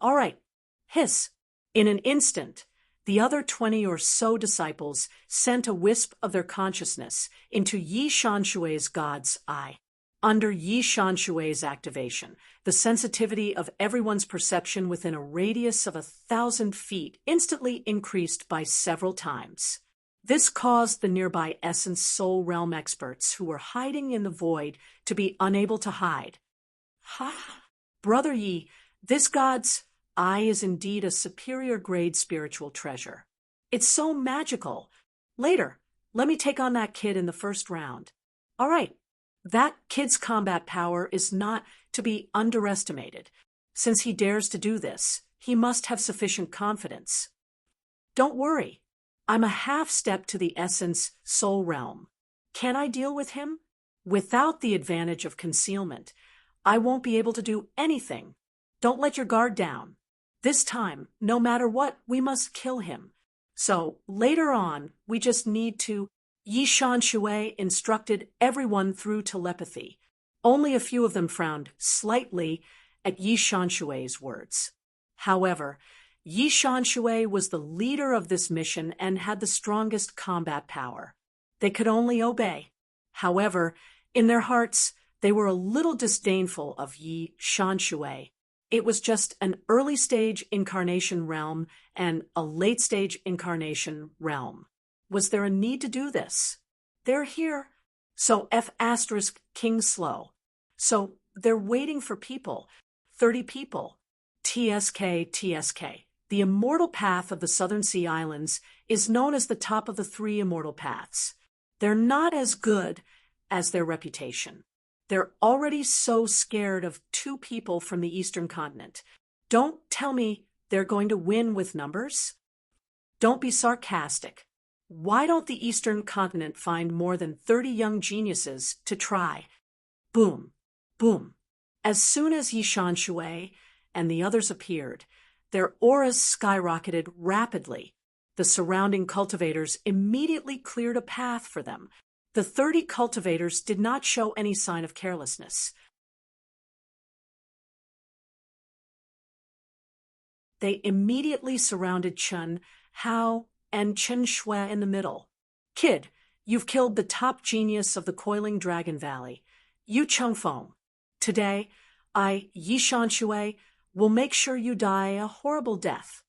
All right, hiss. In an instant, the other 20 or so disciples sent a wisp of their consciousness into Yi Shanshui's god's eye. Under Yi Shanshui's activation, the sensitivity of everyone's perception within a radius of 1,000 feet instantly increased by several times. This caused the nearby Essence Soul Realm experts who were hiding in the void to be unable to hide. Ha! Brother Yi, this god's eye is indeed a superior grade spiritual treasure. It's so magical. Later, let me take on that kid in the first round. All right. That kid's combat power is not to be underestimated. Since he dares to do this, he must have sufficient confidence. Don't worry. I'm a half-step to the Essence Soul Realm. Can I deal with him? Without the advantage of concealment, I won't be able to do anything. Don't let your guard down. This time, no matter what, we must kill him. So, later on, we just need to... Yi Shanshui instructed everyone through telepathy. Only a few of them frowned slightly at Yi Shanshui's words. However, Yi Shanshui was the leader of this mission and had the strongest combat power. They could only obey. However, in their hearts, they were a little disdainful of Yi Shanshui. It was just an early-stage Incarnation Realm and a late-stage Incarnation Realm. Was there a need to do this? They're here. So F** King Slow. So they're waiting for people. 30 people. TSK. The immortal path of the Southern Sea Islands is known as the top of the 3 immortal paths. They're not as good as their reputation. They're already so scared of 2 people from the Eastern continent. Don't tell me they're going to win with numbers. Don't be sarcastic. Why don't the Eastern continent find more than 30 young geniuses to try? Boom, boom. As soon as Yishan Shui and the others appeared, their auras skyrocketed rapidly. The surrounding cultivators immediately cleared a path for them. The 30 cultivators did not show any sign of carelessness. They immediately surrounded Chen Hao and Chen Shui in the middle. Kid, you've killed the top genius of the Coiling Dragon Valley, Yu Chengfeng. Today, Yishan Shui, will make sure you die a horrible death.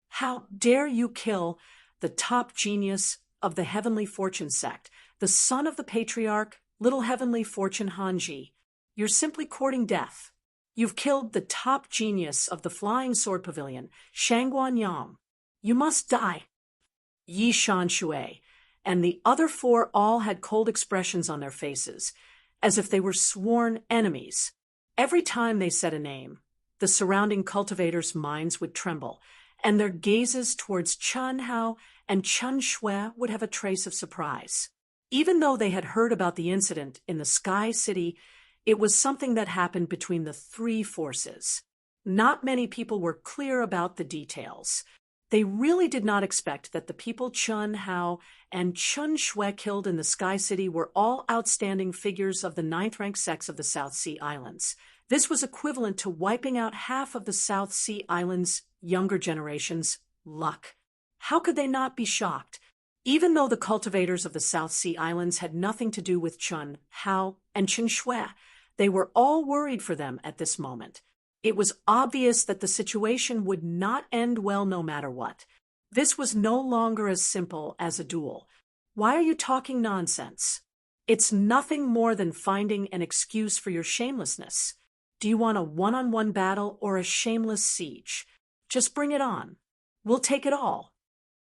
How dare you kill the top genius of the Heavenly Fortune sect, the son of the patriarch, Little Heavenly Fortune Hanji? You're simply courting death. You've killed the top genius of the Flying Sword Pavilion, Shangguan Yang. You must die. Yishan Shui and the other four all had cold expressions on their faces, as if they were sworn enemies. Every time they said a name, the surrounding cultivators' minds would tremble, and their gazes towards Chen Hao and Chen Shui would have a trace of surprise. Even though they had heard about the incident in the Sky City, it was something that happened between the three forces. Not many people were clear about the details. They really did not expect that the people Chen Hao and Chen Shui killed in the Sky City were all outstanding figures of the ninth-rank sects of the South Sea Islands. This was equivalent to wiping out half of the South Sea Islands' younger generation's luck. How could they not be shocked? Even though the cultivators of the South Sea Islands had nothing to do with Chen Hao and Chen Shui, they were all worried for them at this moment. It was obvious that the situation would not end well no matter what. This was no longer as simple as a duel. Why are you talking nonsense? It's nothing more than finding an excuse for your shamelessness. Do you want a one-on-one battle or a shameless siege? Just bring it on. We'll take it all.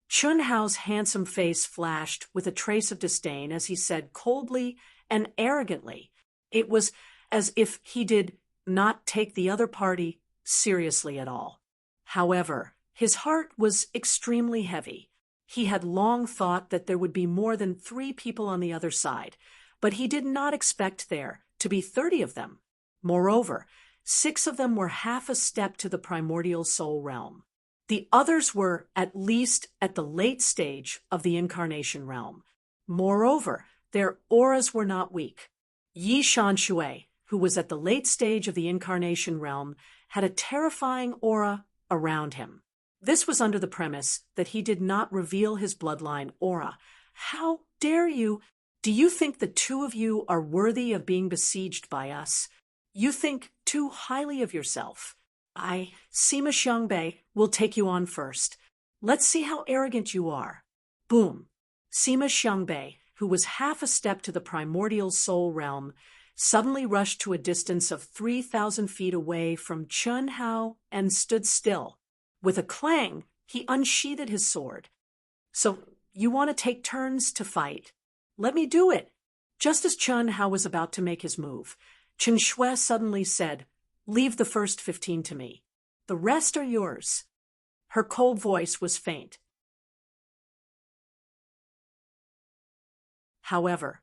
Chun Hao's handsome face flashed with a trace of disdain as he said coldly and arrogantly. It was as if he did not take the other party seriously at all. However, his heart was extremely heavy. He had long thought that there would be more than 3 people on the other side, but he did not expect there to be 30 of them. Moreover, 6 of them were half a step to the primordial soul realm. The others were at least at the late stage of the incarnation realm. Moreover, their auras were not weak. Yishan Shui, who was at the late stage of the incarnation realm, had a terrifying aura around him. This was under the premise that he did not reveal his bloodline aura. How dare you? Do you think the 2 of you are worthy of being besieged by us? You think too highly of yourself. Sima Xiangbei, will take you on first. Let's see how arrogant you are. Boom. Sima Xiangbei, who was half a step to the primordial soul realm, suddenly rushed to a distance of 3,000 feet away from Chun Hao and stood still. With a clang, he unsheathed his sword. So, you want to take turns to fight? Let me do it. Just as Chun Hao was about to make his move, Chen Shui suddenly said, "Leave the first 15 to me. The rest are yours." Her cold voice was faint. However,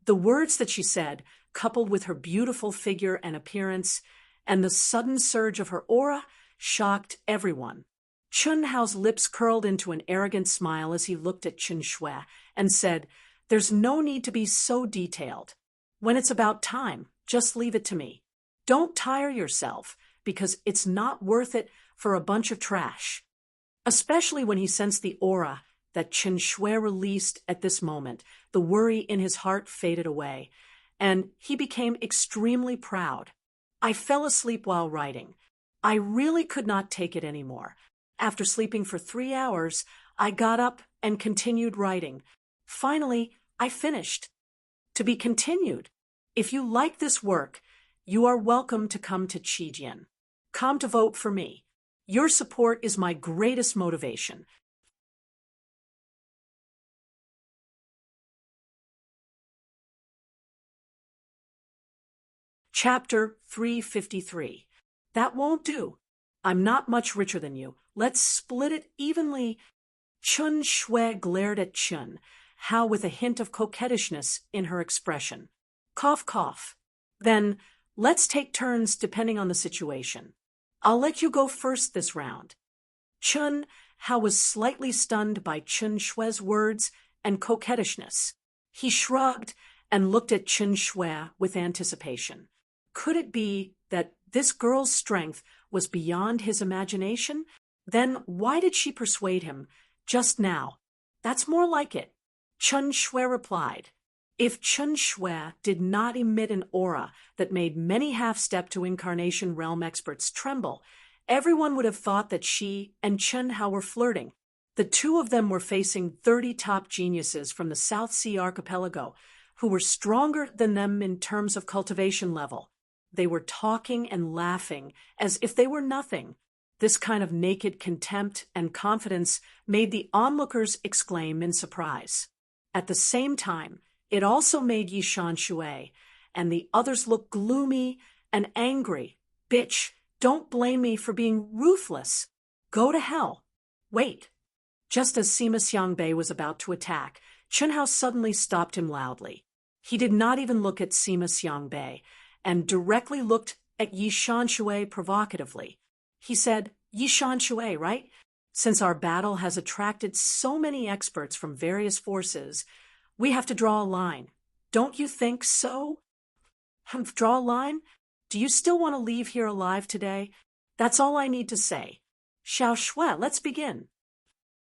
the words that she said, coupled with her beautiful figure and appearance, and the sudden surge of her aura, shocked everyone. Chun Hao's lips curled into an arrogant smile as he looked at Chen Shui and said, "There's no need to be so detailed. When it's about time, just leave it to me. Don't tire yourself, because it's not worth it for a bunch of trash." Especially when he sensed the aura that Chen Shui released at this moment, the worry in his heart faded away, and he became extremely proud. I fell asleep while writing. I really could not take it anymore. After sleeping for 3 hours, I got up and continued writing. Finally, I finished. To be continued. If you like this work, you are welcome to come to Qijian. Come to vote for me. Your support is my greatest motivation. Chapter 353. That won't do. I'm not much richer than you. Let's split it evenly. Chen Shui glared at Chen Hao with a hint of coquettishness in her expression. Cough, cough. Then, let's take turns depending on the situation. I'll let you go first this round. Chen Hao was slightly stunned by Chen Shui's words and coquettishness. He shrugged and looked at Chen Shui with anticipation. Could it be that this girl's strength was beyond his imagination? Then why did she persuade him just now? That's more like it. Chen Shui replied. If Chen Shui did not emit an aura that made many half-step to incarnation realm experts tremble, everyone would have thought that she and Chen Hao were flirting. The two of them were facing 30 top geniuses from the South Sea archipelago who were stronger than them in terms of cultivation level. They were talking and laughing as if they were nothing. This kind of naked contempt and confidence made the onlookers exclaim in surprise. At the same time, it also made Yishan Shui and the others look gloomy and angry. Bitch, don't blame me for being ruthless. Go to hell. Wait. Just as Sima Xiangbei was about to attack, Chen Hao suddenly stopped him loudly. He did not even look at Sima Xiangbei and directly looked at Yishan Shui provocatively. He said, Yishan Shui, right? Since our battle has attracted so many experts from various forces, we have to draw a line. Don't you think so? Draw a line? Do you still want to leave here alive today? That's all I need to say. Xiao Shui, let's begin.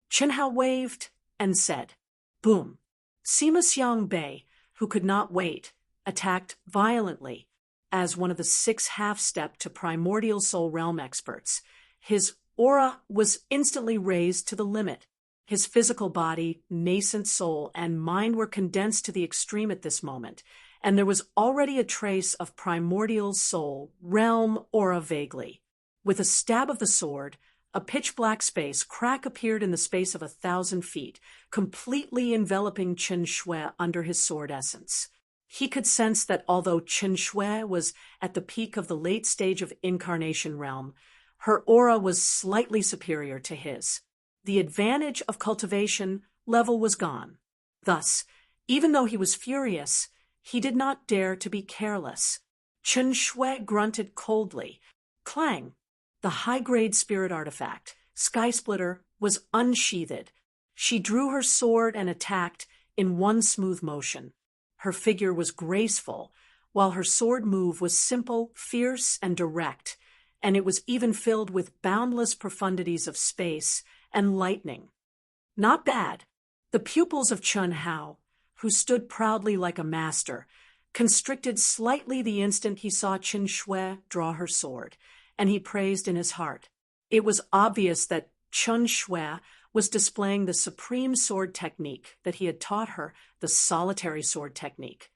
Chen Hao waved and said, boom. Sima Xiangbei, who could not wait, attacked violently. As one of the 6 half-step to primordial soul realm experts, his aura was instantly raised to the limit. His physical body, nascent soul, and mind were condensed to the extreme at this moment, and there was already a trace of primordial soul realm aura vaguely. With a stab of the sword, a pitch-black space crack appeared in the space of 1,000 feet, completely enveloping Chen Shui under his sword essence. He could sense that although Chen Shui was at the peak of the late stage of incarnation realm, her aura was slightly superior to his. The advantage of cultivation level was gone. Thus, even though he was furious, he did not dare to be careless. Chen Shui grunted coldly. Clang! The high-grade spirit artifact, Sky Splitter, was unsheathed. She drew her sword and attacked in one smooth motion. Her figure was graceful, while her sword move was simple, fierce, and direct, and it was even filled with boundless profundities of space and lightning. Not bad. The pupils of Chen Hao, who stood proudly like a master, constricted slightly the instant he saw Chen Shui draw her sword, and he praised in his heart. It was obvious that Chen Shui was displaying the supreme sword technique that he had taught her, the solitary sword technique.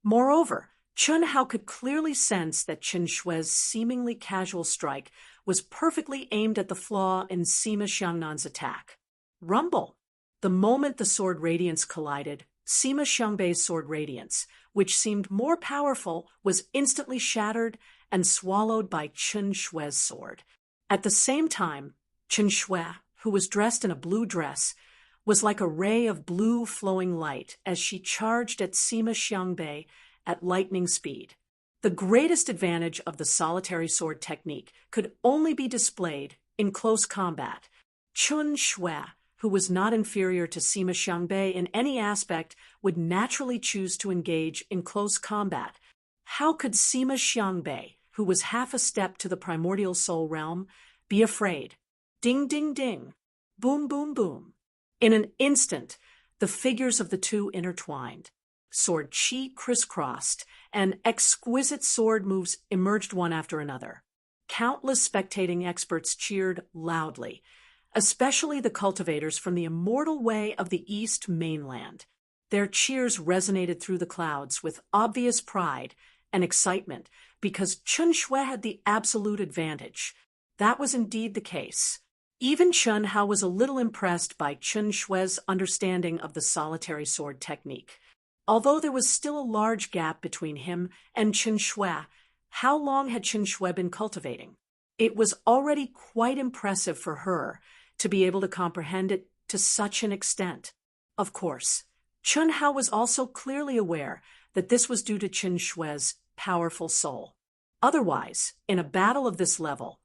Moreover, Chen Hao could clearly sense that Chen Shui's seemingly casual strike was perfectly aimed at the flaw in Sima Xiangnan's attack. Rumble! The moment the sword radiance collided, Sima Xiangbei's sword radiance, which seemed more powerful, was instantly shattered and swallowed by Chen Shui's sword. At the same time, Chen Shui, who was dressed in a blue dress, was like a ray of blue flowing light as she charged at Sima Xiangbei at lightning speed. The greatest advantage of the solitary sword technique could only be displayed in close combat. Chen Shui, who was not inferior to Sima Xiangbei in any aspect, would naturally choose to engage in close combat. How could Sima Xiangbei, who was half a step to the primordial soul realm, be afraid? Ding, ding, ding. Boom, boom, boom. In an instant, the figures of the two intertwined. Sword chi crisscrossed, and exquisite sword moves emerged one after another. Countless spectating experts cheered loudly, especially the cultivators from the immortal way of the East mainland. Their cheers resonated through the clouds with obvious pride and excitement because Chen Shui had the absolute advantage. That was indeed the case. Even Chen Hao was a little impressed by Chen Shui's understanding of the solitary sword technique. Although there was still a large gap between him and Chen Shui, How long had Chen Shui been cultivating? It was already quite impressive for her to be able to comprehend it to such an extent. Of course, Chun Hao was also clearly aware that this was due to Chen Shui's powerful soul. Otherwise, in a battle of this level,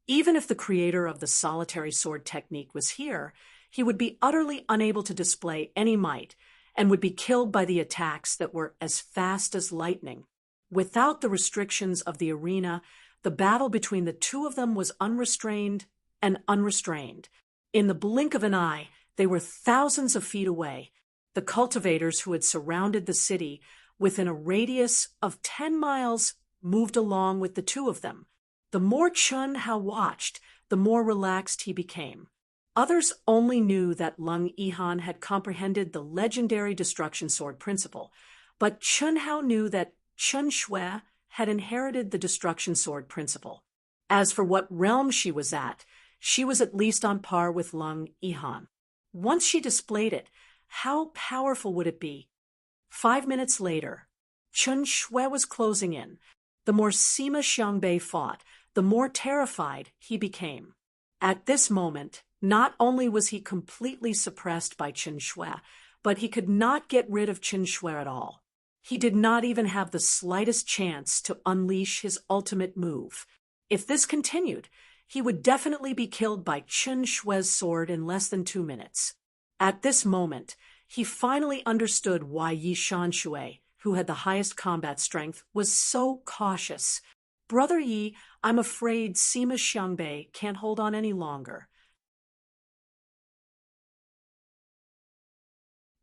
even if the creator of the solitary sword technique was here, he would be utterly unable to display any might and would be killed by the attacks that were as fast as lightning. Without the restrictions of the arena, the battle between the two of them was unrestrained and unrestrained. In the blink of an eye, they were thousands of feet away. The cultivators who had surrounded the city within a radius of 10 miles moved along with the two of them. The more Chun Hao watched, the more relaxed he became. Others only knew that Lung Yihan had comprehended the legendary destruction sword principle, but Chun Hao knew that Chen Shui had inherited the destruction sword principle. As for what realm she was at least on par with Lung Yihan. Once she displayed it, how powerful would it be? 5 minutes later, Chen Shui was closing in. The more Sima Xiangbei fought, the more terrified he became. At this moment, not only was he completely suppressed by Chen Shui, but he could not get rid of Chen Shui at all. He did not even have the slightest chance to unleash his ultimate move. If this continued, he would definitely be killed by Chen Shui's sword in less than 2 minutes. At this moment, he finally understood why Yi Shanshui, who had the highest combat strength, was so cautious. "Brother Yi, I'm afraid Sima Xiangbei can't hold on any longer.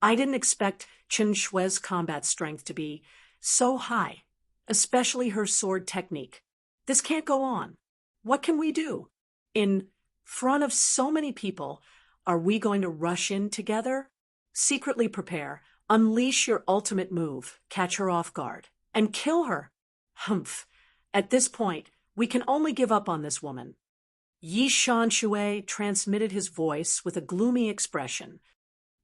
I didn't expect Chen Shui's combat strength to be so high, especially her sword technique. This can't go on. What can we do? In front of so many people, are we going to rush in together? Secretly prepare, unleash your ultimate move, catch her off guard, and kill her. Humph. At this point, we can only give up on this woman." Yi Shanshui transmitted his voice with a gloomy expression.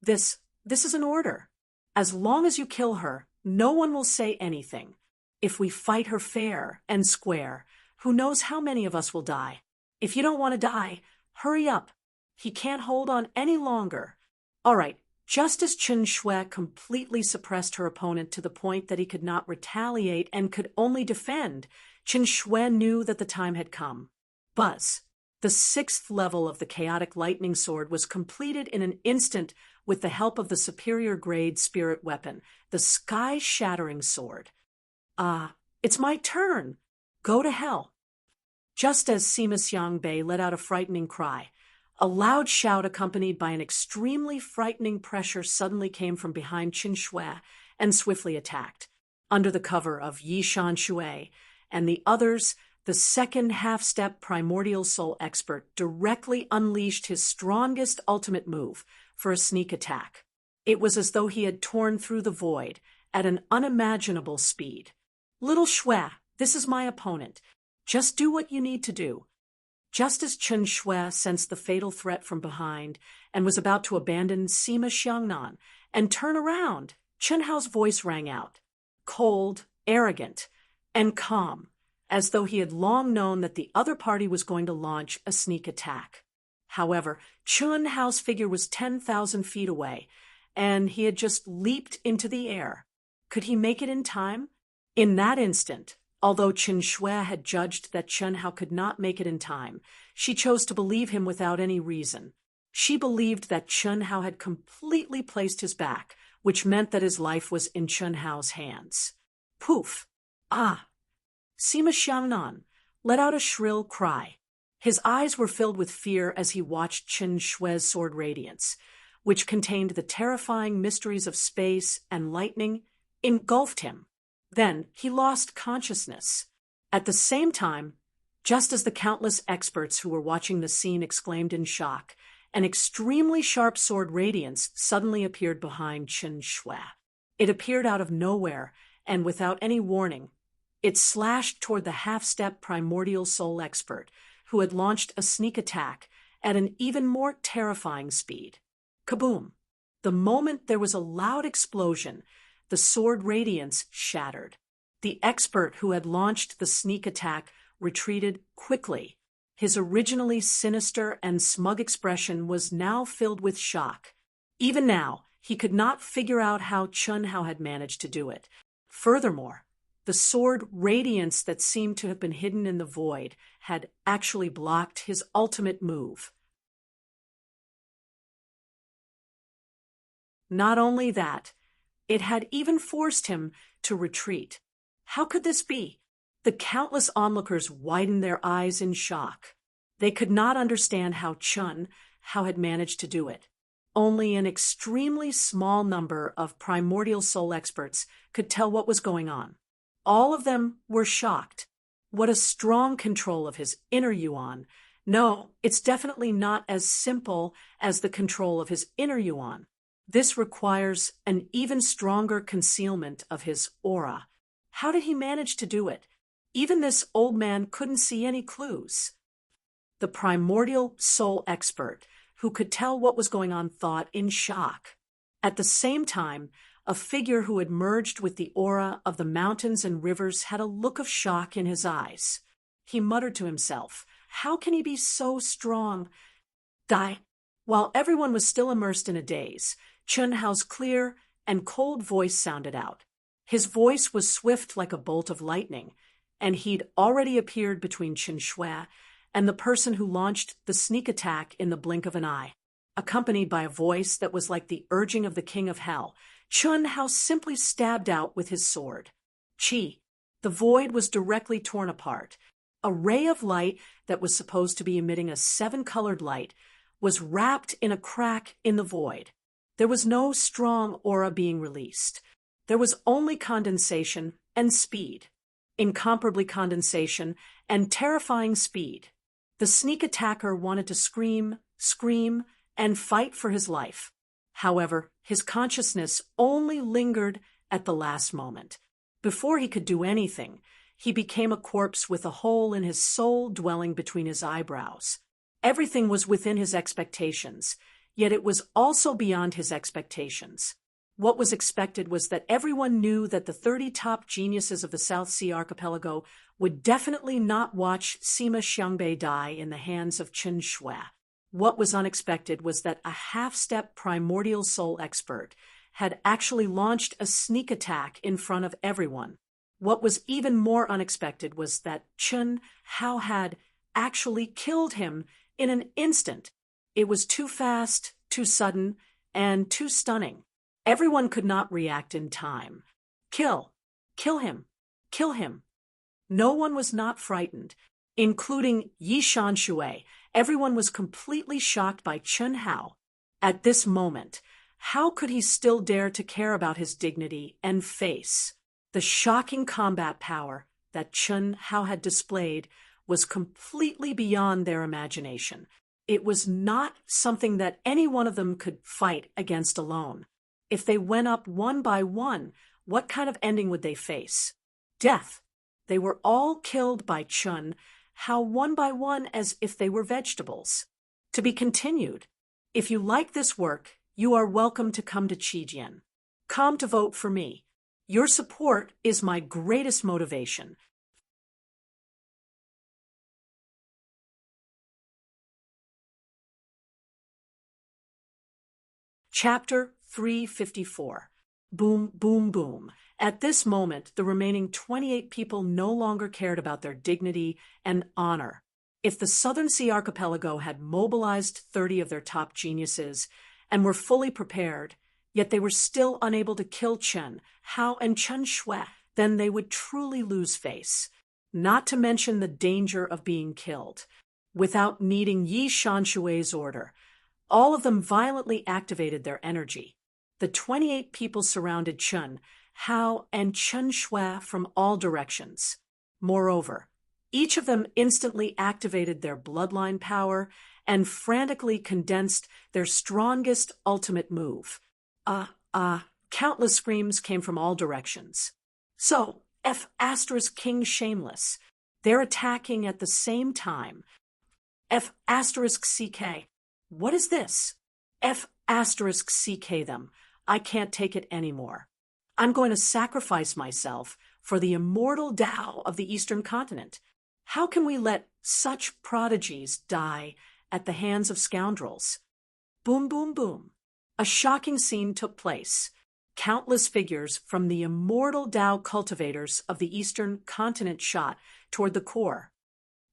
This is an order. As long as you kill her, no one will say anything. If we fight her fair and square, who knows how many of us will die? If you don't want to die, hurry up. He can't hold on any longer. All right, just as Chen Shui completely suppressed her opponent to the point that he could not retaliate and could only defend, Chen Shui knew that the time had come. Buzz. The 6th level of the chaotic lightning sword was completed in an instant with the help of the superior grade spirit weapon, the sky-shattering sword. It's my turn. Go to hell. Just as Sima Xiangbei let out a frightening cry, a loud shout accompanied by an extremely frightening pressure suddenly came from behind Chen Shui and swiftly attacked. Under the cover of Yi Shanshui and the others, the second half-step primordial soul expert directly unleashed his strongest ultimate move for a sneak attack. It was as though he had torn through the void at an unimaginable speed. "Little Shui, this is my opponent. Just do what you need to do." Just as Chen Shui sensed the fatal threat from behind and was about to abandon Sima Xiangnan and turn around, Chen Hao's voice rang out, cold, arrogant, and calm, as though he had long known that the other party was going to launch a sneak attack. However, Chen Hao's figure was 10,000 feet away, and he had just leaped into the air. Could he make it in time? In that instant, although Chen Shui had judged that Chen Hao could not make it in time, she chose to believe him without any reason. She believed that Chen Hao had completely placed his back, which meant that his life was in Chen Hao's hands. Poof! Sima Xiangnan let out a shrill cry. His eyes were filled with fear as he watched Chen Shui's sword radiance, which contained the terrifying mysteries of space and lightning, engulfed him. Then he lost consciousness. At the same time, just as the countless experts who were watching the scene exclaimed in shock, an extremely sharp sword radiance suddenly appeared behind Chen Shui. It appeared out of nowhere, and without any warning, it slashed toward the half-step primordial soul expert, who had launched a sneak attack at an even more terrifying speed. Kaboom! The moment there was a loud explosion, the sword radiance shattered. The expert who had launched the sneak attack retreated quickly. His originally sinister and smug expression was now filled with shock. Even now, he could not figure out how Chun Hao had managed to do it. Furthermore, the sword radiance that seemed to have been hidden in the void had actually blocked his ultimate move. Not only that, it had even forced him to retreat. How could this be? The countless onlookers widened their eyes in shock. They could not understand how Chun Hao had managed to do it. Only an extremely small number of primordial soul experts could tell what was going on. All of them were shocked. What a strong control of his inner yuan. No, it's definitely not as simple as the control of his inner yuan. This requires an even stronger concealment of his aura. How did he manage to do it? Even this old man couldn't see any clues. The primordial soul expert, who could tell what was going on, thought in shock. At the same time, a figure who had merged with the aura of the mountains and rivers had a look of shock in his eyes. He muttered to himself, "How can he be so strong?" While everyone was still immersed in a daze, Chun Hao's clear and cold voice sounded out. His voice was swift like a bolt of lightning, and he'd already appeared between Chen Shui and the person who launched the sneak attack in the blink of an eye. Accompanied by a voice that was like the urging of the king of hell, Chun Hao simply stabbed out with his sword. Chi. The void was directly torn apart. A ray of light that was supposed to be emitting a 7-colored light was wrapped in a crack in the void. There was no strong aura being released. There was only condensation and speed. Incomparably condensation and terrifying speed. The sneak attacker wanted to scream, and fight for his life. However, his consciousness only lingered at the last moment. Before he could do anything, he became a corpse with a hole in his soul dwelling between his eyebrows. Everything was within his expectations, yet it was also beyond his expectations. What was expected was that everyone knew that the 30 top geniuses of the South Sea Archipelago would definitely not watch Sima Xiangbei die in the hands of Chen Shui. What was unexpected was that a half-step primordial soul expert had actually launched a sneak attack in front of everyone. What was even more unexpected was that Chun Hao had actually killed him in an instant. It was too fast, too sudden, and too stunning. Everyone could not react in time. Kill him, kill him. No one was not frightened, including Yi Shanshui. Everyone was completely shocked by Chun Hao. At this moment, how could he still dare to care about his dignity and face? The shocking combat power that Chun Hao had displayed was completely beyond their imagination. It was not something that any one of them could fight against alone. If they went up one by one, what kind of ending would they face? Death. They were all killed by Chun Hao one by one as if they were vegetables. To be continued. If you like this work, you are welcome to come to Qijian. Come to vote for me. Your support is my greatest motivation. Chapter 354. Boom, boom, boom. At this moment, the remaining 28 people no longer cared about their dignity and honor. If the Southern Sea Archipelago had mobilized 30 of their top geniuses and were fully prepared, yet they were still unable to kill Chen Hao and Chen Shui, then they would truly lose face. Not to mention the danger of being killed. Without needing Yi Shanshui's order, all of them violently activated their energy. The 28 people surrounded Chun Hao and Chen Shui from all directions. Moreover, each of them instantly activated their bloodline power and frantically condensed their strongest ultimate move. Countless screams came from all directions. So, King Shameless. They're attacking at the same time. CK. What is this? CK them. I can't take it anymore. I'm going to sacrifice myself for the immortal Tao of the Eastern continent. How can we let such prodigies die at the hands of scoundrels? Boom, boom, boom. A shocking scene took place. Countless figures from the immortal Tao cultivators of the Eastern continent shot toward the core.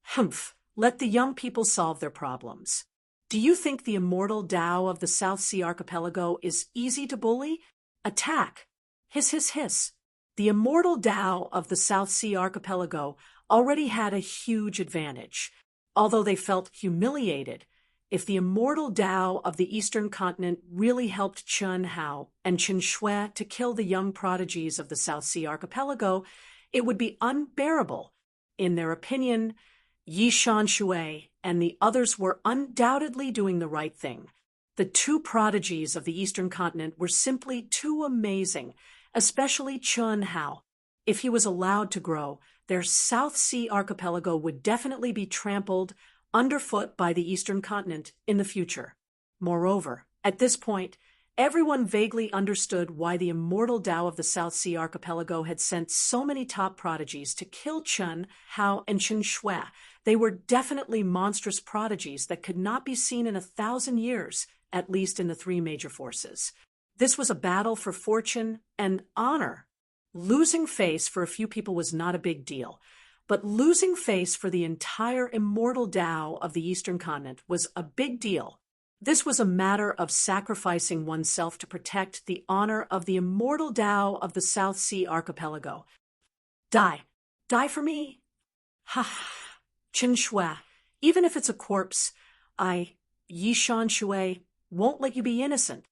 Humph, let the young people solve their problems. Do you think the immortal Tao of the South Sea Archipelago is easy to bully? Attack! Hiss, hiss, hiss. The immortal Tao of the South Sea Archipelago already had a huge advantage. Although they felt humiliated, if the immortal Tao of the Eastern continent really helped Chen Hao and Chen Shui to kill the young prodigies of the South Sea Archipelago, it would be unbearable. In their opinion, Yi Shan Shui and the others were undoubtedly doing the right thing. The two prodigies of the Eastern continent were simply too amazing, especially Chen Hao. If he was allowed to grow, their South Sea Archipelago would definitely be trampled underfoot by the Eastern continent in the future. Moreover, at this point, everyone vaguely understood why the immortal Tao of the South Sea Archipelago had sent so many top prodigies to kill Chen Hao and Chen Shui. They were definitely monstrous prodigies that could not be seen in 1,000 years, at least in the three major forces. This was a battle for fortune and honor. Losing face for a few people was not a big deal, but losing face for the entire immortal Tao of the Eastern continent was a big deal. This was a matter of sacrificing oneself to protect the honor of the immortal Tao of the South Sea Archipelago. Die. Die for me. Ha! Chen Shui, even if it's a corpse, Yi Shan Shui, won't let you be innocent.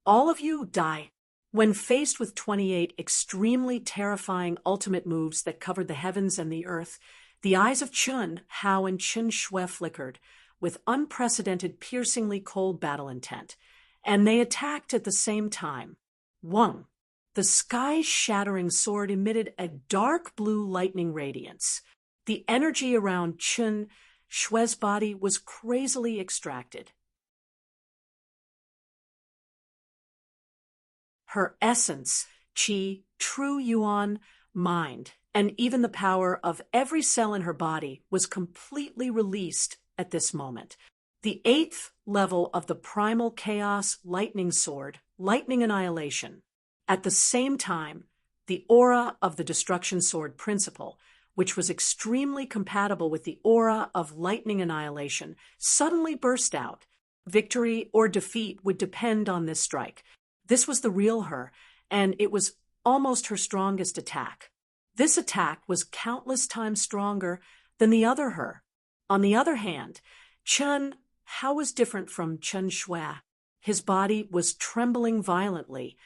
All of you die. When faced with 28 extremely terrifying ultimate moves that covered the heavens and the earth, the eyes of Chen Hao and Chen Shui flickered with unprecedented, piercingly cold battle intent, and they attacked at the same time. 1. The sky-shattering sword emitted a dark blue lightning radiance. The energy around Chen Shui's body was crazily extracted. Her essence, qi, true yuan, mind, and even the power of every cell in her body was completely released at this moment. The 8th level of the primal chaos lightning sword, lightning annihilation. At the same time, the aura of the destruction sword principle, which was extremely compatible with the aura of lightning annihilation, suddenly burst out. Victory or defeat would depend on this strike. This was the real her, and it was almost her strongest attack. This attack was countless times stronger than the other her. On the other hand, Chen Hao was different from Chen Shui. His body was trembling violently,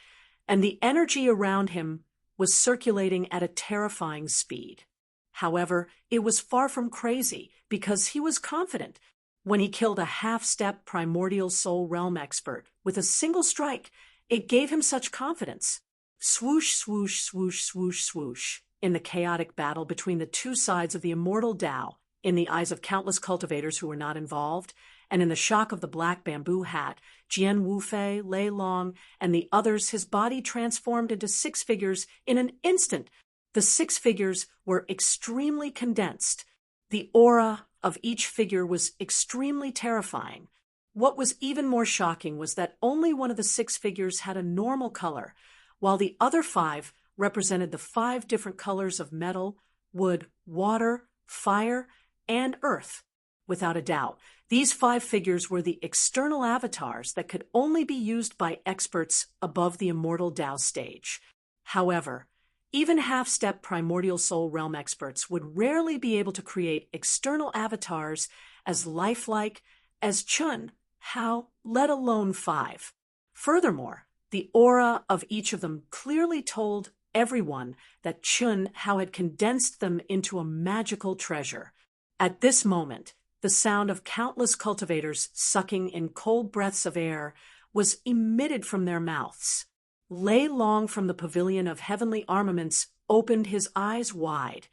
and the energy around him was circulating at a terrifying speed. However, it was far from crazy, because he was confident. When he killed a half-step primordial soul realm expert with a single strike, it gave him such confidence. Swoosh, swoosh, swoosh, swoosh, swoosh, in the chaotic battle between the two sides of the immortal Tao, in the eyes of countless cultivators who were not involved, and in the shock of the black bamboo hat, Jian Wufei, Lei Long, and the others, his body transformed into 6 figures in an instant. The 6 figures were extremely condensed. The aura of each figure was extremely terrifying. What was even more shocking was that only one of the 6 figures had a normal color, while the other 5 represented the 5 different colors of metal, wood, water, fire, and earth. Without a doubt, these 5 figures were the external avatars that could only be used by experts above the immortal Tao stage. However, even half-step primordial soul realm experts would rarely be able to create external avatars as lifelike as Chen Hao, let alone 5. Furthermore, the aura of each of them clearly told everyone that Chen Hao had condensed them into a magical treasure. At this moment, the sound of countless cultivators sucking in cold breaths of air was emitted from their mouths. Lei Long from the pavilion of heavenly armaments opened his eyes wide,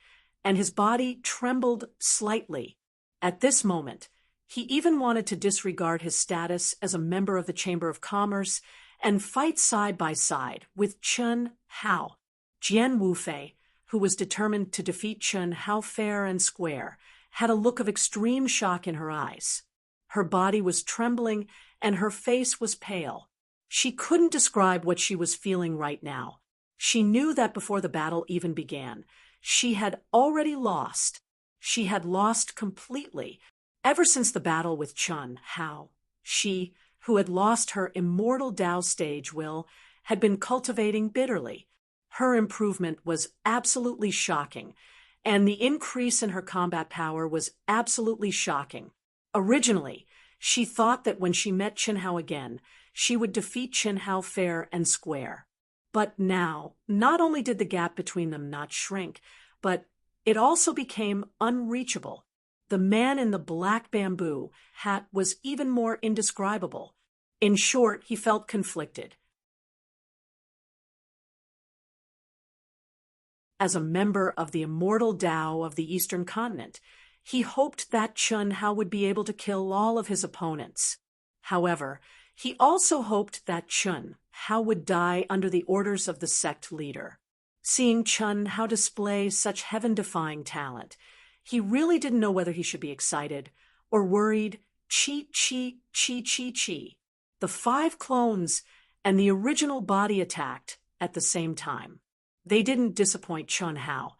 and his body trembled slightly. At this moment, he even wanted to disregard his status as a member of the Chamber of Commerce and fight side by side with Chen Hao. Jian Wufei, who was determined to defeat Chun Hao fair and square, had a look of extreme shock in her eyes. Her body was trembling and her face was pale. She couldn't describe what she was feeling right now. She knew that before the battle even began, she had already lost. She had lost completely. Ever since the battle with Chun Hao, she, who had lost her immortal Tao stage will, had been cultivating bitterly. Her improvement was absolutely shocking, and the increase in her combat power was absolutely shocking. Originally, she thought that when she met Chun Hao again, she would defeat Chun Hao fair and square. But now, not only did the gap between them not shrink, but it also became unreachable. The man in the black bamboo hat was even more indescribable. In short, he felt conflicted. As a member of the immortal Tao of the Eastern Continent, he hoped that Chun Hao would be able to kill all of his opponents. However, he also hoped that Chun Hao would die under the orders of the sect leader. Seeing Chun Hao display such heaven-defying talent, he really didn't know whether he should be excited or worried. Chi, chi, chi, chi, chi. The 5 clones and the original body attacked at the same time. They didn't disappoint Chun Hao,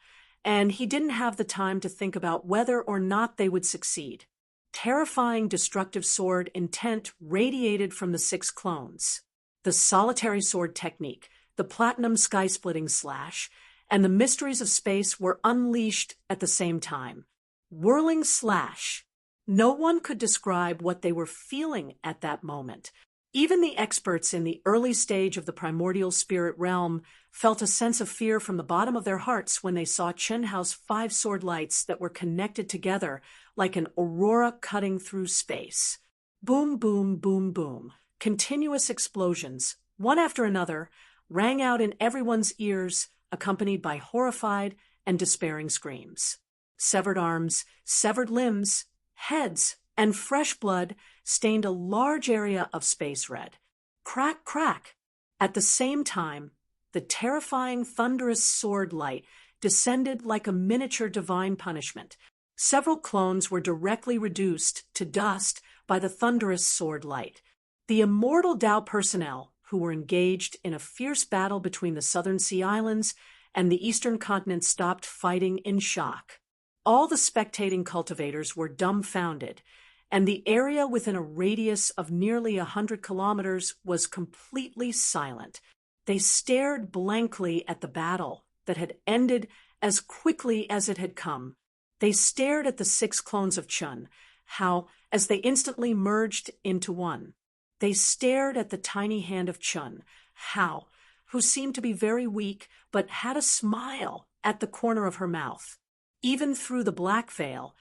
and he didn't have the time to think about whether or not they would succeed. Terrifying destructive sword intent radiated from the 6 clones. The solitary sword technique, the platinum sky-splitting slash, and the mysteries of space were unleashed at the same time. Whirling slash. No one could describe what they were feeling at that moment. Even the experts in the early stage of the primordial spirit realm felt a sense of fear from the bottom of their hearts when they saw Chun Hao's 5 sword lights that were connected together like an aurora cutting through space. Boom, boom, boom, boom. Continuous explosions, one after another, rang out in everyone's ears, accompanied by horrified and despairing screams. Severed arms, severed limbs, heads, and fresh blood stained a large area of space red. Crack, crack. At the same time, the terrifying thunderous sword light descended like a miniature divine punishment. Several clones were directly reduced to dust by the thunderous sword light. The immortal Tao personnel, who were engaged in a fierce battle between the Southern Sea Islands and the Eastern Continent, stopped fighting in shock. All the spectating cultivators were dumbfounded, and the area within a radius of nearly 100 kilometers was completely silent. They stared blankly at the battle that had ended as quickly as it had come. They stared at the 6 clones of Chun Hao as they instantly merged into one. They stared at the tiny hand of Chun Hao, who seemed to be very weak but had a smile at the corner of her mouth. Even through the black veil,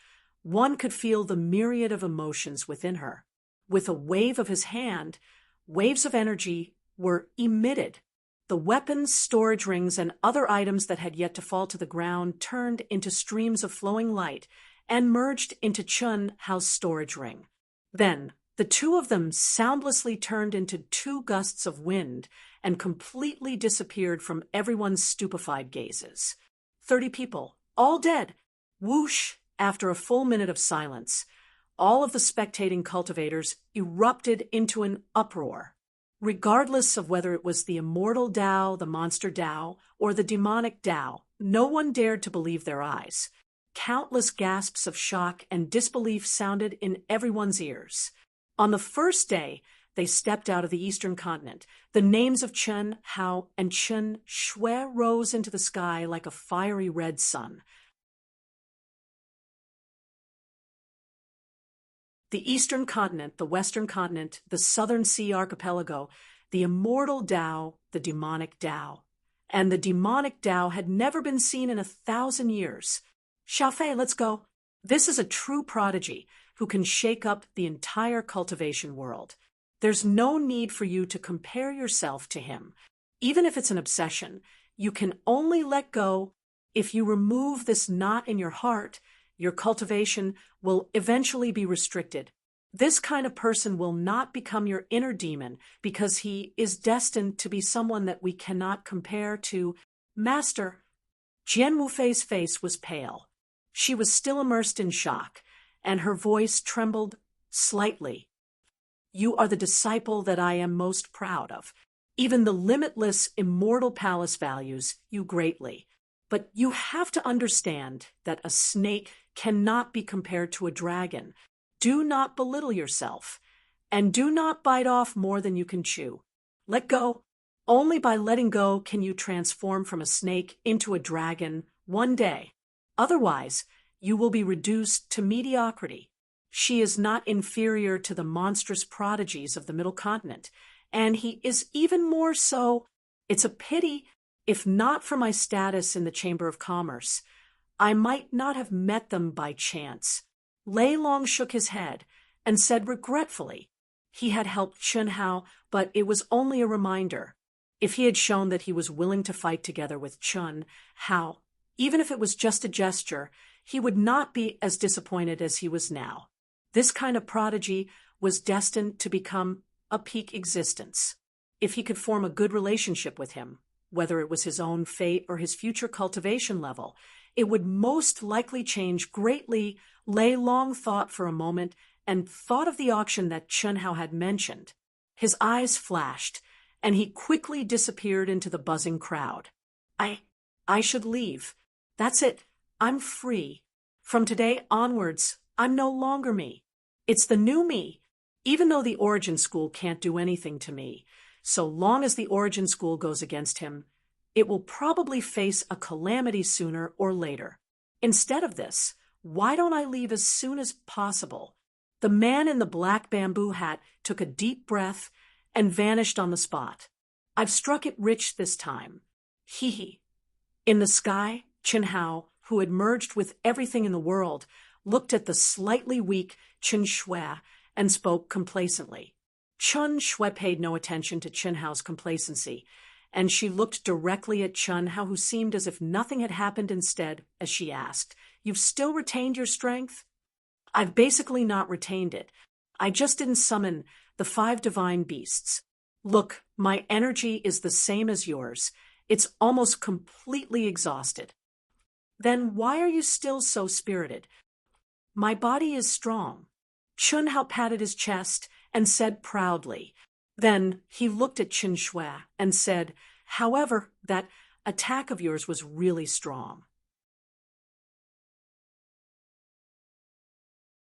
one could feel the myriad of emotions within her. With a wave of his hand, waves of energy were emitted. The weapons, storage rings, and other items that had yet to fall to the ground turned into streams of flowing light and merged into Chun Hao's storage ring. Then, the 2 of them soundlessly turned into 2 gusts of wind and completely disappeared from everyone's stupefied gazes. 30 people, all dead. Whoosh! After a full minute of silence, all of the spectating cultivators erupted into an uproar. Regardless of whether it was the immortal Tao, the monster Tao, or the demonic Tao, no one dared to believe their eyes. Countless gasps of shock and disbelief sounded in everyone's ears. On the first day, they stepped out of the Eastern Continent. The names of Chun Hao and Chun Shui rose into the sky like a fiery red sun. The Eastern Continent, the Western Continent, the Southern Sea Archipelago, the immortal Tao, the demonic Tao. And the demonic Tao had never been seen in 1,000 years. Xiaofei, let's go. This is a true prodigy who can shake up the entire cultivation world. There's no need for you to compare yourself to him. Even if it's an obsession, you can only let go if you remove this knot in your heart. Your cultivation will eventually be restricted. This kind of person will not become your inner demon because he is destined to be someone that we cannot compare to. Master, Jian Wufei's face was pale. She was still immersed in shock, and her voice trembled slightly. You are the disciple that I am most proud of. Even the limitless, immortal palace values you greatly. But you have to understand that a snake cannot be compared to a dragon. Do not belittle yourself, and do not bite off more than you can chew. Let go. Only by letting go can you transform from a snake into a dragon one day. Otherwise, you will be reduced to mediocrity. She is not inferior to the monstrous prodigies of the Middle Continent, and he is even more so. It's a pity, if not for my status in the Chamber of Commerce, I might not have met them by chance. Lei Long shook his head and said regretfully he had helped Chen Hao, but it was only a reminder. If he had shown that he was willing to fight together with Chen Hao, even if it was just a gesture, he would not be as disappointed as he was now. This kind of prodigy was destined to become a peak existence. If he could form a good relationship with him, whether it was his own fate or his future cultivation level, it would most likely change greatly. Lei Long thought for a moment and thought of the auction that Chen Hao had mentioned. His eyes flashed, and he quickly disappeared into the buzzing crowd. I should leave. That's it. I'm free. From today onwards, I'm no longer me. It's the new me. Even though the Origin School can't do anything to me, so long as the Origin School goes against him, it will probably face a calamity sooner or later. Instead of this, why don't I leave as soon as possible? The man in the black bamboo hat took a deep breath and vanished on the spot. I've struck it rich this time. Hee. In the sky, Chen Hao, who had merged with everything in the world, looked at the slightly weak Chen Shui and spoke complacently. Chen Shui paid no attention to Chen Hao's complacency, and she looked directly at Chen Hao, who seemed as if nothing had happened instead, as she asked, "You've still retained your strength?" "I've basically not retained it. I just didn't summon the 5 divine beasts. Look, my energy is the same as yours. It's almost completely exhausted." "Then why are you still so spirited?" "My body is strong." Chen Hao patted his chest and said proudly. Then he looked at Chen Shui and said, "However, that attack of yours was really strong."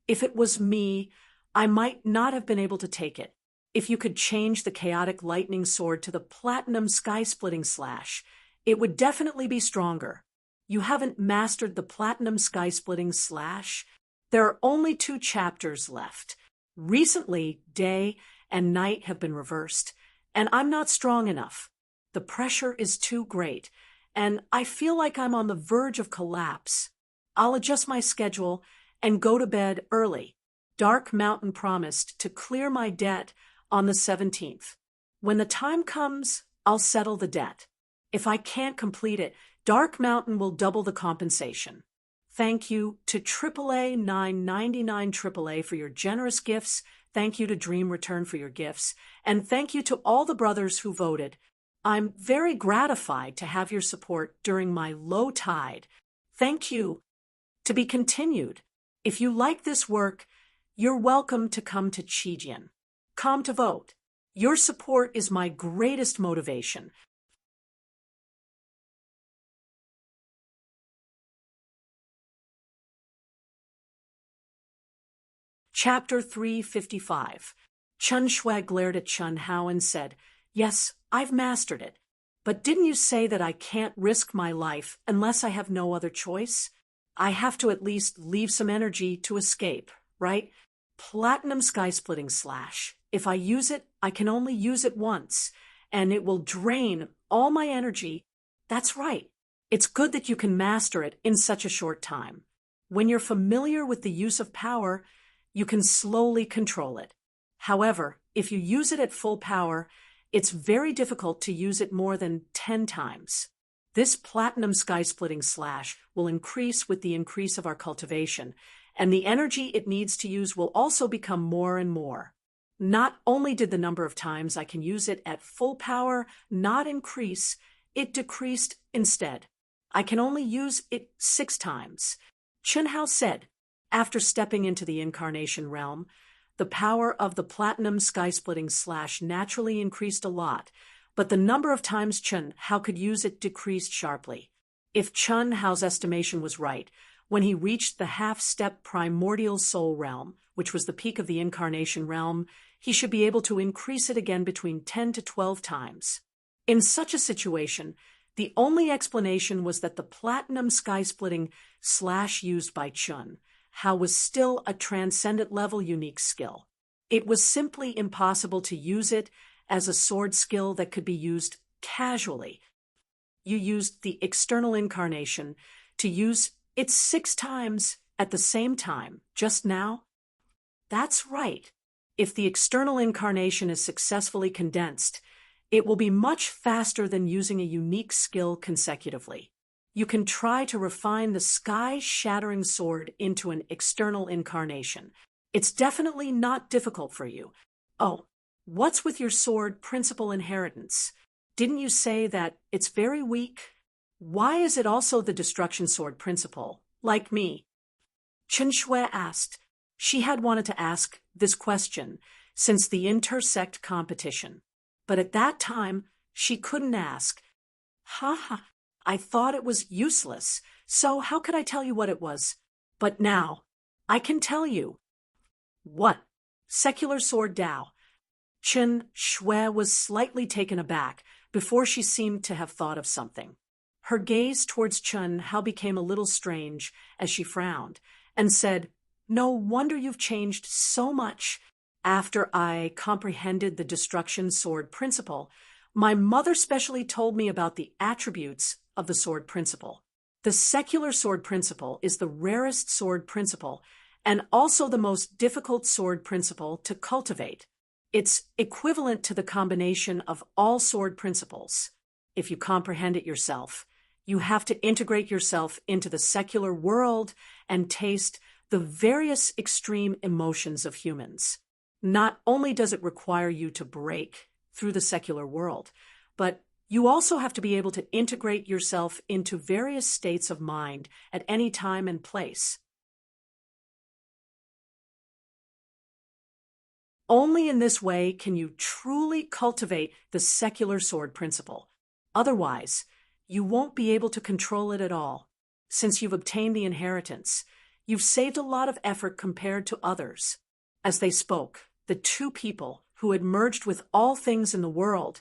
"If it was me, I might not have been able to take it. If you could change the chaotic lightning sword to the platinum sky-splitting slash, it would definitely be stronger. You haven't mastered the platinum sky-splitting slash? There are only 2 chapters left. Recently, day and night have been reversed, and I'm not strong enough. The pressure is too great, and I feel like I'm on the verge of collapse. I'll adjust my schedule and go to bed early. Dark Mountain promised to clear my debt on the 17th. When the time comes, I'll settle the debt. If I can't complete it, Dark Mountain will double the compensation. Thank you to AAA 999 AAA for your generous gifts. Thank you to Dream Return for your gifts. And thank you to all the brothers who voted. I'm very gratified to have your support during my low tide. Thank you. To be continued. If you like this work, you're welcome to come to Qijian. Come to vote. Your support is my greatest motivation. Chapter 355. Chen Shui glared at Chen Hao and said, "Yes, I've mastered it. But didn't you say that I can't risk my life unless I have no other choice? I have to at least leave some energy to escape, right? Platinum sky-splitting slash. If I use it, I can only use it once, and it will drain all my energy." "That's right. It's good that you can master it in such a short time. When you're familiar with the use of power, you can slowly control it. However, if you use it at full power, it's very difficult to use it more than 10 times. This platinum sky-splitting slash will increase with the increase of our cultivation, and the energy it needs to use will also become more and more. Not only did the number of times I can use it at full power not increase, it decreased instead. I can only use it 6 times. Chen Hao said, after stepping into the incarnation realm. The power of the platinum sky-splitting slash naturally increased a lot, but the number of times Chen Hao could use it decreased sharply. If Chen Hao's estimation was right, when he reached the half-step primordial soul realm, which was the peak of the incarnation realm, he should be able to increase it again between 10 to 12 times. In such a situation, the only explanation was that the platinum sky-splitting slash used by Chen Hao was still a transcendent-level unique skill. It was simply impossible to use it as a sword skill that could be used casually. You used the external incarnation to use it 6 times at the same time, just now? That's right. If the external incarnation is successfully condensed, it will be much faster than using a unique skill consecutively. You can try to refine the sky-shattering sword into an external incarnation. It's definitely not difficult for you. Oh, what's with your sword principle inheritance? Didn't you say that it's very weak? Why is it also the destruction sword principle, like me? Chen Shui asked. She had wanted to ask this question since the intersect competition. But at that time, she couldn't ask. Ha! I thought it was useless, so how could I tell you what it was? But now, I can tell you. What? Secular sword Dao. Chen Shui was slightly taken aback before she seemed to have thought of something. Her gaze towards Chen Hao became a little strange as she frowned and said, "No wonder you've changed so much. After I comprehended the destruction sword principle, my mother specially told me about the attributes of the sword principle. The secular sword principle is the rarest sword principle and also the most difficult sword principle to cultivate. It's equivalent to the combination of all sword principles. If you comprehend it yourself, you have to integrate yourself into the secular world and taste the various extreme emotions of humans. Not only does it require you to break through the secular world, but you also have to be able to integrate yourself into various states of mind at any time and place. Only in this way can you truly cultivate the secular sword principle. Otherwise, you won't be able to control it at all. Since you've obtained the inheritance, you've saved a lot of effort compared to others." As they spoke, the 2 people who had merged with all things in the world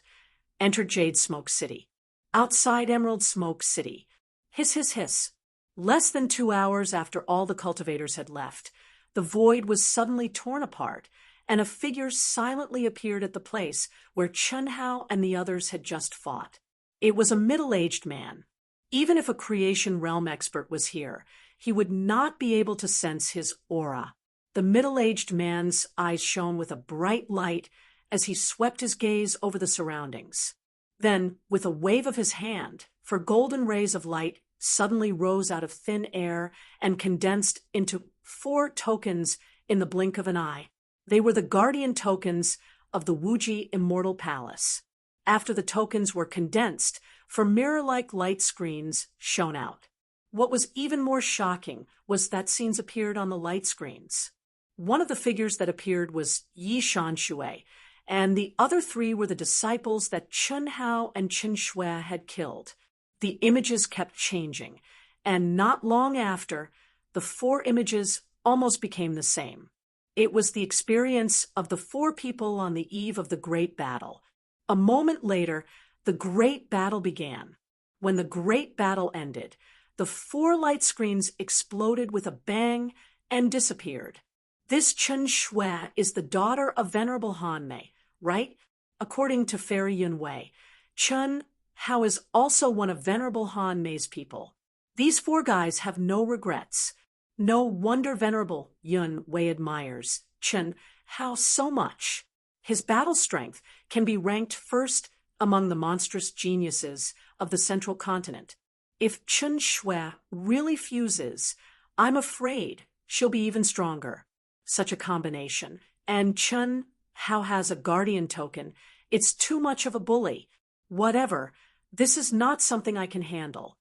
entered Jade Smoke City. Outside Emerald Smoke City, hiss. Less than 2 hours after all the cultivators had left, the void was suddenly torn apart, and a figure silently appeared at the place where Chen Hao and the others had just fought. It was a middle-aged man. Even if a creation realm expert was here, he would not be able to sense his aura. The middle-aged man's eyes shone with a bright light as he swept his gaze over the surroundings. Then, with a wave of his hand, for golden rays of light suddenly rose out of thin air and condensed into 4 tokens in the blink of an eye. They were the guardian tokens of the Wuji Immortal Palace. After the tokens were condensed, 4 mirror-like light screens shone out. What was even more shocking was that scenes appeared on the light screens. One of the figures that appeared was Yi Shanshui, and the other 3 were the disciples that Chen Hao and Chen Shui had killed. The images kept changing, and not long after, the 4 images almost became the same. It was the experience of the 4 people on the eve of the great battle. A moment later, the great battle began. When the great battle ended, the 4 light screens exploded with a bang and disappeared. This Chen Shui is the daughter of Venerable Han Mei, right? According to Fairy Yun Wei, Chen Hao is also one of Venerable Han Mei's people. These 4 guys have no regrets. No wonder Venerable Yun Wei admires Chen Hao so much. His battle strength can be ranked first among the monstrous geniuses of the central continent. If Chen Shui really fuses, I'm afraid she'll be even stronger. Such a combination. And Chen Hao has a guardian token. It's too much of a bully. Whatever. This is not something I can handle.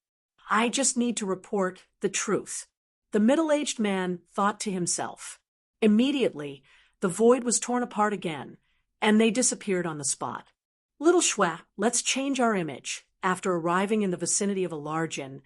I just need to report the truth. The middle-aged man thought to himself. Immediately, the void was torn apart again, and they disappeared on the spot. Little Shui, let's change our image. After arriving in the vicinity of a large inn,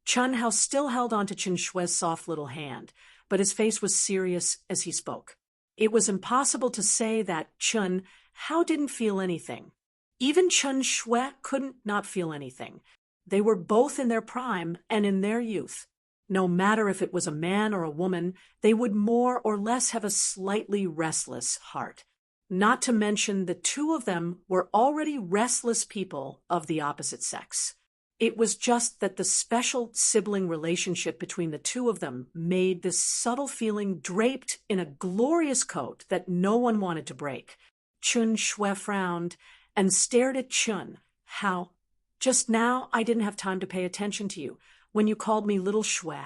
Chun Hao still held on to Chen Shui's soft little hand, but his face was serious as he spoke. It was impossible to say that Chun Hao didn't feel anything. Even Chen Shui couldn't not feel anything. They were both in their prime and in their youth. No matter if it was a man or a woman, they would more or less have a slightly restless heart. Not to mention the two of them were already restless people of the opposite sex. It was just that the special sibling relationship between the two of them made this subtle feeling draped in a glorious coat that no one wanted to break. Chen Shui frowned and stared at Chun Hao. Just now, I didn't have time to pay attention to you when you called me Little Shui.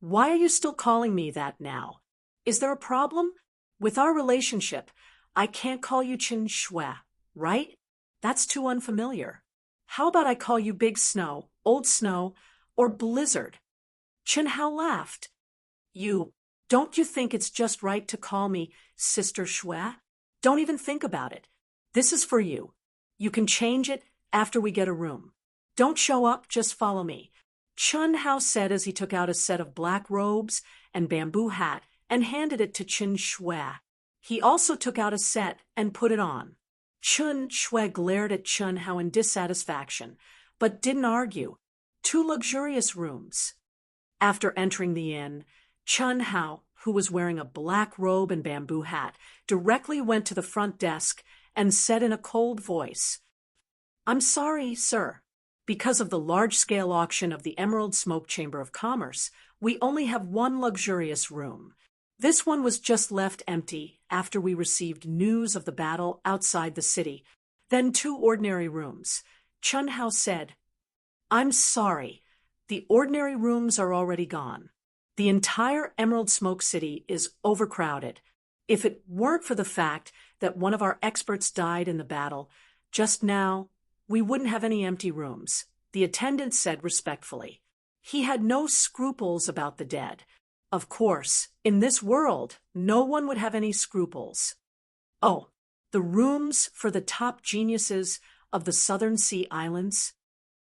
Why are you still calling me that now? Is there a problem? With our relationship, I can't call you Chen Shui, right? That's too unfamiliar. How about I call you Big Snow, Old Snow, or Blizzard? Chen Hao laughed. Don't you think it's just right to call me Sister Shui? Don't even think about it. This is for you. You can change it after we get a room. Don't show up, just follow me. Chun Hao said as he took out a set of black robes and bamboo hat and handed it to Chen Shui. He also took out a set and put it on. Chen Shui glared at Chun Hao in dissatisfaction, but didn't argue. 2 luxurious rooms. After entering the inn, Chun Hao, who was wearing a black robe and bamboo hat, directly went to the front desk and said in a cold voice, "I'm sorry, sir. Because of the large-scale auction of the Emerald Smoke Chamber of Commerce, we only have 1 luxurious room. This one was just left empty after we received news of the battle outside the city. Then 2 ordinary rooms." Chun Hao said, "I'm sorry. The ordinary rooms are already gone. The entire Emerald Smoke City is overcrowded. If it weren't for the fact that one of our experts died in the battle just now, we wouldn't have any empty rooms," the attendant said respectfully. He had no scruples about the dead. Of course, in this world, no one would have any scruples. "Oh, the rooms for the top geniuses of the Southern Sea Islands?"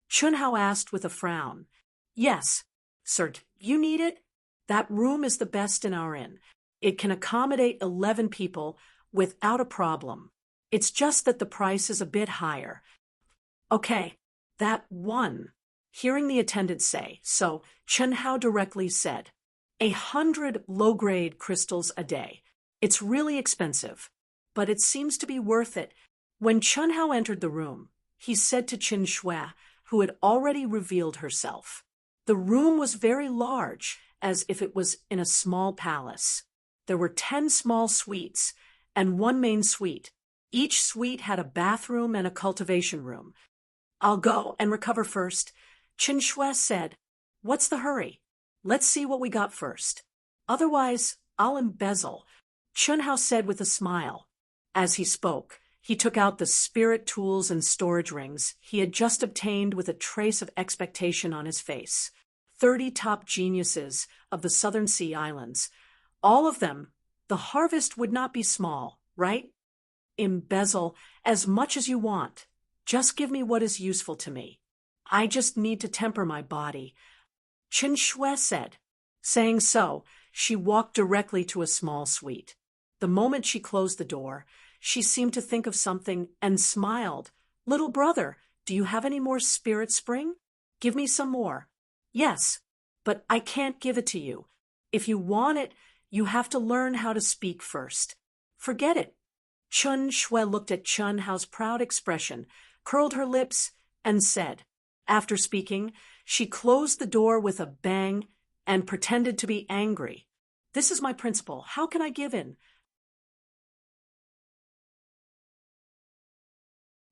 Chun Hao asked with a frown. "Yes, sir. You need it? That room is the best in our inn. It can accommodate 11 people without a problem. It's just that the price is a bit higher." "Okay, that one." Hearing the attendant say so, Chun Hao directly said, 100 low-grade crystals a day. It's really expensive, but it seems to be worth it. When Chun Hao entered the room, he said to Chen Shui, who had already revealed herself. The room was very large, as if it was in a small palace. There were 10 small suites and 1 main suite. Each suite had a bathroom and a cultivation room. "I'll go and recover first," Chen Shui said. "What's the hurry? Let's see what we got first. Otherwise, I'll embezzle," Chun Hao said with a smile. As he spoke, he took out the spirit tools and storage rings he had just obtained with a trace of expectation on his face. 30 top geniuses of the Southern Sea Islands. All of them. The harvest would not be small, right? Embezzle as much as you want. Just give me what is useful to me. I just need to temper my body," Chen Shui said. Saying so, she walked directly to a small suite. The moment she closed the door, she seemed to think of something and smiled. "Little brother, do you have any more spirit spring? Give me some more." "Yes, but I can't give it to you. If you want it, you have to learn how to speak first." "Forget it." Chen Shui looked at Chun Hao's proud expression, curled her lips, and said. After speaking, she closed the door with a bang and pretended to be angry. "This is my principle. How can I give in?"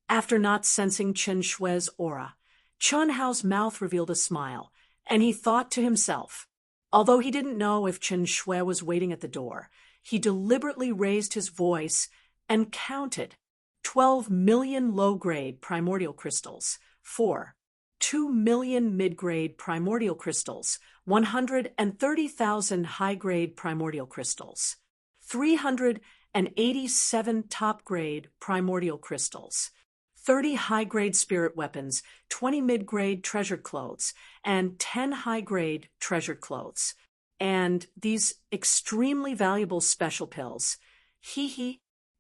After not sensing Chen Shui's aura, Chun Hao's mouth revealed a smile, and he thought to himself. Although he didn't know if Chen Shui was waiting at the door, he deliberately raised his voice and counted. 12 million low-grade primordial crystals. 4. 2 million mid-grade primordial crystals. 130,000 high-grade primordial crystals. 387 top-grade primordial crystals. 30 high-grade spirit weapons, 20 mid-grade treasured clothes, and 10 high-grade treasured clothes. And these extremely valuable special pills.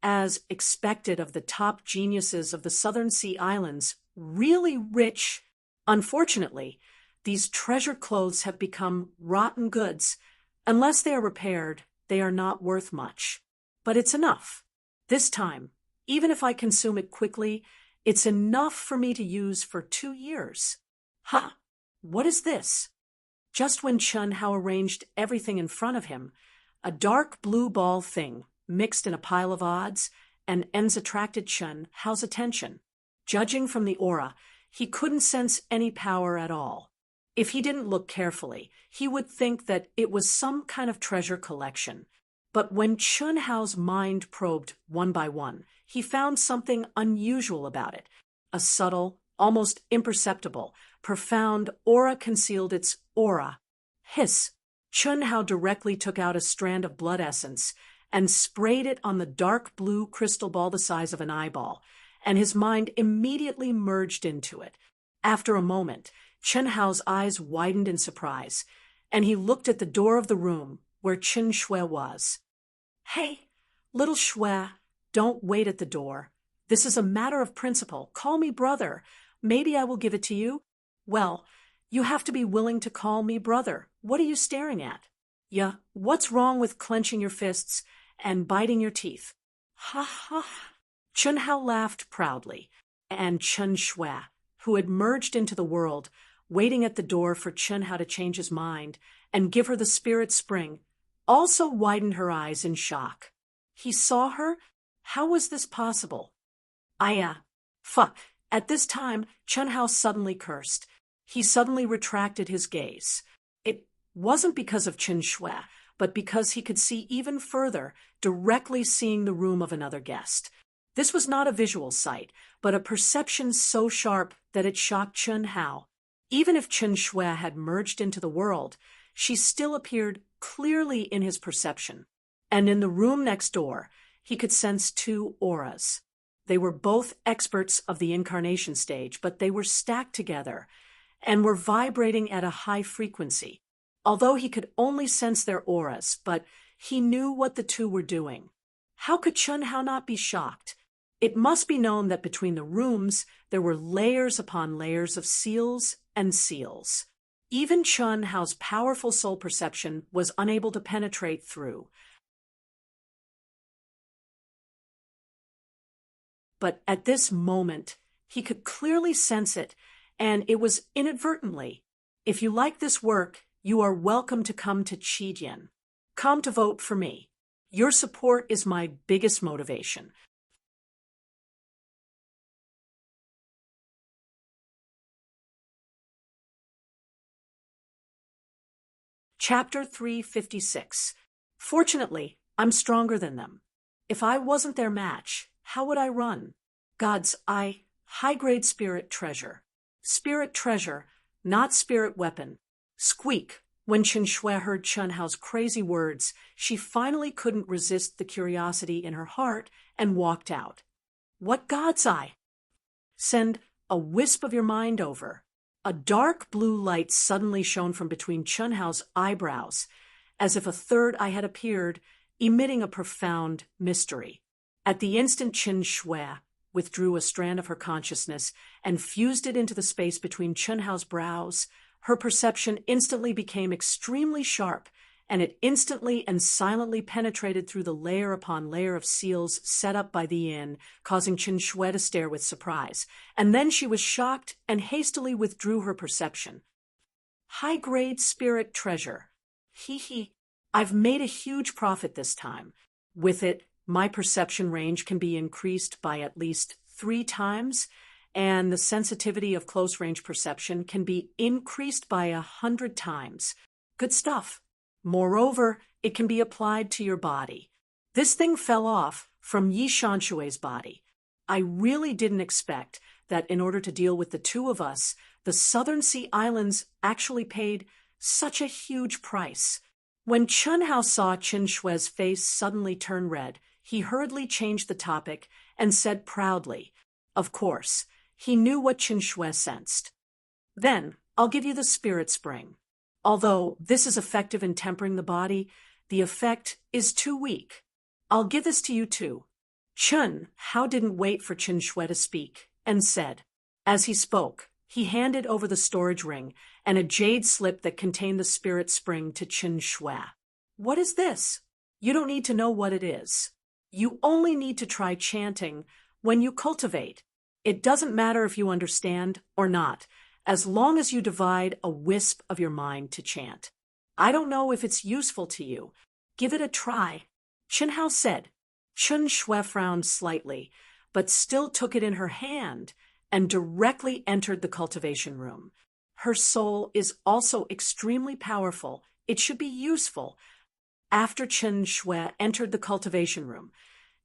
As expected of the top geniuses of the Southern Sea Islands, really rich. Unfortunately, these treasured clothes have become rotten goods. Unless they are repaired, they are not worth much. But it's enough. This time, even if I consume it quickly, it's enough for me to use for 2 years. Ha! What is this? Just when Chun Hao arranged everything in front of him, a dark blue ball thing mixed in a pile of odds and ends attracted Chun Hao's attention. Judging from the aura, he couldn't sense any power at all. If he didn't look carefully, he would think that it was some kind of treasure collection. But when Chun Hao's mind probed one by one, he found something unusual about it. A subtle, almost imperceptible, profound aura concealed its aura. Hiss! Chun Hao directly took out a strand of blood essence and sprayed it on the dark blue crystal ball the size of an eyeball, and his mind immediately merged into it. After a moment, Chun Hao's eyes widened in surprise, and he looked at the door of the room where Qin Shui was. Hey, little Shui, don't wait at the door. This is a matter of principle. Call me brother. Maybe I will give it to you. Well, you have to be willing to call me brother. What are you staring at? Yeah, what's wrong with clenching your fists and biting your teeth? Ha ha. Chun Hao laughed proudly, and Chun Shui, who had merged into the world, waiting at the door for Chun Hao to change his mind and give her the spirit spring, also widened her eyes in shock. He saw her? How was this possible? Fuck. At this time, Chun Hao suddenly cursed. He suddenly retracted his gaze. It wasn't because of Qin Shui, but because he could see even further, directly seeing the room of another guest. This was not a visual sight, but a perception so sharp that it shocked Chun Hao. Even if Qin Shui had merged into the world, she still appeared clearly in his perception. And in the room next door, he could sense 2 auras. They were both experts of the incarnation stage, but they were stacked together and were vibrating at a high frequency. Although he could only sense their auras, but he knew what the 2 were doing. How could Chun Hao not be shocked? It must be known that between the rooms, there were layers upon layers of seals and seals. Even Chun Hao's powerful soul perception was unable to penetrate through. But at this moment, he could clearly sense it, and it was inadvertently. If you like this work, you are welcome to come to Qidian. Come to vote for me. Your support is my biggest motivation. Chapter 356. Fortunately, I'm stronger than them. If I wasn't their match, how would I run? God's eye, high-grade spirit treasure. Spirit treasure, not spirit weapon. Squeak. When Qin Shui heard Chun Hao's crazy words, she finally couldn't resist the curiosity in her heart and walked out. What God's eye? Send a wisp of your mind over. A dark blue light suddenly shone from between Chun Hao's eyebrows, as if a third eye had appeared, emitting a profound mystery. At the instant, Qin Shui withdrew a strand of her consciousness and fused it into the space between Chun Hao's brows. Her perception instantly became extremely sharp, and it instantly and silently penetrated through the layer upon layer of seals set up by the inn, causing Qin Shui to stare with surprise. And then she was shocked and hastily withdrew her perception. High-grade spirit treasure. I've made a huge profit this time. With it, my perception range can be increased by at least 3 times, and the sensitivity of close-range perception can be increased by 100 times. Good stuff. Moreover, it can be applied to your body. This thing fell off from Yi Shanshui's body. I really didn't expect that in order to deal with the two of us, the Southern Sea Islands actually paid such a huge price. When Chun Hao saw Qin Shui's face suddenly turn red, he hurriedly changed the topic and said proudly, of course, he knew what Qin Shui sensed. Then, I'll give you the spirit spring. Although this is effective in tempering the body, the effect is too weak. I'll give this to you too. Chun Hao didn't wait for Qin Shui to speak, and said. As he spoke, he handed over the storage ring and a jade slip that contained the spirit spring to Qin Shui. What is this? You don't need to know what it is. You only need to try chanting when you cultivate. It doesn't matter if you understand or not, as long as you divide a wisp of your mind to chant. I don't know if it's useful to you. Give it a try. Qin Hao said. Qin Shui frowned slightly, but still took it in her hand and directly entered the cultivation room. Her soul is also extremely powerful. It should be useful. After Qin Shui entered the cultivation room,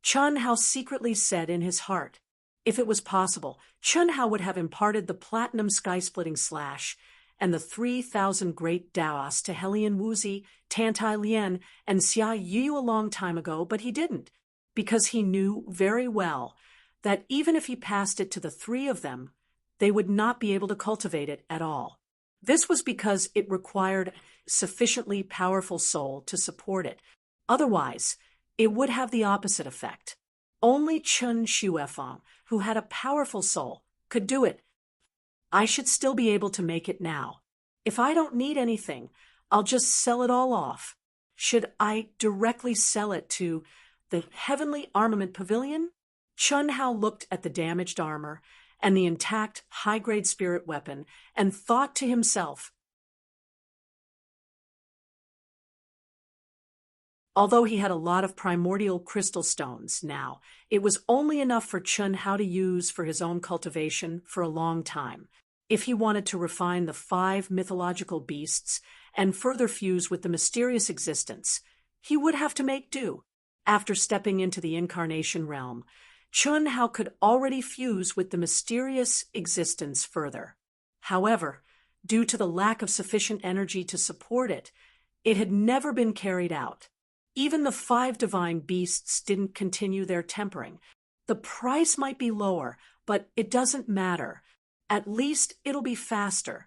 Chun Hao secretly said in his heart, if it was possible, Chun Hao would have imparted the platinum sky-splitting slash and the 3,000 great Daos to Helian Wuzi, Tantai Lian, and Xia Yu a long time ago, but he didn't, because he knew very well that even if he passed it to the three of them, they would not be able to cultivate it at all. This was because it required sufficiently powerful soul to support it. Otherwise, it would have the opposite effect. Only Chun Xuefeng, who had a powerful soul, could do it. I should still be able to make it now. If I don't need anything, I'll just sell it all off. Should I directly sell it to the Heavenly Armament Pavilion? Chun Hao looked at the damaged armor and the intact high-grade spirit weapon and thought to himself, although he had a lot of primordial crystal stones now, it was only enough for Chun Hao to use for his own cultivation for a long time. If he wanted to refine the 5 mythological beasts and further fuse with the mysterious existence, he would have to make do. After stepping into the incarnation realm, Chun Hao could already fuse with the mysterious existence further. However, due to the lack of sufficient energy to support it, it had never been carried out. Even the 5 divine beasts didn't continue their tempering. The price might be lower, but it doesn't matter. At least it'll be faster.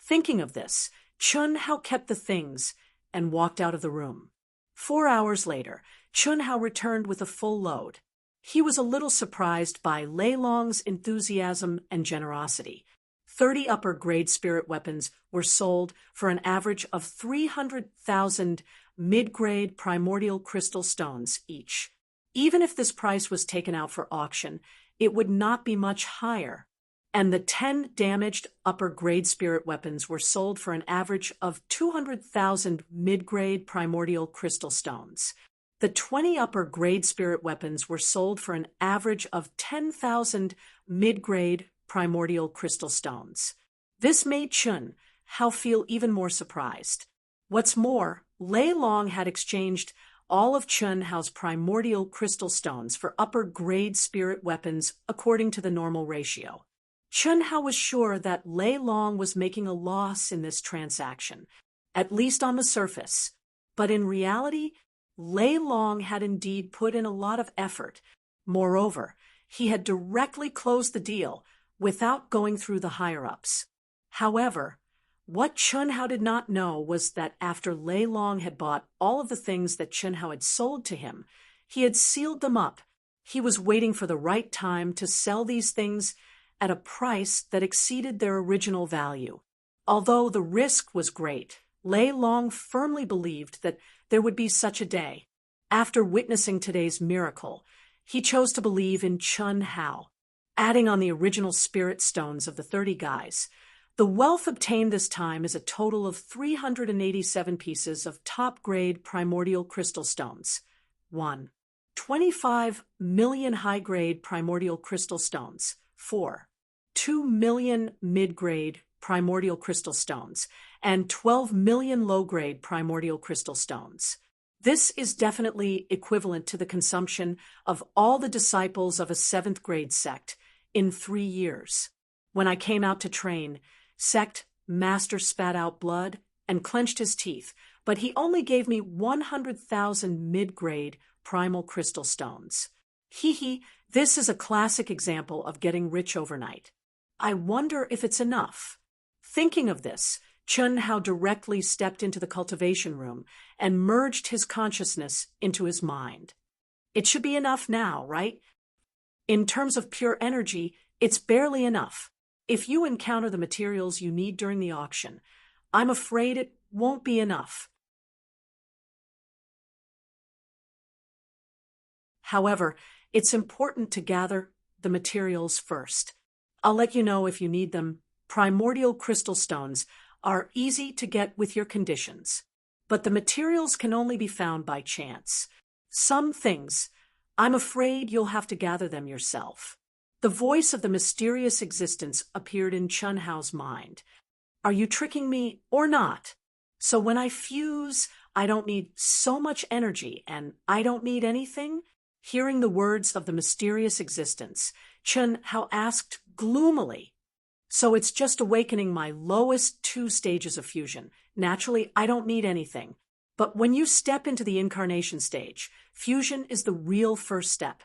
Thinking of this, Chun Hao kept the things and walked out of the room. 4 hours later, Chun Hao returned with a full load. He was a little surprised by Lei Long's enthusiasm and generosity. 30 upper-grade spirit weapons were sold for an average of 300,000 mid-grade primordial crystal stones each. Even if this price was taken out for auction, it would not be much higher. And the 10 damaged upper-grade spirit weapons were sold for an average of 200,000 mid-grade primordial crystal stones. The 20 upper-grade spirit weapons were sold for an average of 10,000 mid-grade primordial crystal stones. This made Chun Hao feel even more surprised. What's more, Lei Long had exchanged all of Chun Hao's primordial crystal stones for upper-grade spirit weapons according to the normal ratio. Chun Hao was sure that Lei Long was making a loss in this transaction, at least on the surface. But in reality, Lei Long had indeed put in a lot of effort. Moreover, he had directly closed the deal without going through the higher-ups. However, what Chun Hao did not know was that after Lei Long had bought all of the things that Chun Hao had sold to him, he had sealed them up. He was waiting for the right time to sell these things at a price that exceeded their original value. Although the risk was great, Lei Long firmly believed that there would be such a day. After witnessing today's miracle, he chose to believe in Chun Hao. Adding on the original spirit stones of the 30 guys, the wealth obtained this time is a total of 387 pieces of top-grade primordial crystal stones. 1. 25 million high-grade primordial crystal stones. 4. 2 million mid-grade primordial crystal stones, and 12 million low-grade primordial crystal stones. This is definitely equivalent to the consumption of all the disciples of a seventh-grade sect in 3 years. When I came out to train, sect master spat out blood and clenched his teeth, but he only gave me 100,000 mid-grade primal crystal stones. This is a classic example of getting rich overnight. I wonder if it's enough. Thinking of this, Chun Hao directly stepped into the cultivation room and merged his consciousness into his mind. It should be enough now, right? In terms of pure energy, it's barely enough. If you encounter the materials you need during the auction, I'm afraid it won't be enough. However, it's important to gather the materials first. I'll let you know if you need them. Primordial crystal stones are easy to get with your conditions, but the materials can only be found by chance. Some things, I'm afraid you'll have to gather them yourself. The voice of the mysterious existence appeared in Chun Hao's mind. Are you tricking me or not? So when I fuse, I don't need so much energy and I don't need anything? Hearing the words of the mysterious existence, Chun Hao asked gloomily, so it's just awakening my lowest 2 stages of fusion. Naturally, I don't need anything. But when you step into the incarnation stage, fusion is the real first step.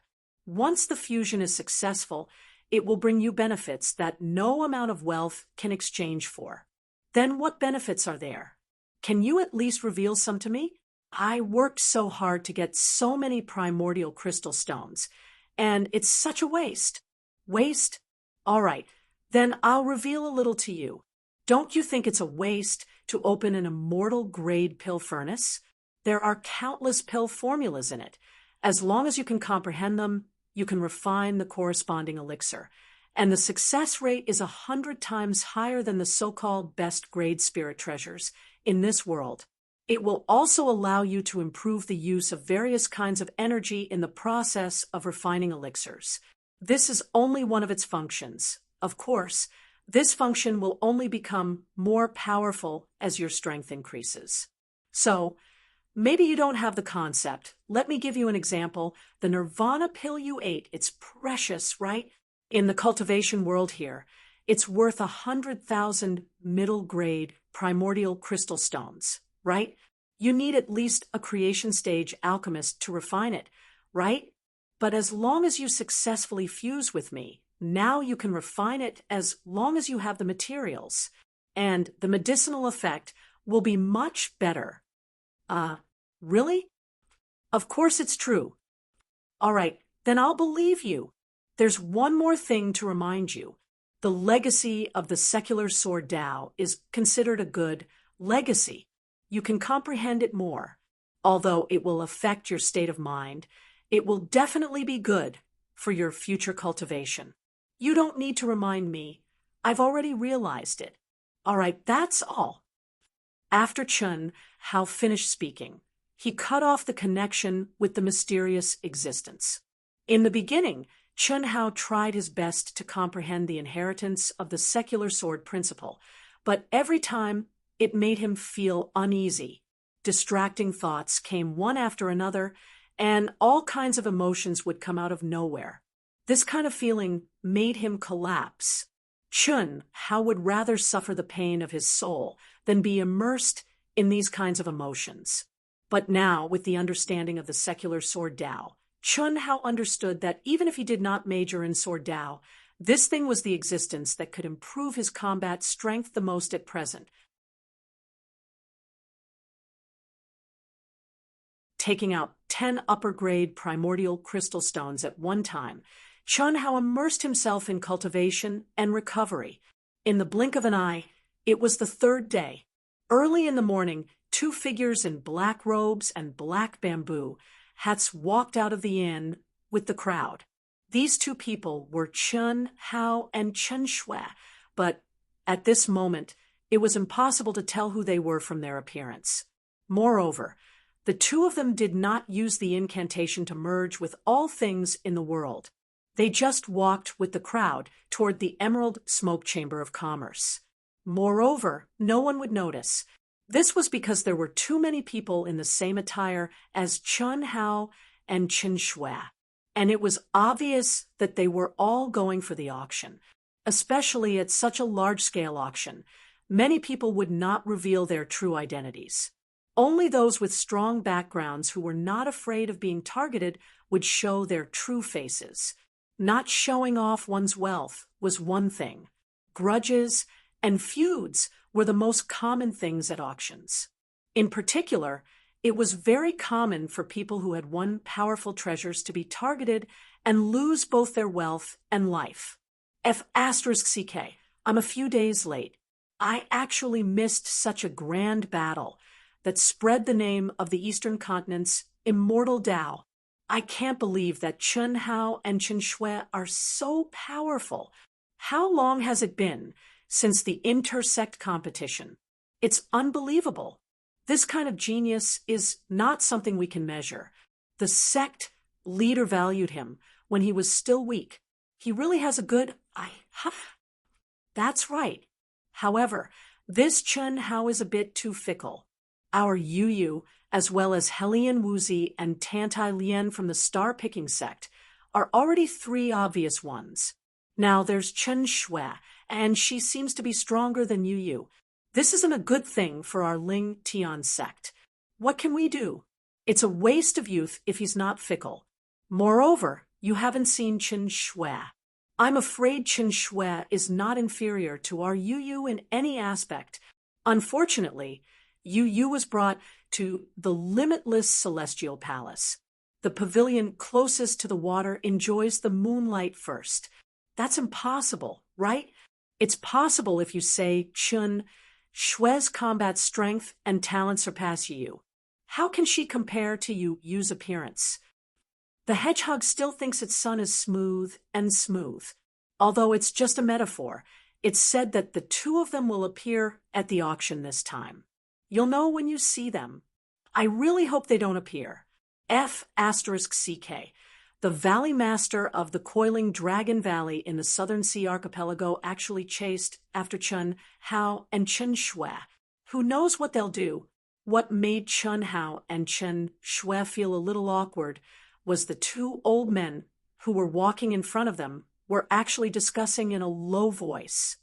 Once the fusion is successful, it will bring you benefits that no amount of wealth can exchange for. Then what benefits are there? Can you at least reveal some to me? I worked so hard to get so many primordial crystal stones, and it's such a waste. Waste? All right, then I'll reveal a little to you. Don't you think it's a waste to open an immortal grade pill furnace? There are countless pill formulas in it. As long as you can comprehend them, you can refine the corresponding elixir. And the success rate is 100 times higher than the so-called best grade spirit treasures in this world. It will also allow you to improve the use of various kinds of energy in the process of refining elixirs. This is only one of its functions. Of course, this function will only become more powerful as your strength increases. So, maybe you don't have the concept. Let me give you an example. The Nirvana pill you ate, it's precious, right? In the cultivation world here, it's worth 100,000 middle-grade primordial crystal stones, right? You need at least a creation stage alchemist to refine it, right? But as long as you successfully fuse with me, now you can refine it as long as you have the materials, and the medicinal effect will be much better. Really? Of course it's true. All right, then I'll believe you. There's one more thing to remind you. The legacy of the secular sword Tao is considered a good legacy. You can comprehend it more. Although it will affect your state of mind, it will definitely be good for your future cultivation. You don't need to remind me. I've already realized it. All right, that's all. After Chun Hao finished speaking, he cut off the connection with the mysterious existence. In the beginning, Chun Hao tried his best to comprehend the inheritance of the secular sword principle, but every time it made him feel uneasy. Distracting thoughts came one after another, and all kinds of emotions would come out of nowhere. This kind of feeling made him collapse. Chun Hao would rather suffer the pain of his soul than be immersed in these kinds of emotions. But now, with the understanding of the secular sword Tao, Chun Hao understood that even if he did not major in sword Tao, this thing was the existence that could improve his combat strength the most at present. Taking out 10 upper-grade primordial crystal stones at one time, Chun Hao immersed himself in cultivation and recovery. In the blink of an eye, it was the 3rd day. Early in the morning, 2 figures in black robes and black bamboo hats walked out of the inn with the crowd. These 2 people were Chun Hao and Chen Shui, but at this moment, it was impossible to tell who they were from their appearance. Moreover, the 2 of them did not use the incantation to merge with all things in the world. They just walked with the crowd toward the Emerald Smoke Chamber of Commerce. Moreover, no one would notice. This was because there were too many people in the same attire as Chun Hao and Chen Shui, and it was obvious that they were all going for the auction, especially at such a large-scale auction. Many people would not reveal their true identities. Only those with strong backgrounds who were not afraid of being targeted would show their true faces. Not showing off one's wealth was one thing. Grudges and feuds were the most common things at auctions. In particular, it was very common for people who had won powerful treasures to be targeted and lose both their wealth and life. F*CK, I'm a few days late. I actually missed such a grand battle that spread the name of the Eastern Continent's immortal Tao. I can't believe that Chun Hao and Chen Shui are so powerful. How long has it been since the intersect competition? It's unbelievable. This kind of genius is not something we can measure. The sect leader valued him when he was still weak. He really has a good That's right. However, this Chun Hao is a bit too fickle. Our Yu Yu, as well as Helian Wuzi and Tantai Lien from the star-picking sect, are already three obvious ones. Now there's Chen Shui, and she seems to be stronger than Yu Yu. This isn't a good thing for our Ling Tian sect. What can we do? It's a waste of youth if he's not fickle. Moreover, you haven't seen Chen Shui. I'm afraid Chen Shui is not inferior to our Yu Yu in any aspect. Unfortunately, Yu Yu was brought to the limitless celestial palace. The pavilion closest to the water enjoys the moonlight first. That's impossible, right? It's possible if you say Chen Shui's combat strength and talent surpass Yu Yu. How can she compare to Yu Yu's appearance? The hedgehog still thinks its son is smooth and smooth. Although it's just a metaphor, it's said that the two of them will appear at the auction this time. You'll know when you see them. I really hope they don't appear. F*CK. The Valley Master of the coiling Dragon Valley in the Southern Sea Archipelago actually chased after Chun Hao and Chen Shui. Who knows what they'll do? What made Chun Hao and Chen Shui feel a little awkward was the two old men who were walking in front of them were actually discussing in a low voice.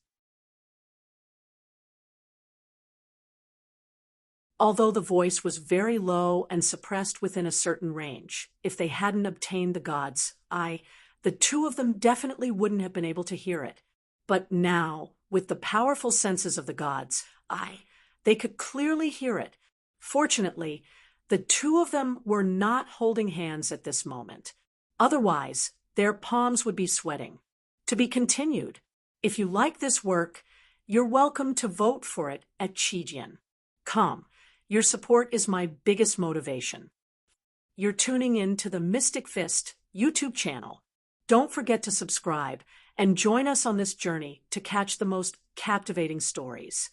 Although the voice was very low and suppressed within a certain range, if they hadn't obtained the gods' eye, the two of them definitely wouldn't have been able to hear it. But now, with the powerful senses of the gods' eye, they could clearly hear it. Fortunately, the two of them were not holding hands at this moment. Otherwise, their palms would be sweating. To be continued. If you like this work, you're welcome to vote for it at Qijian. Come. Your support is my biggest motivation. You're tuning in to the Mystic Fist YouTube channel. Don't forget to subscribe and join us on this journey to catch the most captivating stories.